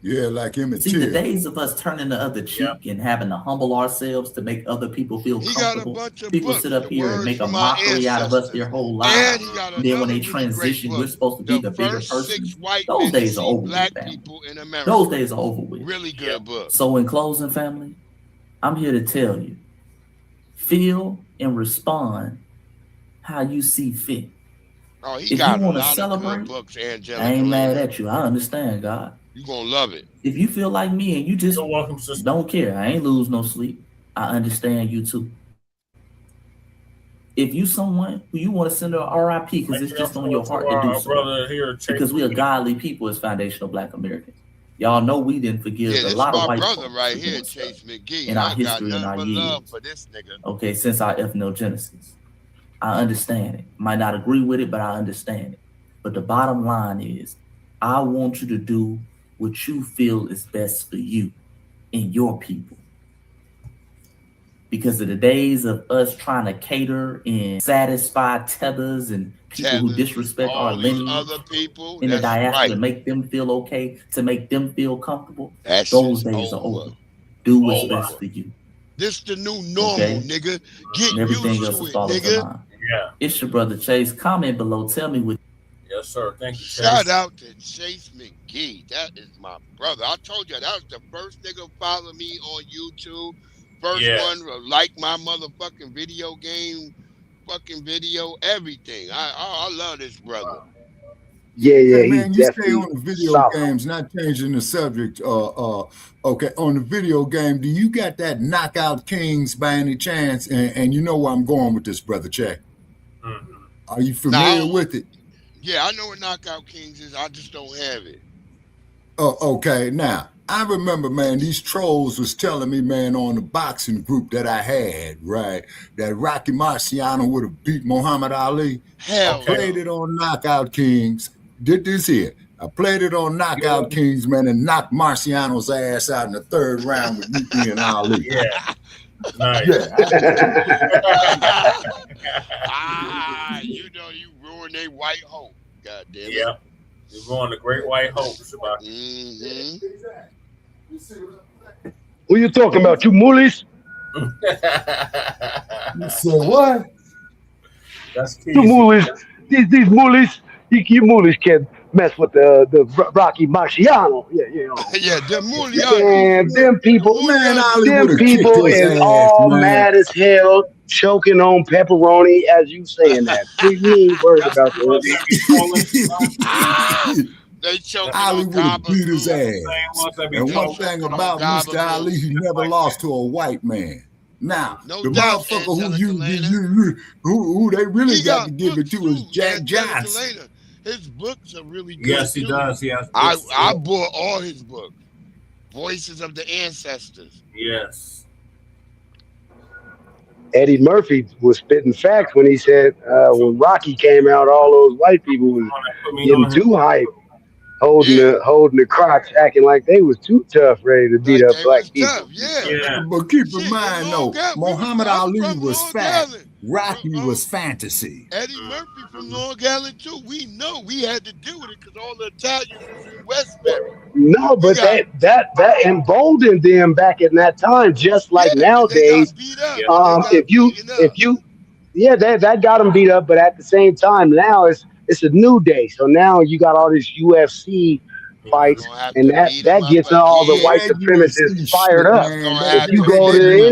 Yeah, like Emmett See, the days of us turning the other cheek and having to humble ourselves to make other people feel comfortable. People sit up here and make a mockery out of us their whole lives. And then when they transition, we're supposed to be the bigger person. Those days are over with, family. Those days are over with. Really good book. So in closing, family, I'm here to tell you, feel and respond how you see fit. Oh, if you want to celebrate, books, I ain't mad at you. I understand, God. You're going to love it. If you feel like me and you just don't care, I ain't lose no sleep. I understand you too. If you someone who you want to send a RIP because it's just on your heart to do so, because we are godly people as foundational Black Americans. Y'all know we didn't forgive a lot of white brother right here, Chase McGee. In our history and our years. For this nigga. Okay, since our ethnogenesis. I understand it. Might not agree with it, but I understand it. But the bottom line is, I want you to do what you feel is best for you and your people. Because of the days of us trying to cater and satisfy tethers and people who disrespect our lineage in the diaspora to make them feel okay, to make them feel comfortable. Those days are over. Do what's best for you. This the new normal, nigga. Get and everything used else to will it, fall into nigga. line. It's your brother Chase. Comment below. Tell me what. Yes, sir. Thank you, Chase. Shout out to Chase McGee. That is my brother. I told you that was the first nigga follow me on YouTube. First one to like my motherfucking video game, fucking video, everything. I love this brother. Yeah, man, you stay on the video games, not changing the subject. Okay, on the video game, do you got that Knockout Kings by any chance? And you know where I'm going with this, brother Che. Are you familiar with it? Yeah, I know what Knockout Kings is. I just don't have it. Oh, okay. Now, I remember, man, these trolls was telling me, man, on the boxing group that I had, right, that Rocky Marciano would have beat Muhammad Ali. Hell, I played it on Knockout Kings. Did this here. I played it on Knockout Kings, man, and knocked Marciano's ass out in the third round with me and Ali. Nice. You know you ruined their white hope. God damn it. Yeah. You ruined the great white hope, Shabbat. Who you talking about? You moolies? You said what? That's you moolies. These moolies. You moolies can't mess with the Rocky Marciano. Yeah, you know. Yeah, the Muliani. And them people, man, them people is all mad as hell, choking on pepperoni as you saying that. We ain't worried about that. They choking Ali on would have beat his ass. And one choking thing on about Mr. Ali, he never lost to a white man. Now, the motherfucker who they really got to give it to is Jack Johnson. His books are really good. Yes, he does. He has I bought all his books. Voices of the Ancestors. Yes. Eddie Murphy was spitting facts when he said when Rocky came out, all those white people was getting too hype, holding the crotch, acting like they was too tough, ready to beat up black people. But keep in mind, though, Muhammad Ali was fact. Rocky was fantasy. Eddie Murphy from Long Island too. We know we had to do with it because all the Italians was in Westbury. No, but that emboldened them back in that time, just like nowadays. That got them beat up. But at the same time, now it's a new day. So now you got all this UFC fights, and that gets all the white supremacists fired up. If you go to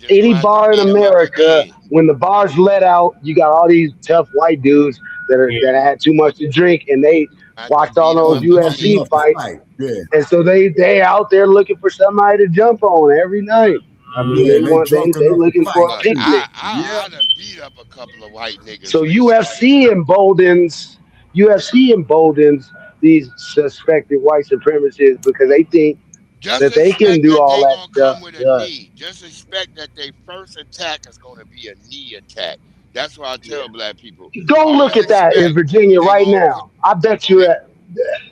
any bar in America, when the bars let out, you got all these tough white dudes that had too much to drink, and they watched all those UFC fights, and so they out there looking for somebody to jump on every night. I mean, they looking for a picnic. I done beat up a couple of white niggas. So UFC emboldens these suspected white supremacists because they think that they can do all that stuff. Just expect that their first attack is going to be a knee attack. That's why I tell black people. Go look at that in Virginia right now. I bet you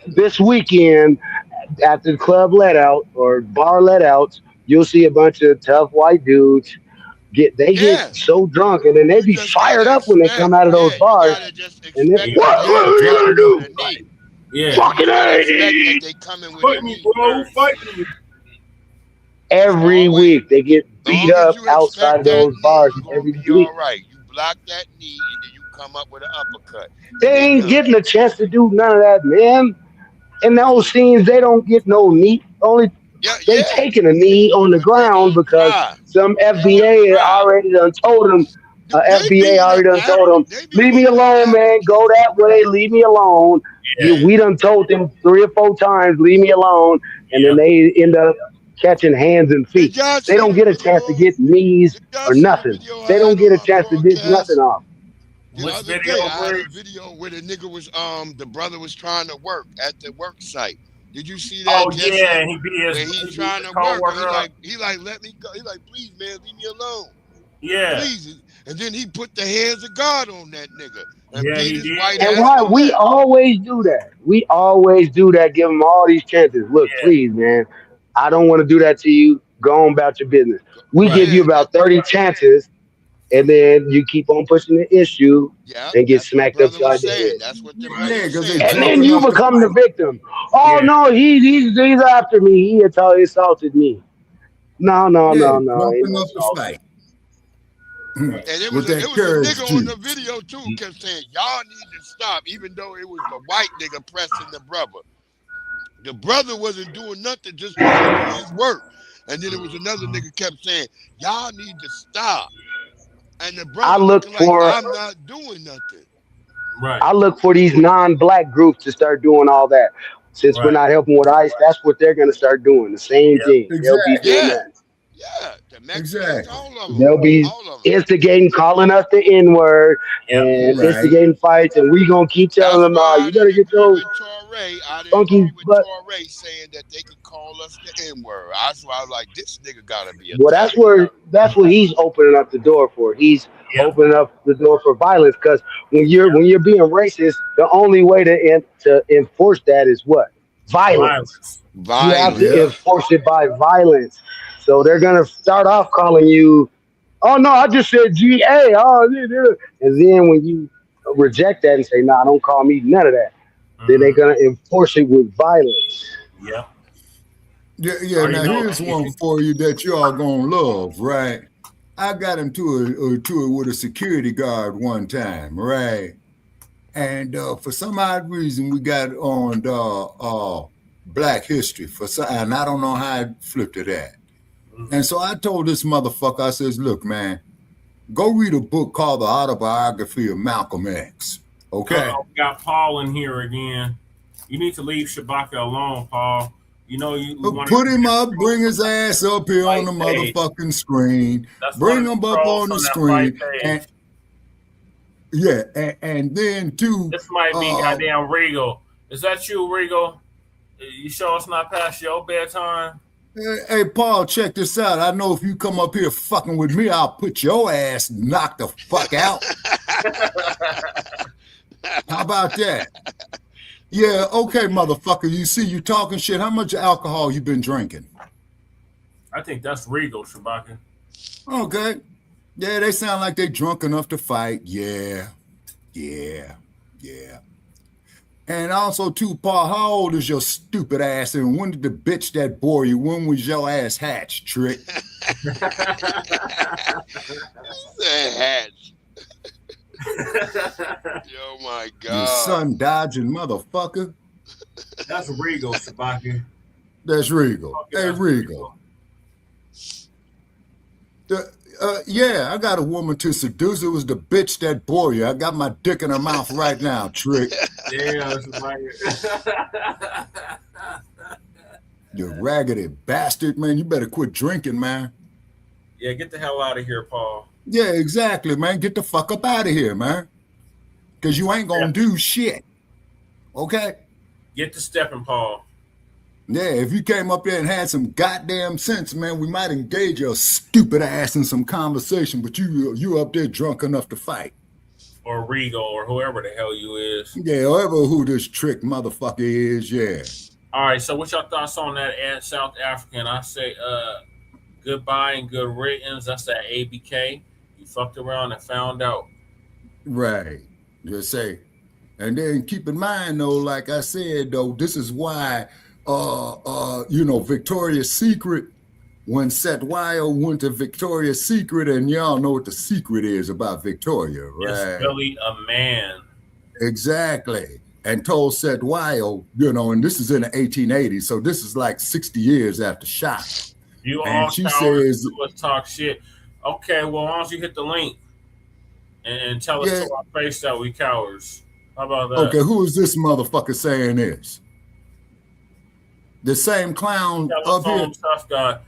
this weekend at the club let out or bar let outs, you'll see a bunch of tough white dudes get so drunk and then they be fired up when they come out of those bars. And what are you gonna do? Fucking fight me, bro. Fight me. Every week they get beat up outside of those bars every week. All right, you block that knee and then you come up with an uppercut. They ain't getting a chance to do none of that, man. In those scenes, they don't get no knee. They taking a knee on the ground because some FBA already done told them. Leave me alone, man. Go that way. Leave me alone. We done told them 3 or 4 times, leave me alone, and then they end up catching hands and feet. They don't get a chance to get knees or nothing. They don't get a chance to get nothing off. I had a video where the nigga was the brother was trying to work at the work site. Did you see that? Oh yeah, he beat he's trying to work. He like let me go. He like, please man, leave me alone. Yeah. Please. And then he put the hands of God on that nigga. And he did. And why we always do that? We always do that. Give them all these chances. Look, please, man. I don't want to do that to you. Go on about your business. We give you about 30 chances, and then you keep on pushing the issue and get smacked upside the head. That's what the And then you become the victim. Oh no, he's after me. He assaulted me. No, drunk ain't no enough to assault. fight. And it was a nigga on the video too kept saying, y'all need to stop, even though it was the white nigga pressing the brother. The brother wasn't doing nothing, just trying to do his work. And then it was another nigga kept saying, y'all need to stop. And the brother I'm not doing nothing. Right. I look for these non-black groups to start doing all that. Since we're not helping with ICE, that's what they're gonna start doing. The same thing. Exactly. They'll be doing that. Yeah, the Mexicans, all of them. They'll be instigating, calling us the N-word, and instigating fights, and we gonna keep telling them, you better get those funky butt. Toure saying that they could call us the N-word. That's why I was like, this nigga gotta be a Well, that's what he's opening up the door for. He's opening up the door for violence, because when you're being racist, the only way to enforce that is what? Violence. You have to enforce it by violence. So they're gonna start off calling you, oh no, I just said GA. Oh, and then when you reject that and say, nah, don't call me none of that, then they're gonna enforce it with violence. Yeah. Yeah. Now here's one for you that y'all gonna love, right? I got into it with a security guard one time, right? And for some odd reason, we got on Black History and I don't know how I flipped to that. And so I told this motherfucker, I says, look, man, go read a book called The Autobiography of Malcolm X. Okay. We got Paul in here again. You need to leave Shabaka alone, Paul. You know put him up, bring his ass up here on the motherfucking screen. Bring him up on the screen. And then too. This might be goddamn Regal. Is that you, Regal? You sure it's not past your bedtime? Hey, Paul, check this out. I know if you come up here fucking with me, I'll put your ass knocked the fuck out. How about that? Yeah, okay, motherfucker. You see, you talking shit. How much alcohol you been drinking? I think that's Regal, Shabaka. Okay. Yeah, they sound like they drunk enough to fight. Yeah. And also, too, Paul, how old is your stupid ass? And when did the bitch that bore you? When was your ass hatched, Trick? Hatched. Oh my God. You son dodging motherfucker. That's Regal, Shabaki. That's Regal. Okay, hey, Regal. Yeah, I got a woman to seduce. It was the bitch that bore you. I got my dick in her mouth right now, Trick. Yeah, you raggedy bastard, man. You better quit drinking, man. Yeah, get the hell out of here, Paul. Yeah, exactly, man. Get the fuck up out of here, man. Because you ain't going to do shit. Okay? Get to stepping, Paul. Yeah, if you came up there and had some goddamn sense, man, we might engage your stupid ass in some conversation, but you up there drunk enough to fight. Or Regal, or whoever the hell you is. Yeah, whoever who this Trick motherfucker is, yeah. All right, so what's your thoughts on that South African? I say goodbye and good riddance. That's that ABK. You fucked around and found out. Right. Just say. And then keep in mind, though, like I said, though, this is why Victoria's Secret, when Seth Weil went to Victoria's Secret, and y'all know what the secret is about Victoria, right? It's really a man. Exactly. And told Seth Weil, and this is in the 1880s, so this is like 60 years after shot. You and all she says, let's talk shit. Okay, well, why don't you hit the link and tell us to our face that we cowards? How about that? Okay, who is this motherfucker saying this? The same clown up here. Tough guy.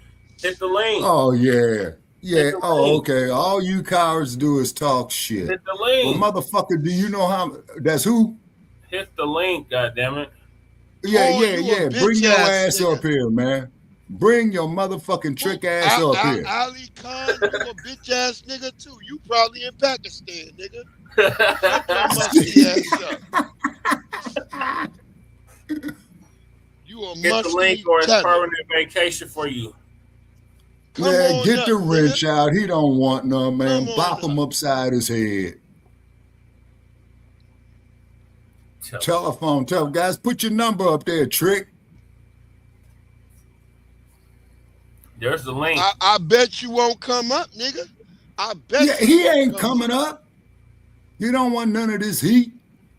Hit the link. Oh, yeah. Yeah. Oh, okay. All you cowards do is talk shit. Hit the link. Well, motherfucker, do you know how? That's who? Hit the link, goddammit. Yeah. Bring your ass up here, man. Bring your motherfucking trick ass up here. Ali Khan, you a bitch ass nigga too. You probably in Pakistan, nigga. Shut your musty ass up. You a Get the link or it's permanent vacation for you. Yeah, get the wrench out. He don't want none, man. Bop him upside his head. Telephone, tell guys, put your number up there, Trick. There's the link. I bet you won't come up, nigga. I bet. Yeah, he ain't coming up. You don't want none of this heat.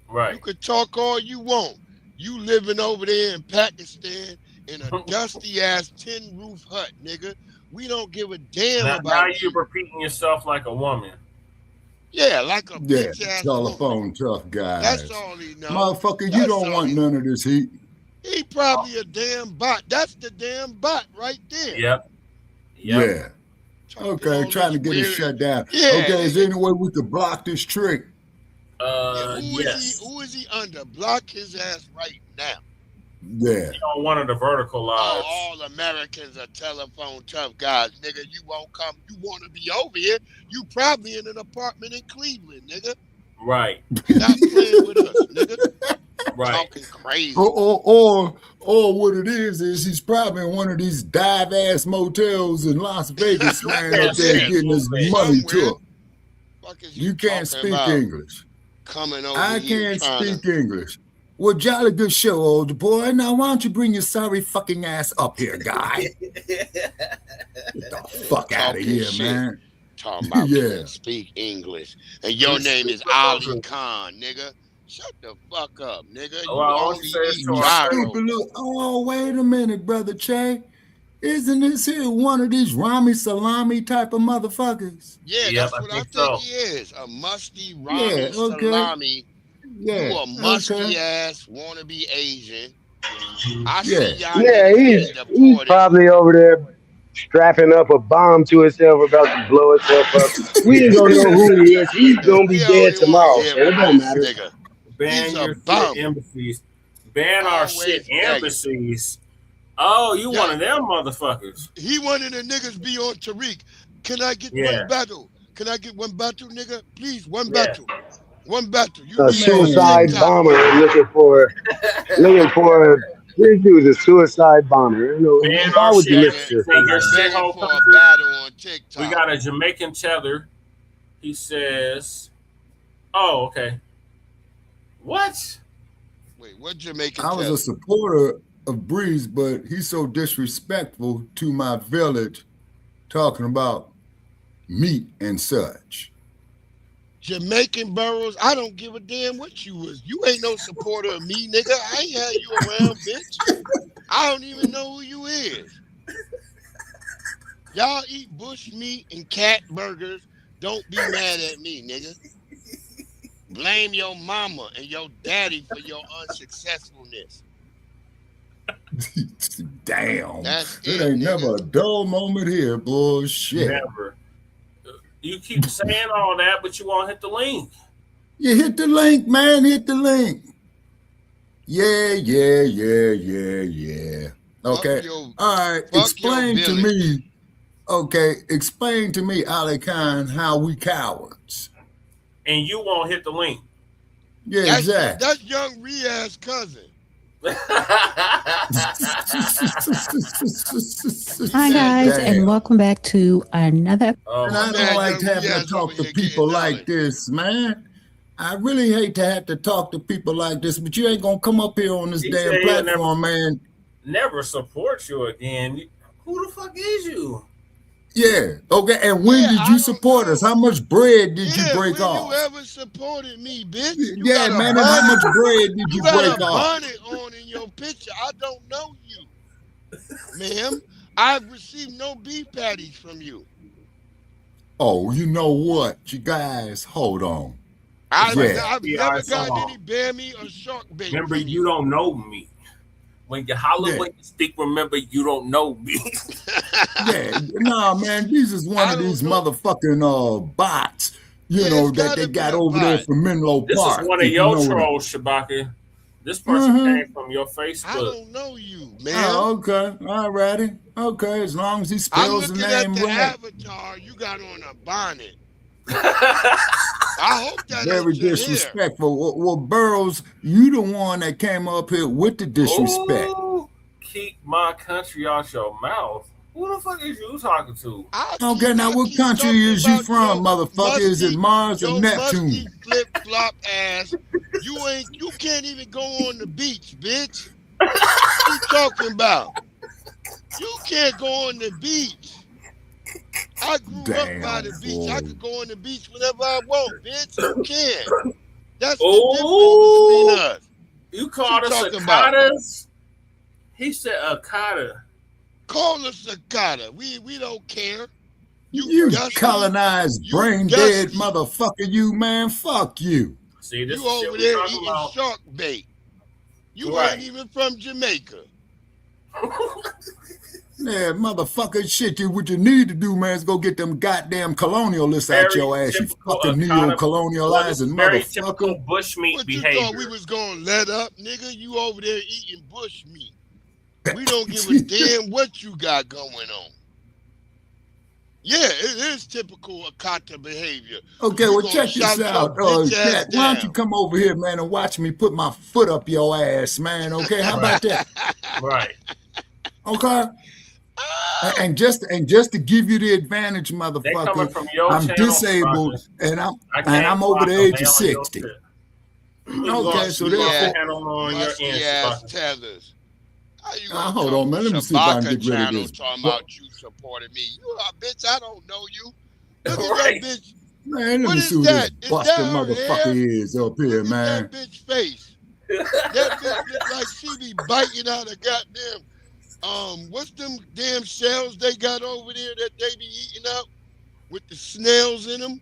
Right. You could talk all you want. You living over there in Pakistan in a dusty ass tin roof hut, nigga. We don't give a damn about now you're repeating yourself like a woman. Yeah, like a bitch ass telephone tough guy. That's all he knows. Motherfucker, you don't want none of this heat. He probably a damn bot. That's the damn bot right there. Yep. Yeah. Okay, trying to get it shut down. Yeah, okay, is there any way we could block this Trick? Yes. Who is he under? Block his ass right now. Yeah. He on one of the vertical lives. All Americans are telephone tough guys, nigga. You won't come. You want to be over here? You probably in an apartment in Cleveland, nigga. Right. Not playing with us, nigga. Right. Talking crazy. Or what it is he's probably in one of these dive ass motels in Las Vegas, man, up there getting his money took. You can't speak English. I can't speak English. Well, jolly good show, old boy. Now, why don't you bring your sorry fucking ass up here, guy? Get the fuck out of here, man. Talking about can't speak English. And your name is Ali Khan, nigga. Shut the fuck up, nigga. You only eat gyros. Oh, wait a minute, Brother Che. Isn't this here one of these Rami Salami type of motherfuckers? Yeah, that's what I think he is. A musty Rami Salami. Yeah, you a musty ass wannabe Asian. I see y'all. He's probably over there strapping up a bomb to himself about to blow himself up. We ain't gonna know who he is. He's gonna be dead tomorrow. So it don't matter. Ban your shit embassies. Ban our shit embassies. Oh, you one of them motherfuckers. He wanted the niggas be on Tariq. Can I get one battle? Can I get one battle, nigga? Please, one battle. One battle. A suicide bomber looking for this dude's a suicide bomber. Why would you listen to this? We got a Jamaican tether. He says, "Oh, okay. What? Wait, what Jamaican tether? I was a supporter of Breeze, but he's so disrespectful to my village, talking about meat and such." Jamaican Burrows, I don't give a damn what you was. You ain't no supporter of me, nigga. I ain't had you around, bitch. I don't even know who you is. Y'all eat bush meat and cat burgers. Don't be mad at me, nigga. Blame your mama and your daddy for your unsuccessfulness. Damn. It ain't never a dull moment here, bullshit. Never. You keep saying all that, but you won't hit the link. You hit the link, man. Hit the link. Yeah. Okay. All right. Explain to me. Okay. Explain to me, Ali Khan, how we cowards. And you won't hit the link. Yeah, exactly. That's young Riaz's cousin. Hi guys, and welcome back to another. And I don't like having to talk to people like this, man. I really hate to have to talk to people like this, but you ain't gonna come up here on this damn platform, man. Never support you again. Who the fuck is you? Yeah. Okay. And when did you support us? How much bread did you break off? You ever supported me, bitch? Yeah, man. And how much bread did you break off? You got a bonnet on in your picture. I don't know you, ma'am. I've received no beef patties from you. Oh, you know what? You guys, hold on. I've never gotten any bear meat or shark bait. Remember, you don't know me. When you holler, when you speak, remember, you don't know me. Yeah, nah, man, this is one of these motherfucking bots, you know, that they got over there from Menlo Park. This is one of your trolls, Shabaka. This person came from your Facebook. I don't know you, man. Oh, okay, all righty. Okay, as long as he spells the name right. Avatar, you got on a bonnet. I hope that very disrespectful. Well, Burroughs, you the one that came up here with the disrespect. Ooh, keep my country out your mouth. Who the fuck is you talking to? Okay, now what country is you from, motherfucker? Is it Mars or Neptune? Musty flip-flop ass. You can't even go on the beach, bitch. What you talking about? You can't go on the beach. I grew up by the beach. I could go on the beach whenever I want, bitch. You can. That's the difference between us. You called us Akatas? He said Akata. Call us Akata. We don't care. You colonized, brain dead motherfucker, you man. Fuck you. See, this you over there eating shark bait. You ain't even from Jamaica. Yeah, motherfucker, shit. What you need to do, man, is go get them goddamn colonialists out your ass. You fucking neo-colonializing motherfucker. Bushmeat what behavior. You thought we was gonna let up, nigga? You over there eating bushmeat. We don't give a damn what you got going on. Yeah, it is typical Akata behavior. Okay, well, check this out. Cat, why don't you come over here, man, and watch me put my foot up your ass, man, okay? How about that? Right. Okay? And just to give you the advantage, motherfucker, I'm disabled and I'm over the age of 60. Okay, so therefore, tethers. Hold on, man. Let me see if I can get rid of this. Talking about you supporting me. You a bitch. I don't know you. Look at that bitch. Man, let me see who this busted motherfucker is up here, man. That bitch face. That bitch look like she be biting out of goddamn. What's them damn shells they got over there that they be eating out with the snails in them?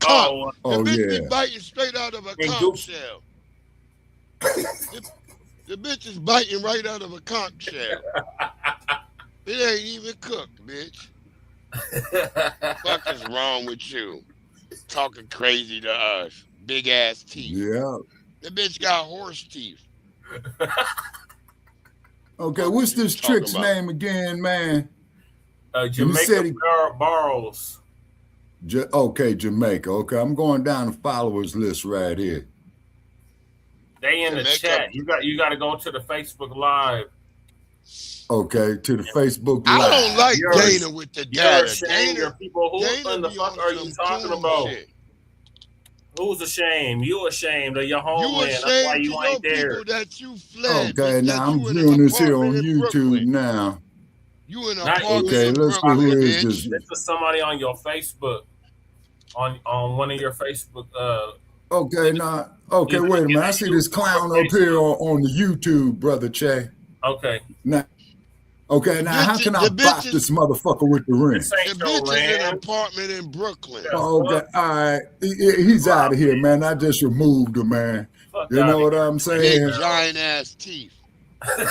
Oh, the bitch be biting straight out of a conch shell. The bitch is biting right out of a conch shell. It ain't even cooked, bitch. Fuck is wrong with you? Talking crazy to us. Big ass teeth. Yeah. The bitch got horse teeth. Okay, what's this trick's name again, man? Jamaica Barrows. Okay, Jamaica. Okay, I'm going down the followers list right here. They in the chat. You got to go to the Facebook Live. Okay, to the Facebook Live. I don't like Dana with the data. Dana, people, who in the fuck are you talking about? Shit. Who's ashamed? You ashamed of your homeland. That's why you ain't there. That you fled. Okay, now I'm viewing this here on YouTube now. You in an apartment okay, let's see who is this. This is somebody on your Facebook. On one of your Facebook Okay, now, wait a minute. I see this clown up here on the YouTube, Brother Che. Okay. Now, how can I bop this motherfucker with the ring? The bitch is in an apartment in Brooklyn. Okay, all right. He's out of here, man. I just removed him, man. You know what I'm saying? Big giant ass teeth. Yeah,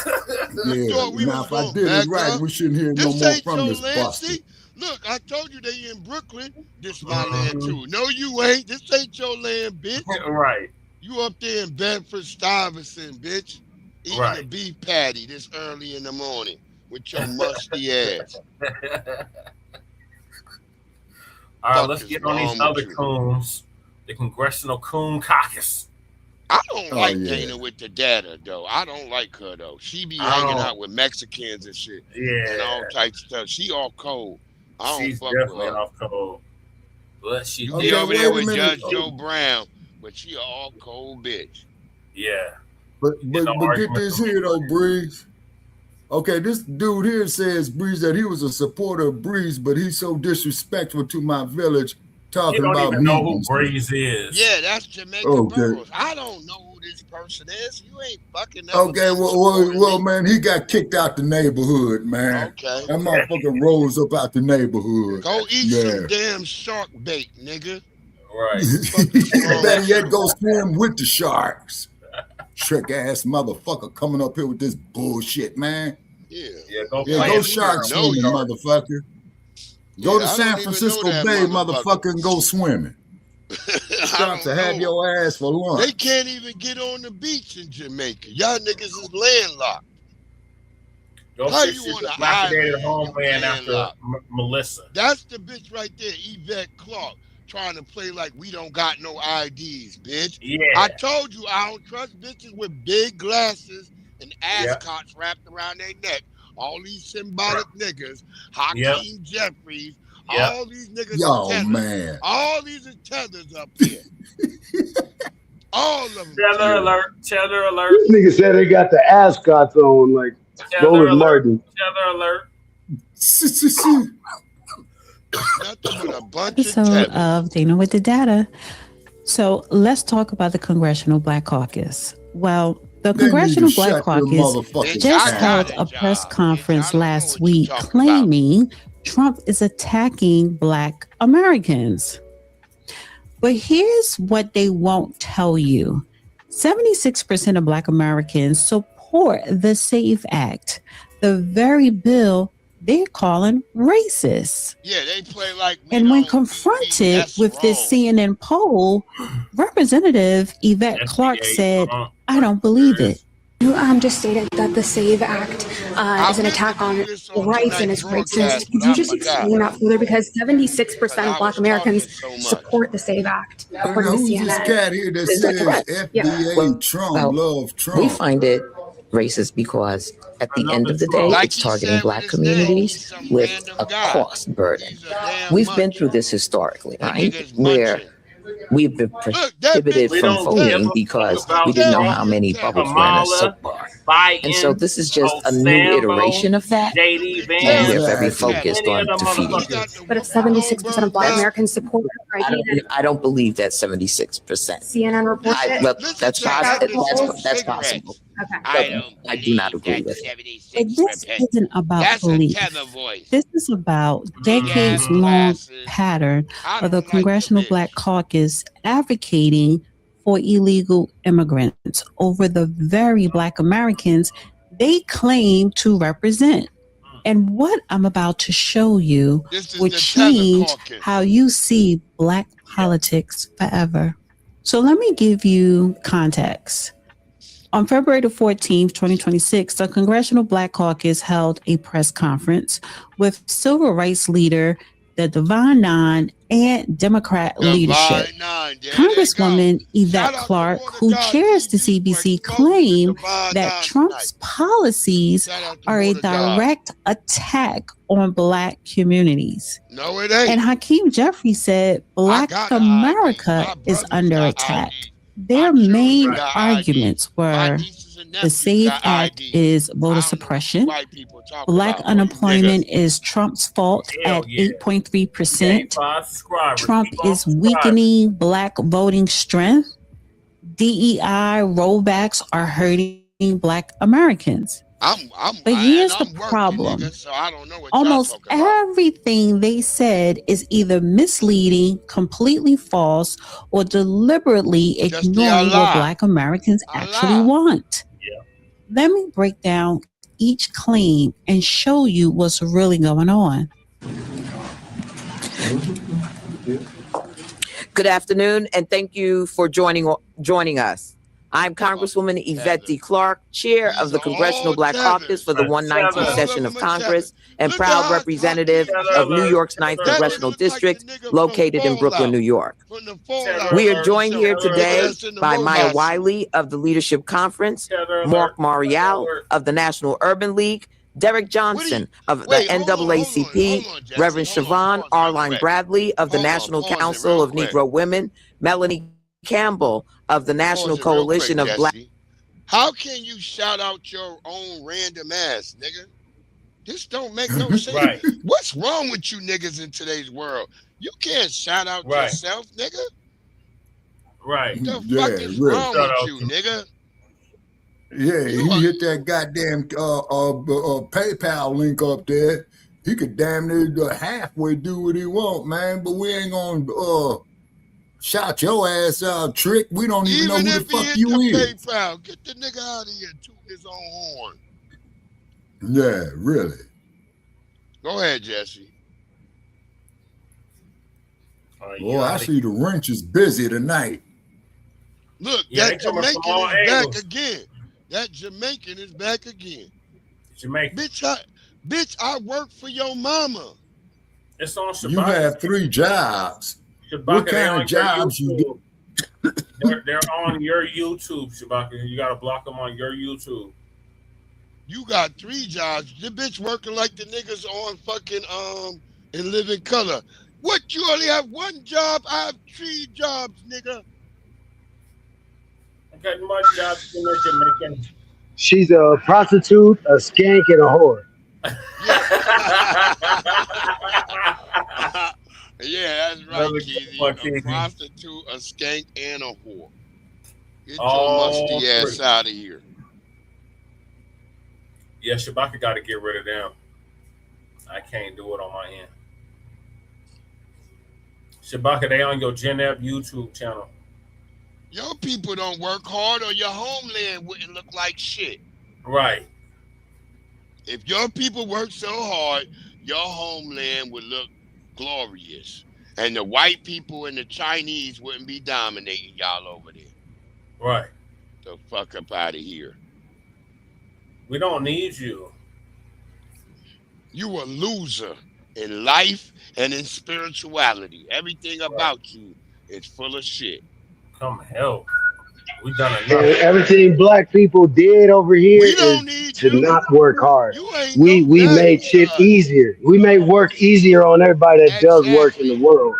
now if I did it right, we shouldn't hear no more from this busted. Look, I told you they in Brooklyn. This my land too. No, you ain't. This ain't your land, bitch. Right. You up there in Bedford-Stuyvesant, bitch. Eating a beef patty this early in the morning with your musty ass. All right, let's get on these other coons. The Congressional Coon Caucus. I don't like Dana with the data, though. I don't like her, though. She be hanging out with Mexicans and shit. Yeah. And all types of stuff. She all cold. She's definitely off cold. But she be over there with Judge Joe Brown, but she an all cold bitch. Yeah. But get this here though, Breeze. Okay, this dude here says, Breeze, that he was a supporter of Breeze, but he's so disrespectful to my village, talking about you don't even know who Breeze is. Yeah, that's Jamaica Burrows. I don't know who this person is. You ain't fucking okay, well, man, he got kicked out the neighborhood, man. Okay. That motherfucker rose up out the neighborhood. Go eat some damn shark bait, nigga. Right. Better yet, go swim with the sharks. Trick ass motherfucker coming up here with this bullshit, man. Yeah. Go shark swimming, motherfucker. Go to San Francisco Bay, motherfucker, and go swimming. Start to have your ass for lunch. They can't even get on the beach in Jamaica. Y'all niggas is landlocked. How you want to dilapidated homeland after Melissa? That's the bitch right there, Yvette Clark, trying to play like we don't got no IDs, bitch. Yeah. I told you I don't trust bitches with big glasses and ascots wrapped around their neck all these symbolic niggas, Hakeem Jeffries, all these niggas. Yo, man. All these are tethers up here. All of them. Tether alert. Tether alert. This nigga said they got the ascots on, like Roland Martin. Tether alert. Episode of Dana with the Data. So let's talk about the Congressional Black Caucus. Well, the Congressional Black Caucus just held a press conference last week claiming Trump is attacking Black Americans. But here's what they won't tell you. 76% of Black Americans support the SAVE Act, the very bill they're calling racist. Yeah, they play like. And when confronted with this CNN poll, Representative Yvette Clarke said, "I don't believe it." You just stated that the SAVE Act is an attack on rights and is racist. Could you just explain that further? Because 76% of Black Americans support the SAVE Act, according to CNN. Who's this cat here that says FDA Trump, love Trump? We find it racist because at the end of the day, it's targeting Black communities with a cost burden. We've been through this historically, right? Where we've been prohibited from voting because we didn't know how many bubbles were in a soap bar. And so this is just a new iteration of that, and we're very focused on defeating it. But if 76% of Black Americans support it, right? I don't believe that 76%. CNN reports it. Well, that's possible. Okay. I do not agree with it. But this isn't about belief. This is about decades-long pattern of the Congressional Black Caucus advocating for illegal immigrants over the very Black Americans they claim to represent. And what I'm about to show you will change how you see Black politics forever. So let me give you context. On February the 14th, 2026, the Congressional Black Caucus held a press conference with civil rights leader, the Divine Nine, and Democrat leadership. Congresswoman Yvette Clarke, who chairs the CBC, claimed that Trump's policies are a direct attack on Black communities. No, it ain't. And Hakeem Jeffries said Black America is under attack. Their main arguments were the SAVE Act is voter suppression. Black unemployment is Trump's fault at 8.3%. Trump is weakening Black voting strength. DEI rollbacks are hurting Black Americans. But here's the problem. Almost everything they said is either misleading, completely false, or deliberately ignoring what Black Americans actually want. Let me break down each claim and show you what's really going on. Good afternoon, and thank you for joining us. I'm Congresswoman Yvette D. Clarke, chair of the Congressional Black Caucus for the 119th session of Congress and proud representative of New York's 9th Congressional District, located in Brooklyn, New York. We are joined here today by Maya Wiley of the Leadership Conference, Mark Marial of the National Urban League, Derek Johnson of the NAACP, Reverend Siobhan Arline Bradley of the National Council of Negro Women, Melanie Campbell of the National Coalition of Black. How can you shout out your own random ass, nigga? This don't make no sense. Right. What's wrong with you niggas in today's world? You can't shout out yourself, nigga. Right. What the fuck is wrong with you, nigga? Yeah, he hit that goddamn PayPal link up there. He could damn near halfway do what he want, man. But we ain't gonna shout your ass out, Trick. We don't even know who the fuck you is. PayPal, get the nigga out of here and toot his own horn. Yeah, really. Go ahead, Jesse. Boy, I see the wrench is busy tonight. Look, that Jamaican is back again. That Jamaican is back again. Jamaican. Bitch, I work for your mama. It's on Shabbat. You have 3 jobs. Shabaka, what kind of jobs you do? They're on your YouTube, Shabaka. You got to block them on your YouTube. You got 3 jobs. The bitch working like the niggas on fucking in Living Color. What, you only have 1 job? I have 3 jobs, nigga. I got more jobs than they're Jamaican. She's a prostitute, a skank, and a whore. Yeah, that's right, Keezy. A prostitute, a skank, and a whore. Get your musty ass out of here. Yeah, Shabaka got to get rid of them. I can't do it on my end. Shabaka, they on your Genep YouTube channel. Your people don't work hard, or your homeland wouldn't look like shit. Right. If your people work so hard, your homeland would look glorious. And the white people and the Chinese wouldn't be dominating y'all over there. Right. The fuck up out of here. We don't need you. You a loser in life and in spirituality. Everything about you is full of shit. Come help. We done enough. And everything black people did over here is to not work hard. We made shit easier. We made work easier on everybody that does work in the world.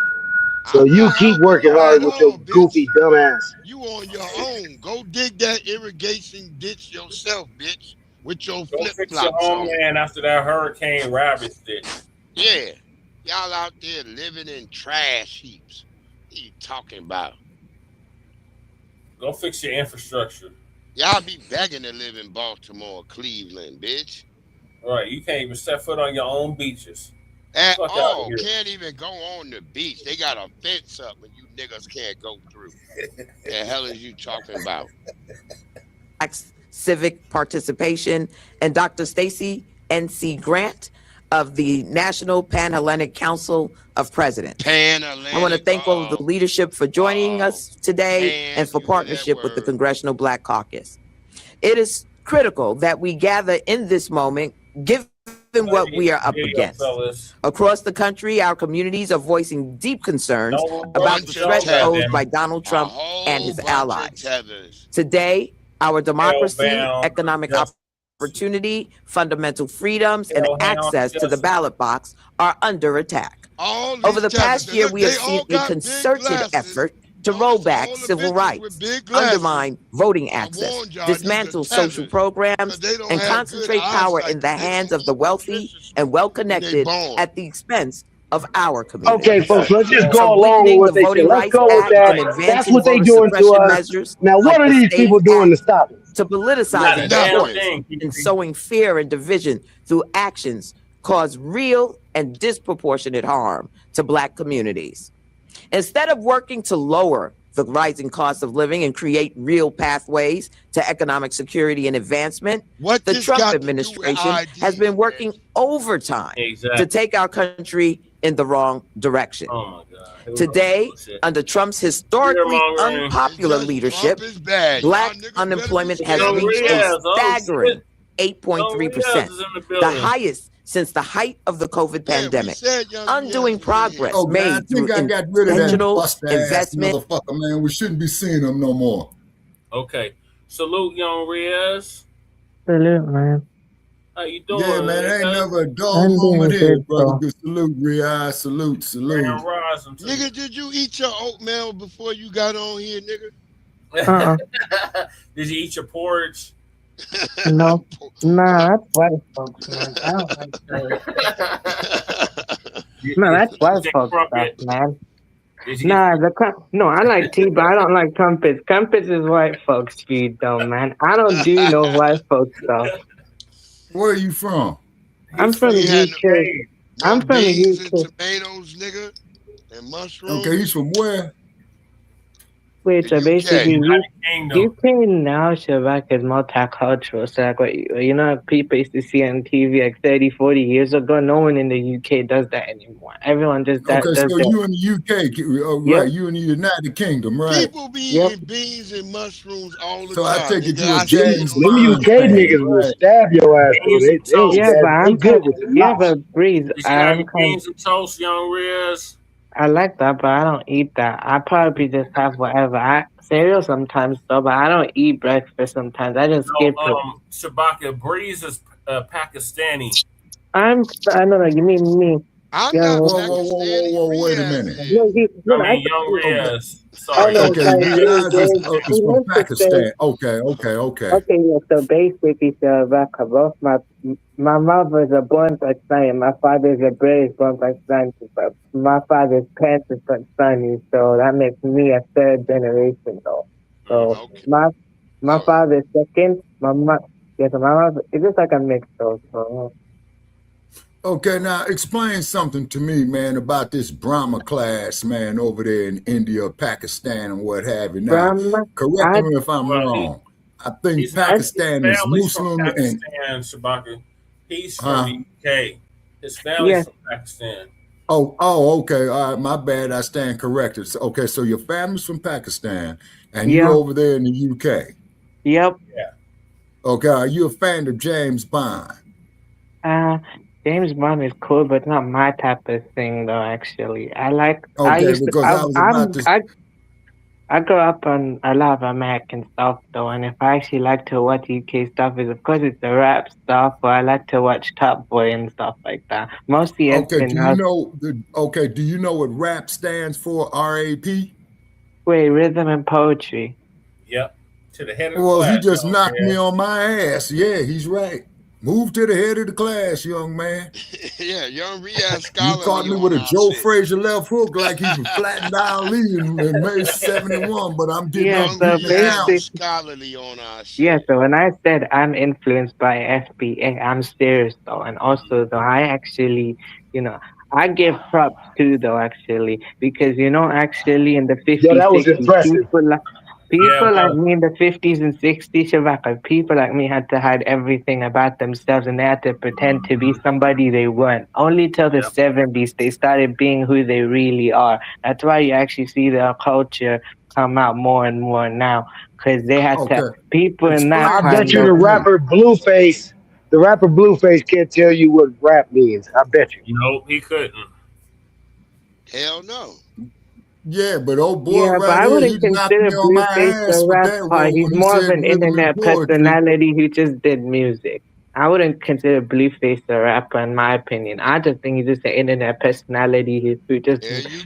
So you keep working hard with your goofy dumb ass. You on your own. Go dig that irrigation ditch yourself, bitch. With your flip fix flops your homeland after that hurricane ravaged it. Yeah. Y'all out there living in trash heaps. What are you talking about? Go fix your infrastructure. Y'all be begging to live in Baltimore or Cleveland, bitch. Right. You can't even set foot on your own beaches. At all. Can't even go on the beach. They got a fence up and you niggas can't go through. The hell is you talking about? Civic participation, and Dr. Stacy N.C. Grant of the National Pan-Hellenic Council of Presidents. I want to thank all of the leadership for joining us today and for partnership with the Congressional Black Caucus. It is critical that we gather in this moment, given what we are up against. Across the country, our communities are voicing deep concerns about the threat posed by Donald Trump and his allies. Today, our democracy, economic opportunity, fundamental freedoms, and access to the ballot box are under attack. Over the past year, we have seen a concerted effort to roll back civil rights, undermine voting access, dismantle social programs, and concentrate power in the hands of the wealthy and well-connected at the expense of our community. Okay, folks, let's just go along with what they say. Let's go with that. That's what they're doing to us. Now, what are these people doing to stop it? To politicizing sports and sowing fear and division through actions cause real and disproportionate harm to Black communities. Instead of working to lower the rising cost of living and create real pathways to economic security and advancement, the Trump administration has been working overtime to take our country in the wrong direction. Today, under Trump's historically unpopular leadership, Black unemployment has reached a staggering 8.3%, the highest since the height of the COVID pandemic, undoing progress made through intentional investment. Motherfucker, man, we shouldn't be seeing them no more. Okay, salute, Young Reyes. Salute, man. How you doing? Yeah, man, ain't never a dull moment here, brother. Good salute, Reyes. Salute. Nigga, did you eat your oatmeal before you got on here, nigga? Did you eat your porridge? No, nah, that's white folks, man. I don't like that. No, that's white folks stuff, man. No, I like tea, but I don't like crumpets. Crumpets is white folks food, though, man. I don't do no white folks stuff. Where are you from? I'm from the UK. I'm from the UK. And tomatoes, nigga, and mushrooms. Okay, he's from where? Wait, so basically, UK now, Shabak, is multicultural. So, like, you know, people used to see on TV like 30, 40 years ago. No one in the UK does that anymore. Everyone just does so that. You in the UK, right? You in the United Kingdom, right? People be eating beans and mushrooms all the time. So I take it you a James. Them UK niggas will stab your ass. But I'm good with it. Yeah, but Breeze, beans and toast, Young Reyes. I like that, but I don't eat that. I probably just have whatever. Cereal sometimes though, but I don't eat breakfast sometimes. I just skip it. Shabaka, Breeze is Pakistani. I don't know. You mean me? I'm Young not Pakistani. Whoa, wait a minute. No, Young Riaz. Sorry. Oh, no, Okay, sorry. Riaz is from Pakistan. Okay. Okay, yeah. So basically, both my mother is a born Pakistani, and my father is a British born Pakistani. But my father's parents is Pakistani, so that makes me a third generation, though. So my father is second. My mother, so my mother. It's just like a mix, though. So. Okay, now explain something to me, man, about this Brahma class, man, over there in India, Pakistan, and what have you. Now, correct me if I'm wrong. I think Pakistan is Muslim from Pakistan, Shabaka. He's from the UK. His family's from Pakistan. Oh, okay. All right, my bad. I stand corrected. Okay, so your family's from Pakistan, and you're over there in the UK. Yep. Yeah. Okay, are you a fan of James Bond? James Bond is cool, but not my type of thing, though. Actually, I like. Okay, I grew up on a lot of American stuff, though, and if I actually like to watch UK stuff, is of course it's the rap stuff, or I like to watch Top Boy and stuff like that. Mostly. Okay. Do you know what RAP stands for? RAP. Wait, rhythm and poetry. Yep. To the head of the class. Well, he just knocked me on my ass. Yeah, he's right. Move to the head of the class, young man. Yeah, young Riaz scholarly. You caught me with a Joe Frazier left hook like he flattened Ali in May 71, but I'm getting scholarly on our shit. Yeah, so when I said I'm influenced by FBA, I'm serious though. And also though, I actually, I give props too though, actually, because actually in the 50s, that was impressive. People like me in the 50s and 60s, Shabaka, people like me had to hide everything about themselves and they had to pretend to be somebody they weren't. Only till the 70s, they started being who they really are. That's why you actually see their culture come out more and more now, because they had to, people in that I time. bet you the rapper Blueface can't tell you what rap means. I bet you. No, he couldn't. Hell no. Yeah, but old boy, yeah, but I wouldn't consider Blueface a rap part. He's more of an internet personality who just did music. I wouldn't consider Blueface a rapper, in my opinion. I just think he's just an internet personality who just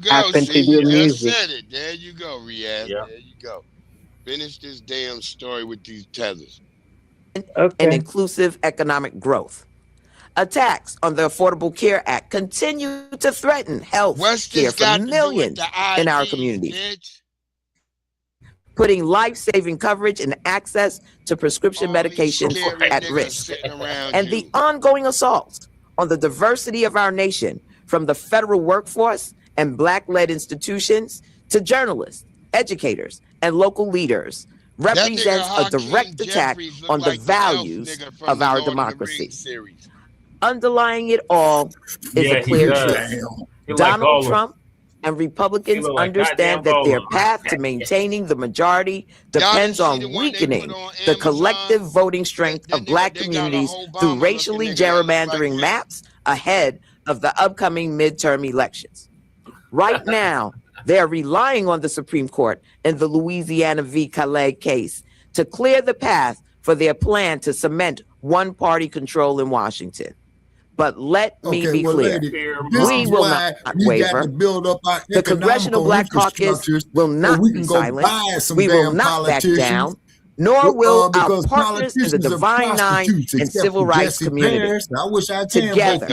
happened to do music. Said it. There you go, Riaz. Yeah. There you go. Finish this damn story with these tethers. And inclusive economic growth. Attacks on the Affordable Care Act continue to threaten health care for millions in our communities, putting life-saving coverage and access to prescription medications at risk. And the ongoing assaults on the diversity of our nation, from the federal workforce and Black-led institutions to journalists, educators, and local leaders, represents a direct attack on the values of our democracy. Underlying it all is a clear truth. Donald Trump and Republicans understand that their path to maintaining the majority depends on weakening the collective voting strength of Black communities through racially gerrymandering maps ahead of the upcoming midterm elections. Right now, they're relying on the Supreme Court in the Louisiana v. Calais case to clear the path for their plan to cement one-party control in Washington. But let me be clear, we will not waver. The Congressional Black Caucus will not be silent. We will not back down, nor will our partners in the Divine Nine and civil rights community. Together,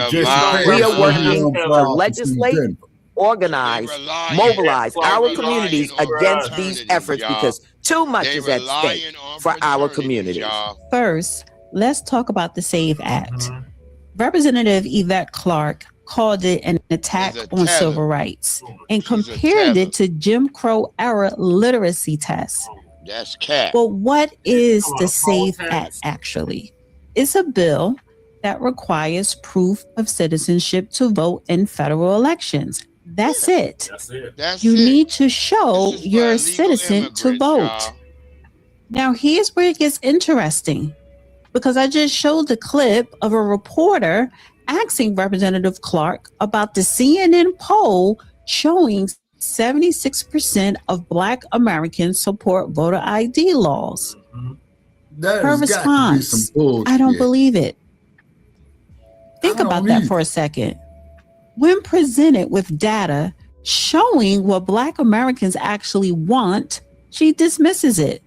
we are working to legislate, organize, mobilize our communities against these efforts because too much is at stake for our communities. First, let's talk about the SAVE Act. Representative Yvette Clarke called it an attack on civil rights and compared it to Jim Crow era literacy tests. That's cat. But what is the SAVE Act actually? It's a bill that requires proof of citizenship to vote in federal elections. That's it. You need to show you're a citizen to vote. Now, here's where it gets interesting, because I just showed the clip of a reporter asking Representative Clarke about the CNN poll showing 76% of Black Americans support voter ID laws. Her response, I don't believe it. Think about that for a second. When presented with data showing what Black Americans actually want, she dismisses it.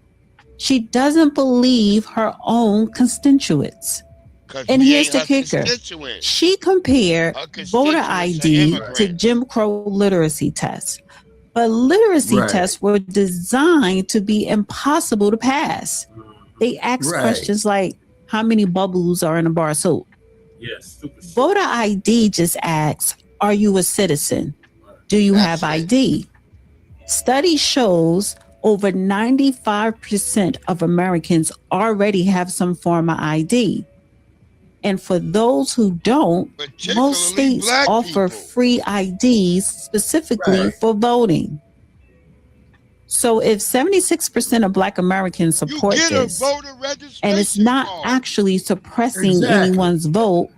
She doesn't believe her own constituents. And here's the kicker. She compared voter ID to Jim Crow literacy tests. But literacy tests were designed to be impossible to pass. They ask questions like, how many bubbles are in a bar of soap? Yes. Voter ID just asks, are you a citizen? Do you have ID? Study shows over 95% of Americans already have some form of ID. And for those who don't, most states offer free IDs specifically for voting. So if 76% of Black Americans support this, and it's not actually suppressing anyone's vote,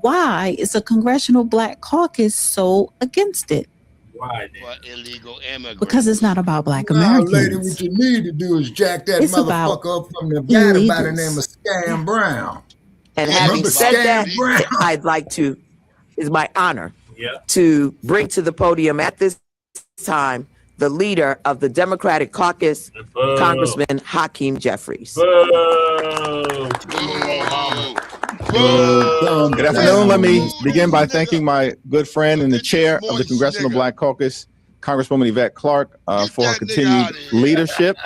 why is the Congressional Black Caucus so against it? Why? For illegal immigrants. Because it's not about Black Americans. Lady, what you need to do is jack that motherfucker up from Nevada by the name of Scan Brown. And having said that, I'd like to, it's my honor to bring to the podium at this time the leader of the Democratic Caucus, Congressman Hakeem Jeffries. Good afternoon. Let me begin by thanking my good friend and the chair of the Congressional Black Caucus, Congresswoman Yvette Clarke, for her continued leadership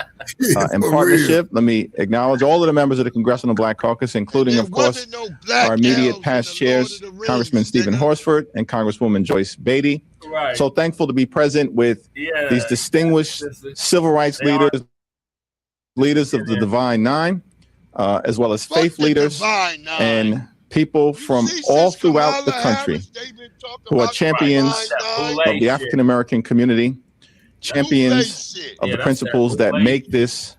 and partnership. Let me acknowledge all of the members of the Congressional Black Caucus, including, of course, our immediate past chairs, Congressman Stephen Horsford and Congresswoman Joyce Beatty. So thankful to be present with these distinguished civil rights leaders, leaders of the Divine Nine, as well as faith leaders and people from all throughout the country who are champions of the African American community, champions of the principles that make this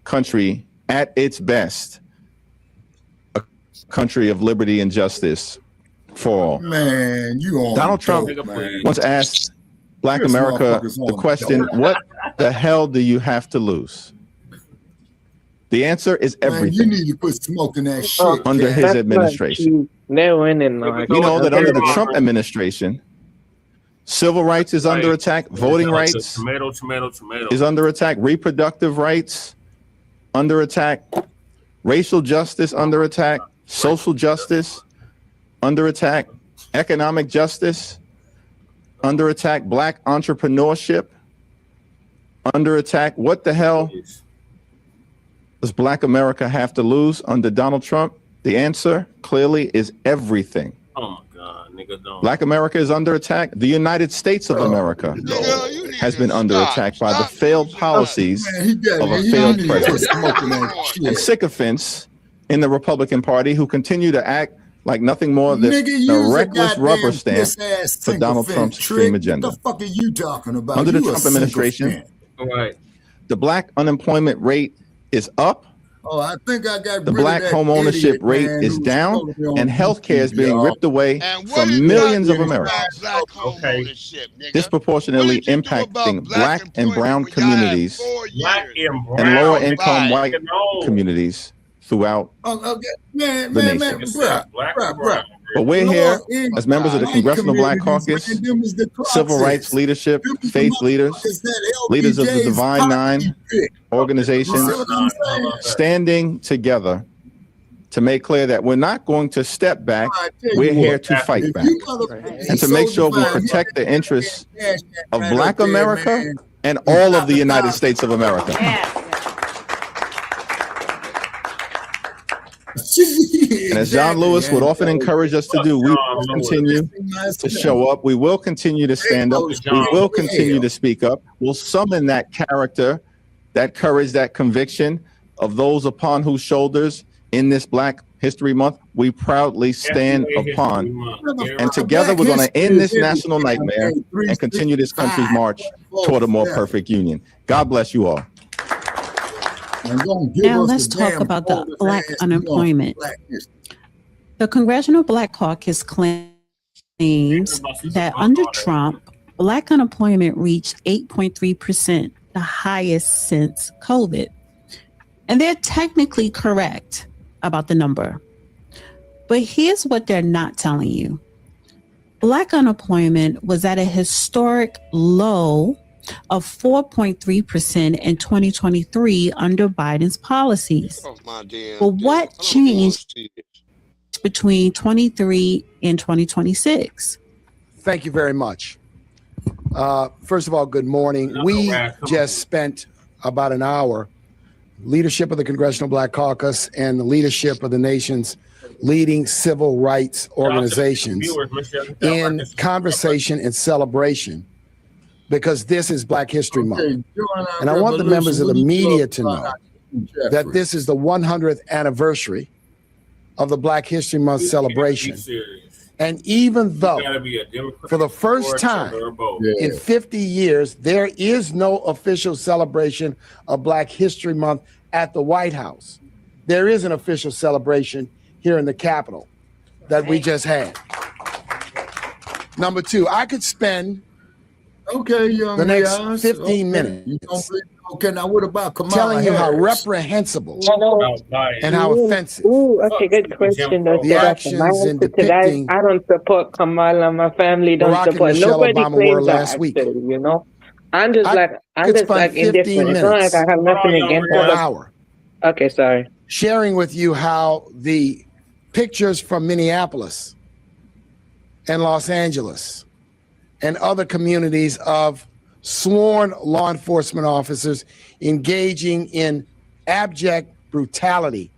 country at its best a country of liberty and justice for all. Man, Donald Trump once asked Black America the question, what the hell do you have to lose? The answer is everything. Man, you need to put smoke in that shit. Under his administration. They're winning. We know that under the Trump administration, civil rights is under attack, voting rights is under attack, reproductive rights under attack, racial justice under attack, social justice under attack, economic justice under attack, Black entrepreneurship under attack. What the hell does Black America have to lose under Donald Trump? The answer clearly is everything. Oh my God, nigga, don't. Black America is under attack. The United States of America has been under attack by the failed policies of a failed president and sycophants in the Republican Party who continue to act like nothing more than a reckless rubber stamp for Donald Trump's extreme agenda. What the fuck are you talking about? Under the Trump administration, the Black unemployment rate is up. Oh, I think I got the Black home ownership rate is down, and healthcare is being ripped away from millions of Americans, disproportionately impacting Black and brown communities and lower income white communities throughout the nation. But we're here as members of the Congressional Black Caucus, civil rights leadership, faith leaders, leaders of the Divine Nine organizations, standing together to make clear that we're not going to step back, we're here to fight back, and to make sure we protect the interests of Black America and all of the United States of America. And as John Lewis would often encourage us to do, we will continue to show up. We will continue to stand up. We will continue to speak up. We'll summon that character, that courage, that conviction of those upon whose shoulders in this Black History Month we proudly stand upon. And together we're going to end this national nightmare and continue this country's march toward a more perfect union. God bless you all. Now let's talk about the Black unemployment. The Congressional Black Caucus claims that under Trump, Black unemployment reached 8.3%, the highest since COVID. And they're technically correct about the number. But here's what they're not telling you. Black unemployment was at a historic low of 4.3% in 2023 under Biden's policies. But what changed between 23 and 2026? Thank you very much. First of all, good morning. We just spent about an hour, leadership of the Congressional Black Caucus and the leadership of the nation's leading civil rights organizations in conversation and celebration, because this is Black History Month. And I want the members of the media to know that this is the 100th anniversary of the Black History Month celebration. And even though for the first time in 50 years, there is no official celebration of Black History Month at the White House, there is an official celebration here in the Capitol that we just had. Number two, I could spend the next 15 minutes now what about Kamala telling you how Harris? reprehensible and how offensive Okay, good question. the actions in depicting I don't support Kamala. My family don't Barack and support. Michelle Nobody Obama claims were that, last week. actually, you know. I'm just could spend 15 indifferent. It's not minutes like I have nothing against or an her. hour Okay, sorry. sharing with you how the pictures from Minneapolis and Los Angeles and other communities of sworn law enforcement officers engaging in abject brutality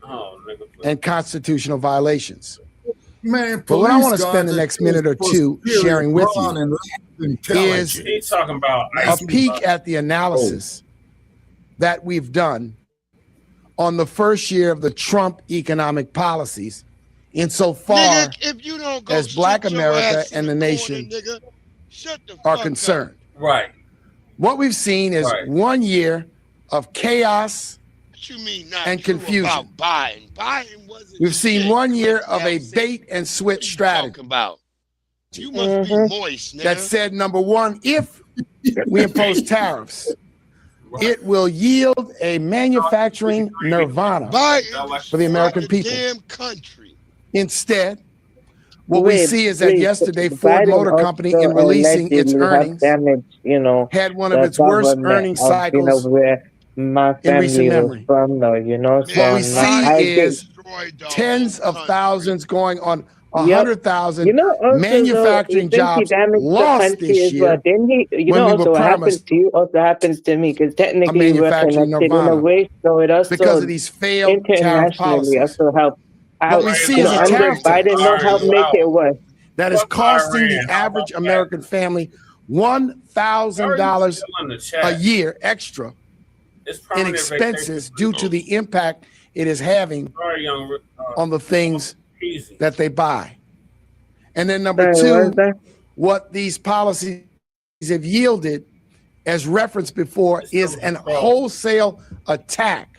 and constitutional violations. Man, But what I want to police spend the guards next are minute or two supposed to be sharing with brawn and you intelligent. is He's talking about a peek at the analysis that we've done on the first year of the Trump economic policies insofar if you don't go as Black sit your America ass in and the corner, nation nigga, shut the are fuck concerned. Right. What we've seen is 1 year of chaos What you mean not and true confusion. about Biden? Biden wasn't We've seen shit. 1 year of a bait and switch strategy Talking about. You must be moist, nigga. that said, number one, if we impose tariffs, it will yield a manufacturing nirvana for the American people. Damn country. Instead, what we see is that yesterday Ford Motor Company, in releasing its earnings, had one of its worst earnings cycles my in recent family was memory. from, though, you know. So What we I see is tens of thousands going on 100,000 You know, also, manufacturing though, jobs he damaged the lost country this as well. year. Didn't he? You when know, we also were what happened promised to you also happens to me, because technically we're manufacturing connected in a nirvana way, so it also because of these failed tariff internationally policies. also helped out. What we see is a under tariff Biden, no help make it worse. that is costing the average American family $1,000 a year extra in expenses due to the impact it is having on the things that they buy. And then number two, what these policies have yielded, as referenced before, is an wholesale attack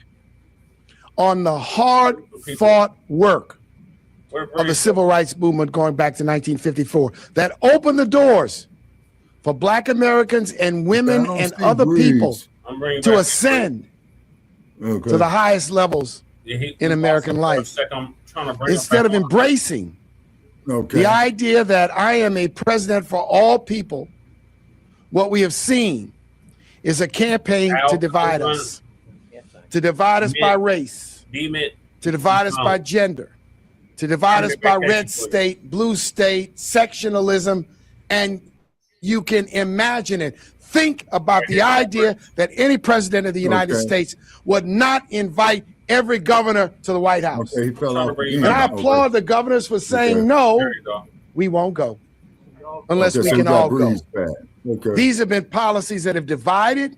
on the hard-fought work of the civil rights movement going back to 1954 that opened the doors for Black Americans and women and other people to ascend to the highest levels in American life. Instead of embracing the idea that I am a president for all people, what we have seen is a campaign to divide us, by race, to divide us by gender, to divide us by red state, blue state, sectionalism, and you can imagine it. Think about the idea that any president of the United States would not invite every governor to the White House. And I applaud the governors for saying, no, we won't go unless we can all go. These have been policies that have divided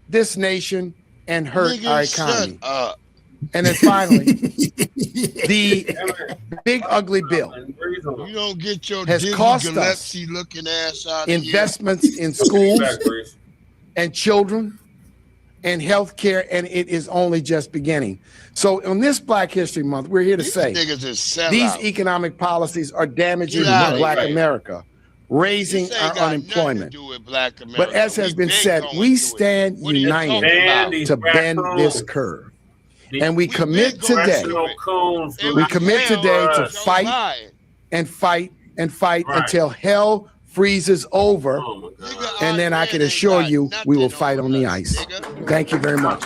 this nation and hurt our economy. And then finally, the big ugly bill You don't get your has Dizzy cost us Gillespie looking ass out of investments in schools and children and health care, and it is only just beginning. So on this Black History Month, we're here to say niggas is sellouts. these economic policies are damaging Get out of Black here. America raising our unemployment. But as has been said, we stand united to bend this curve. And we commit today to fight and fight and fight until hell freezes over. And then I can assure you we will fight on the ice. Thank you very much.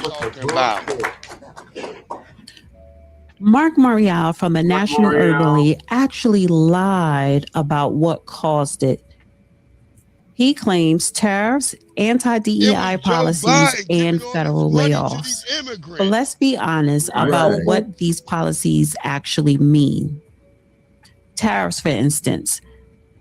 Mark Morial from the National Urban League actually lied about what caused it. He claims tariffs, anti-DEI policies, and federal layoffs. But let's be honest about what these policies actually mean. Tariffs, for instance.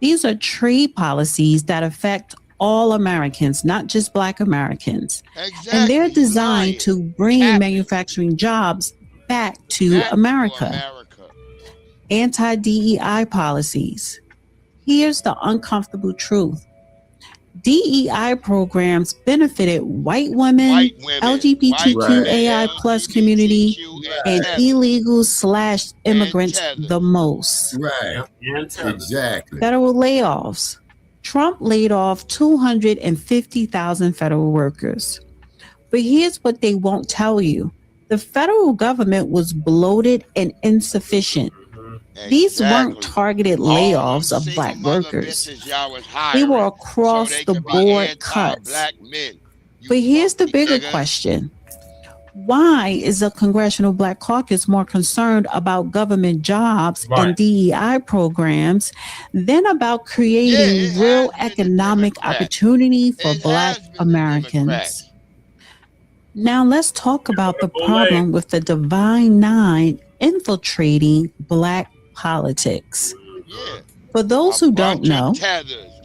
These are trade policies that affect all Americans, not just Black Americans. And they're designed to bring manufacturing jobs back to America. Anti-DEI policies. Here's the uncomfortable truth. DEI programs benefited white women, LGBTQAI plus community, and illegal/immigrants the most. Right. Exactly. Federal layoffs. Trump laid off 250,000 federal workers. But here's what they won't tell you. The federal government was bloated and insufficient. These weren't targeted layoffs of Black workers. They were across the board cuts. But here's the bigger question. Why is the Congressional Black Caucus more concerned about government jobs and DEI programs than about creating real economic opportunity for Black Americans? Now let's talk about the problem with the Divine Nine infiltrating Black politics. For those who don't know,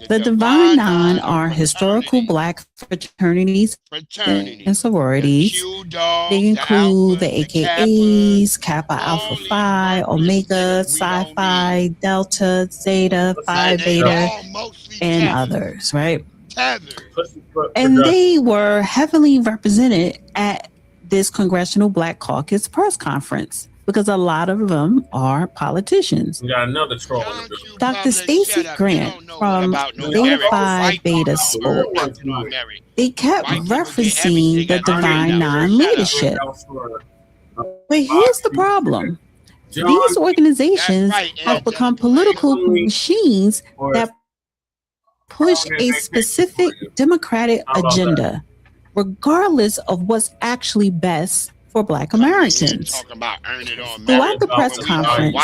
the Divine Nine are historical Black fraternities and sororities. They include the AKAs, Kappa Alpha Phi, Omega, Psi Phi, Delta, Zeta, Phi Beta, and others, right? And they were heavily represented at this Congressional Black Caucus press conference because a lot of them are politicians. We got another troll. Dr. Stacey Grant from Beta Phi Beta spoke. They kept referencing the Divine Nine leadership. But here's the problem. These organizations have become political machines that push a specific Democratic agenda, regardless of what's actually best for Black Americans. Throughout the press conference,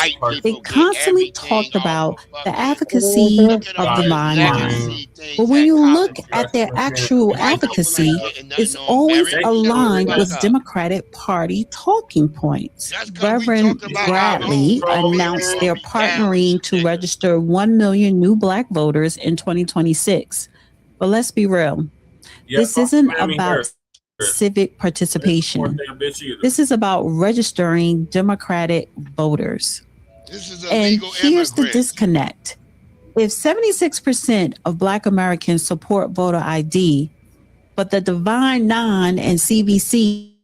they constantly talked about the advocacy of Divine Nine. But when you look at their actual advocacy, it's always aligned with Democratic Party talking points. Reverend Bradley announced they're partnering to register 1 million new Black voters in 2026. But let's be real. This isn't about civic participation. This is about registering Democratic voters. And here's the disconnect. If 76% of Black Americans support voter ID, but the Divine Nine and CBC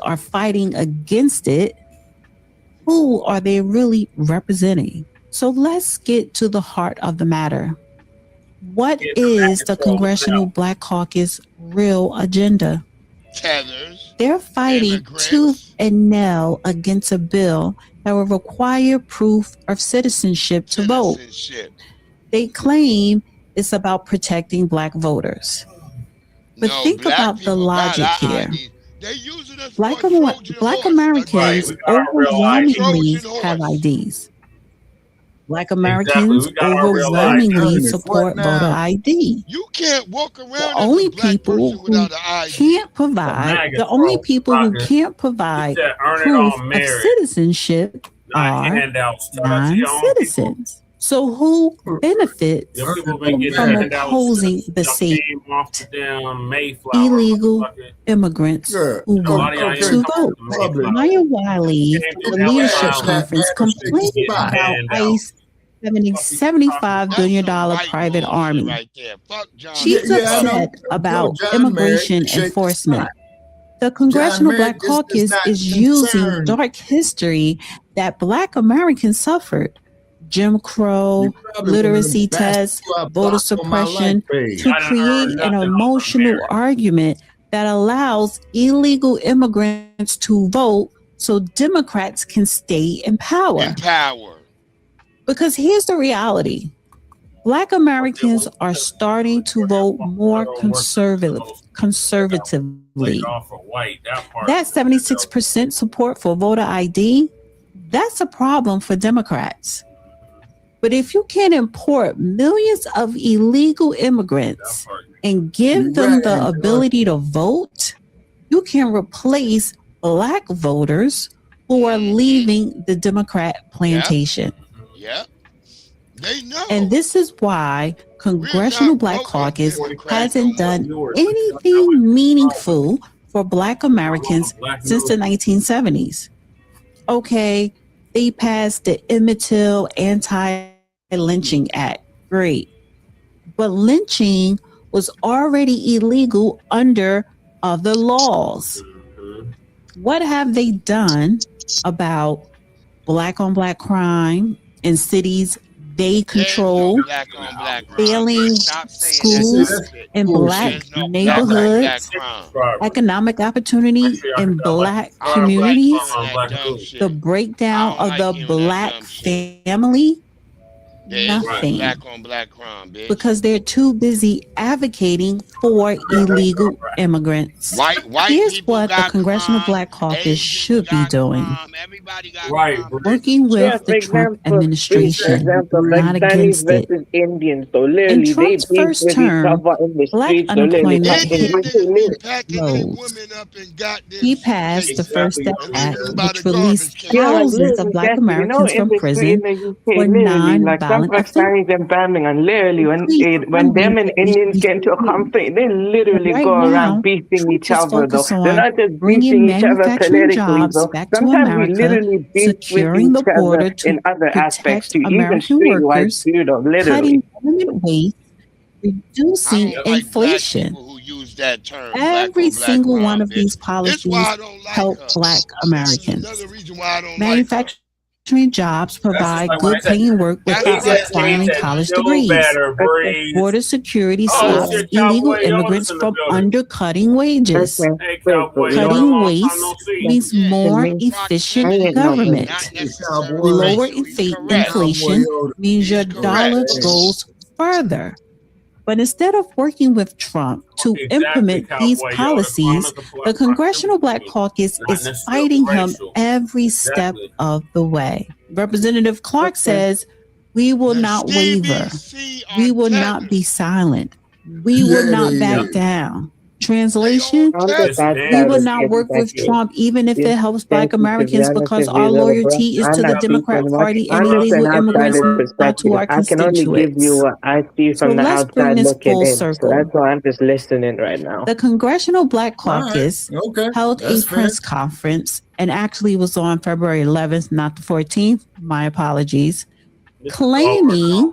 are fighting against it, who are they really representing? So let's get to the heart of the matter. What is the Congressional Black Caucus real agenda? They're fighting tooth and nail against a bill that will require proof of citizenship to vote. They claim it's about protecting Black voters. But think about the logic here. Black Americans overwhelmingly have IDs. Black Americans overwhelmingly support voter ID. You can't walk around. The only people who can't provide proof of citizenship are non-citizens. So who benefits from opposing the safe illegal immigrants who want to vote? Maya Wiley, the leadership conference, complained about ICE having a $75 billion private army. She's upset about immigration enforcement. The Congressional Black Caucus is using dark history that Black Americans suffered, Jim Crow, literacy tests, voter suppression to create an emotional argument that allows illegal immigrants to vote so Democrats can stay in power. Because here's the reality. Black Americans are starting to vote more conservatively. That 76% support for voter ID, that's a problem for Democrats. But if you can import millions of illegal immigrants and give them the ability to vote, you can replace Black voters who are leaving the Democrat plantation. Yep. They know. And this is why Congressional Black Caucus hasn't done anything meaningful for Black Americans since the 1970s. Okay, they passed the Emmett Till Anti-Lynching Act. Great. But lynching was already illegal under other laws. What have they done about Black on Black crime in cities they control, failing schools in Black neighborhoods, economic opportunity in Black communities, the breakdown of the Black family? Nothing. Black on Black crime, bitch. Because they're too busy advocating for illegal immigrants. Here's what the Congressional Black Caucus should be doing. Working with the Trump administration, not against it. In Trump's first term, Black unemployment hit lows. He passed the First Step Act, which released thousands of Black Americans from prison for non-violent Pakistanis and Birmingham, literally, when them and Indians get into a conflict, they literally go around beating each other, though. They're not just beating each other politically, though. Sometimes we literally beat with each other in other aspects, too, even street-wise, too, though, literally. Cutting waste, reducing inflation. Every single one of these policies help Black Americans. Manufacturing jobs provide good paying work without requiring college degrees. Border security stops illegal immigrants from undercutting wages. Cutting waste means more efficient government. Lower inflation means your dollar goes further. But instead of working with Trump to implement these policies, the Congressional Black Caucus is fighting him every step of the way. Representative Clark says, "We will not waver. We will not be silent. We will not back down." Translation, we will not work with Trump even if it helps Black Americans because our loyalty is to the Democrat Party and illegal immigrants, not to our constituents. I can only give you what I see from the outside looking in. So that's why I'm just listening right now. The Congressional Black Caucus held a press conference and actually was on February 11th, not the 14th. My apologies. Claiming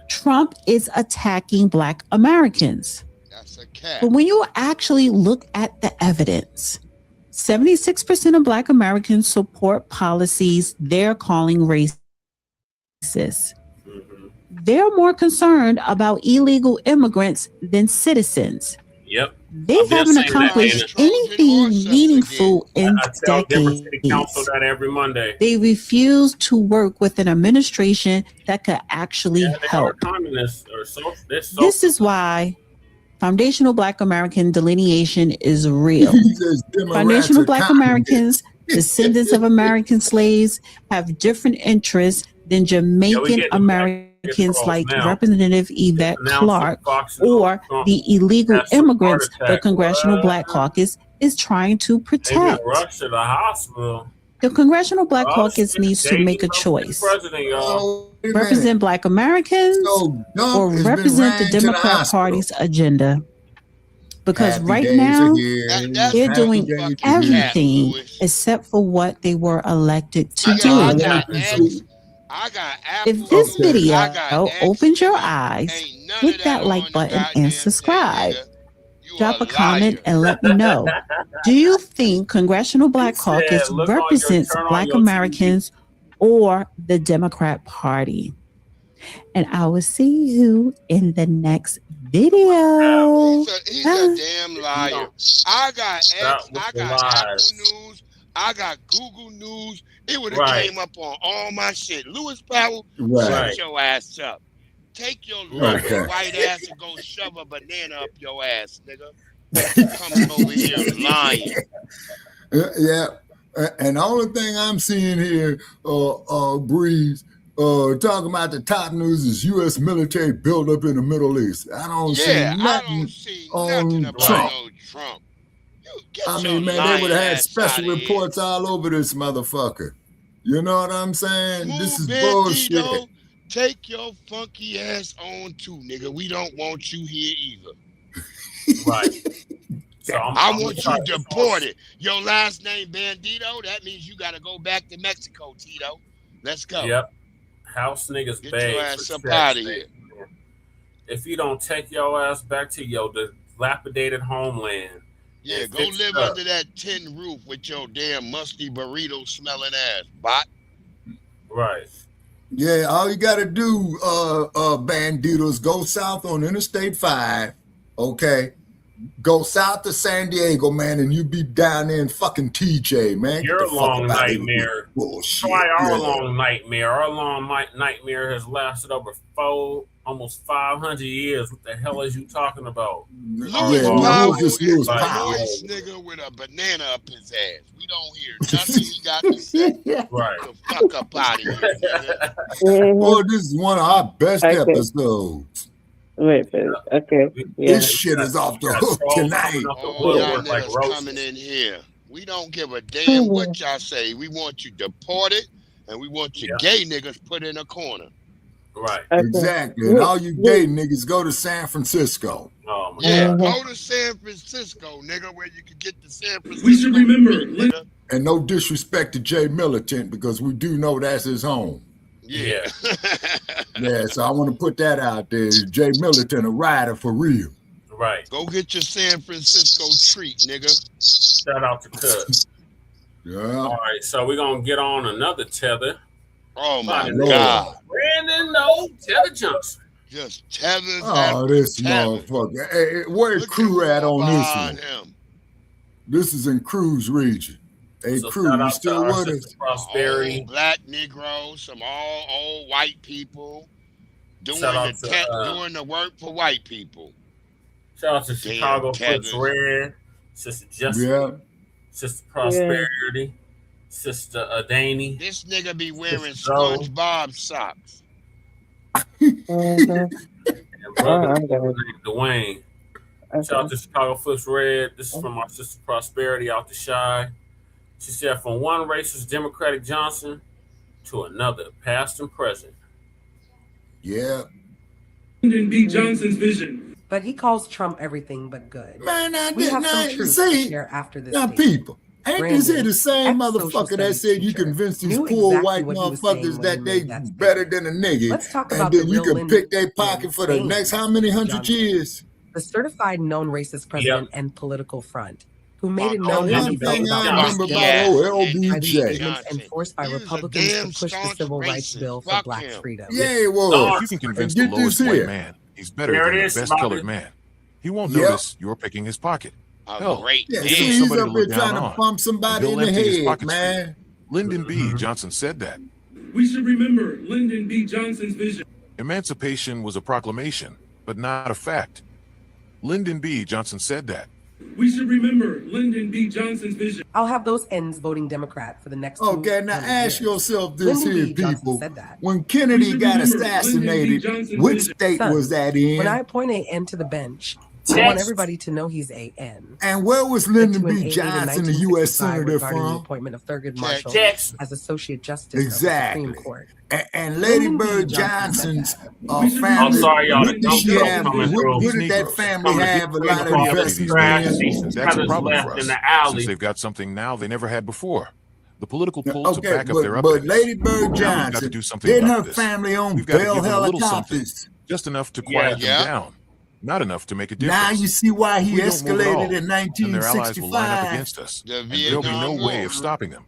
Trump is attacking Black Americans. But when you actually look at the evidence, 76% of Black Americans support policies they're calling racist. They're more concerned about illegal immigrants than citizens. Yep. They haven't accomplished anything meaningful in decades. Every Monday. They refuse to work with an administration that could actually help. This is why Foundational Black American delineation is real. Foundational Black Americans, descendants of American slaves, have different interests than Jamaican Americans like Representative Yvette Clarke or the illegal immigrants the Congressional Black Caucus is trying to protect. The Congressional Black Caucus needs to make a choice. Represent Black Americans or represent the Democrat Party's agenda. Because right now, they're doing everything except for what they were elected to do. If this video opens your eyes, hit that like button and subscribe. Drop a comment and let me know. Do you think Congressional Black Caucus represents Black Americans or the Democrat Party. And I will see you in the next video. He's a damn liar. I got Apple News. I got Google News. It would have came up on all my shit. Lewis Powell, shut your ass up. Take your little white ass and go shove a banana up your ass, nigga. Coming over here lying. Yeah. And the only thing I'm seeing here, Breeze, talking about the top news is U.S. military buildup in the Middle East. I don't see nothing on Trump. Trump. I mean, man, they would have had special reports all over this motherfucker. You know what I'm saying? This is bullshit. Take your funky ass on too, nigga. We don't want you here either. Right. So I want you deported. Your last name Bandito, that means you got to go back to Mexico, Tito. Let's go. Yep. House niggas Get beg your ass for up sex, out of here. If you don't take your ass back to your dilapidated homeland. Yeah, go live under that tin roof with your damn musty burrito smelling ass, bot. Right. Yeah, all you got to do, Banditos, go south on Interstate 5, okay? Go south to San Diego, man, and you be down there in fucking TJ, man. Your long nightmare. Try our long nightmare. Our long nightmare has lasted over almost 500 years. What the hell is you talking about? Lewis Powell is a nice nigga with a banana up his ass. We don't hear nothing he got to say. Right. The fuck up out of here, nigga. Oh, this is one of our best episodes. Wait, okay. Yeah. This shit is off the hook tonight. Oh, y'all niggas coming in here. We don't give a damn what y'all say. We want you deported, and we want you gay niggas put in a corner. Right. Exactly. And all you gay niggas go to San Francisco. Oh, my God. Go to San Francisco, nigga, where you can get to San Francisco. We should remember. And no disrespect to Jay Militant, because we do know that's his home. Yeah. Yeah, so I want to put that out there. Jay Militant, a rider for real. Right. Go get your San Francisco treat, nigga. Shout out to Cuz. Yeah. All right, so we're going to get on another tether. Oh, my God. Brandon, no, Tether Johnson. Just tethers. Oh, this motherfucker. Hey, where's Crew at on this one? This is in Crew's region. Hey, so Crew, you still with us? Prosperity. All black Negroes, some all old white people doing the work for white people. Shout out to Chicago Foots Red, Sister Justice, Sister Prosperity, Sister Adaney. This nigga be wearing SpongeBob socks. And brother Dwayne. Shout out to Chicago Foots Red. This is from our Sister Prosperity out the Shy. She said, from one racist Democratic Johnson to another, past and present. Yeah. Lyndon B. Johnson's vision. But he calls Trump everything but good. Man, we have some truth to share after this. Now, people, ain't this here the same motherfucker that said you convince these poor white motherfuckers that they better than a nigga, Let's talk and about then the you real can pick their pocket for the next how many hundred years? The certified known racist president and political front, who made it known that he felt LBJ enforced by Republicans to push the civil rights bill for black freedom. Yeah, it was. If you can convince the lowest white man he's better than the best colored man, he won't notice you're picking his pocket. Hell, he's up there trying to bump somebody in the head, man. Lyndon B. Johnson said that. We should remember Lyndon B. Johnson's vision. Emancipation was a proclamation, but not a fact. Lyndon B. Johnson said that. We should remember Lyndon B. Johnson's vision. I'll have those ends voting Democrat for the next. Okay, now ask yourself this here, people. When Kennedy got assassinated, which state was that in? When I appoint an N to the bench, I want everybody to know he's a N. And where was Lyndon B. Johnson, the U.S. Senator, from? The appointment of Thurgood Marshall as Associate Justice of the Supreme Court. And Lady Bird Johnson's family. I'm sorry, y'all. What did that family have a lot of investments? That's a problem for us, since they've got something now they never had before. The political pull to back up their updates. But Lady Bird Johnson, didn't her family own Bell helicopters? Just enough to quiet them down. Not enough to make a difference. Now you see why he escalated in 1965. And their allies will line up against us. There'll be no way of stopping them.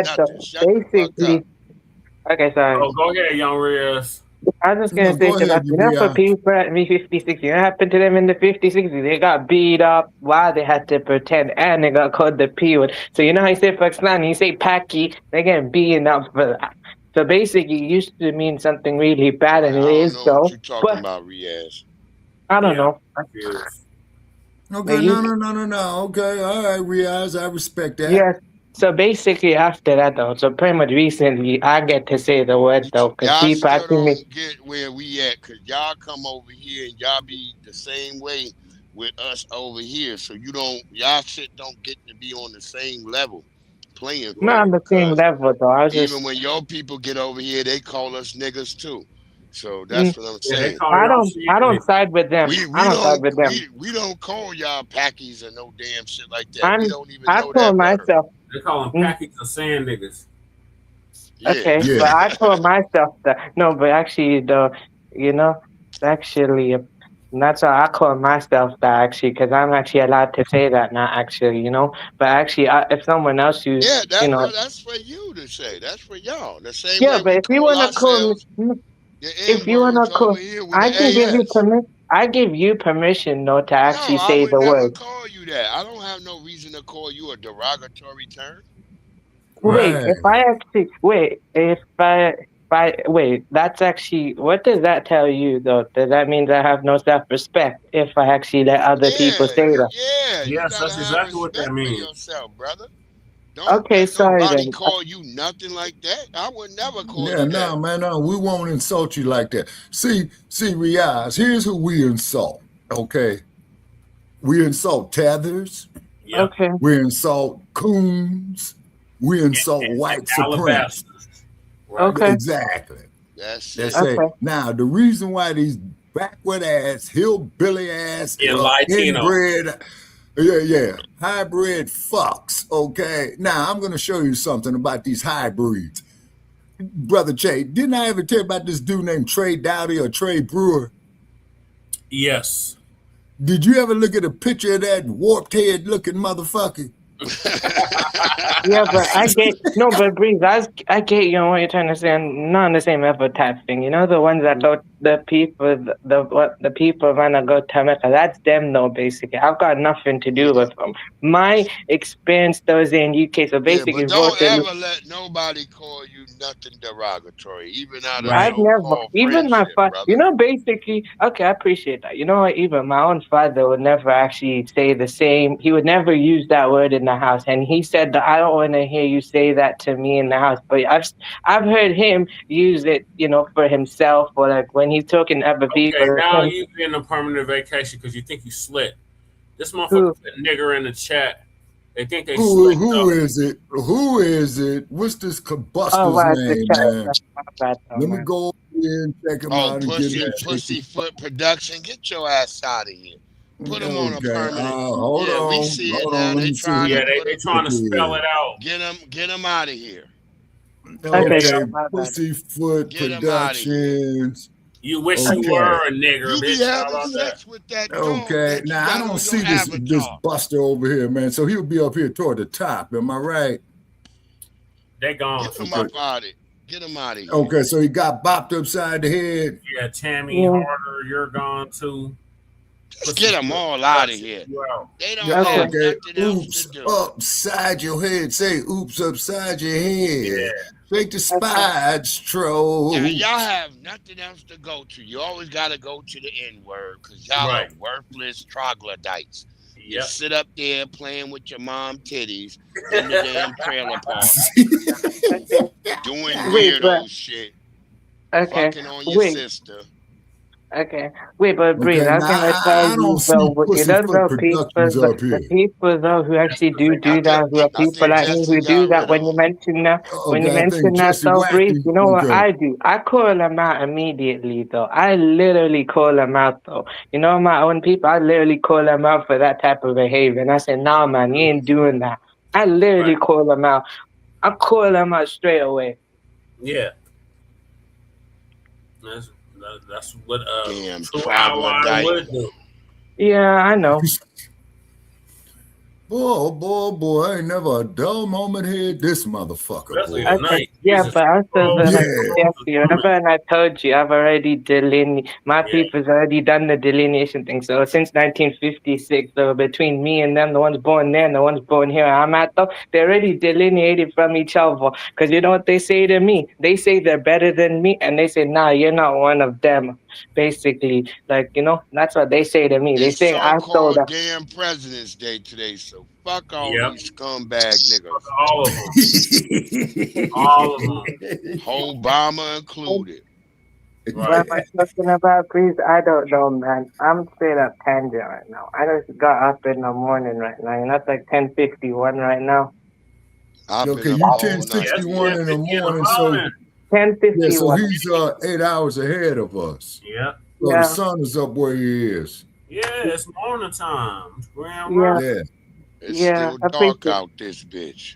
that, though, basically. Okay, sorry. Oh, go ahead, Young Reyes. I was just gonna say, Shabbat, for people at me-56, you know what happened to them in the 50s, 60s? They got beat up while they had to pretend, and they got called the P word. So you know how you say Pakistani, you say Paki, they get beaten up for that. So basically, it used to mean something really bad, and it is so. What you talking about, Riaz? I don't know. Okay, no. Okay, all right, Riaz, I respect that. Yes. So basically, after that, though, so pretty much recently, I get to say the word, though, because people still don't get where we at, because y'all come over here and y'all be the same way with us over here. So y'all shit don't get to be on the same level playing. Not on the same level, though. Even when your people get over here, they call us niggas, too. So that's what I'm saying. I don't side with them. I don't side with them. We don't call y'all packies or no damn shit like that. We don't even know call that myself. They call them packies of sand niggas. Okay, but I call myself that. No, but actually, actually, that's how I call myself that, actually, because I'm actually allowed to say that now, actually, But actually, if someone else uses, that's for you to say. That's for y'all. The same way but if you want to call me, if you want to call, I can give you permission. I give you permission, though, to actually say the word. I would never call you that. I don't have no reason to call you a derogatory term. Wait, if I actually wait, that's actually, what does that tell you, though? Does that mean that I have no self-respect if I actually let other people say that? Yeah, yes, that's exactly what that means. Yourself, brother. Okay, sorry nobody then. Call you nothing like that. I would never call you that. No, man, no, we won't insult you like that. See, Riaz, here's who we insult, okay? We insult tethers. Yeah. Okay. We insult coons. We insult white supremacists. Right. Okay. Exactly. That's it. Okay. Now, the reason why these backward ass, hillbilly ass, inbred, hybrid fucks, okay? Now, I'm going to show you something about these hybrids. Brother Jay, didn't I ever tell you about this dude named Trey Dowdy or Trey Brewer? Yes. Did you ever look at a picture of that warped head looking motherfucker? Yeah, but but Breeze, I get what you're trying to say, and not on the same level type thing. The ones that go, the people wanna go to America, that's them though, basically. I've got nothing to do with them. My experience though is in UK, so basically, but don't ever let nobody call you nothing derogatory, even out of I've never, even my father, basically, okay, I appreciate that. You know what, even my own father would never actually say the same. He would never use that word in the house. And he said that I don't want to hear you say that to me in the house. But I've heard him use it, for himself, or like when he's talking to other people. Okay, now you've been on permanent vacation because you think you slit. This motherfucker put nigger in the chat. They think they slick. Who is it? Who is it? What's this Buster's name, man? Let me go over here and check him out. Pussyfoot Production, get your ass out of here. Put them on a permanent. Hold on. We see it now. They trying to spell it out. Get them out of here. Okay, Pussyfoot Productions. You wish you were a nigger, you bitch. be having sex with that dog. Okay, now I don't see this Buster over here, man. So he'll be up here toward the top. Am I right? They gone. Get him up out of it. Get him out of here. Okay, so he got bopped upside the head. Yeah, Tammy Harder, you're gone too. Just get them all out of here. They don't have nothing else to do. Upside your head. Say oops upside your head. Yeah. Take the spides, troll. Now, y'all have nothing else to go to. You always got to go to the N-word because y'all are worthless troglodytes. You sit up there playing with your mom titties in the damn trailer park. Doing weirdo shit. Fucking on your sister. Okay. Wait, but Breeze, I was gonna tell you the people though who actually do that, who are people like me who do that. When you mention that, though, Breeze, you know what I do? I call them out immediately, though. I literally call them out, though. My own people, I literally call them out for that type of behavior, and I say, nah, man, you ain't doing that. I literally call them out. I call them out straight away. Yeah. That's what damn true ally would do. Yeah, I know. Boy, I ain't never a dull moment here. This motherfucker, boy. Okay. Yeah, but also remember, and I told you, I've already my people's already done the delineation thing. So since 1956, so between me and them, the ones born there and the ones born here, I'm at though, they already delineated from each other. Because you know what they say to me? They say they're better than me, and they say, nah, you're not one of them. Basically, like, you know, that's what they say to me. They say I stole that. Damn President's Day today, so fuck all these scumbag niggas. All of them. All of them. Obama included. What am I talking about, please? I don't know, man. I'm straight up tangent right now. I just got up in the morning right now, and that's like 10:51 right now. Okay, you 10:61 in the morning, so 10:51. Yeah, so he's 8 hours ahead of us. Yeah. So the sun is up where he is. Yeah, it's morning time. Yeah. It's still dark out this bitch.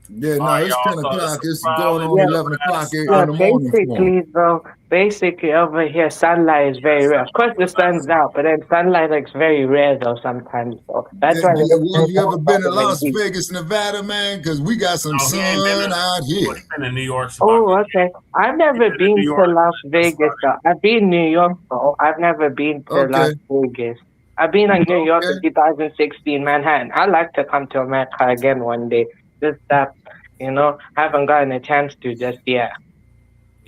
Yeah, no, it's 10 o'clock. It's going on 11 o'clock in the morning. Basically over here, sunlight is very rare. Of course, the sun's out, but then sunlight is very rare though sometimes. So that's why. You ever been to Las Vegas, Nevada, man? Because we got some sun out here. In New York. Oh, okay. I've never been to Las Vegas though. I've been in New York though. I've never been to Las Vegas. I've been in New York in 2016, Manhattan. I'd like to come to America again one day. Just that, you know, haven't gotten a chance to just yet.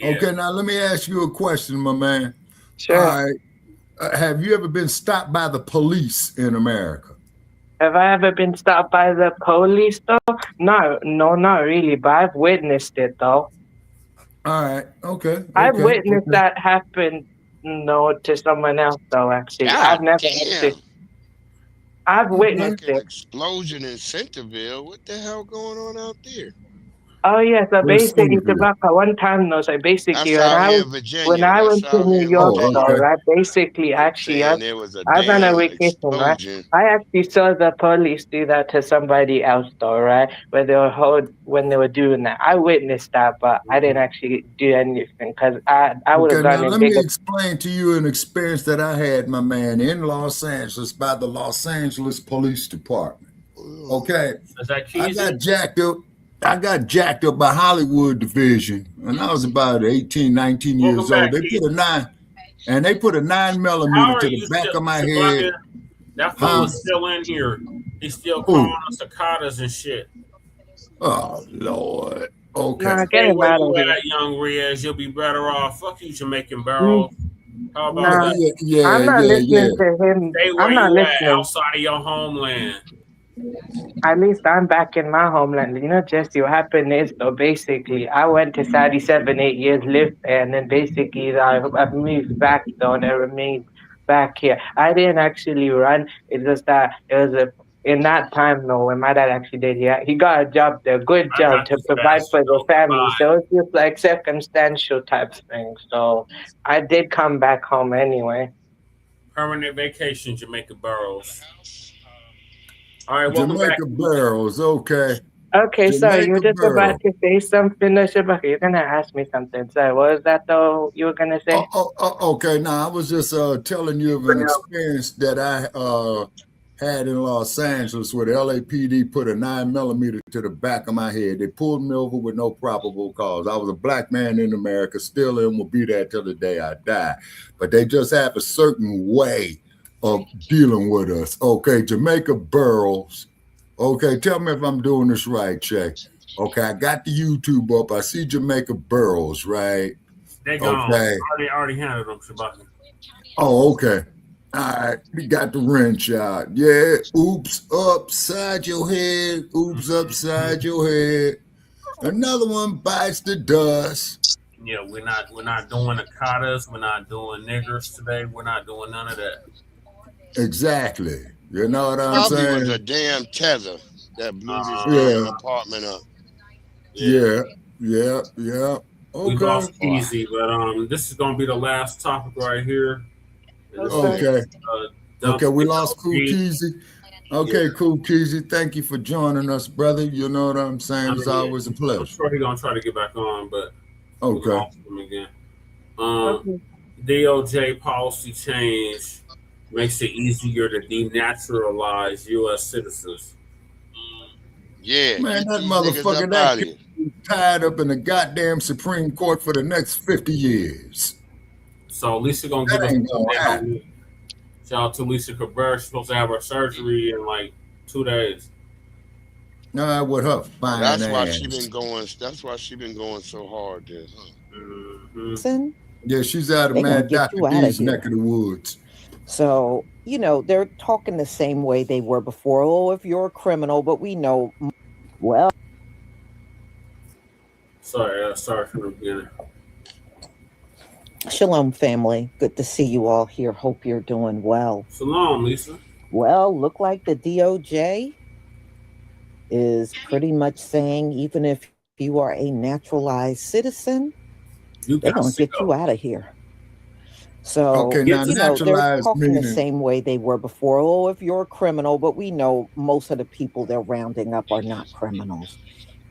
Okay, now let me ask you a question, my man. Sure. All right. Have you ever been stopped by the police in America? Have I ever been stopped by the police though? No, not really, but I've witnessed it though. All right. Okay. I've witnessed that happen, to someone else though, actually. I've never actually. I've witnessed it. Explosion in Centerville. What the hell going on out there? Oh yeah, so basically, tobacco. One time, though, so basically, when I went to New York, though, right? Basically, actually, I was on a vacation, right? I actually saw the police do that to somebody else, though, right? When they were doing that, I witnessed that, but I didn't actually do anything because I would have gone. Let me explain to you an experience that I had, my man, in Los Angeles by the Los Angeles Police Department. Okay, I got jacked up by Hollywood Division, and I was about 18, 19 years old. They put a 9mm to the back of my head. That fool is still in here. He's still calling us cicadas and shit. Oh Lord. Okay. Hey, where you at, young Riaz? You'll be better off. Fuck you, Jamaican barrel. How about that? I'm not listening to him. Stay where you at, outside of your homeland. At least I'm back in my homeland. You know, Jesse, what happened is, though, basically, I went to Saudi 7-8 years, lived there, and then basically I moved back, though, and I remained back here. I didn't actually run. It's just that it was in that time, though, when my dad actually did, he got a job there, good job to provide for the family. So it's just like circumstantial type thing. So I did come back home anyway. Permanent vacation, Jamaica Burrows. All right, welcome Jamaica back. Barrels, okay. Okay, sorry, you were just about to say something, Shabaka. You're going to ask me something. Sorry, what was that, though, you were going to say? Okay, now I was just telling you of an experience that I had in Los Angeles where the LAPD put a 9mm to the back of my head. They pulled me over with no probable cause. I was a black man in America, still and will be there till the day I die. But they just have a certain way of dealing with us. Okay, Jamaica Burrows. Okay, tell me if I'm doing this right, Che. Okay, I got the YouTube up. I see Jamaica Burrows, right? They gone. Okay. I already handled them, Shabaka. Oh, okay. All right, we got the wrench out. Yeah, oops upside your head. Oops upside your head. Another one bites the dust. Yeah, we're not doing the cotters. We're not doing niggers today. We're not doing none of that. Exactly. You know what I'm saying? Probably was a damn tether that blew this apartment up. Yeah. Okay. We lost easy, but this is gonna be the last topic right here. Okay. We lost Cool Keezy. Okay, Cool Keezy. Thank you for joining us, brother. You know what I'm saying? It's always a pleasure. I'm sure he's gonna try to get back on, but okay. Lost him again. DOJ policy change makes it easier to denaturalize U.S. citizens. Yeah, man, that motherfucker, that kid is tied up in the goddamn Supreme Court for the next 50 years. So Lisa gonna give us an update on it. Shout out to Lisa Cabrera. She's supposed to have her surgery in like 2 days. With her fine that's ass. why she been going. That's why she been going so hard there. Listen, yeah, she's out of Mad Dr. D's neck of the woods. So, they're talking the same way they were before. Oh, if you're a criminal, but we know, well. Sorry from the beginning. Shalom, family. Good to see you all here. Hope you're doing well. Shalom, Lisa. Well, look like the DOJ is pretty much saying even if you are a naturalized citizen, they're going to get you out of here. So, they're talking the same way they were before. Oh, if you're a criminal, but we know most of the people they're rounding up are not criminals.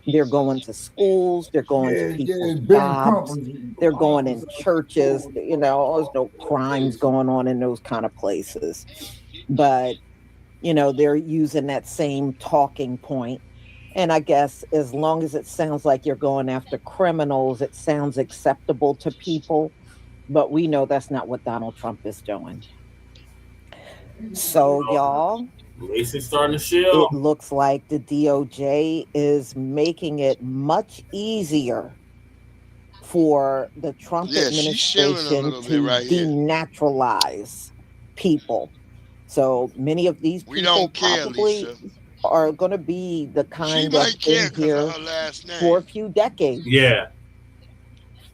They're going to schools. They're going to people's jobs. They're going in churches. There's no crimes going on in those kind of places. But, they're using that same talking point. And I guess as long as it sounds like you're going after criminals, it sounds acceptable to people. But we know that's not what Donald Trump is doing. So, y'all, Lacey's starting to shield. It looks like the DOJ is making it much easier for the Trump administration to denaturalize people. So many of these people probably are going to be the kind that's been here for a few decades. Yeah.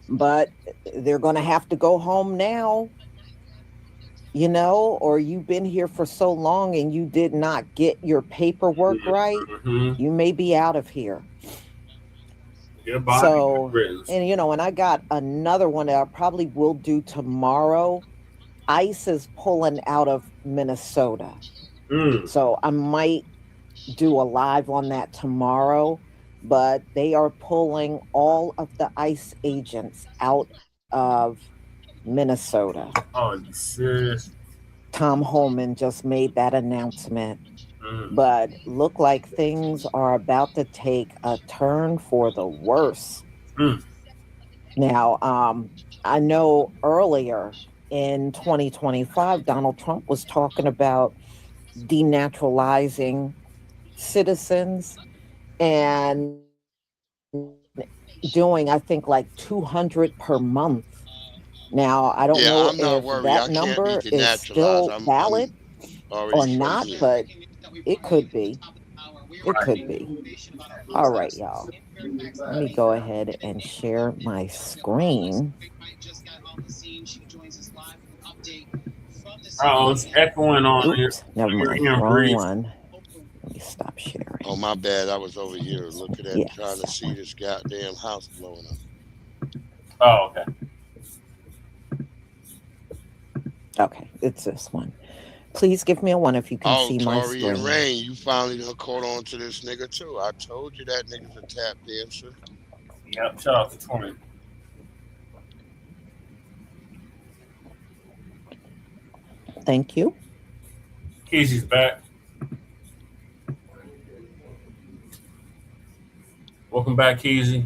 But they're going to have to go home now. Or you've been here for so long and you did not get your paperwork right, you may be out of here. So, and I got another one that I probably will do tomorrow. ICE is pulling out of Minnesota. So I might do a live on that tomorrow, but they are pulling all of the ICE agents out of Minnesota. Oh, you serious? Tom Holman just made that announcement. But look like things are about to take a turn for the worse. Now, I know earlier in 2025, Donald Trump was talking about denaturalizing citizens and doing, I think, like 200 per month. Now, I don't know if that number is still valid or not, but it could be. It could be. All right, y'all. Let me go ahead and share my screen. Oh, it's echoing on here. Never mind. Wrong one. Let me stop sharing. Oh, my bad. I was over here looking at trying to see this goddamn house blowing up. Oh, okay. Okay, it's this one. Please give me a 1 if you can see my screen. And Rain, you finally caught on to this nigga too. I told you that nigga's a tap dancer. Yep, shout out to Toure. Thank you. Casey's back. Welcome back, Casey.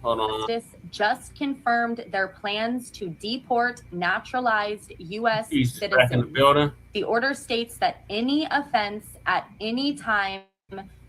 Hold on. This just confirmed their plans to deport naturalized U.S. citizens. Back in the building. The order states that any offense at any time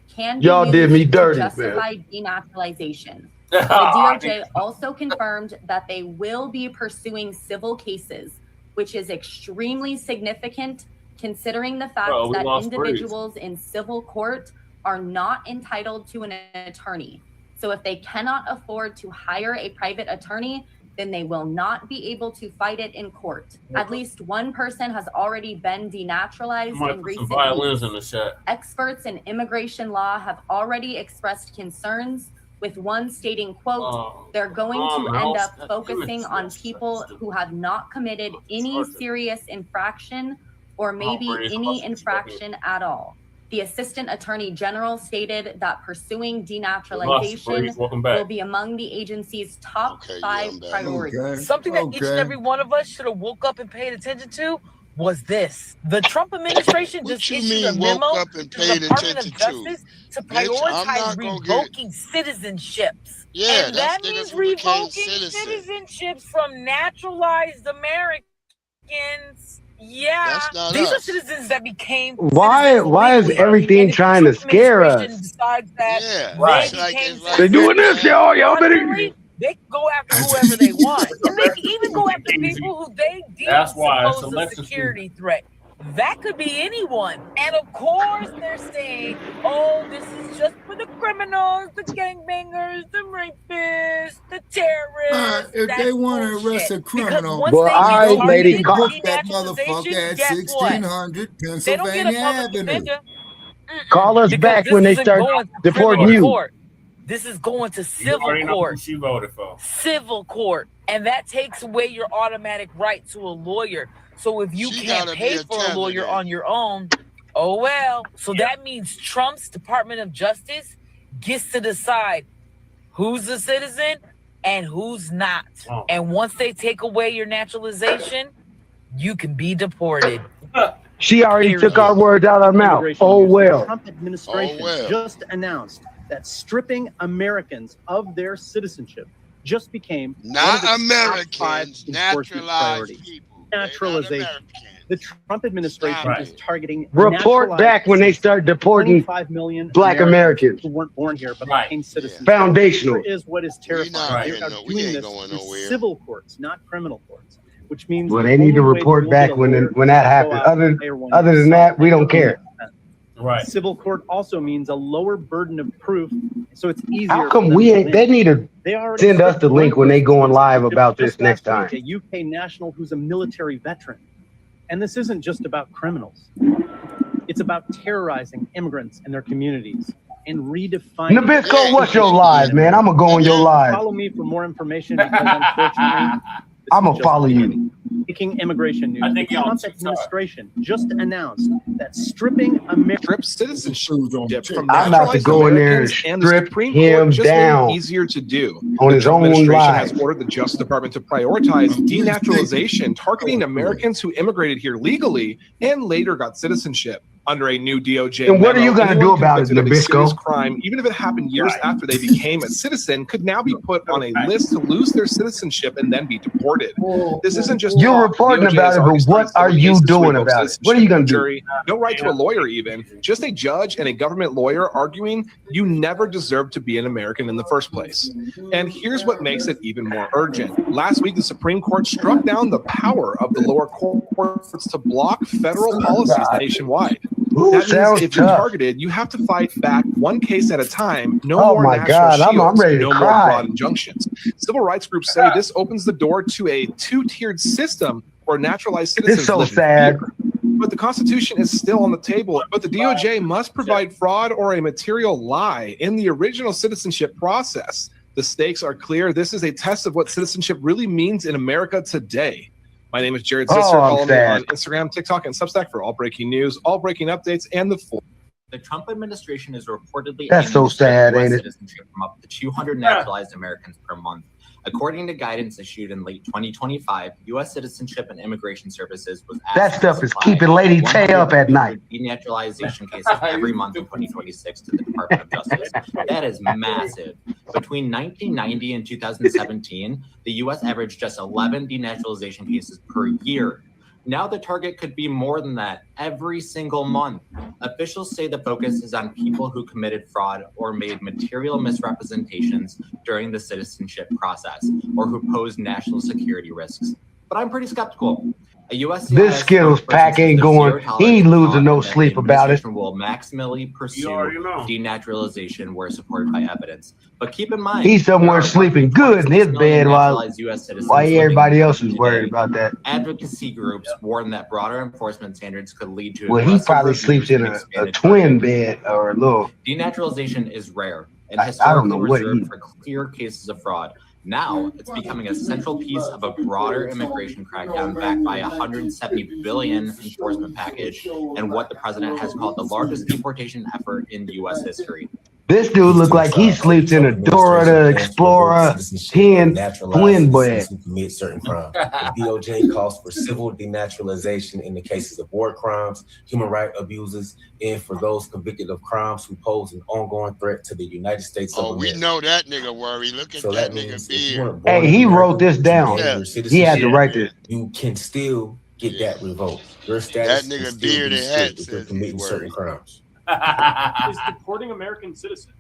can Y'all be did used me dirty, to justify man. denaturalization. The DOJ also confirmed that they will be pursuing civil cases, which is extremely significant considering the fact that individuals in civil court are not entitled to an attorney. So if they cannot afford to hire a private attorney, then they will not be able to fight it in court. At least one person has already been denaturalized in recent weeks. Experts in immigration law have already expressed concerns, with one stating, quote, they're going to end up focusing on people who have not committed any serious infraction or maybe any infraction at all. The Assistant Attorney General stated that pursuing denaturalization will be among the agency's top 5 priorities. Something that each and every one of us should have woke up and paid attention to. was this. The Trump administration just issued a memo woke up and to paid the Department of attention Justice to Bitch, I'm prioritize not gonna revoking citizenships. Yeah, and that's that niggas means who became revoking citizens. citizenships from naturalized Americans. Yeah, That's not these are us. citizens that became Why is illegally. everything And if the trying to Trump scare administration us? decides that Right. they became They're doing this, y'all. Y'all better. fraudulently, they can go after whoever they want. And they can even go after people who they deem That's why pose a Alexis security threat. That could be anyone. And of course, they're saying, oh, this is just for the criminals, the gangbangers, the rapists, the terrorists. If they want to arrest a criminal, Well, I lady, book that motherfucker at 1600 They don't get a Pennsylvania public Avenue. defender. call us Because back this when they isn't start going to deporting criminal you. court. This is going to You civil already know who court. she voted for. Civil court. And that takes away your automatic right to a lawyer. So if you can't gotta pay be a for a lawyer candidate. on your own, oh well. So that means Trump's Department of Justice gets to decide who's a citizen and who's not. Oh. And once they take away your naturalization, you can be deported. She already took our words out of our mouth. Oh The well. Trump administration Oh, well. just announced that stripping Americans of their citizenship just became Not one of its top Americans, 5 enforcement naturalized priorities. people. Naturalization. The Trump administration is targeting Report back when they start deporting 25 million Black Americans. who weren't born here but became citizens. Foundational. Here is what is terrifying. They are doing this through civil courts, not criminal courts, which means Well, they need to the only way report we'll back get a when lawyer when that is to happens. go out and pay one Other than that, we don't yourself. care. Right. Civil court also means a lower burden of proof, so it's easier. How for come them we to ain't? win. They need to They already send us the stripped link one when they person going live about just this next last time. week, a UK national who's a military veteran. And this isn't just about criminals. It's about terrorizing immigrants and their communities and redefining. Nabisco, what's your live, man? I'm gonna go on your live. Follow me for more information because unfortunately, I'm gonna follow you. Breaking immigration news. I think the y'all Trump should administration just announced that stripping American citizenship from I'm about to naturalized go in there and Americans, and the strip Supreme him Court just made down it easier to do. on The his Trump own administration live. has ordered the Justice Department to prioritize denaturalization, targeting Americans who immigrated here legally and later got citizenship. Under a new DOJ And what are memo, you gonna anyone do about it, convicted of a serious Nabisco? crime, even if it happened years after they became a citizen, could now be put on a list to lose their citizenship and then be deported. This isn't just You're talk. reporting DOJ about has it, already but what started are civil you cases to doing revoke about it? What are you citizenship. gonna No do? jury, no right to a lawyer even, just a judge and a government lawyer arguing you never deserved to be an American in the first place. And here's what makes it even more urgent. Last week, the Supreme Court struck down the power of the lower courts to block federal policies nationwide. That means if you're targeted, you have to fight back one case at a time. No Oh more my national God, I'm shields, ready to no more cry. broad injunctions. Civil rights groups say this opens the door to a two-tiered system where naturalized citizens It's so live sad. here. But the Constitution is still on the table. But the DOJ must provide fraud or a material lie in the original citizenship process. The stakes are clear. This is a test of what citizenship really means in America today. My name is Jared Sisser. Oh, I'm Follow me sad. on Instagram, TikTok, and Substack for all breaking news, all breaking updates, and the full. The Trump administration is reportedly That's aiming so to strip sad, US ain't it? citizenship from up to 200 naturalized Americans per month. According to guidance issued in late 2025, U.S. Citizenship and Immigration Services was asked That to stuff is supply keeping Lady Tay up at night. denaturalization cases every month in 2026 to the Department of Justice. That is massive. Between 1990 and 2017, the U.S. averaged just 11 denaturalization cases per year. Now the target could be more than that every single month. Officials say the focus is on people who committed fraud or made material misrepresentations during the citizenship process or who posed national security risks. But I'm pretty skeptical. A U.S. This Skittles pack ain't going. He ain't losing no sleep about it. Will maximally pursue denaturalization where supported by evidence. But keep in mind, He's somewhere sleeping good in his bed while everybody else is worried about that. Advocacy groups warn that broader enforcement standards could lead to Well, he aggressive probably reviews sleeps in and a expanded twin bed or a little. Denaturalization is rare and I don't historically know what reserved he- for clear cases of fraud. Now it's becoming a central piece of a broader immigration crackdown backed by a $170 billion enforcement package and what the president has called the largest deportation effort in U.S. history. This dude look like he sleeps in a Dora the Explorer 10 twin bed. Who commit certain crimes. The DOJ calls for civil denaturalization in the cases of war crimes, human rights abuses, and for those convicted of crimes who pose an ongoing threat to the United States of America. We know that nigga worry. Look at that nigga beard. Hey, he wrote this down. He had to write this. You can still get that revoked. Your status that nigga can still beard be and stripped hat if you're says committing certain crimes. Is deporting American citizens.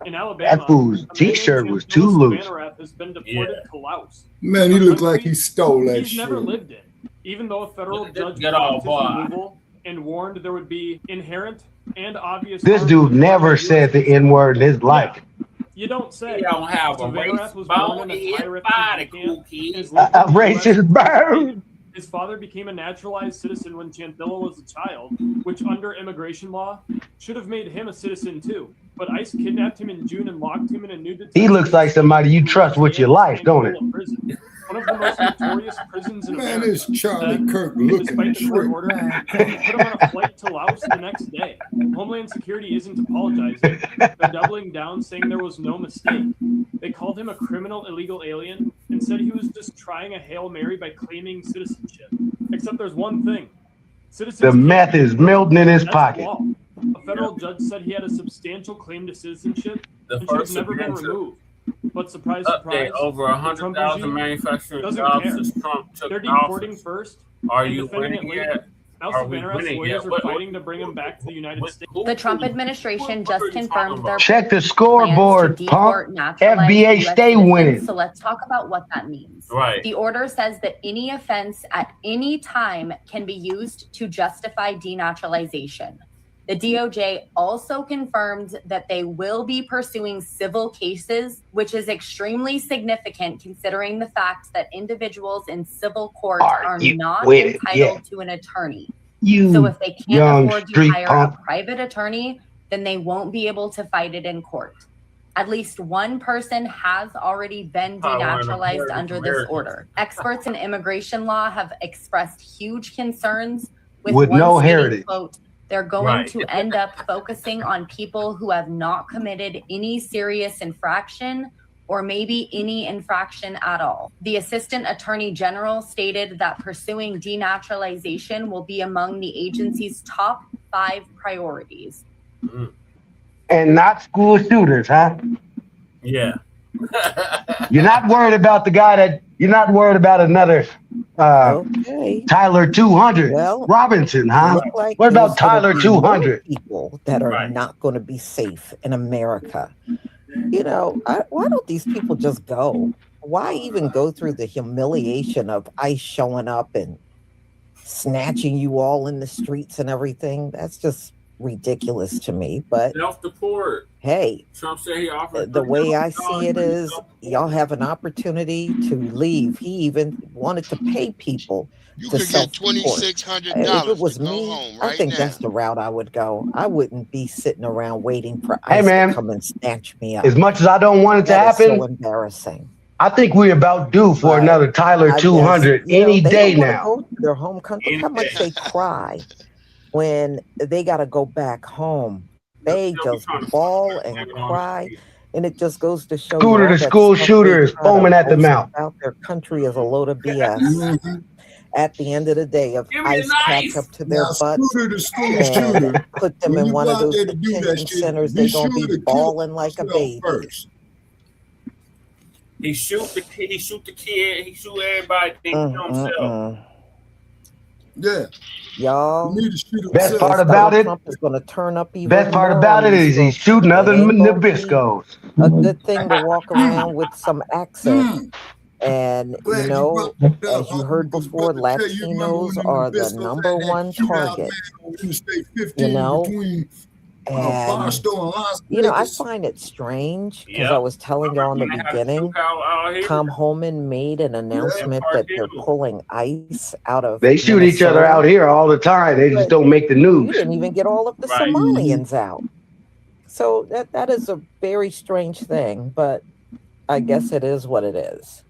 In Alabama, That fool's t-shirt was too loose. Has been deported to Laos. Man, he looked like he stole that He's shit. never lived in, even though a federal judge Get off, blocked his removal and warned there would be inherent and obvious. This dude never said the N-word in his life. You don't say. You don't have a Savannah was race born in a Thai bone refugee cool camp. kid. A racist bird. His father became a naturalized citizen when Chantilla was a child, which under immigration law should have made him a citizen too. But ICE kidnapped him in June and locked him in a new detention. He looks like somebody you trust with your life, don't it? One of the most notorious prisons in Man, America. it's Charlie Kirk looking Despite the court straight. order, they put him on a flight to Laos the next day. Homeland Security isn't apologizing. They're doubling down, saying there was no mistake. They called him a criminal illegal alien and said he was just trying a Hail Mary by claiming citizenship. Except there's one thing. The meth is melting in his pocket. Law. A federal judge said he had a substantial claim to citizenship The and should have first never been adventure. removed. But surprise, Update: surprise, over the Trump 100,000 regime manufacturing doesn't jobs care. since Trump took They're deporting office. first. Are and you defending winning it later. yet? Now Are we Savannah's winning lawyers yet? are fighting to bring him back to the United States. The Trump administration just confirmed their Check the plans scoreboard, to punk. deport naturalized FBA US stay citizens. winning. So let's talk about what that means. Right. The order says that any offense at any time can be used to justify denaturalization. The DOJ also confirmed that they will be pursuing civil cases, which is extremely significant considering the fact that individuals in civil court are not entitled to an attorney. So if they can't afford to hire a private attorney, then they won't be able to fight it in court. At least one person has already been denaturalized under this order. Experts in immigration law have expressed huge concerns with no stating, heritage. quote, they're going to end up focusing on people who have not committed any serious infraction or maybe any infraction at all. The Assistant Attorney General stated that pursuing denaturalization will be among the agency's top 5 priorities. And not school shooters, huh? Yeah. You're not worried about the guy that, you're not worried about another Tyler 200 Robinson, huh? Like What about there's gonna Tyler be 200? more people that are not going to be safe in America. You know, why don't these people just go? Why even go through the humiliation of ICE showing up and snatching you all in the streets and everything? That's just ridiculous to me. But Self-deport. hey, Trump said he offered the way I see it is y'all have an opportunity to leave. He even wanted to pay people You to could get self-deport. $2,600 If it was to go me, home I right think now. that's the route I would go. I wouldn't be sitting around waiting for Hey, ICE man, to come and snatch me up. As much as I don't want it to That is happen, so embarrassing. I think we're about due for another Tyler I 200 guess, you know, any they day don't wanna now. go to their home country. Look how much they cry when they got to go back home. They just bawl and cry, and it just goes to show Scooter you all the that school stuff shooter they is try to foaming at the boast mouth. about their country is a load of BS. At the end of the day, if ICE catch up to their Now, butts Scooter the school and shooter, put them when in you one go of out those there to do that detention shit, centers, be they're gonna sure to be kill bawling like a yourself baby. first. He shoot the kid. He shoot the kid. He shoot everybody. He kill himself. Yeah. Y'all, Best part about it, Trump is going to turn up even best part more about on it these is he's folks. shooting other It ain't gonna be Nabiscos. a good thing to walk around with some accent. And, you know, as you heard before, Latinos are the number one target. You know, and, you know, I find it strange because I was telling y'all in the beginning, Tom Homan made an announcement that they're pulling ICE out of They shoot each other Minnesota. out here all the time. They just don't make the You news. didn't even get all of the Somalians out. So that is a very strange thing, but I guess it is what it is.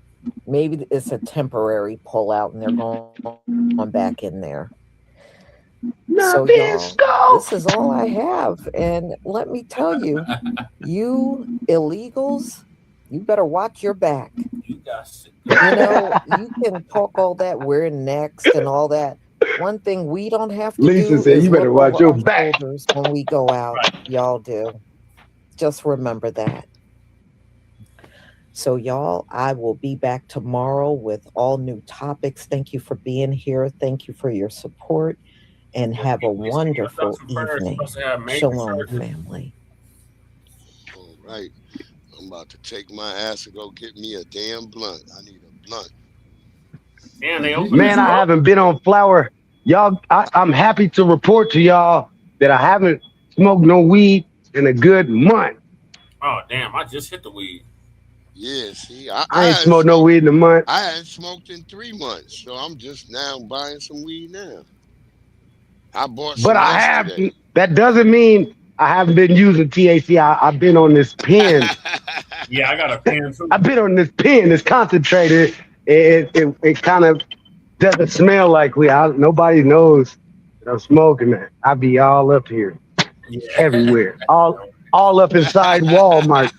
Maybe it's a temporary pullout and they're going back in there. So y'all, this is all I have. And let me tell you, you illegals, you better watch your back. You know, you can talk all that, we're next and all that. One thing we don't have to Lisa do said, is you better look watch over your our back. shoulders when we go out. Y'all do. Just remember that. So y'all, I will be back tomorrow with all new topics. Thank you for being here. Thank you for your support. And have a wonderful evening. Shalom, family. All right. I'm about to take my ass and go get me a damn blunt. I need a blunt. Man, I haven't been on flower. Y'all, I'm happy to report to y'all that I haven't smoked no weed in a good month. Oh, damn. I just hit the weed. Yeah, see, I ain't smoked no weed in a month. I hadn't smoked in 3 months, so I'm just now buying some weed now. I bought some yesterday. That doesn't mean I haven't been using THC. I've been on this pen. Yeah, I got a pen too. I've been on this pen, this concentrated. It kind of doesn't smell like weed. Nobody knows that I'm smoking that. I be all up here, everywhere, all up inside Walmart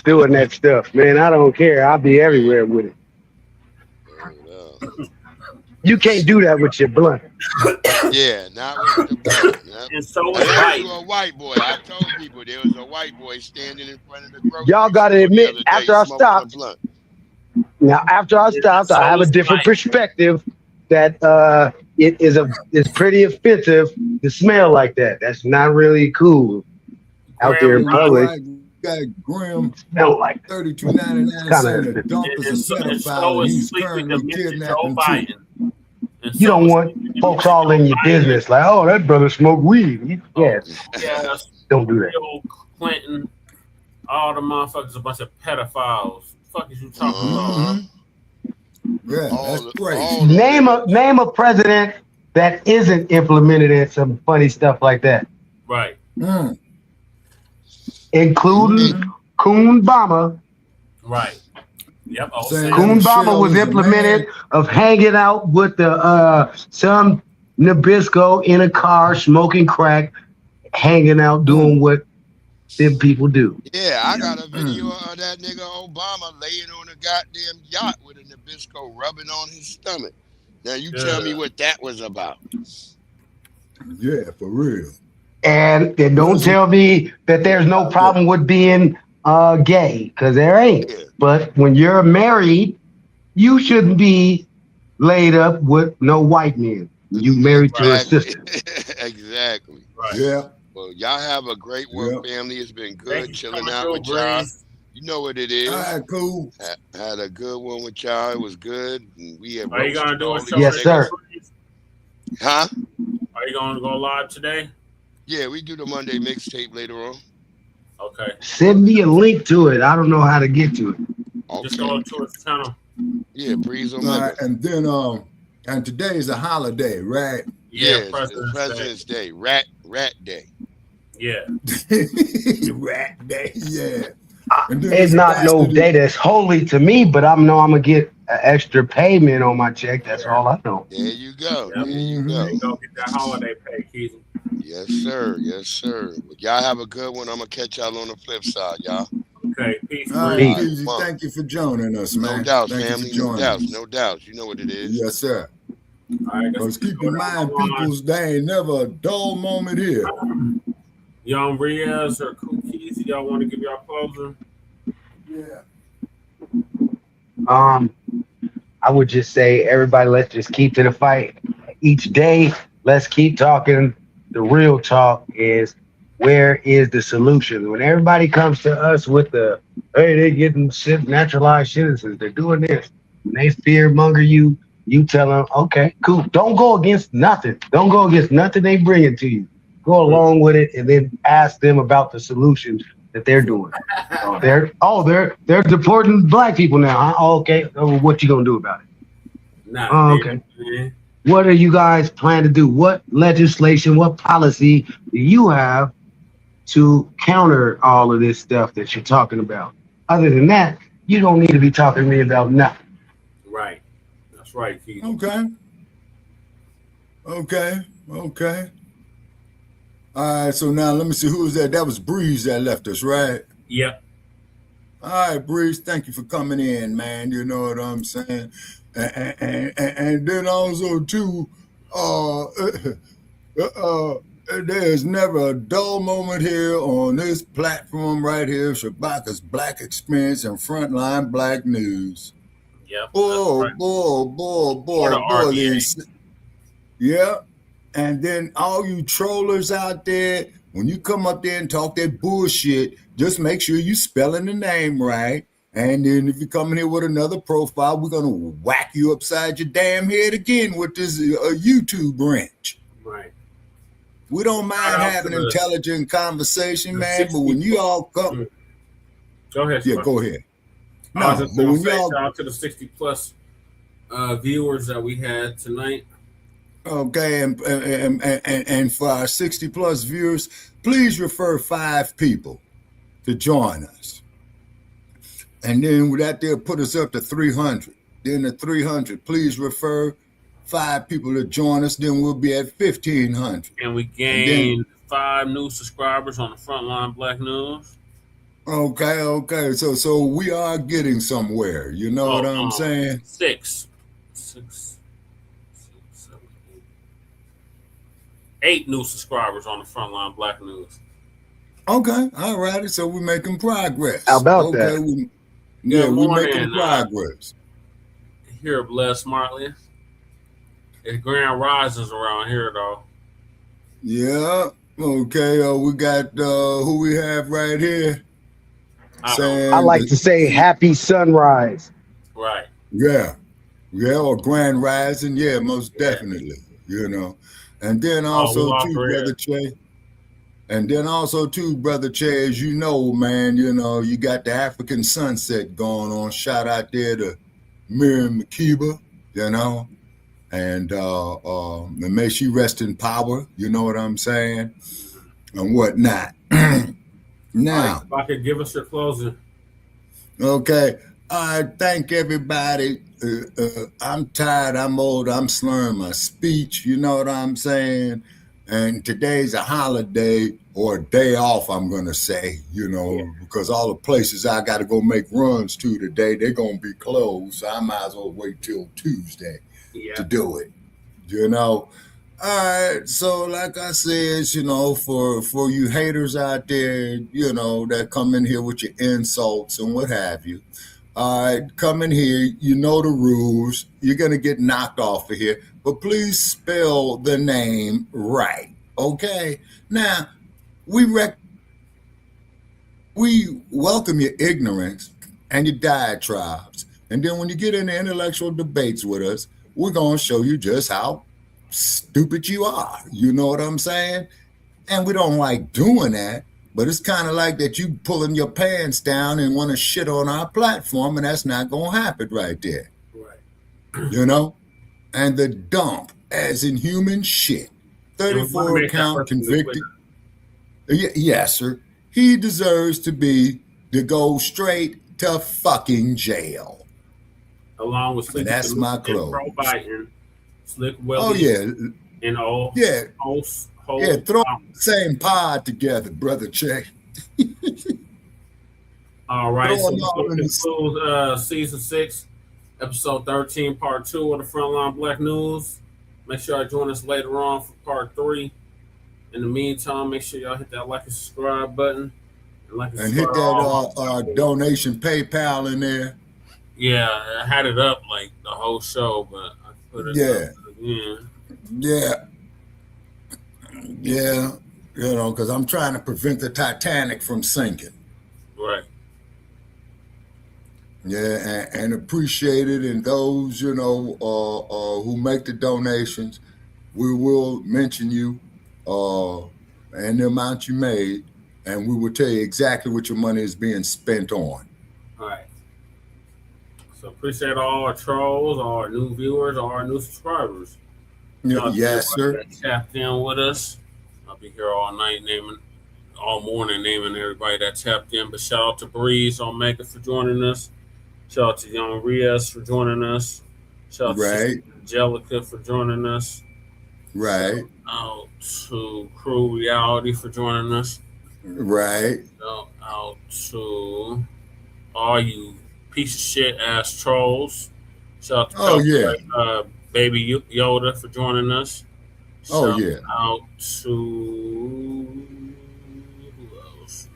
doing that stuff, man. I don't care. I'll be everywhere with it. You can't do that with your blunt. Yeah, not with the blunt. And so is white. A white boy. I told people there was a white boy standing in front of the grocery Y'all got to admit, after I stopped, I have a different perspective that it's pretty offensive to smell like that. That's not really cool out there in public. Got Graham smell like $32.99 saying the dump is a pedophile and he's currently kidnapping too. You don't want folks all in your business like, oh, that brother smoked weed. Yes. Don't do that. Bill Clinton, all the motherfuckers, a bunch of pedophiles. Fuck is you talking about? Yeah, that's great. Name a president that isn't implemented in some funny stuff like that. Right. Including Coon Bama. Right. Yep. Coon Bama was implemented of hanging out with the some Nabisco in a car, smoking crack, hanging out, doing what them people do. Yeah, I got a video of that nigga Obama laying on a goddamn yacht with a Nabisco rubbing on his stomach. Now you tell me what that was about. Yeah, for real. And don't tell me that there's no problem with being gay, because there ain't. But when you're married, you shouldn't be laid up with no white men. You married to a sister. Exactly. Right. Yeah. Well, y'all have a great work, family. It's been good chilling out with y'all. You know what it is. All right, cool. Had a good one with y'all. It was good. We have Are you gonna do a show? Yes, sir. Huh? Are you gonna go live today? Yeah, we do the Monday mixtape later on. Okay. Send me a link to it. I don't know how to get to it. Okay. Just go to his channel. Yeah, Breeze on right, and then and today is a holiday, right? Yeah, President's Day. Rat Day. Yeah. Rat Day. Yeah. It's not no day that's holy to me, but I know I'm gonna get an extra payment on my check. That's all I know. There you go. Yep. There you go. There you go. Get that holiday pay, Keith. Yes, sir. Yes, sir. Well, y'all have a good one. I'm gonna catch y'all on the flip side, y'all. Okay, peace. All right, Peasy, thank you for joining us, man. No doubt, thank family. No doubt. No doubt. You know what it is. Yes, sir. All right, let's keep in mind, peoples, there ain't never a dull moment here. Young Riaz or Cookies, y'all want to give y'all closing? Yeah. I would just say, everybody, let's just keep to the fight. Each day, let's keep talking. The real talk is, where is the solution? When everybody comes to us with the, hey, they're getting naturalized citizens, they're doing this, when they fear monger you, you tell them, okay, cool. Don't go against nothing. Don't go against nothing they bring it to you. Go along with it and then ask them about the solutions that they're doing. They're deporting black people now. Huh? Oh, okay. What you gonna do about it? Okay. What are you guys planning to do? What legislation, what policy do you have to counter all of this stuff that you're talking about? Other than that, you don't need to be talking to me about nothing. Right. That's right, Keith. Okay. Okay. All right, so now let me see who was that. That was Breeze that left us, right? Yep. All right, Breeze, thank you for coming in, man. You know what I'm saying? And then also, too, there's never a dull moment here on this platform right here, Shabaka's Black Experience and Frontline Black News. Yep. Boy. Yeah. And then all you trollers out there, when you come up there and talk that bullshit, just make sure you spelling the name right. And then if you come in here with another profile, we're gonna whack you upside your damn head again with this YouTube branch. Right. We don't mind having intelligent conversation, man. But when you all come, go ahead. Yeah, go ahead. No, but when y'all shout out to the 60+ viewers that we had tonight. Okay, and for our 60+ viewers, please refer 5 people to join us. And then that there put us up to 300. Then the 300, please refer 5 people to join us. Then we'll be at 1,500. And we gained 5 new subscribers on the Frontline Black News. Okay. So we are getting somewhere. You know what I'm saying? 6, 8 new subscribers on the Frontline Black News. Okay, all righty. So we're making progress. How about that? We're making progress. Here, bless smartly. It's grand rises around here, though. Yeah. Okay. We got who we have right here. I like to say happy sunrise. Right. Yeah, or grand rising. Yeah, most definitely. You know. And then also Brother Che. And then also Brother Che, as you know, man, you know, you got the African sunset going on. Shout out there to Miriam Makeba, you know, and may she rest in power, you know what I'm saying, and whatnot. Now, if I could give us your closing. Okay. I thank everybody. I'm tired. I'm old. I'm slurring my speech. You know what I'm saying? And today's a holiday or a day off, I'm going to say, you know, because all the places I got to go make runs to today, they're going to be closed. So I might as well wait till Tuesday to do it, you know? All right. So like I said, you know, for you haters out there, you know, that come in here with your insults and what have you. All right, come in here. You know the rules. You're going to get knocked off of here. But please spell the name right, okay? Now, we welcome your ignorance and your diatribes. And then when you get into intellectual debates with us, we're going to show you just how stupid you are. You know what I'm saying? And we don't like doing that. But it's kind of like that you pulling your pants down and want to shit on our platform, and that's not going to happen right there. Right. You know? And the dump, as in human shit. 34 count convicted. Yes, sir. He deserves to go straight to fucking jail. Along with and that's my close. Slick Willie. And all. Yeah. Throw the same pod together, Brother Che. All right, so we conclude season 6, episode 13, part 2 of the Frontline Black News. Make sure y'all join us later on for part 3. In the meantime, make sure y'all hit that like and subscribe button. And hit that donation PayPal in there. Yeah, I had it up like the whole show, but I put it up again. Yeah, you know, because I'm trying to prevent the Titanic from sinking. Right. Yeah, and appreciate it. And those, you know, who make the donations, we will mention you and the amount you made, and we will tell you exactly what your money is being spent on. All right. So appreciate all our trolls, all our new viewers, all our new subscribers. Yes, sir. Tapped in with us. I'll be here all morning naming everybody that tapped in. But shout out to Breeze on Mega for joining us. Shout out to Young Riaz for joining us. Shout out to Angelica for joining us. Right. Out to Crew Reality for joining us. Right. Shout out to all you piece of shit ass trolls. Shout out to Baby Yoda for joining us. Shout out to who else?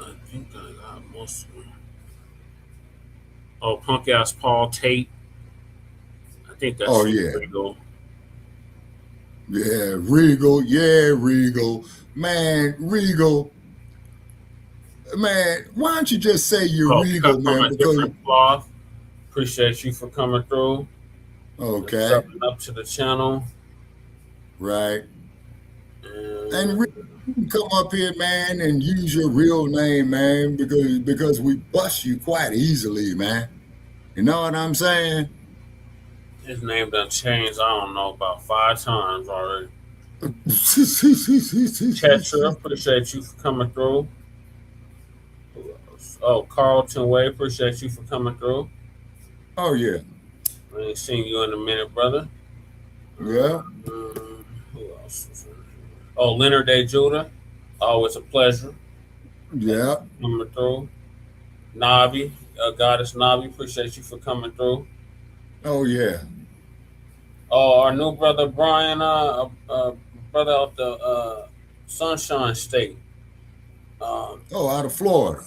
I think I got most of them. Oh, punk ass Paul Tate. I think that's Regal. Yeah, Regal. Yeah, Regal. Man, Regal. Man, why don't you just say you're Regal, man? Because cloth. Appreciate you for coming through. Okay. Subbing up to the channel. Right. And you can come up here, man, and use your real name, man, because we bust you quite easily, man. You know what I'm saying? His name done changed, I don't know, about 5 times already. Tetra, appreciate you for coming through. Oh, Carlton Way, appreciate you for coming through. Oh, yeah. I ain't seen you in a minute, brother. Yeah. Who else was in here? Oh, Leonard A. Judah. Always a pleasure. Yeah. Coming through. Navi, Goddess Navi, appreciate you for coming through. Oh, yeah. Oh, our new brother Brian, brother out the Sunshine State. Out of Florida.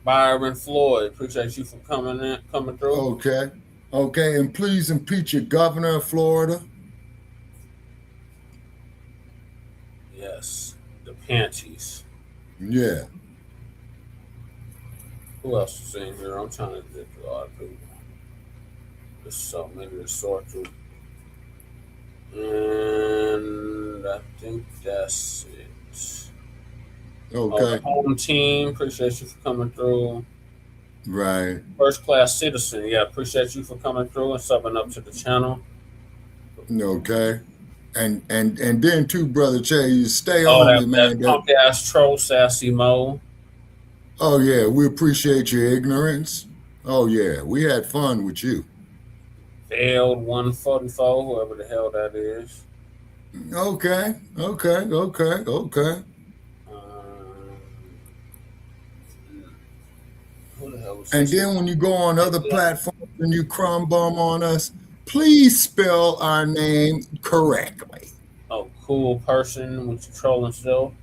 Byron Floyd, appreciate you for coming through. Okay. Okay, and please impeach your governor of Florida. Yes, the panties. Yeah. Who else is in here? I'm trying to get through all the people. There's so many to sort through. And I think that's it. Okay. Home team, appreciate you for coming through. Right. First class citizen, yeah, appreciate you for coming through and subbing up to the channel. Okay. And then too, Brother Che, you stay on it, man. That punk ass troll, Sassy Mo. Oh yeah, we appreciate your ignorance. Oh yeah, we had fun with you. Failed 144, whoever the hell that is. Okay. Who the hell was and then when you go on other platforms and you crumb bum on us, please spell our name correctly. Oh, cool person with your trolling still.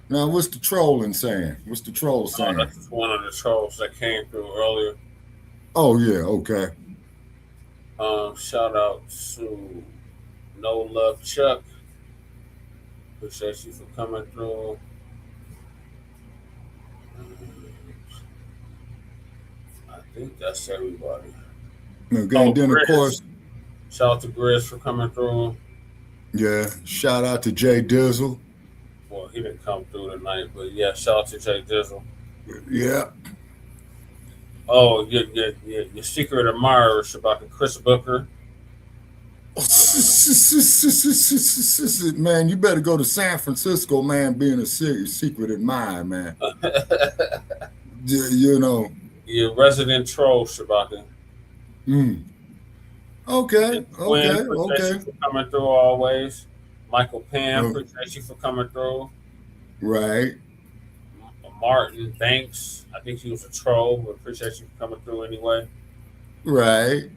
Now, what's the trolling saying? What's the troll saying? That's one of the trolls that came through earlier. Oh, yeah, okay. Shout out to No Love Chuck. Appreciate you for coming through. I think that's everybody. Okay, and then, Grizz. Of course. Shout out to Grizz for coming through. Yeah, shout out to Jay Dizzle. Well, he didn't come through tonight, but yeah, shout out to Jay Dizzle. Yeah. Oh, your secret admirer, Shabaka Chris Booker. Man, you better go to San Francisco, man, being a secret admirer, man. You know. Your resident troll, Shabaka. Okay. Appreciate you for coming through always. Michael Pam, appreciate you for coming through. Right. Martin Banks, I think he was a troll, but appreciate you for coming through anyway. Right.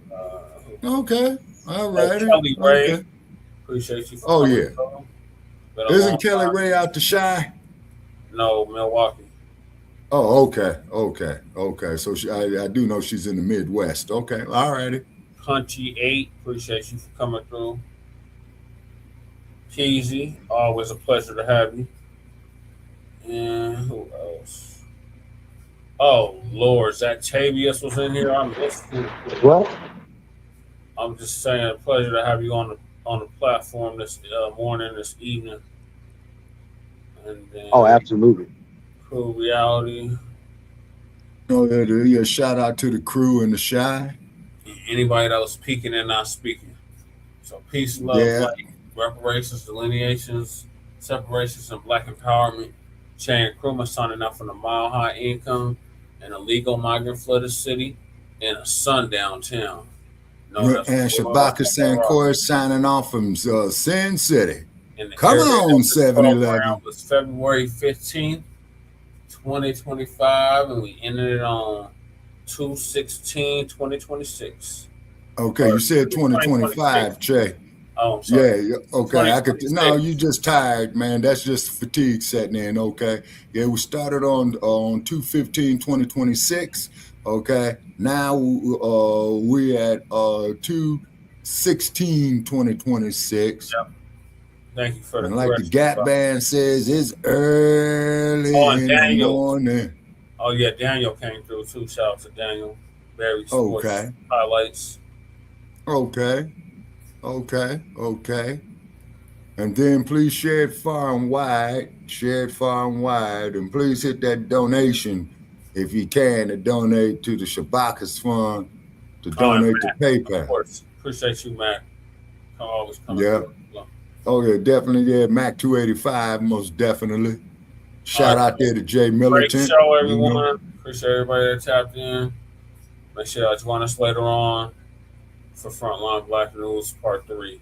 Okay. All right. Kelly Ray, appreciate you for coming through. Isn't Kelly Ray out to Shy? No, Milwaukee. Oh, okay. So I do know she's in the Midwest. Okay, all righty. Punchy 8, appreciate you for coming through. Keezy, always a pleasure to have you. And who else? Oh, Lord, Zactavius was in here. I missed you. What? I'm just saying, a pleasure to have you on the platform this morning, this evening. And then absolutely. Crew Reality. Oh, yeah, shout out to the crew and the Shy. Anybody that was peeking and not speaking. So peace, love, light, reparations, delineations, separations, and Black empowerment. Chain Krumah signing out from the Mile High Income and illegal migrant flooded city. in a sundown town. And Shabaka Sankor signing off from Sin City. Come on, 7-Eleven. It was February 15th, 2025, and we ended it on 2/16/2026. Okay, you said 2025, Che. Oh, I'm sorry. Yeah, okay. I could. No, you just tired, man. That's just fatigue setting in. Okay. Yeah, we started on 2/15/2026. Okay. Now we at 2/16/2026. Yep. Thank you for the and like the Gap Band says, it's early in the morning. Oh yeah, Daniel came through too. Shout out to Daniel. Very sports highlights. Okay. And then please share it far and wide. And please hit that donation if you can to donate to the Shabaka's Fund, to donate to PayPal. Of course. Appreciate you, Mac. Always coming through. Oh yeah, definitely. Yeah, Mac 285, most definitely. Shout out there to Jay Militant. Great show, everyone. Appreciate everybody that tapped in. Make sure y'all join us later on for Frontline Black News Part 3.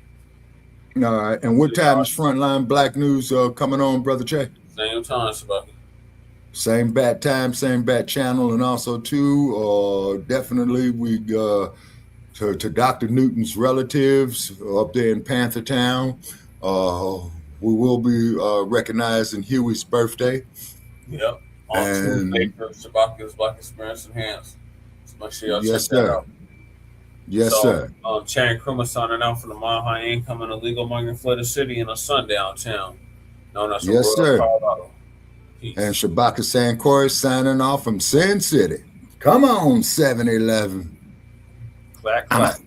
All right. And what time is Frontline Black News coming on, Brother Che? Same time, Sabaki. Same bat time, same bat channel. And also, too, definitely we to Dr. Newton's relatives up there in Panther Town. We will be recognizing Huey's birthday. Yep. On Tuesday for Shabaki's Black Experience Enhanced. So make sure y'all check that out. Yes, sir. Chain Kruma signing out from the Mile High Income and Illegal Migrant Flooded City in a sundown town known as Colorado. Peace. And Shabaka Sankor signing off from Sin City. Come on, 7-Eleven. Clack, clack.